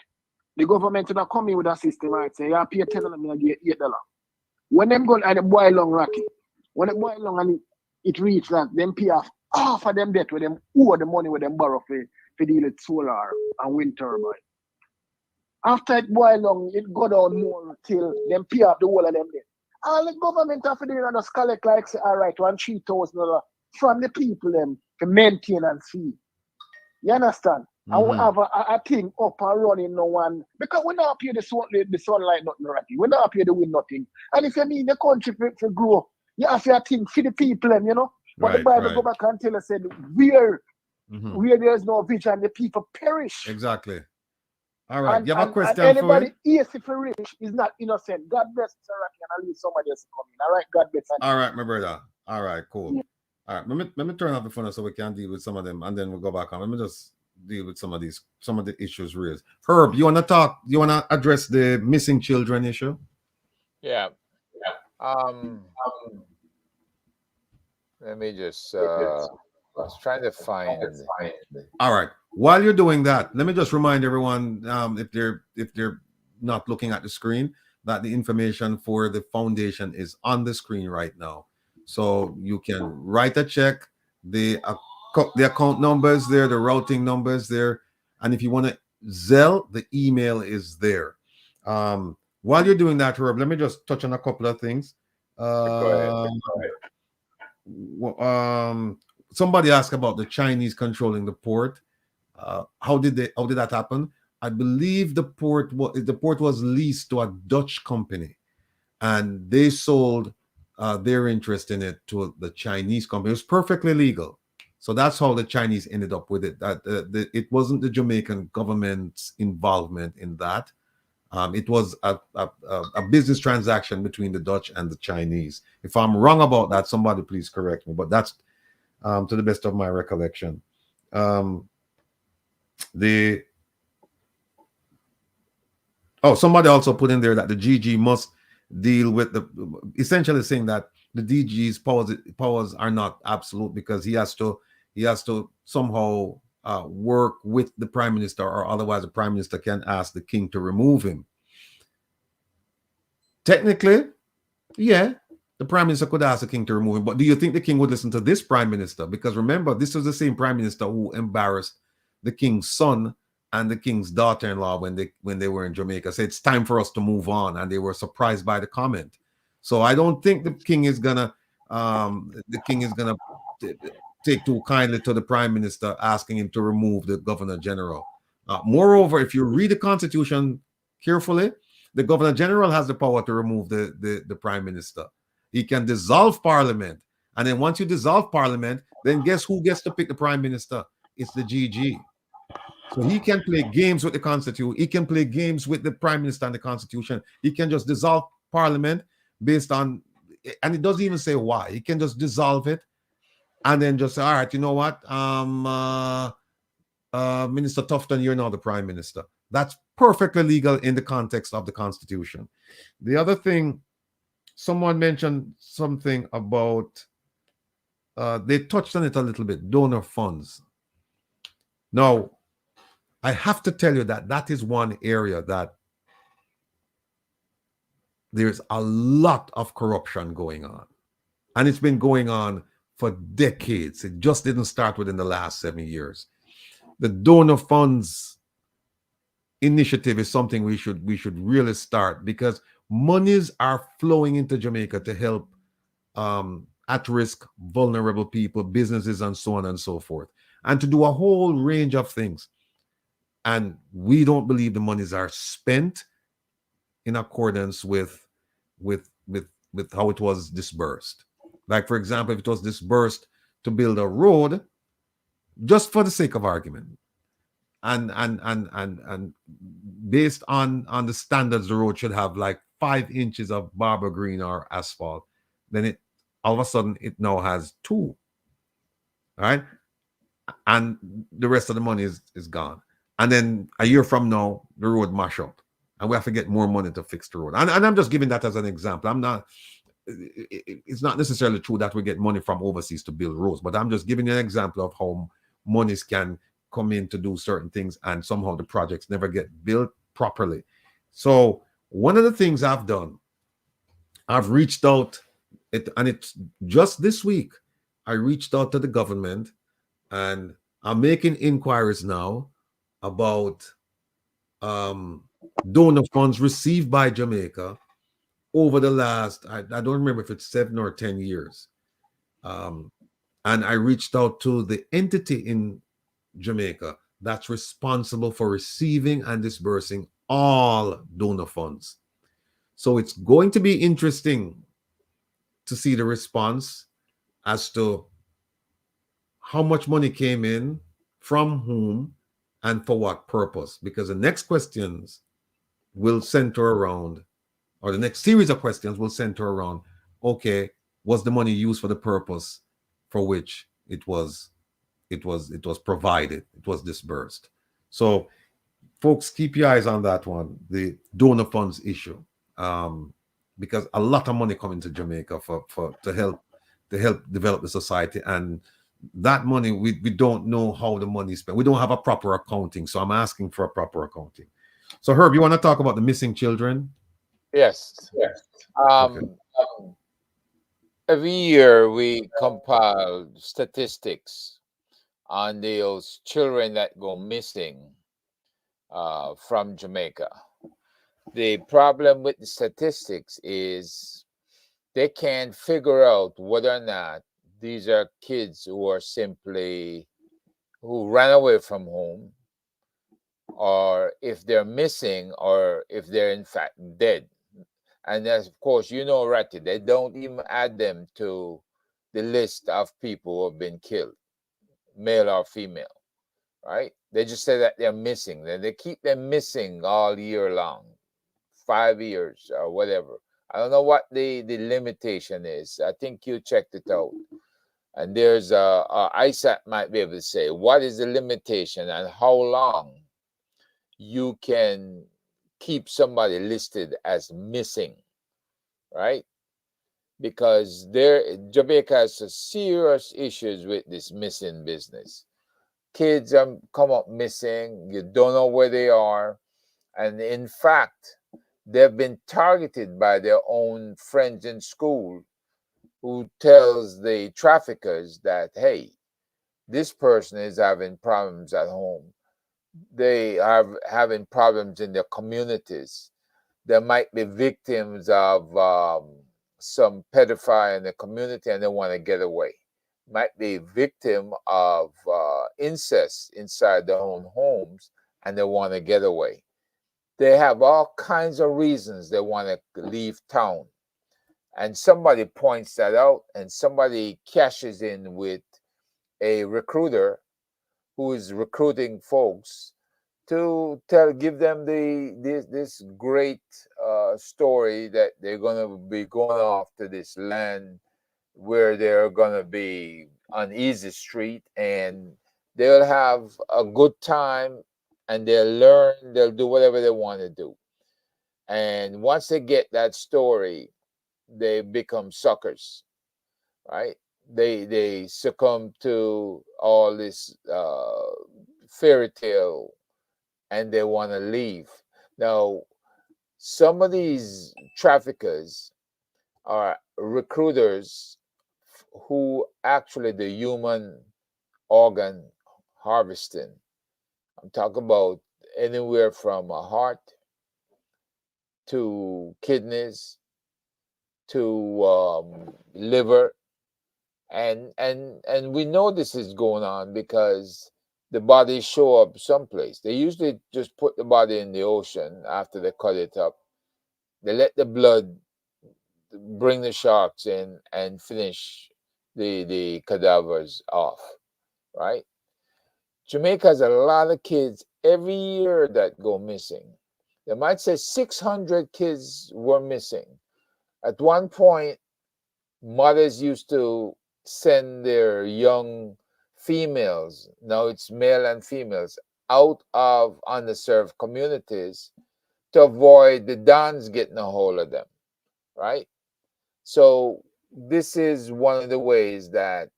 The government will come in with a system and say, yeah, pay $10, I give you $8. When them go and the boy long Rocky, when the boy long and it reach that, them pay off half of them debt with them owe the money with them borrow for deal with solar and wind turbine. After it boil long, it go down more till them pay off the whole of them debt. All the government have to do is just collect like say, all right, $3,000 from the people them for maintenance fee. You understand? And we have a thing up and running no one because we not pay the sunlight nothing Ratty. We not pay the wind nothing. And if you mean the country to grow, you have to think for the people them, you know. But the Bible go back and tell us said where there is no vision, the people perish. Exactly. All right. And, you have a question and anybody for easy for rich is not innocent. God bless Mr. Ratty and I'll leave somebody else to come in. All right, God bless. All right, my brother. All right, cool. All right, let me turn off the phone so we can deal with some of them, and then we'll go back on. Let me just deal with some of the issues raised. Herb, you want to talk? You want to address the missing children issue? Yeah. Let me just I was trying to find. All right. While you're doing that, let me just remind everyone, if they're not looking at the screen, that the information for the foundation is on the screen right now. So you can write a check. The account number is there, the routing number is there, and if you want to Zelle, the email is there. While you're doing that, Herb, let me just touch on a couple of things. Go ahead. Somebody asked about the Chinese controlling the port. How did that happen? I believe the port was leased to a Dutch company, and they sold their interest in it to the Chinese company. It was perfectly legal. So that's how the Chinese ended up with it. That it wasn't the Jamaican government's involvement in that. It was a business transaction between the Dutch and the Chinese. If I'm wrong about that, somebody please correct me. But that's to the best of my recollection. Somebody also put in there that the GG must deal with essentially saying that the DG's powers are not absolute because he has to somehow work with the prime minister, or otherwise the prime minister can ask the king to remove him. Technically, yeah, the prime minister could ask the king to remove him, but do you think the king would listen to this prime minister? Because remember, this was the same prime minister who embarrassed the king's son and the king's daughter-in-law when they were in Jamaica. Said it's time for us to move on, and they were surprised by the comment. So I don't think the king is gonna take too kindly to the prime minister asking him to remove the governor general. Moreover, if you read the constitution carefully, the governor general has the power to remove the prime minister. He can dissolve parliament, and then once you dissolve parliament, then guess who gets to pick the prime minister? It's the GG. So he can play games with the constitution. He can play games with the prime minister and the constitution. He can just dissolve parliament based on, and it doesn't even say why. He can just dissolve it and then just say, all right, you know what? Minister Tufton, you're now the prime minister. That's perfectly legal in the context of the constitution. The other thing, someone mentioned something about, they touched on it a little bit, donor funds. Now, I have to tell you that is one area that there's a lot of corruption going on. And it's been going on for decades. It just didn't start within the last 7 years. The donor funds initiative is something we should really start, because monies are flowing into Jamaica to help at-risk, vulnerable people, businesses, and so on and so forth, and to do a whole range of things. And we don't believe the monies are spent in accordance with how it was disbursed. Like, for example, if it was disbursed to build a road, just for the sake of argument, and based on the standards, the road should have like 5 inches of barber green or asphalt, then it all of a sudden it now has 2. All right, and the rest of the money is gone. And then a year from now, the road mash up, and we have to get more money to fix the road. And I'm just giving that as an example. I'm not. It's not necessarily true that we get money from overseas to build roads, but I'm just giving you an example of how monies can come in to do certain things, and somehow the projects never get built properly. So one of the things I've done, I've reached out, and it's just this week, I reached out to the government, and I'm making inquiries now about donor funds received by Jamaica over the last, I don't remember if it's 7 or 10 years. And I reached out to the entity in Jamaica that's responsible for receiving and disbursing all donor funds. So it's going to be interesting to see the response as to how much money came in, from whom, and for what purpose. Because the next questions will center around, or the next series of questions will center around, okay, was the money used for the purpose for which it was provided, it was disbursed? So folks, keep your eyes on that one, the donor funds issue, because a lot of money coming to Jamaica to help develop the society, and that money, we don't know how the money is spent. We don't have a proper accounting, so I'm asking for a proper accounting. So Herb, you want to talk about the missing children? Yes. Every year we compile statistics on those children that go missing from Jamaica. The problem with the statistics is they can't figure out whether or not these are kids who ran away from home, or if they're missing, or if they're in fact dead. And of course, Ratty, they don't even add them to the list of people who have been killed, male or female, right? They just say that they're missing. Then they keep them missing all year long, 5 years or whatever. I don't know what the limitation is. I think you checked it out. And there's ISAT might be able to say, what is the limitation and how long you can keep somebody listed as missing, right? Because Jamaica has some serious issues with this missing business. Kids come up missing, you don't know where they are, and in fact, they've been targeted by their own friends in school who tells the traffickers that, hey, this person is having problems at home. They are having problems in their communities. They might be victims of some pedophile in the community and they want to get away. Might be victim of incest inside their own homes and they want to get away. They have all kinds of reasons they want to leave town. And somebody points that out, and somebody cashes in with a recruiter who is recruiting folks to give them this great story that they're going to be going off to this land where they're going to be on easy street and they'll have a good time and they'll learn, they'll do whatever they want to do. And once they get that story, they become suckers, right? They succumb to all this fairy tale and they want to leave. Now, some of these traffickers are recruiters who actually do human organ harvesting. I'm talking about anywhere from a heart to kidneys to liver, and we know this is going on because the bodies show up someplace. They usually just put the body in the ocean after they cut it up, They let the blood bring the sharks in and finish the cadavers off, right? Jamaica has a lot of kids every year that go missing. They might say 600 kids were missing. At one point, mothers used to send their young females, now it's male and females, out of underserved communities to avoid the Dons getting a hold of them, right? So this is one of the ways that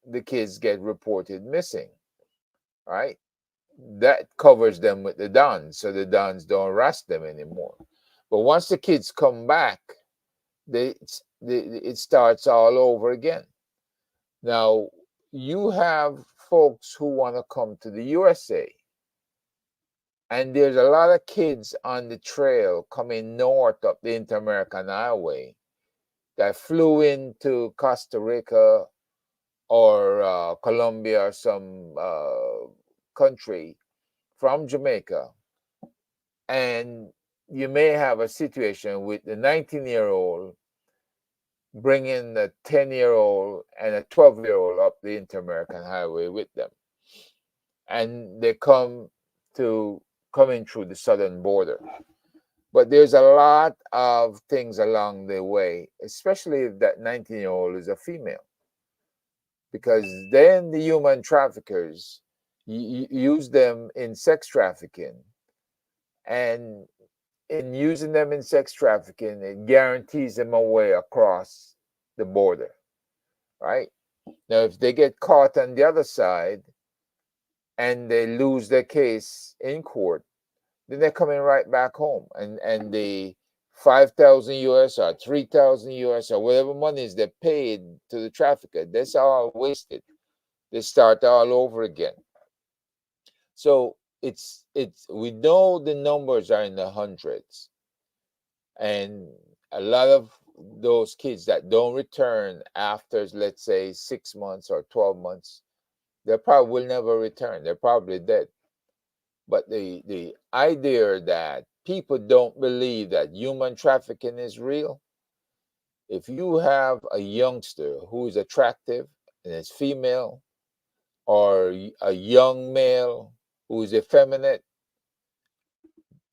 the kids get reported missing, right? That covers them with the Dons, so the Dons don't arrest them anymore. But once the kids come back, it starts all over again. Now, you have folks who want to come to the USA, and there's a lot of kids on the trail coming north up the Inter-American Highway that flew into Costa Rica or Colombia or some country from Jamaica. And you may have a situation with the 19-year-old bringing a 10-year-old and a 12-year-old up the Inter-American Highway with them. And they coming through the southern border. But there's a lot of things along the way, especially if that 19-year-old is a female. Because then the human traffickers use them in sex trafficking. And in using them in sex trafficking, it guarantees them a way across the border, right? Now, if they get caught on the other side and they lose their case in court, then they're coming right back home. And the 5,000 US or 3,000 US or whatever monies they paid to the trafficker, that's all wasted. They start all over again. So we know the numbers are in the hundreds, and a lot of those kids that don't return after, let's say, 6 months or 12 months, they probably will never return. They're probably dead. But the idea that people don't believe that human trafficking is real, if you have a youngster who is attractive and is female, or a young male who is effeminate,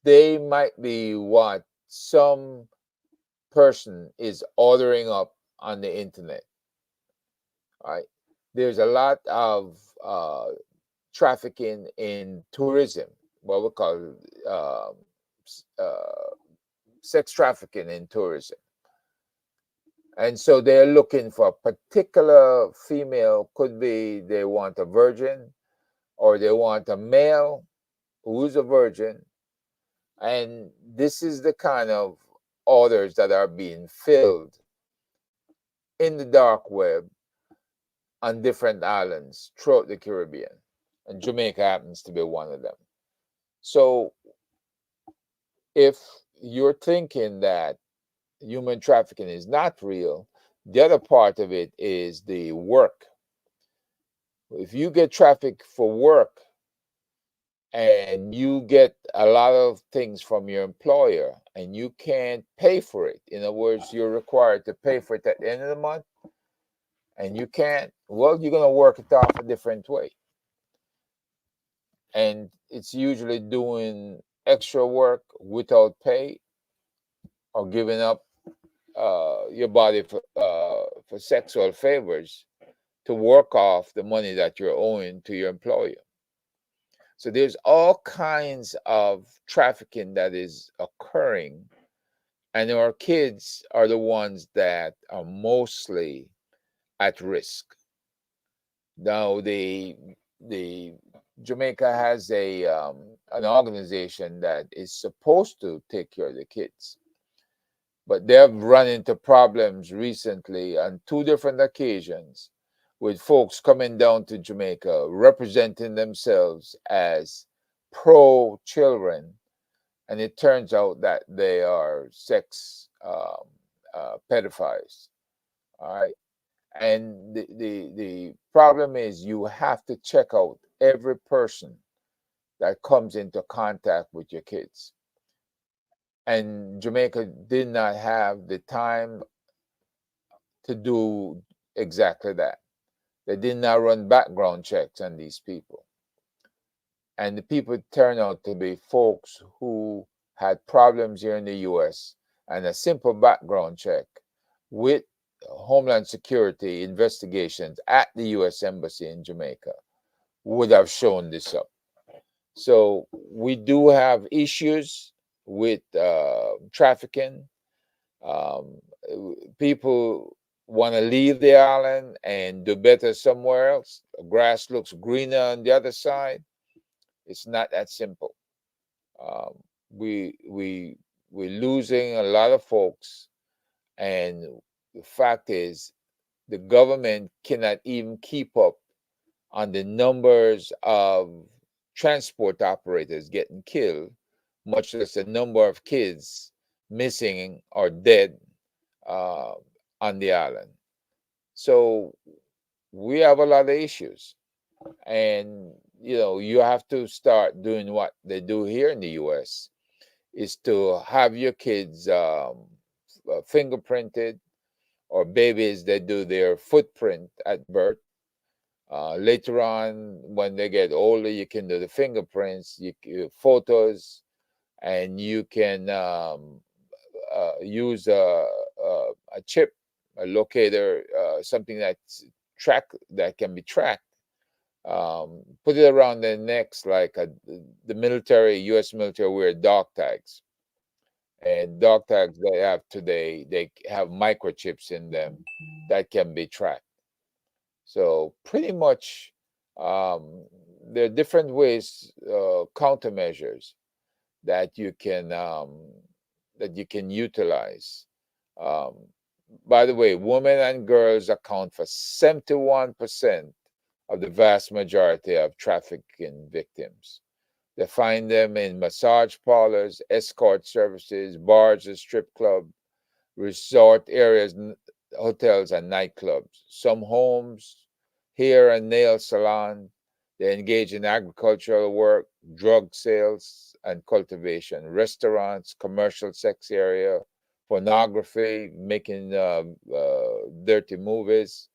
they might be what some person is ordering up on the internet. Right? There's a lot of trafficking in tourism, what we call sex trafficking in tourism. And so they're looking for a particular female. Could be they want a virgin, or they want a male who's a virgin. And this is the kind of orders that are being filled in the dark web on different islands throughout the Caribbean. And Jamaica happens to be one of them. So if you're thinking that human trafficking is not real, the other part of it is the work. If you get trafficked for work and you get a lot of things from your employer and you can't pay for it, in other words, you're required to pay for it at the end of the month, and you can't, well, you're going to work it off a different way. And it's usually doing extra work without pay, or giving up your body for sexual favors to work off the money that you're owing to your employer. So there's all kinds of trafficking that is occurring, and our kids are the ones that are mostly at risk. Now, the Jamaica has an organization that is supposed to take care of the kids, but they have run into problems recently on 2 different occasions with folks coming down to Jamaica representing themselves as pro-children, and it turns out that they are sex pedophiles. All right. And the problem is you have to check out every person that comes into contact with your kids. And Jamaica did not have the time to do exactly that. They did not run background checks on these people. And the people turned out to be folks who had problems here in the US, and a simple background check with Homeland Security investigations at the US Embassy in Jamaica would have shown this up. So we do have issues with trafficking. People want to leave the island and do better somewhere else. The grass looks greener on the other side. It's not that simple. We're losing a lot of folks, and the fact is, the government cannot even keep up on the numbers of transport operators getting killed, much less the number of kids missing or dead on the island. So we have a lot of issues, and you have to start doing what they do here in the US, is to have your kids fingerprinted, or babies that do their footprint at birth. Later on, when they get older, you can do the fingerprints, photos, and you can use a chip, a locator, something that can be tracked. Put it around their necks, like the military, U.S. military wear dog tags. And dog tags they have today, they have microchips in them that can be tracked. So pretty much, there are different ways, countermeasures that you can utilize. By the way, women and girls account for 71% of the vast majority of trafficking victims. They find them in massage parlors, escort services, bars and strip club, resort areas, hotels and nightclubs. Some homes, hair and nail salon. They engage in agricultural work, drug sales and cultivation, restaurants, commercial sex area, pornography, making dirty movies,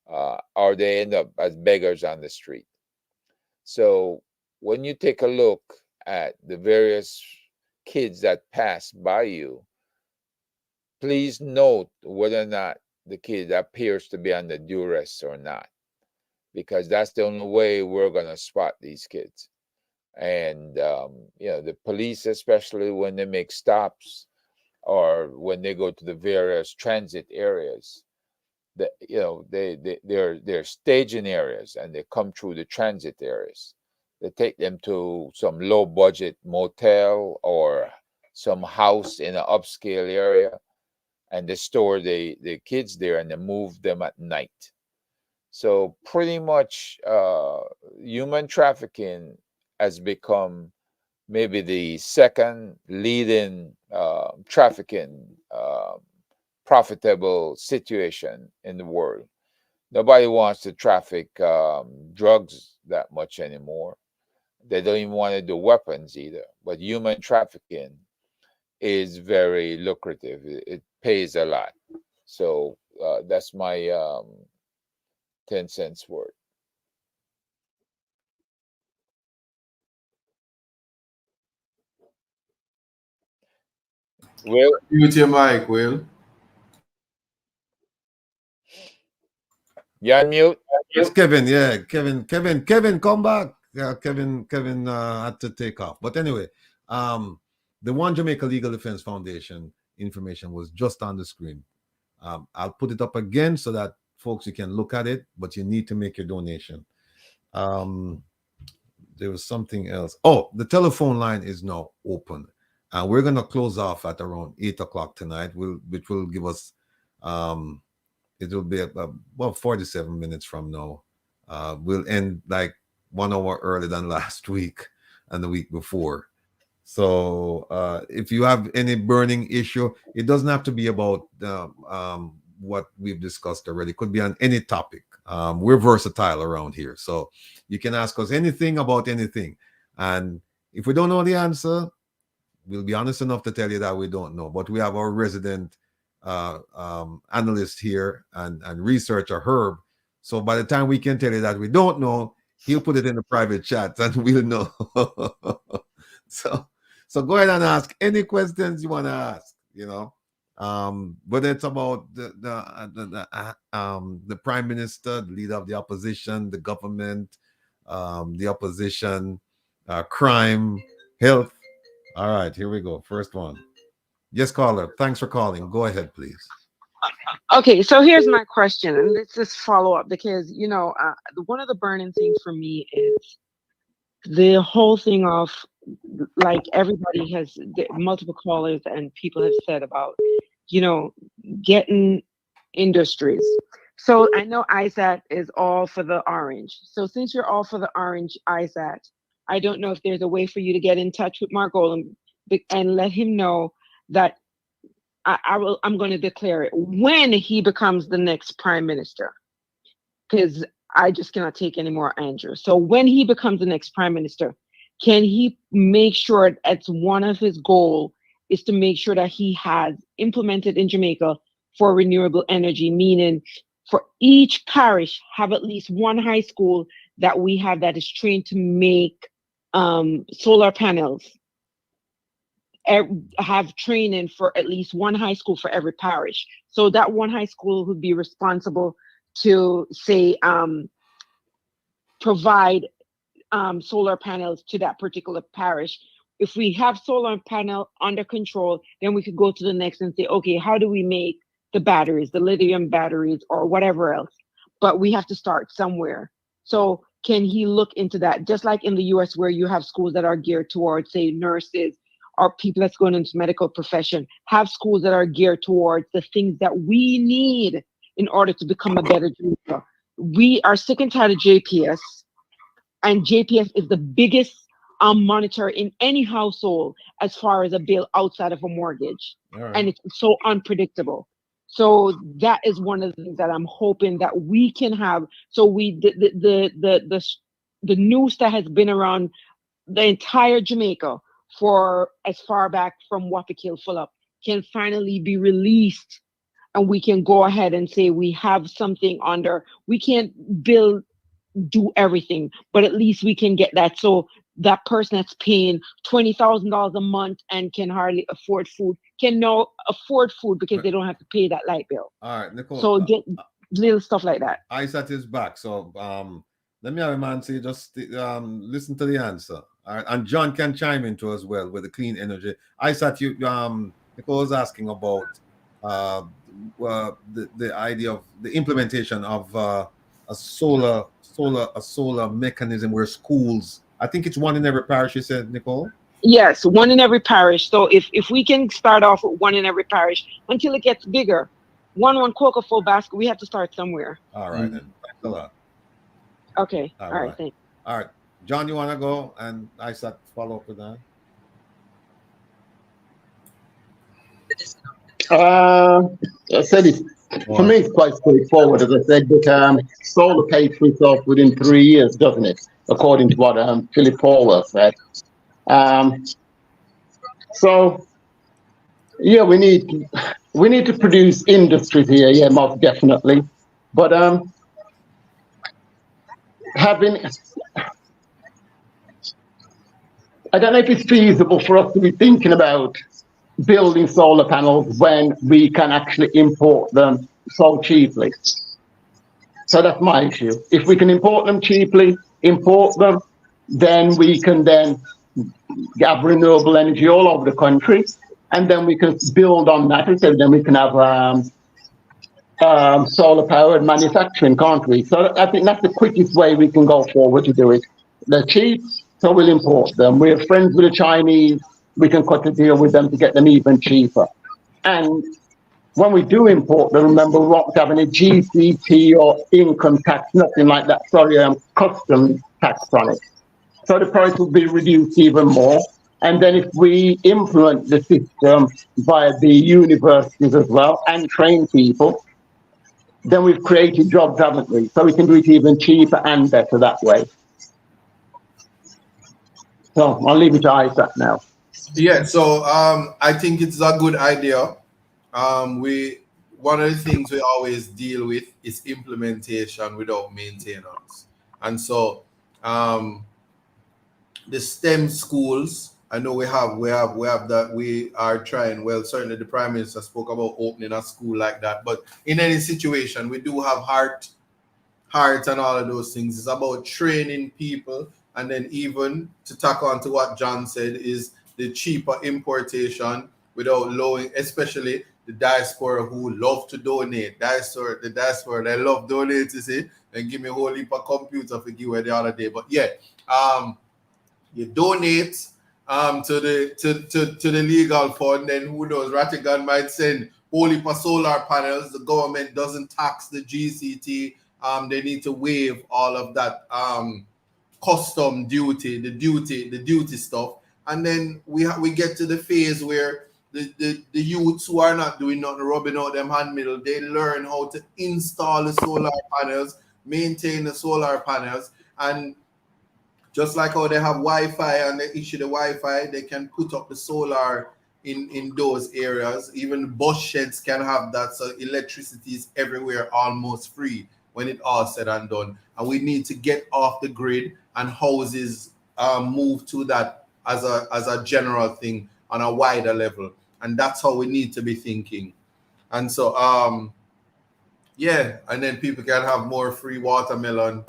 or they end up as beggars on the street. So when you take a look at the various kids that pass by you, please note whether or not the kid appears to be under duress or not, because that's the only way we're going to spot these kids. And the police, especially when they make stops or when they go to the various transit areas, they're staging areas, and they come through the transit areas. They take them to some low budget motel or some house in an upscale area, and they store the kids there, and they move them at night. So pretty much human trafficking has become maybe the second leading trafficking profitable situation in the world. Nobody wants to traffic drugs that much anymore. They don't even want to do weapons either. But human trafficking is very lucrative. It pays a lot. So that's my 10 cents worth. Will? Mute your mic, Will. You unmute? It's Kevin, yeah. Kevin, come back. Yeah, Kevin had to take off. But anyway, the One Jamaica Legal Defense Foundation information was just on the screen. I'll put it up again so that folks, you can look at it, but you need to make your donation. There was something else. Oh, the telephone line is now open. And we're going to close off at around 8 o'clock tonight, which will give us, it will be about 47 minutes from now. We'll end like 1 hour earlier than last week and the week before. So if you have any burning issue, it doesn't have to be about what we've discussed already. It could be on any topic. We're versatile around here. So you can ask us anything about anything. And if we don't know the answer, we'll be honest enough to tell you that we don't know. But we have our resident analyst here and researcher, Herb. So by the time we can tell you that we don't know, he'll put it in the private chat and we'll know. So go ahead and ask any questions you want to ask, you know. Whether it's about the prime minister, the leader of the opposition, the government, the opposition, crime, health. All right, here we go. First one. Yes, caller. Thanks for calling. Go ahead, please. Okay, so here's my question, and let's just follow up because, you know, one of the burning things for me is the whole thing of, like, everybody has, multiple callers and people have said about, you know, getting industries. So I know ISAT is all for the orange. So since you're all for the orange ISAT, I don't know if there's a way for you to get in touch with Mark Golden and let him know that I'm going to declare it when he becomes the next prime minister, because I just cannot take any more Andrew. So when he becomes the next prime minister, can he make sure that's one of his goals is to make sure that he has implemented in Jamaica for renewable energy, meaning for each parish have at least one high school that we have that is trained to make solar panels, have training for at least one high school for every parish. So that one high school would be responsible to, say, provide solar panels to that particular parish. If we have solar panel under control, then we could go to the next and say, okay, how do we make the batteries, the lithium batteries or whatever else? But we have to start somewhere. So can he look into that? Just like in the US, where you have schools that are geared towards, say, nurses or people that's going into medical profession, have schools that are geared towards the things that we need in order to become a better Jamaica. We are sick and tired of JPS, and JPS is the biggest monitor in any household as far as a bill outside of a mortgage. Right. And it's so unpredictable. So that is one of the things that I'm hoping that we can have. So the news that has been around the entire Jamaica for as far back from Wapikill full up can finally be released, and we can go ahead and say we have something under. We can't do everything, but at least we can get that. So that person that's paying $20,000 a month and can hardly afford food can now afford food because they don't have to pay that light bill. All right, Nicole. So get little stuff like that. ISAT is back. So let me have a man say, just listen to the answer. All right, and John can chime into as well with the clean energy. ISAT, Nicole was asking about the idea of the implementation of a solar mechanism where schools, I think it's one in every parish, you said, Nicole? Yes, one in every parish. So if we can start off with one in every parish until it gets bigger, one cocoa full basket, we have to start somewhere. All right, then. Thanks a lot. Okay. All right. Thanks. All right. John, you want to go? And I start follow up with that. I said it. For me, it's quite straightforward, as I said, but solar pays for itself within 3 years, doesn't it? According to what Philip Paul said. So, yeah, we need to produce industries here, yeah, most definitely. But I don't know if it's feasible for us to be thinking about building solar panels when we can actually import them so cheaply. So that's my issue. If we can import them cheaply, then we can then have renewable energy all over the country, and then we can build on that. And then we can have solar powered manufacturing, can't we? So I think that's the quickest way we can go forward to do it. They're cheap, so we'll import them. We're friends with the Chinese. We can cut a deal with them to get them even cheaper. And when we do import them, remember, we won't have any GCT or income tax, nothing like that. Sorry, custom tax on it. So the price will be reduced even more. And then if we implement the system via the universities as well and train people, then we've created jobs, haven't we? So we can do it even cheaper and better that way. So I'll leave it to Isaac now. Yeah, so I think it's a good idea. One of the things we always deal with is implementation without maintenance. And so the STEM schools, I know we have that we are trying. Well, certainly the Prime Minister spoke about opening a school like that. But in any situation, we do have heart and all of those things. It's about training people, and then even to tack on to what John said is the cheaper importation without lowering, especially the diaspora who love to donate. The diaspora, they love donate, you see, and give me a whole heap of computer for give away the other day. But yeah, you donate to the legal fund, then who knows, Rattigan might send whole heap of solar panels. The government doesn't tax the GCT. They need to waive all of that custom duty, the duty stuff, and then we get to the phase where the youths who are not doing nothing, rubbing out them hand middle, they learn how to install the solar panels, maintain the solar panels, and just like how they have Wi-Fi and they issue the Wi-Fi, they can put up the solar in those areas. Even bus sheds can have that, so electricity is everywhere almost free when it all said and done. And we need to get off the grid, and houses move to that as a general thing on a wider level. And that's how we need to be thinking. And so yeah, and then people can have more free watermelon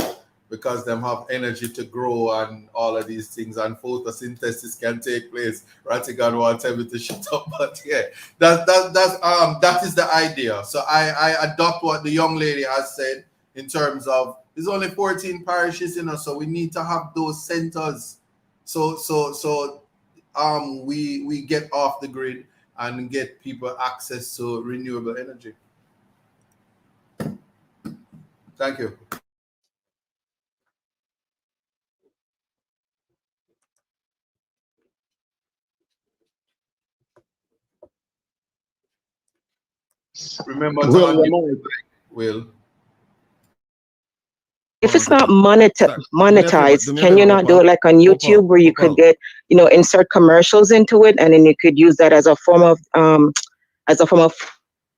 because them have energy to grow and all of these things, and photosynthesis can take place. Rattigan wants me to shut up, but yeah, that is the idea. So I adopt what the young lady has said in terms of there's only 14 parishes, so we need to have those centers. So we get off the grid and get people access to renewable energy. Thank you. Remember to Will. If it's not monetized, can you not do it like on YouTube where you could get, insert commercials into it, and then you could use that as a form of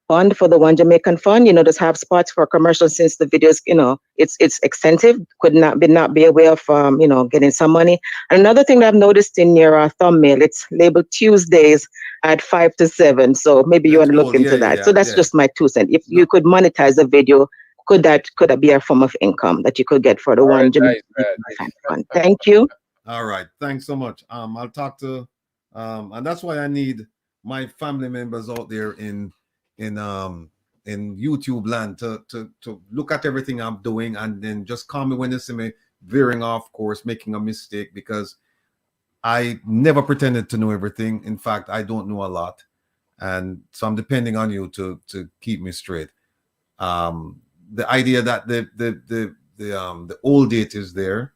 fund for the One Jamaican Fund? Just have spots for commercials, since the videos, it's extensive, could not be a way of getting some money. And another thing that I've noticed in your thumbnail, it's labeled Tuesdays at 5 to 7. So maybe you want to look into that. So that's just my 2 cents. If you could monetize the video, could that be a form of income that you could get for the One Jamaican Fund? Thank you. All right, thanks so much. I'll talk to and that's why I need my family members out there in YouTube land to look at everything I'm doing, and then just call me when you see me veering off course, making a mistake, because I never pretended to know everything. In fact, I don't know a lot, and so I'm depending on you to keep me straight. The idea that the old date is there,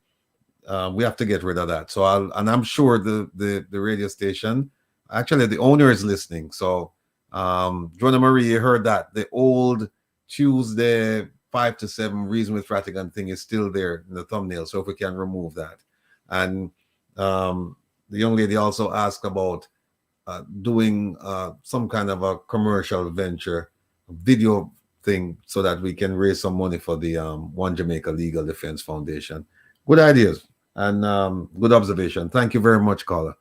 we have to get rid of that. So I'm sure the radio station, actually the owner is listening. So Joanna Marie, you heard that the old Tuesday 5 to 7 Reason with Rattigan thing is still there in the thumbnail. So if we can remove that. And the young lady also asked about doing some kind of a commercial venture, video thing, so that we can raise some money for the One Jamaica Legal Defense Foundation. Good ideas and good observation. Thank you very much, caller.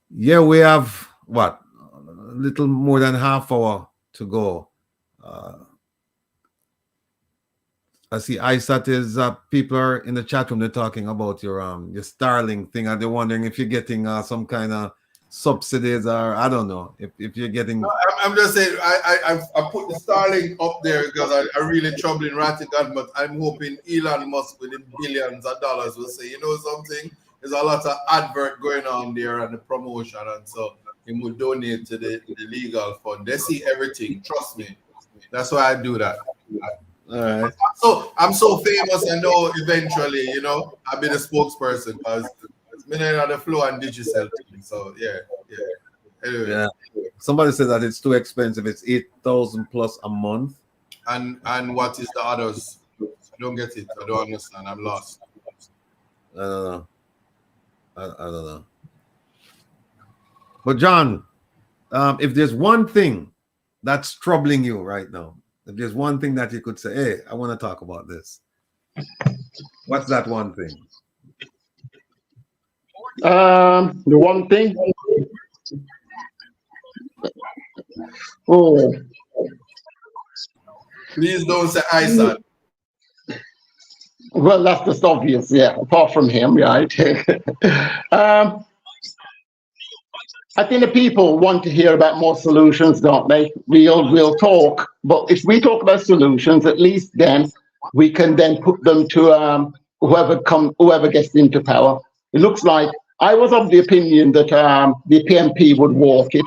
Yeah, we have a little more than half hour to go. I see ISAT is people are in the chat room. They're talking about your Starlink thing, and they're wondering if you're getting some kind of subsidies, or I don't know if you're getting. No, I'm just saying I put the Starlink up there because I really troubling Rattigan, but I'm hoping Elon Musk with billions of dollars will say, something. There's a lot of advert going on there and the promotion, and so he would donate to the legal fund. They see everything. Trust me. That's why I do that. All right. So I'm so famous, I know eventually, I'll be the spokesperson because it's been on the floor and digital thing. So yeah. Anyway. Yeah. Somebody said that it's too expensive. It's 8,000 plus a month. And what is the others? I don't get it. I don't understand. I'm lost. I don't know. I don't know. But John, if there's one thing that's troubling you right now, if there's one thing that you could say, hey, I want to talk about this, what's that one thing? The one thing. Oh, please don't say ISAT. Well, that's just obvious, yeah. Apart from him, right? I think the people want to hear about more solutions, don't they? We'll talk, but if we talk about solutions, at least then we can then put them to whoever gets into power. It looks like I was of the opinion that the PMP would walk it,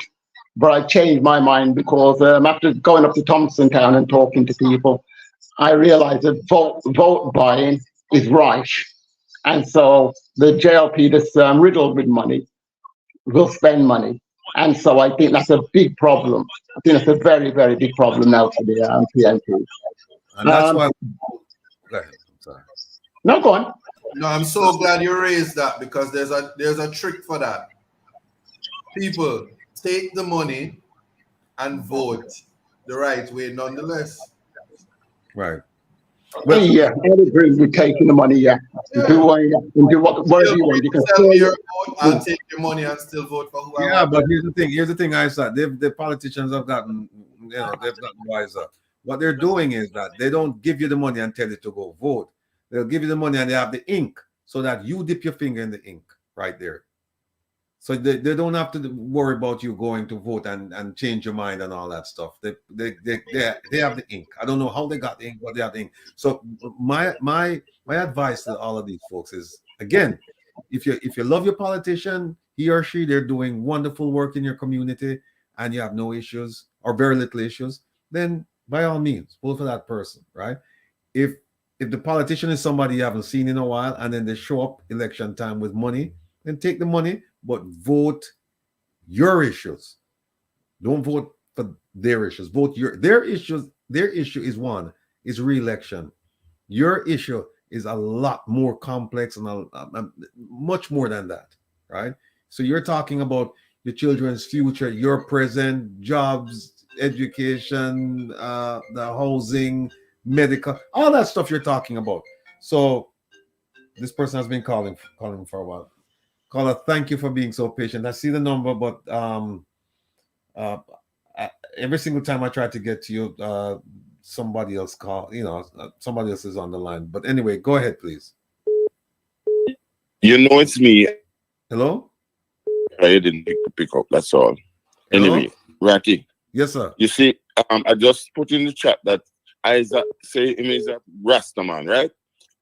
but I changed my mind because after going up to Thompson Town and talking to people, I realized that vote buying is right, and so the JLP that's riddled with money will spend money, and so I think that's a big problem. I think that's a very, very big problem now for the PMP. And that's why. Go ahead. I'm sorry. No, go on. No, I'm so glad you raised that because there's a trick for that. People take the money and vote the right way, nonetheless. Right. Well, yeah, I agree with taking the money. Yeah, do whatever you want. You can I'll take your money and still vote for who I want. Yeah, but here's the thing. Here's the thing. I said the politicians have gotten, they've gotten wiser. What they're doing is that they don't give you the money and tell you to go vote. They'll give you the money and they have the ink so that you dip your finger in the ink right there. So they don't have to worry about you going to vote and change your mind and all that stuff. They have the ink. I don't know how they got the ink, but they have the ink. So my advice to all of these folks is, again, if you love your politician, he or she, they're doing wonderful work in your community and you have no issues or very little issues, then by all means, vote for that person, right? If the politician is somebody you haven't seen in a while and then they show up election time with money, then take the money, but vote your issues. Don't vote for their issues. Vote their issues. Their issue is is re-election. Your issue is a lot more complex and much more than that, right? So you're talking about your children's future, your present, jobs, education, the housing, medical, all that stuff you're talking about. So this person has been calling for a while. Caller, thank you for being so patient. I see the number, but every single time I try to get to you, somebody else somebody else is on the line. But anyway, go ahead, please. You know it's me. Hello? I didn't pick up, that's all. Hello? Anyway, Ratty. Yes, sir. You see, I just put in the chat that Isaac say him is a Rasta man, right?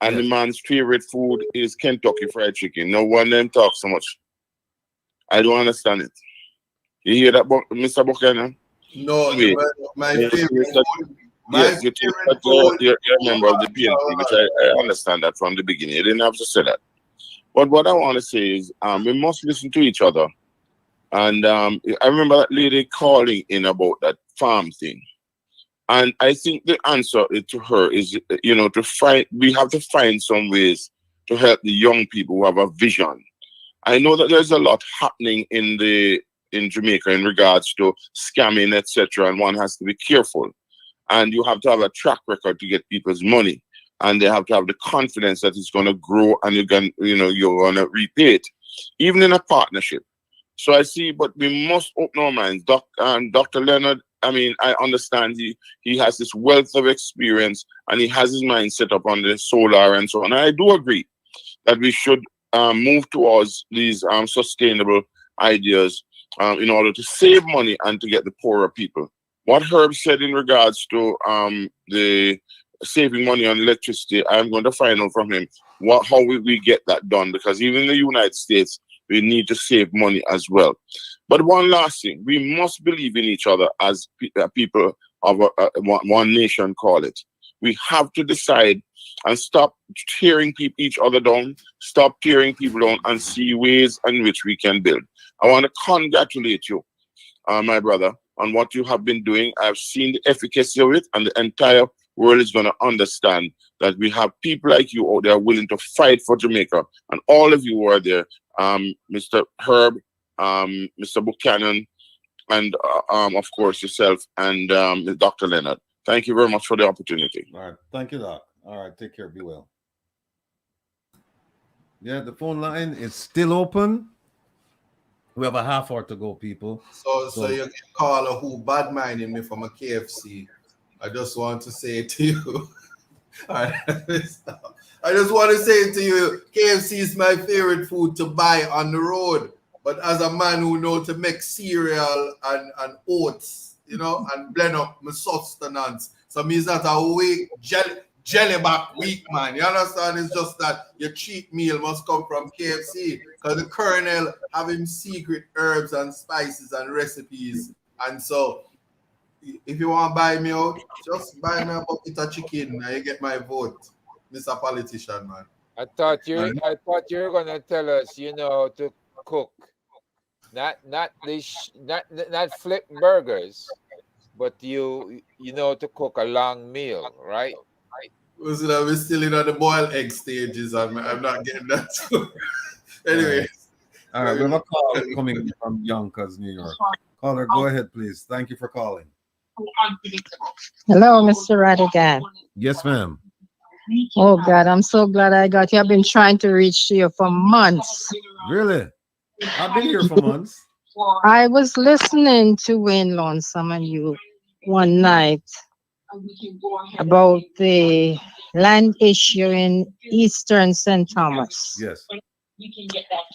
And the man's favorite food is Kentucky Fried Chicken. No one them talk so much. I don't understand it. You hear that, Mr. Buchanan? No, my favorite food. Yes, you're a member of the PNP, which I understand that from the beginning. You didn't have to say that. But what I want to say is we must listen to each other. And I remember that lady calling in about that farm thing. And I think the answer to her is, we have to find some ways to help the young people who have a vision. I know that there's a lot happening in Jamaica in regards to scamming, etc., and one has to be careful. And you have to have a track record to get people's money, and they have to have the confidence that it's going to grow and you're going to repay it, even in a partnership. So I see, but we must open our minds. Dr. Leonard, I mean, I understand he has this wealth of experience and he has his mind set up on the solar and so on. And I do agree that we should move towards these sustainable ideas in order to save money and to get the poorer people. What Herb said in regards to the saving money on electricity, I'm going to find out from him how we get that done, because even in the United States, we need to save money as well. But one last thing, we must believe in each other as people of one nation, call it. We have to decide and stop tearing each other down, stop tearing people down, and see ways in which we can build. I want to congratulate you, my brother, on what you have been doing. I've seen the efficacy of it, and the entire world is going to understand that we have people like you out there willing to fight for Jamaica, and all of you who are there, Mr. Herb, Mr. Buchanan, and of course yourself and Dr. Leonard. Thank you very much for the opportunity. All right, thank you, Doc. All right, take care. Be well. Yeah, the phone line is still open. We have a half hour to go, people. So you can call who bad minding me from a KFC. I just want to say to you. I just want to say to you, KFC is my favorite food to buy on the road. But as a man who knows to make cereal and oats, you know, and blend up my sustenance, so means that a weak jelly back week, man. You understand? It's just that your cheat meal must come from KFC because the Colonel have him secret herbs and spices and recipes. And so if you want to buy me out, just buy me a bucket of chicken and you get my vote, Mr. Politician, man. I thought you were gonna tell us, you know, to cook, not flip burgers, but you know to cook a long meal, right? Listen, I'm still in the boiled egg stages. I'm not getting that. Anyway. All right, we have a call coming from Yonkers, New York. Caller, go ahead, please. Thank you for calling. Hello, Mr. Rattigan. Yes, ma'am. Oh, God, I'm so glad I got you. I've been trying to reach you for months. Really? I've been here for months. I was listening to Wayne Lonesome and you one night about the land issue in Eastern St. Thomas. Yes.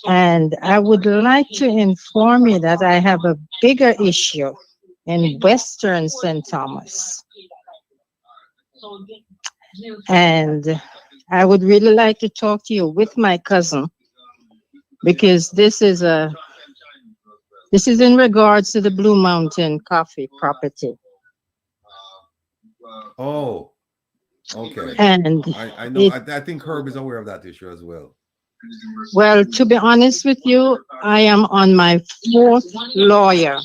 And I would like to inform you that I have a bigger issue in Western St. Thomas. And I would really like to talk to you with my cousin, because this is in regards to the Blue Mountain Coffee property. Oh, okay. And I know. I think Herb is aware of that issue as well. Well, to be honest with you, I am on my fourth lawyer.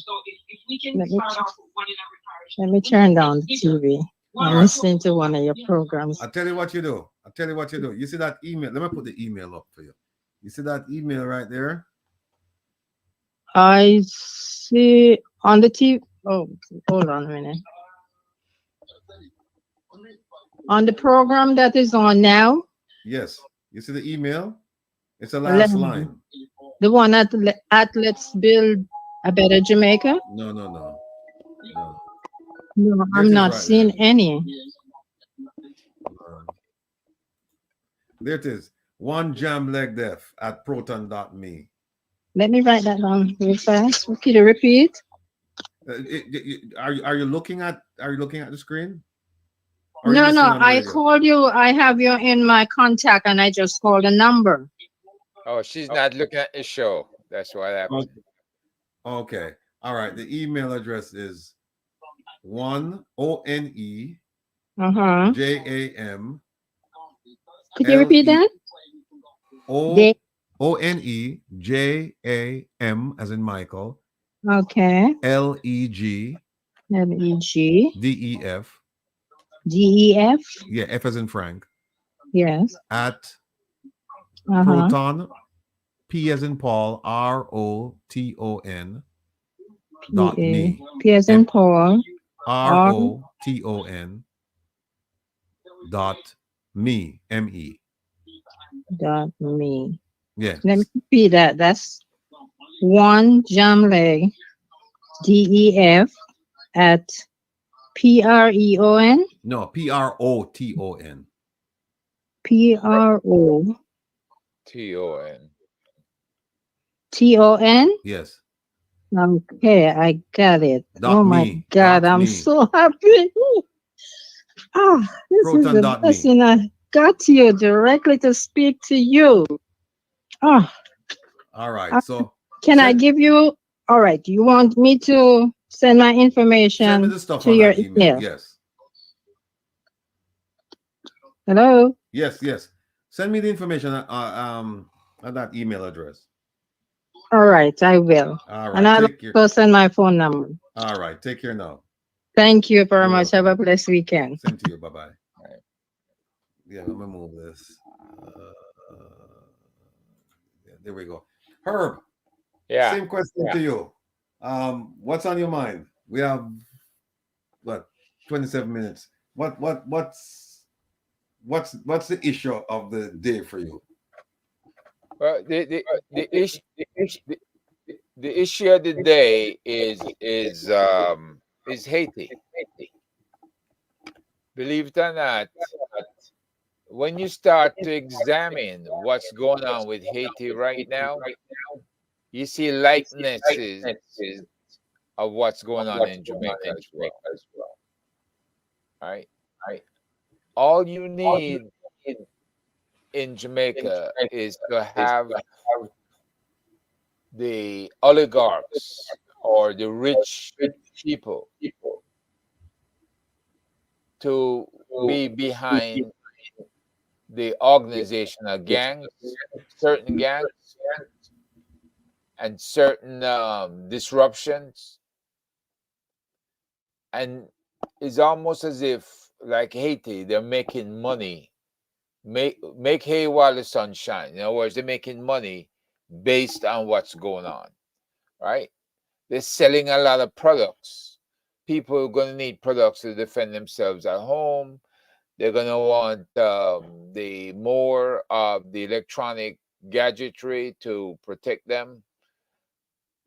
Let me turn down the TV. I'm listening to one of your programs. I'll tell you what you do. You see that email? Let me put the email up for you. You see that email right there? I see on the TV. Oh, hold on a minute. On the program that is on now? Yes. You see the email? It's the last line. The one at Let's Build a Better Jamaica? No, I'm not seeing any. There it is. One jam leg deaf at proton.me. Let me write that down real fast. Could you repeat? Are you looking at the screen? No, I called you. I have you in my contact and I just called a number. Oh, she's not looking at the show. That's what happened. Okay. All right. The email address is ONEJAM. Could you repeat that? ONEJAM as in Michael. Okay. LEG. DEF. DEF. Yeah, F as in Frank. Yes. At Proton, P as in Paul, ROTON. .me. P as in Paul. ROTON. .me. ME. .me. Yeah. Let me repeat that. That's one jam leg DEF at PREON. No, PROTON. PROTON. Yes. Okay, I got it. Oh my God, I'm so happy. Oh, this is the blessing. I got you directly to speak to you. Oh. All right. So can I give you? All right. You want me to send my information send me the stuff to on your that email? email? Yes. Hello. Yes. Send me the information at that email address. All right, I will. All right. And I'll also send my phone number. All right. Take care now. Thank you very much. Have a blessed weekend. Same to you. Bye bye. Yeah, let me move this. Yeah, there we go. Herb. Yeah. Same question to you. What's on your mind? We have what 27 minutes. What's the issue of the day for you? Well, the issue of the day is Haiti. Believe it or not, when you start to examine what's going on with Haiti right now, you see likenesses of what's going on in Jamaica as well. Right? All you need in Jamaica is to have the oligarchs or the rich people to be behind the organization of gangs, certain gangs, and certain disruptions. And it's almost as if, like Haiti, they're making money. Make hay while the sun shines. In other words, they're making money based on what's going on, right? They're selling a lot of products. People are going to need products to defend themselves at home. They're going to want the more of the electronic gadgetry to protect them.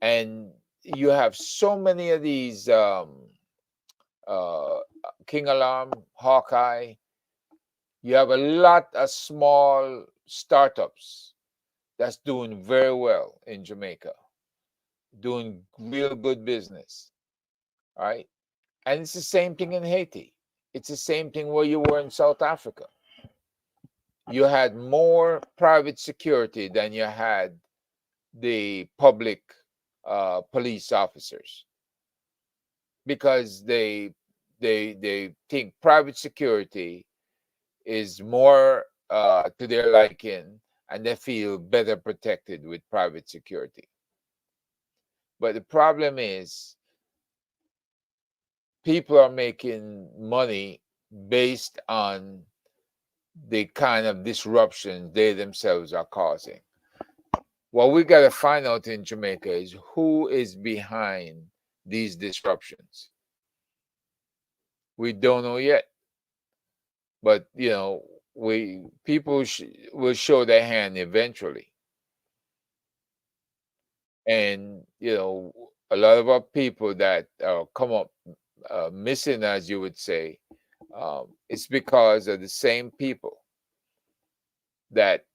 And you have so many of these King Alarm, Hawkeye. You have a lot of small startups that's doing very well in Jamaica, doing real good business, right? And it's the same thing in Haiti. It's the same thing where you were in South Africa. You had more private security than you had the public police officers, because they think private security is more to their liking, and they feel better protected with private security. But the problem is, people are making money based on the kind of disruptions they themselves are causing. What we got to find out in Jamaica is who is behind these disruptions. We don't know yet, but people will show their hand eventually. And a lot of our people that come up missing, as you would say, it's because of the same people that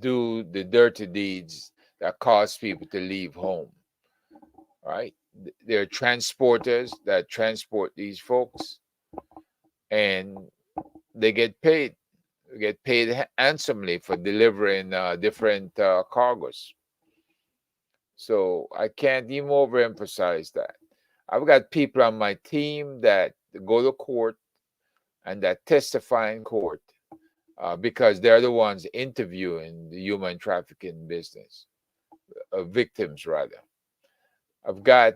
do the dirty deeds that cause people to leave home, right? They're transporters that transport these folks, and they get paid handsomely for delivering different cargoes. So I can't even overemphasize that. I've got people on my team that go to court and that testify in court because they're the ones interviewing the human trafficking business, victims rather. I've got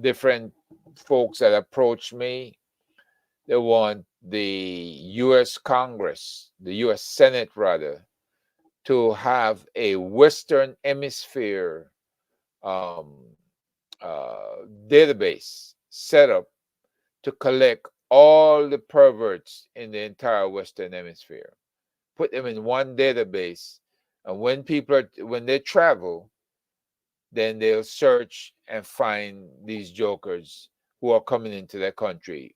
different folks that approach me. They want the U.S. Congress, the U.S. Senate rather, to have a Western Hemisphere database set up to collect all the perverts in the entire Western Hemisphere, put them in one database, and when they travel, then they'll search and find these jokers who are coming into their country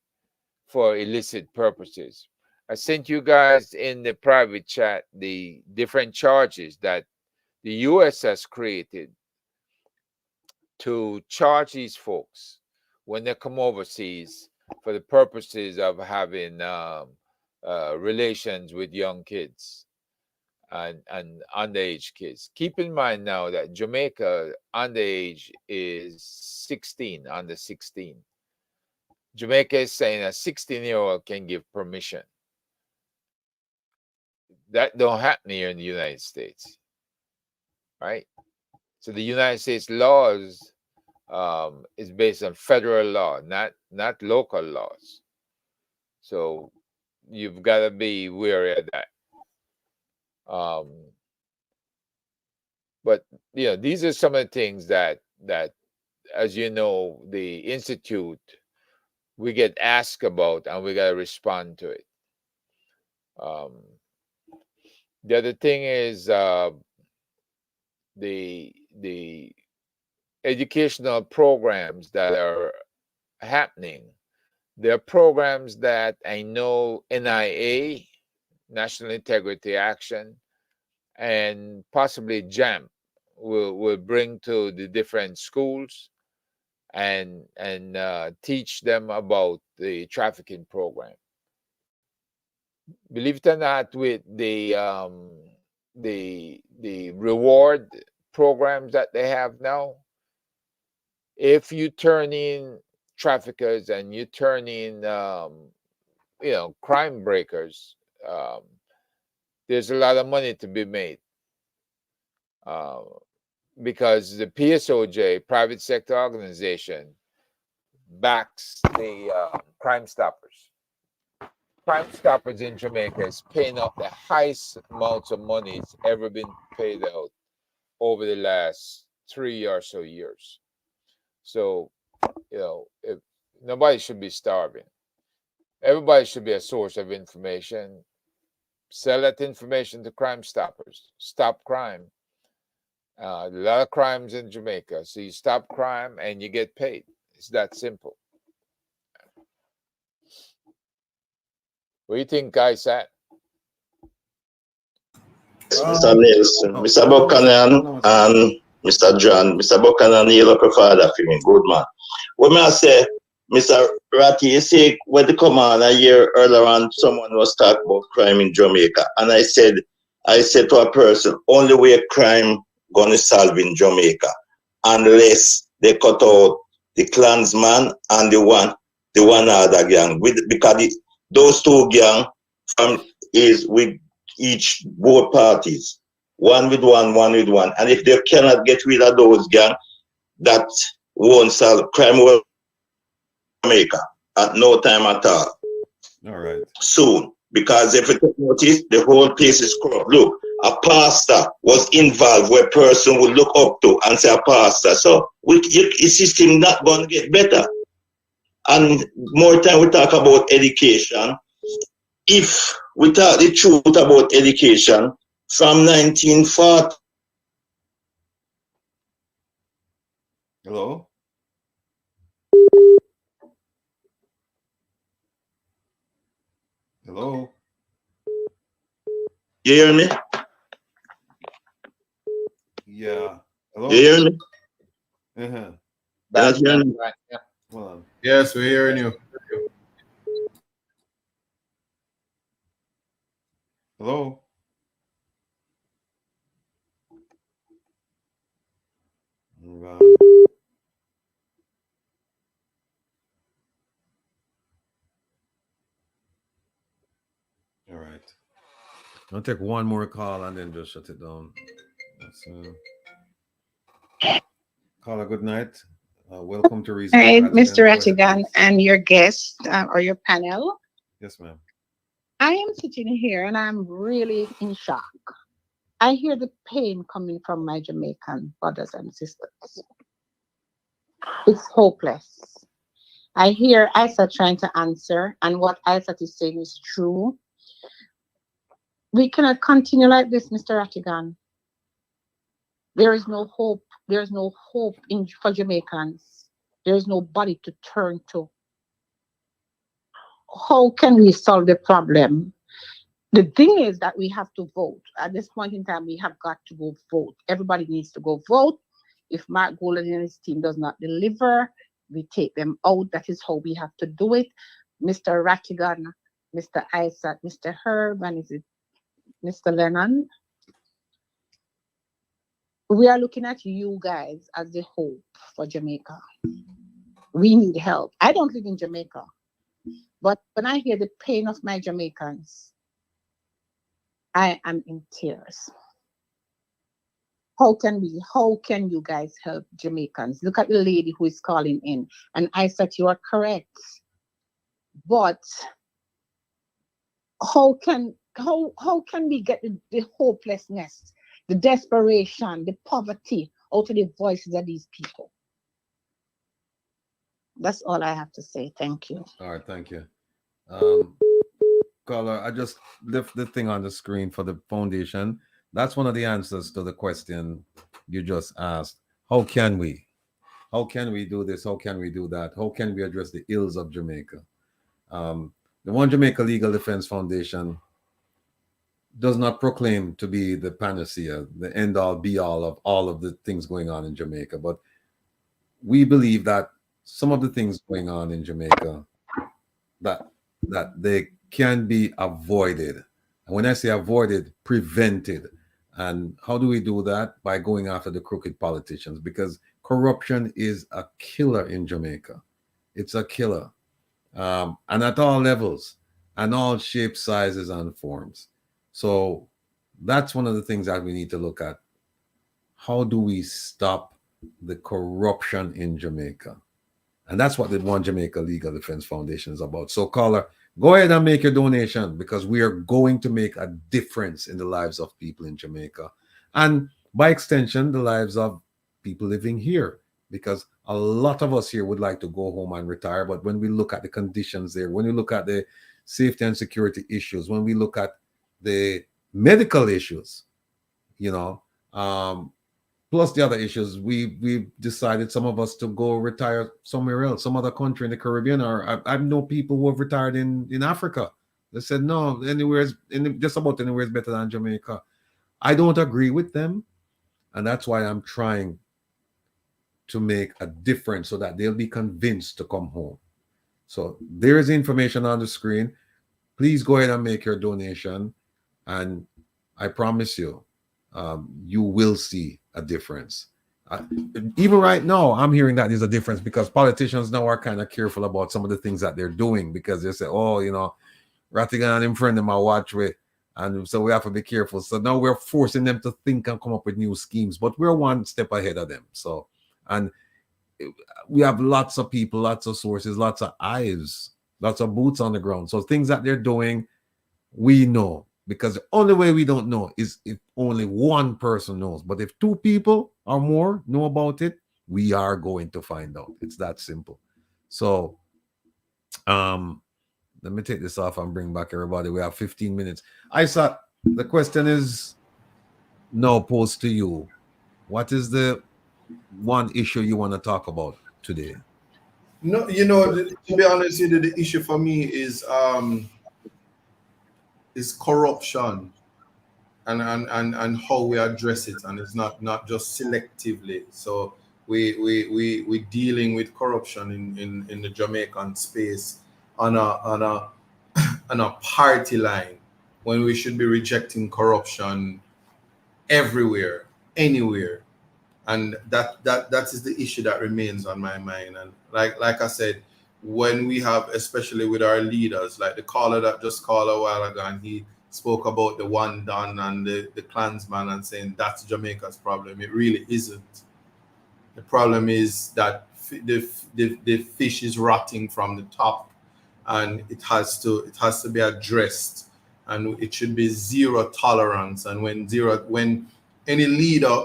for illicit purposes. I sent you guys in the private chat the different charges that the U.S. has created to charge these folks when they come overseas for the purposes of having relations with young kids and underage kids. Keep in mind now that Jamaica underage is 16, under 16. Jamaica is saying a 16-year-old can give permission. That don't happen here in the United States, right? So the United States laws is based on federal law, not local laws. So you've got to be wary of that. But these are some of the things that, as you know, the institute, we get asked about and we got to respond to it. The other thing is the educational programs that are happening. There are programs that I know NIA, National Integrity Action, and possibly JAMP will bring to the different schools and teach them about the trafficking program. Believe it or not, with the reward programs that they have now, if you turn in traffickers and you turn in crime breakers, there's a lot of money to be made, because the PSOJ, private sector organization, backs the Crime Stoppers. Crime Stoppers in Jamaica is paying out the highest amounts of money it's ever been paid out over the last 3 or so years. So, if nobody should be starving. Everybody should be a source of information. Sell that information to Crime Stoppers. Stop crime. A lot of crimes in Jamaica. So you stop crime and you get paid. It's that simple. What do you think, guys? At Mr. Nelson, Mr. Buchanan and Mr. John. Mr. Buchanan, you look a father for me. Good man. What may I say, Mr. Ratty, you see, when they come on a year earlier on, someone was talking about crime in Jamaica. And I said to a person, only way crime gonna solve in Jamaica, unless they cut out the Klansman and the one other gang. Because those two gang is with both parties. One with one. And if they cannot get rid of those gang, that won't solve crime will Jamaica at no time at all. All right. Soon. Because if you notice, the whole place is corrupt. Look, a pastor was involved where a person would look up to and say a pastor. So the system not going to get better. And more time we talk about education. If we talk the truth about education, from 1940. Hello? Hello? You hear me? Yeah. Hello? You hear me? Uh-huh. Not hearing me? Hold on. Yes, we're hearing you. Hello? Wow. All right. I'll take one more call and then just shut it down. Caller, good night. Welcome to Reason. All right, with Mr. Rattigan. Go ahead, Rattigan and your guest or your panel. Yes, ma'am. I am sitting here and I'm really in shock. I hear the pain coming from my Jamaican brothers and sisters. It's hopeless. I hear Isa trying to answer, and what Isa is saying is true. We cannot continue like this, Mr. Rattigan. There is no hope. There is no hope for Jamaicans. There is nobody to turn to. How can we solve the problem? The thing is that we have to vote. At this point in time, we have got to go vote. Everybody needs to go vote. If Mark Golden and his team does not deliver, we take them out. That is how we have to do it. Mr. Rattigan, Mr. Isaac, Mr. Herb, and is it Mr. Lennon? We are looking at you guys as the hope for Jamaica. We need help. I don't live in Jamaica, but when I hear the pain of my Jamaicans, I am in tears. how can you guys help Jamaicans? Look at the lady who is calling in, and I said you are correct, but how can we get the hopelessness, the desperation, the poverty out of the voices of these people? That's all I have to say. Thank you. All right, thank you. Caller, I just left the thing on the screen for the foundation. That's one of the answers to the question you just asked. How can we? How can we do this? How can we do that? How can we address the ills of Jamaica? The One Jamaica Legal Defense Foundation does not proclaim to be the panacea, the end-all, be-all of all of the things going on in Jamaica. But we believe that some of the things going on in Jamaica, that they can be avoided. And when I say avoided, prevented. And how do we do that? By going after the crooked politicians, because corruption is a killer in Jamaica. It's a killer. And at all levels, and all shapes, sizes, and forms. So that's one of the things that we need to look at. How do we stop the corruption in Jamaica? And that's what the One Jamaica Legal Defense Foundation is about. So caller, go ahead and make your donation, because we are going to make a difference in the lives of people in Jamaica. And by extension, the lives of people living here, because a lot of us here would like to go home and retire. But when we look at the conditions there, when we look at the safety and security issues, when we look at the medical issues, plus the other issues, we decided, some of us, to go retire somewhere else, some other country in the Caribbean, or I know people who have retired in Africa. They said, no, just about anywhere is better than Jamaica. I don't agree with them. And that's why I'm trying to make a difference so that they'll be convinced to come home. So there is information on the screen. Please go ahead and make your donation. And I promise you, you will see a difference. Even right now, I'm hearing that there's a difference, because politicians now are kind of careful about some of the things that they're doing, because they say, oh, Rattigan and friend of my watch with, and so we have to be careful. So now we're forcing them to think and come up with new schemes, but we're one step ahead of them. So, and we have lots of people, lots of sources, lots of eyes, lots of boots on the ground. So things that they're doing, we know. Because the only way we don't know is if only one person knows. But if two people or more know about it, we are going to find out. It's that simple. So let me take this off and bring back everybody. We have 15 minutes. Isa, the question is now posed to you. What is the one issue you want to talk about today? No, to be honest with you, the issue for me is corruption and how we address it, and it's not just selectively. So we dealing with corruption in the Jamaican space on a party line, when we should be rejecting corruption everywhere, anywhere. And that is the issue that remains on my mind. And like I said, when we have, especially with our leaders, like the caller that just called a while ago, and he spoke about the one Don and the Klansman, and saying that's Jamaica's problem. It really isn't. The problem is that the fish is rotting from the top, and it has to be addressed, and it should be zero tolerance. And when any leader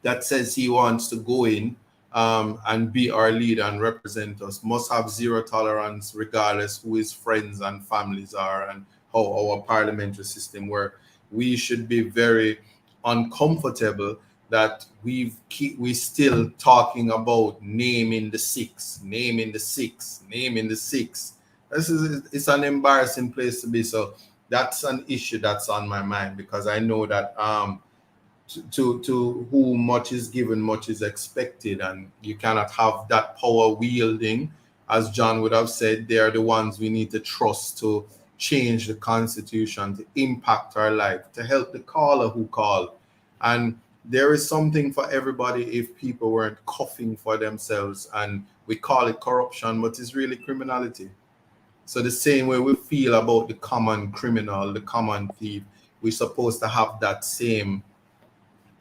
that says he wants to go in and be our leader and represent us must have zero tolerance, regardless who his friends and families are and how our parliamentary system works. We should be very uncomfortable that we still talking about naming the six. It's an embarrassing place to be. So that's an issue that's on my mind, because I know that to whom much is given, much is expected, and you cannot have that power wielding, as John would have said. They are the ones we need to trust to change the constitution, to impact our life, to help the caller who called. And there is something for everybody if people weren't coughing for themselves, and we call it corruption, but it's really criminality. So the same way we feel about the common criminal, the common thief, we're supposed to have that same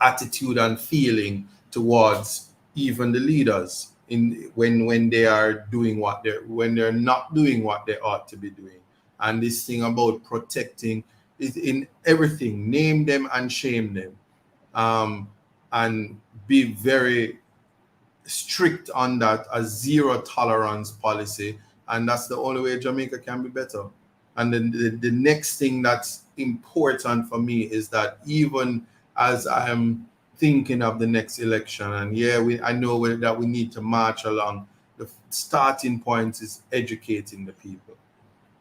attitude and feeling towards even the leaders in when they are doing when they're not doing what they ought to be doing. And this thing about protecting is in everything. Name them and shame them, and be very strict on that, a zero tolerance policy, and that's the only way Jamaica can be better. And then the next thing that's important for me is that even as I'm thinking of the next election, and I know that we need to march along, the starting point is educating the people.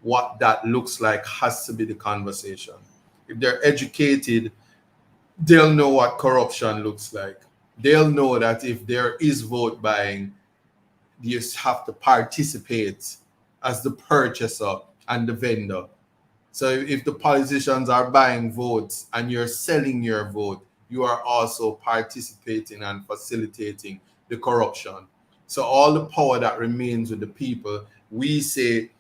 What that looks like has to be the conversation. If they're educated, they'll know what corruption looks like. They'll know that if there is vote buying, you have to participate as the purchaser and the vendor. So if the politicians are buying votes and you're selling your vote, you are also participating and facilitating the corruption. So all the power that remains with the people, we say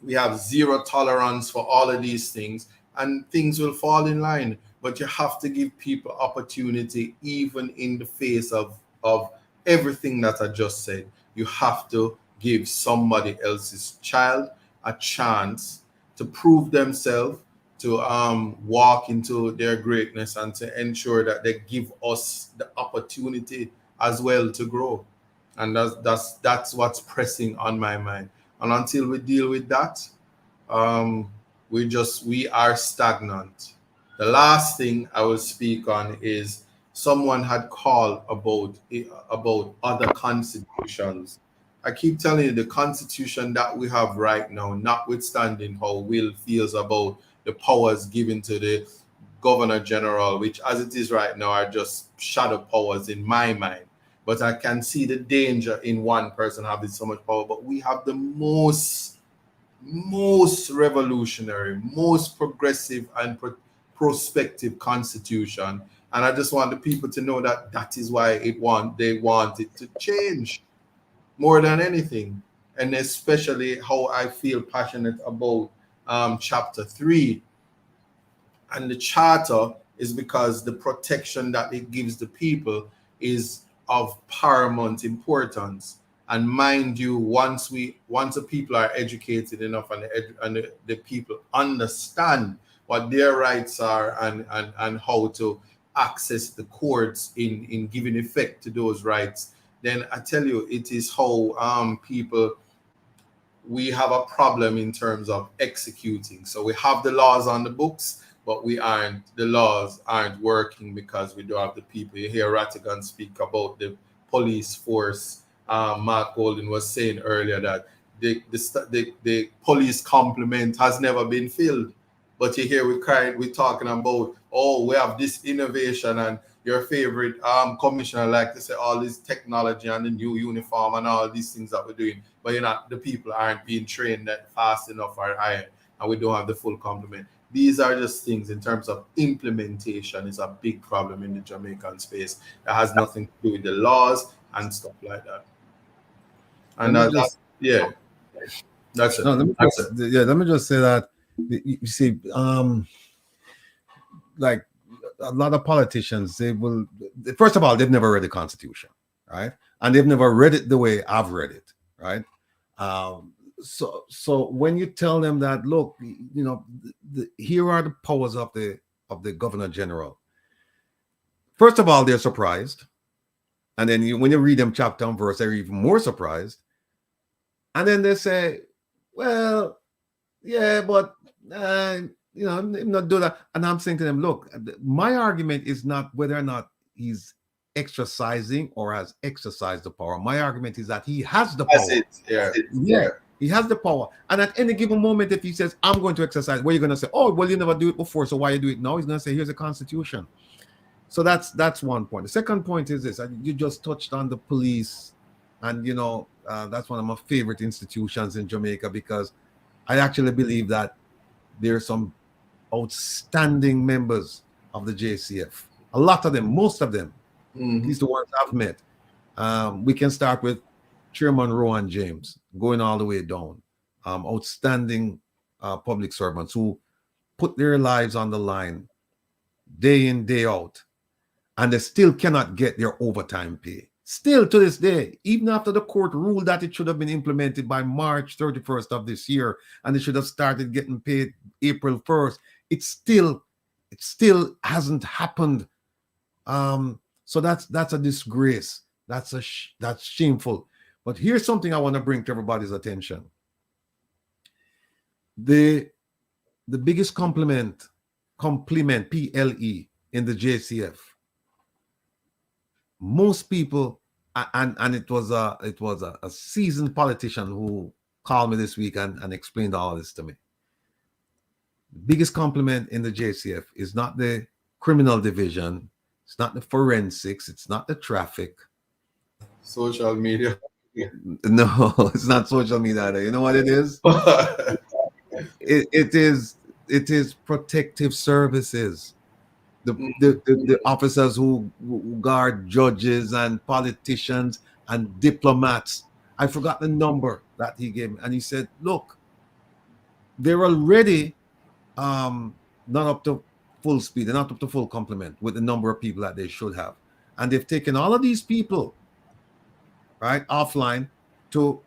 we have zero tolerance for all of these things, and things will fall in line. But you have to give people opportunity, even in the face of everything that I just said. You have to give somebody else's child a chance to prove themselves, to walk into their greatness, and to ensure that they give us the opportunity as well to grow. And that's what's pressing on my mind. And until we deal with that, we are stagnant. The last thing I will speak on is someone had called about other constitutions. I keep telling you, the constitution that we have right now, notwithstanding how Will feels about the powers given to the Governor General, which as it is right now are just shadow powers in my mind. But I can see the danger in one person having so much power. But we have the most revolutionary, most progressive and prospective constitution. And I just want the people to know that that is why they want it to change more than anything. And especially how I feel passionate about chapter 3 and the charter is because the protection that it gives the people is of paramount importance. And mind you, once the people are educated enough and the people understand what their rights are and how to access the courts in giving effect to those rights, then I tell you, it is how we have a problem in terms of executing. So we have the laws on the books, but the laws aren't working because we don't have the people. You hear Rattigan speak about the police force. Mark Golden was saying earlier that the police complement has never been filled. But you hear we're talking about, we have this innovation, and your favorite commissioner like to say all this technology and the new uniform and all these things that we're doing, but the people aren't being trained that fast enough or higher, and we don't have the full complement. These are just things in terms of implementation is a big problem in the Jamaican space. That has nothing to do with the laws and stuff like that. And that's it. Let me just say that, you see, like a lot of politicians, first of all, they've never read the Constitution, right? And they've never read it the way I've read it, right? So when you tell them that, look, here are the powers of the Governor General. First of all, they're surprised, and then when you read them chapter and verse, they're even more surprised. And then they say, well, yeah, but I'm not doing that. And I'm saying to them, look, my argument is not whether or not he's exercising or has exercised the power. My argument is that he has the power. He has the power. And at any given moment, if he says, I'm going to exercise, what are you going to say? Oh, well, you never do it before, so why you do it now? He's going to say, here's a constitution. So that's one point. The second point is this. You just touched on the police. And, that's one of my favorite institutions in Jamaica, because I actually believe that there are some outstanding members of the JCF. A lot of them, most of them, at least the ones I've met. We can start with Chairman Rowan James, going all the way down. Outstanding public servants who put their lives on the line day in, day out. and they still cannot get their overtime pay. Still to this day, even after the court ruled that it should have been implemented by March 31st of this year, and they should have started getting paid April 1st, it still hasn't happened. So that's a disgrace. That's shameful. But here's something I want to bring to everybody's attention. The biggest compliment, PLE, in the JCF. Most people, and it was a seasoned politician who called me this week and explained all this to me. The biggest compliment in the JCF is not the criminal division, it's not the forensics, it's not the traffic. Social media. No, it's not social media. You know what it is? It is protective services. The officers who guard judges and politicians and diplomats. I forgot the number that he gave me, and he said, "Look, they're already not up to full speed. They're not up to full complement with the number of people that they should have, and they've taken all of these people, right, offline to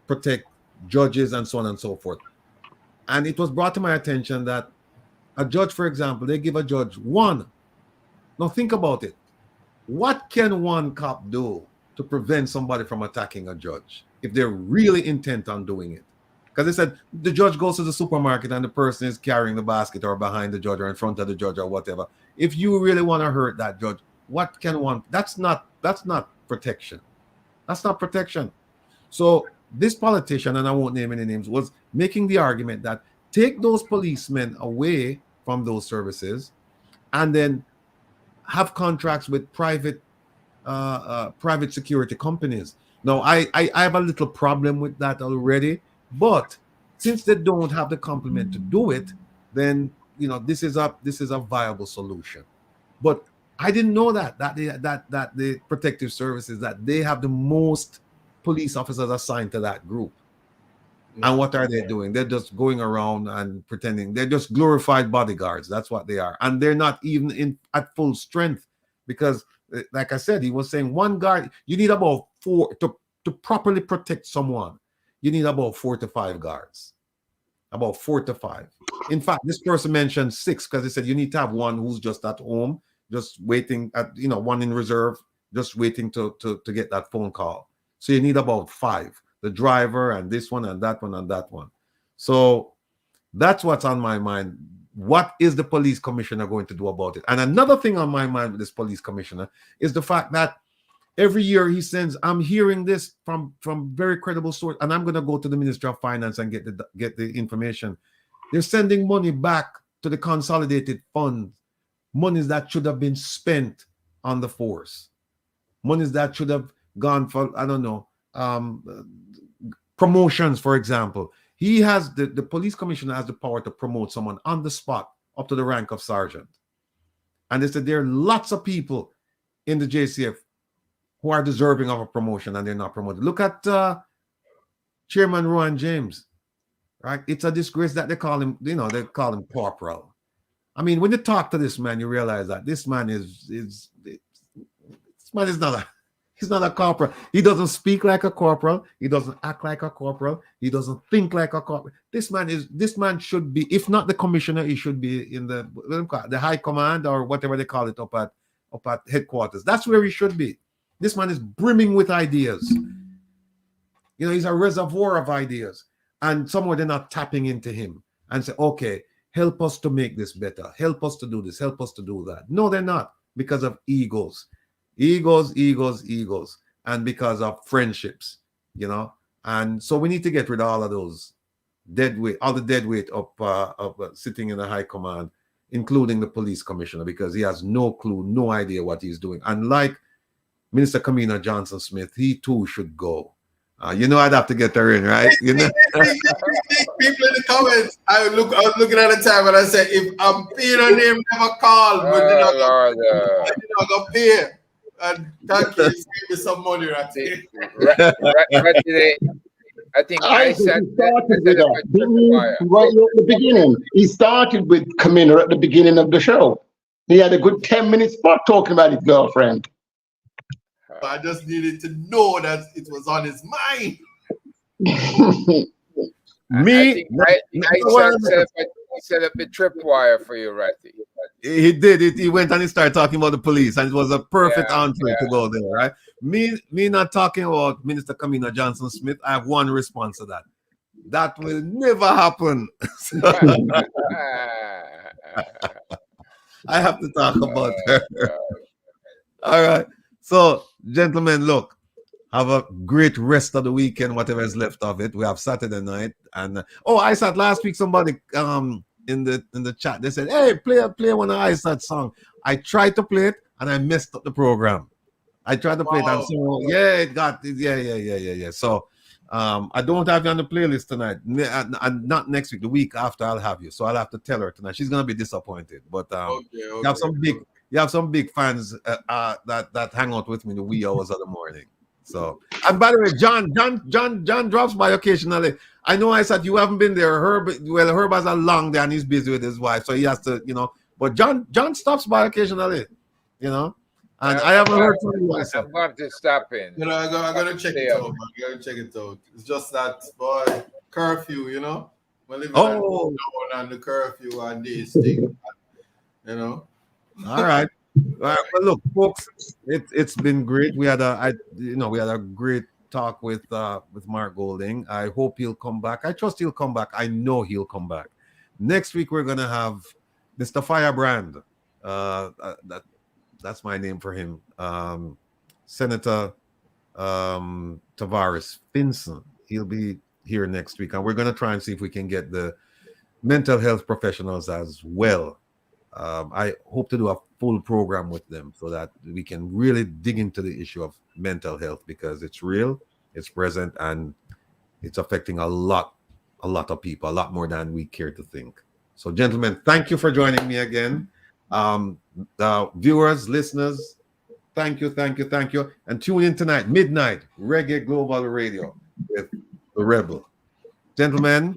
protect judges and so on and so forth." And it was brought to my attention that a judge, for example, they give a judge one. Now think about it. What can one cop do to prevent somebody from attacking a judge if they're really intent on doing it? Because they said the judge goes to the supermarket and the person is carrying the basket or behind the judge or in front of the judge or whatever. If you really want to hurt that judge, what can one? That's not protection. That's not protection. So this politician, and I won't name any names, was making the argument that take those policemen away from those services and then have contracts with private security companies. Now, I have a little problem with that already, but since they don't have the complement to do it, then this is a viable solution. But I didn't know that the protective services, that they have the most police officers assigned to that group. And what are they doing? They're just going around and pretending. They're just glorified bodyguards. That's what they are. And they're not even at full strength because, like I said, he was saying one guard, you need about 4 to properly protect someone. You need about 4 to 5 guards. About 4 to 5. In fact, this person mentioned 6 because he said you need to have one who's just at home, just waiting at, one in reserve, just waiting to get that phone call. So you need about 5. The driver and this one and that one and that one. So that's what's on my mind. What is the police commissioner going to do about it? And another thing on my mind with this police commissioner is the fact that every year he sends, I'm hearing this from very credible source, and I'm going to go to the Ministry of Finance and get the information. They're sending money back to the consolidated funds, monies that should have been spent on the force, monies that should have gone for, I don't know, promotions, for example. He has the police commissioner has the power to promote someone on the spot up to the rank of sergeant. And they said there are lots of people in the JCF who are deserving of a promotion and they're not promoted. Look at Chairman Rowan James, right? It's a disgrace that they call him, they call him corporal. I mean, when you talk to this man, you realize that this man is he's not a corporal. He doesn't speak like a corporal. He doesn't act like a corporal. He doesn't think like a corporal. This man should be, if not the commissioner, he should be in the high command or whatever they call it up at headquarters. That's where he should be. This man is brimming with ideas. He's a reservoir of ideas. And somewhere they're not tapping into him and say, okay, help us to make this better. Help us to do this. Help us to do that. No, they're not, because of egos. Egos, and because of friendships, and so we need to get rid of all of those dead weight of sitting in the high command, including the police commissioner, because he has no clue, no idea what he's doing. And like Minister Kamina Johnson-Smith, he too should go. I'd have to get her in, right? People in the comments, I was looking at the time and I said, if I'm paying her name, never call, but then I'm going to pay. And thank you, save me some money, Ratty. I think I said right at the beginning. He started with Kamina at the beginning of the show. He had a good 10 minutes spot talking about his girlfriend. I just needed to know that it was on his mind. Me, He set up a tripwire for you, Ratty. he did it. He went and he started talking about the police, and it was a perfect entree to go there, right? Me not talking about Minister Kamina Johnson Smith. I have one response to that. That will never happen. I have to talk about her. All right. So, gentlemen, look, have a great rest of the weekend, whatever is left of it. We have Saturday night. And I said last week somebody in the chat, they said, hey, play one of ISAT song. I tried to play it and I messed up the program. I tried to play it and so it got yeah. So I don't have you on the playlist tonight. And not next week, the week after I'll have you. So I'll have to tell her tonight. She's gonna be disappointed. But you have some big fans that hang out with me in the wee hours of the morning. So, and by the way, John drops by occasionally. I know I said you haven't been there. Herb has a long day and he's busy with his wife, so he has to, But John stops by occasionally, And I haven't heard from you. I'm going to stop in. I'm gonna check it out. I gotta check it out. It's just that curfew, We're living on the curfew and this thing, All right. Well, look, folks, it's been great. We had a great talk with Mark Golding. I hope he'll come back. I trust he'll come back. I know he'll come back. Next week we're gonna have Mr. Firebrand. That's my name for him. Senator Tavares Finson. He'll be here next week, and we're gonna try and see if we can get the mental health professionals as well. I hope to do a full program with them so that we can really dig into the issue of mental health, because it's real, it's present, and it's affecting a lot of people, a lot more than we care to think. So, gentlemen, thank you for joining me again. Viewers, listeners, thank you. And tune in tonight, midnight, Reggae Global Radio with the Rebel. Gentlemen,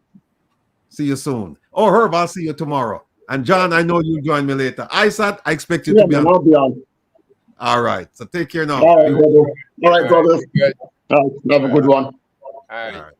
see you soon. Herb, I'll see you tomorrow. And John, I know you'll join me later. ISAT, I expect you to be on. I'll be on. All right. So take care now. All right, brothers. All right. Have a good one. All right.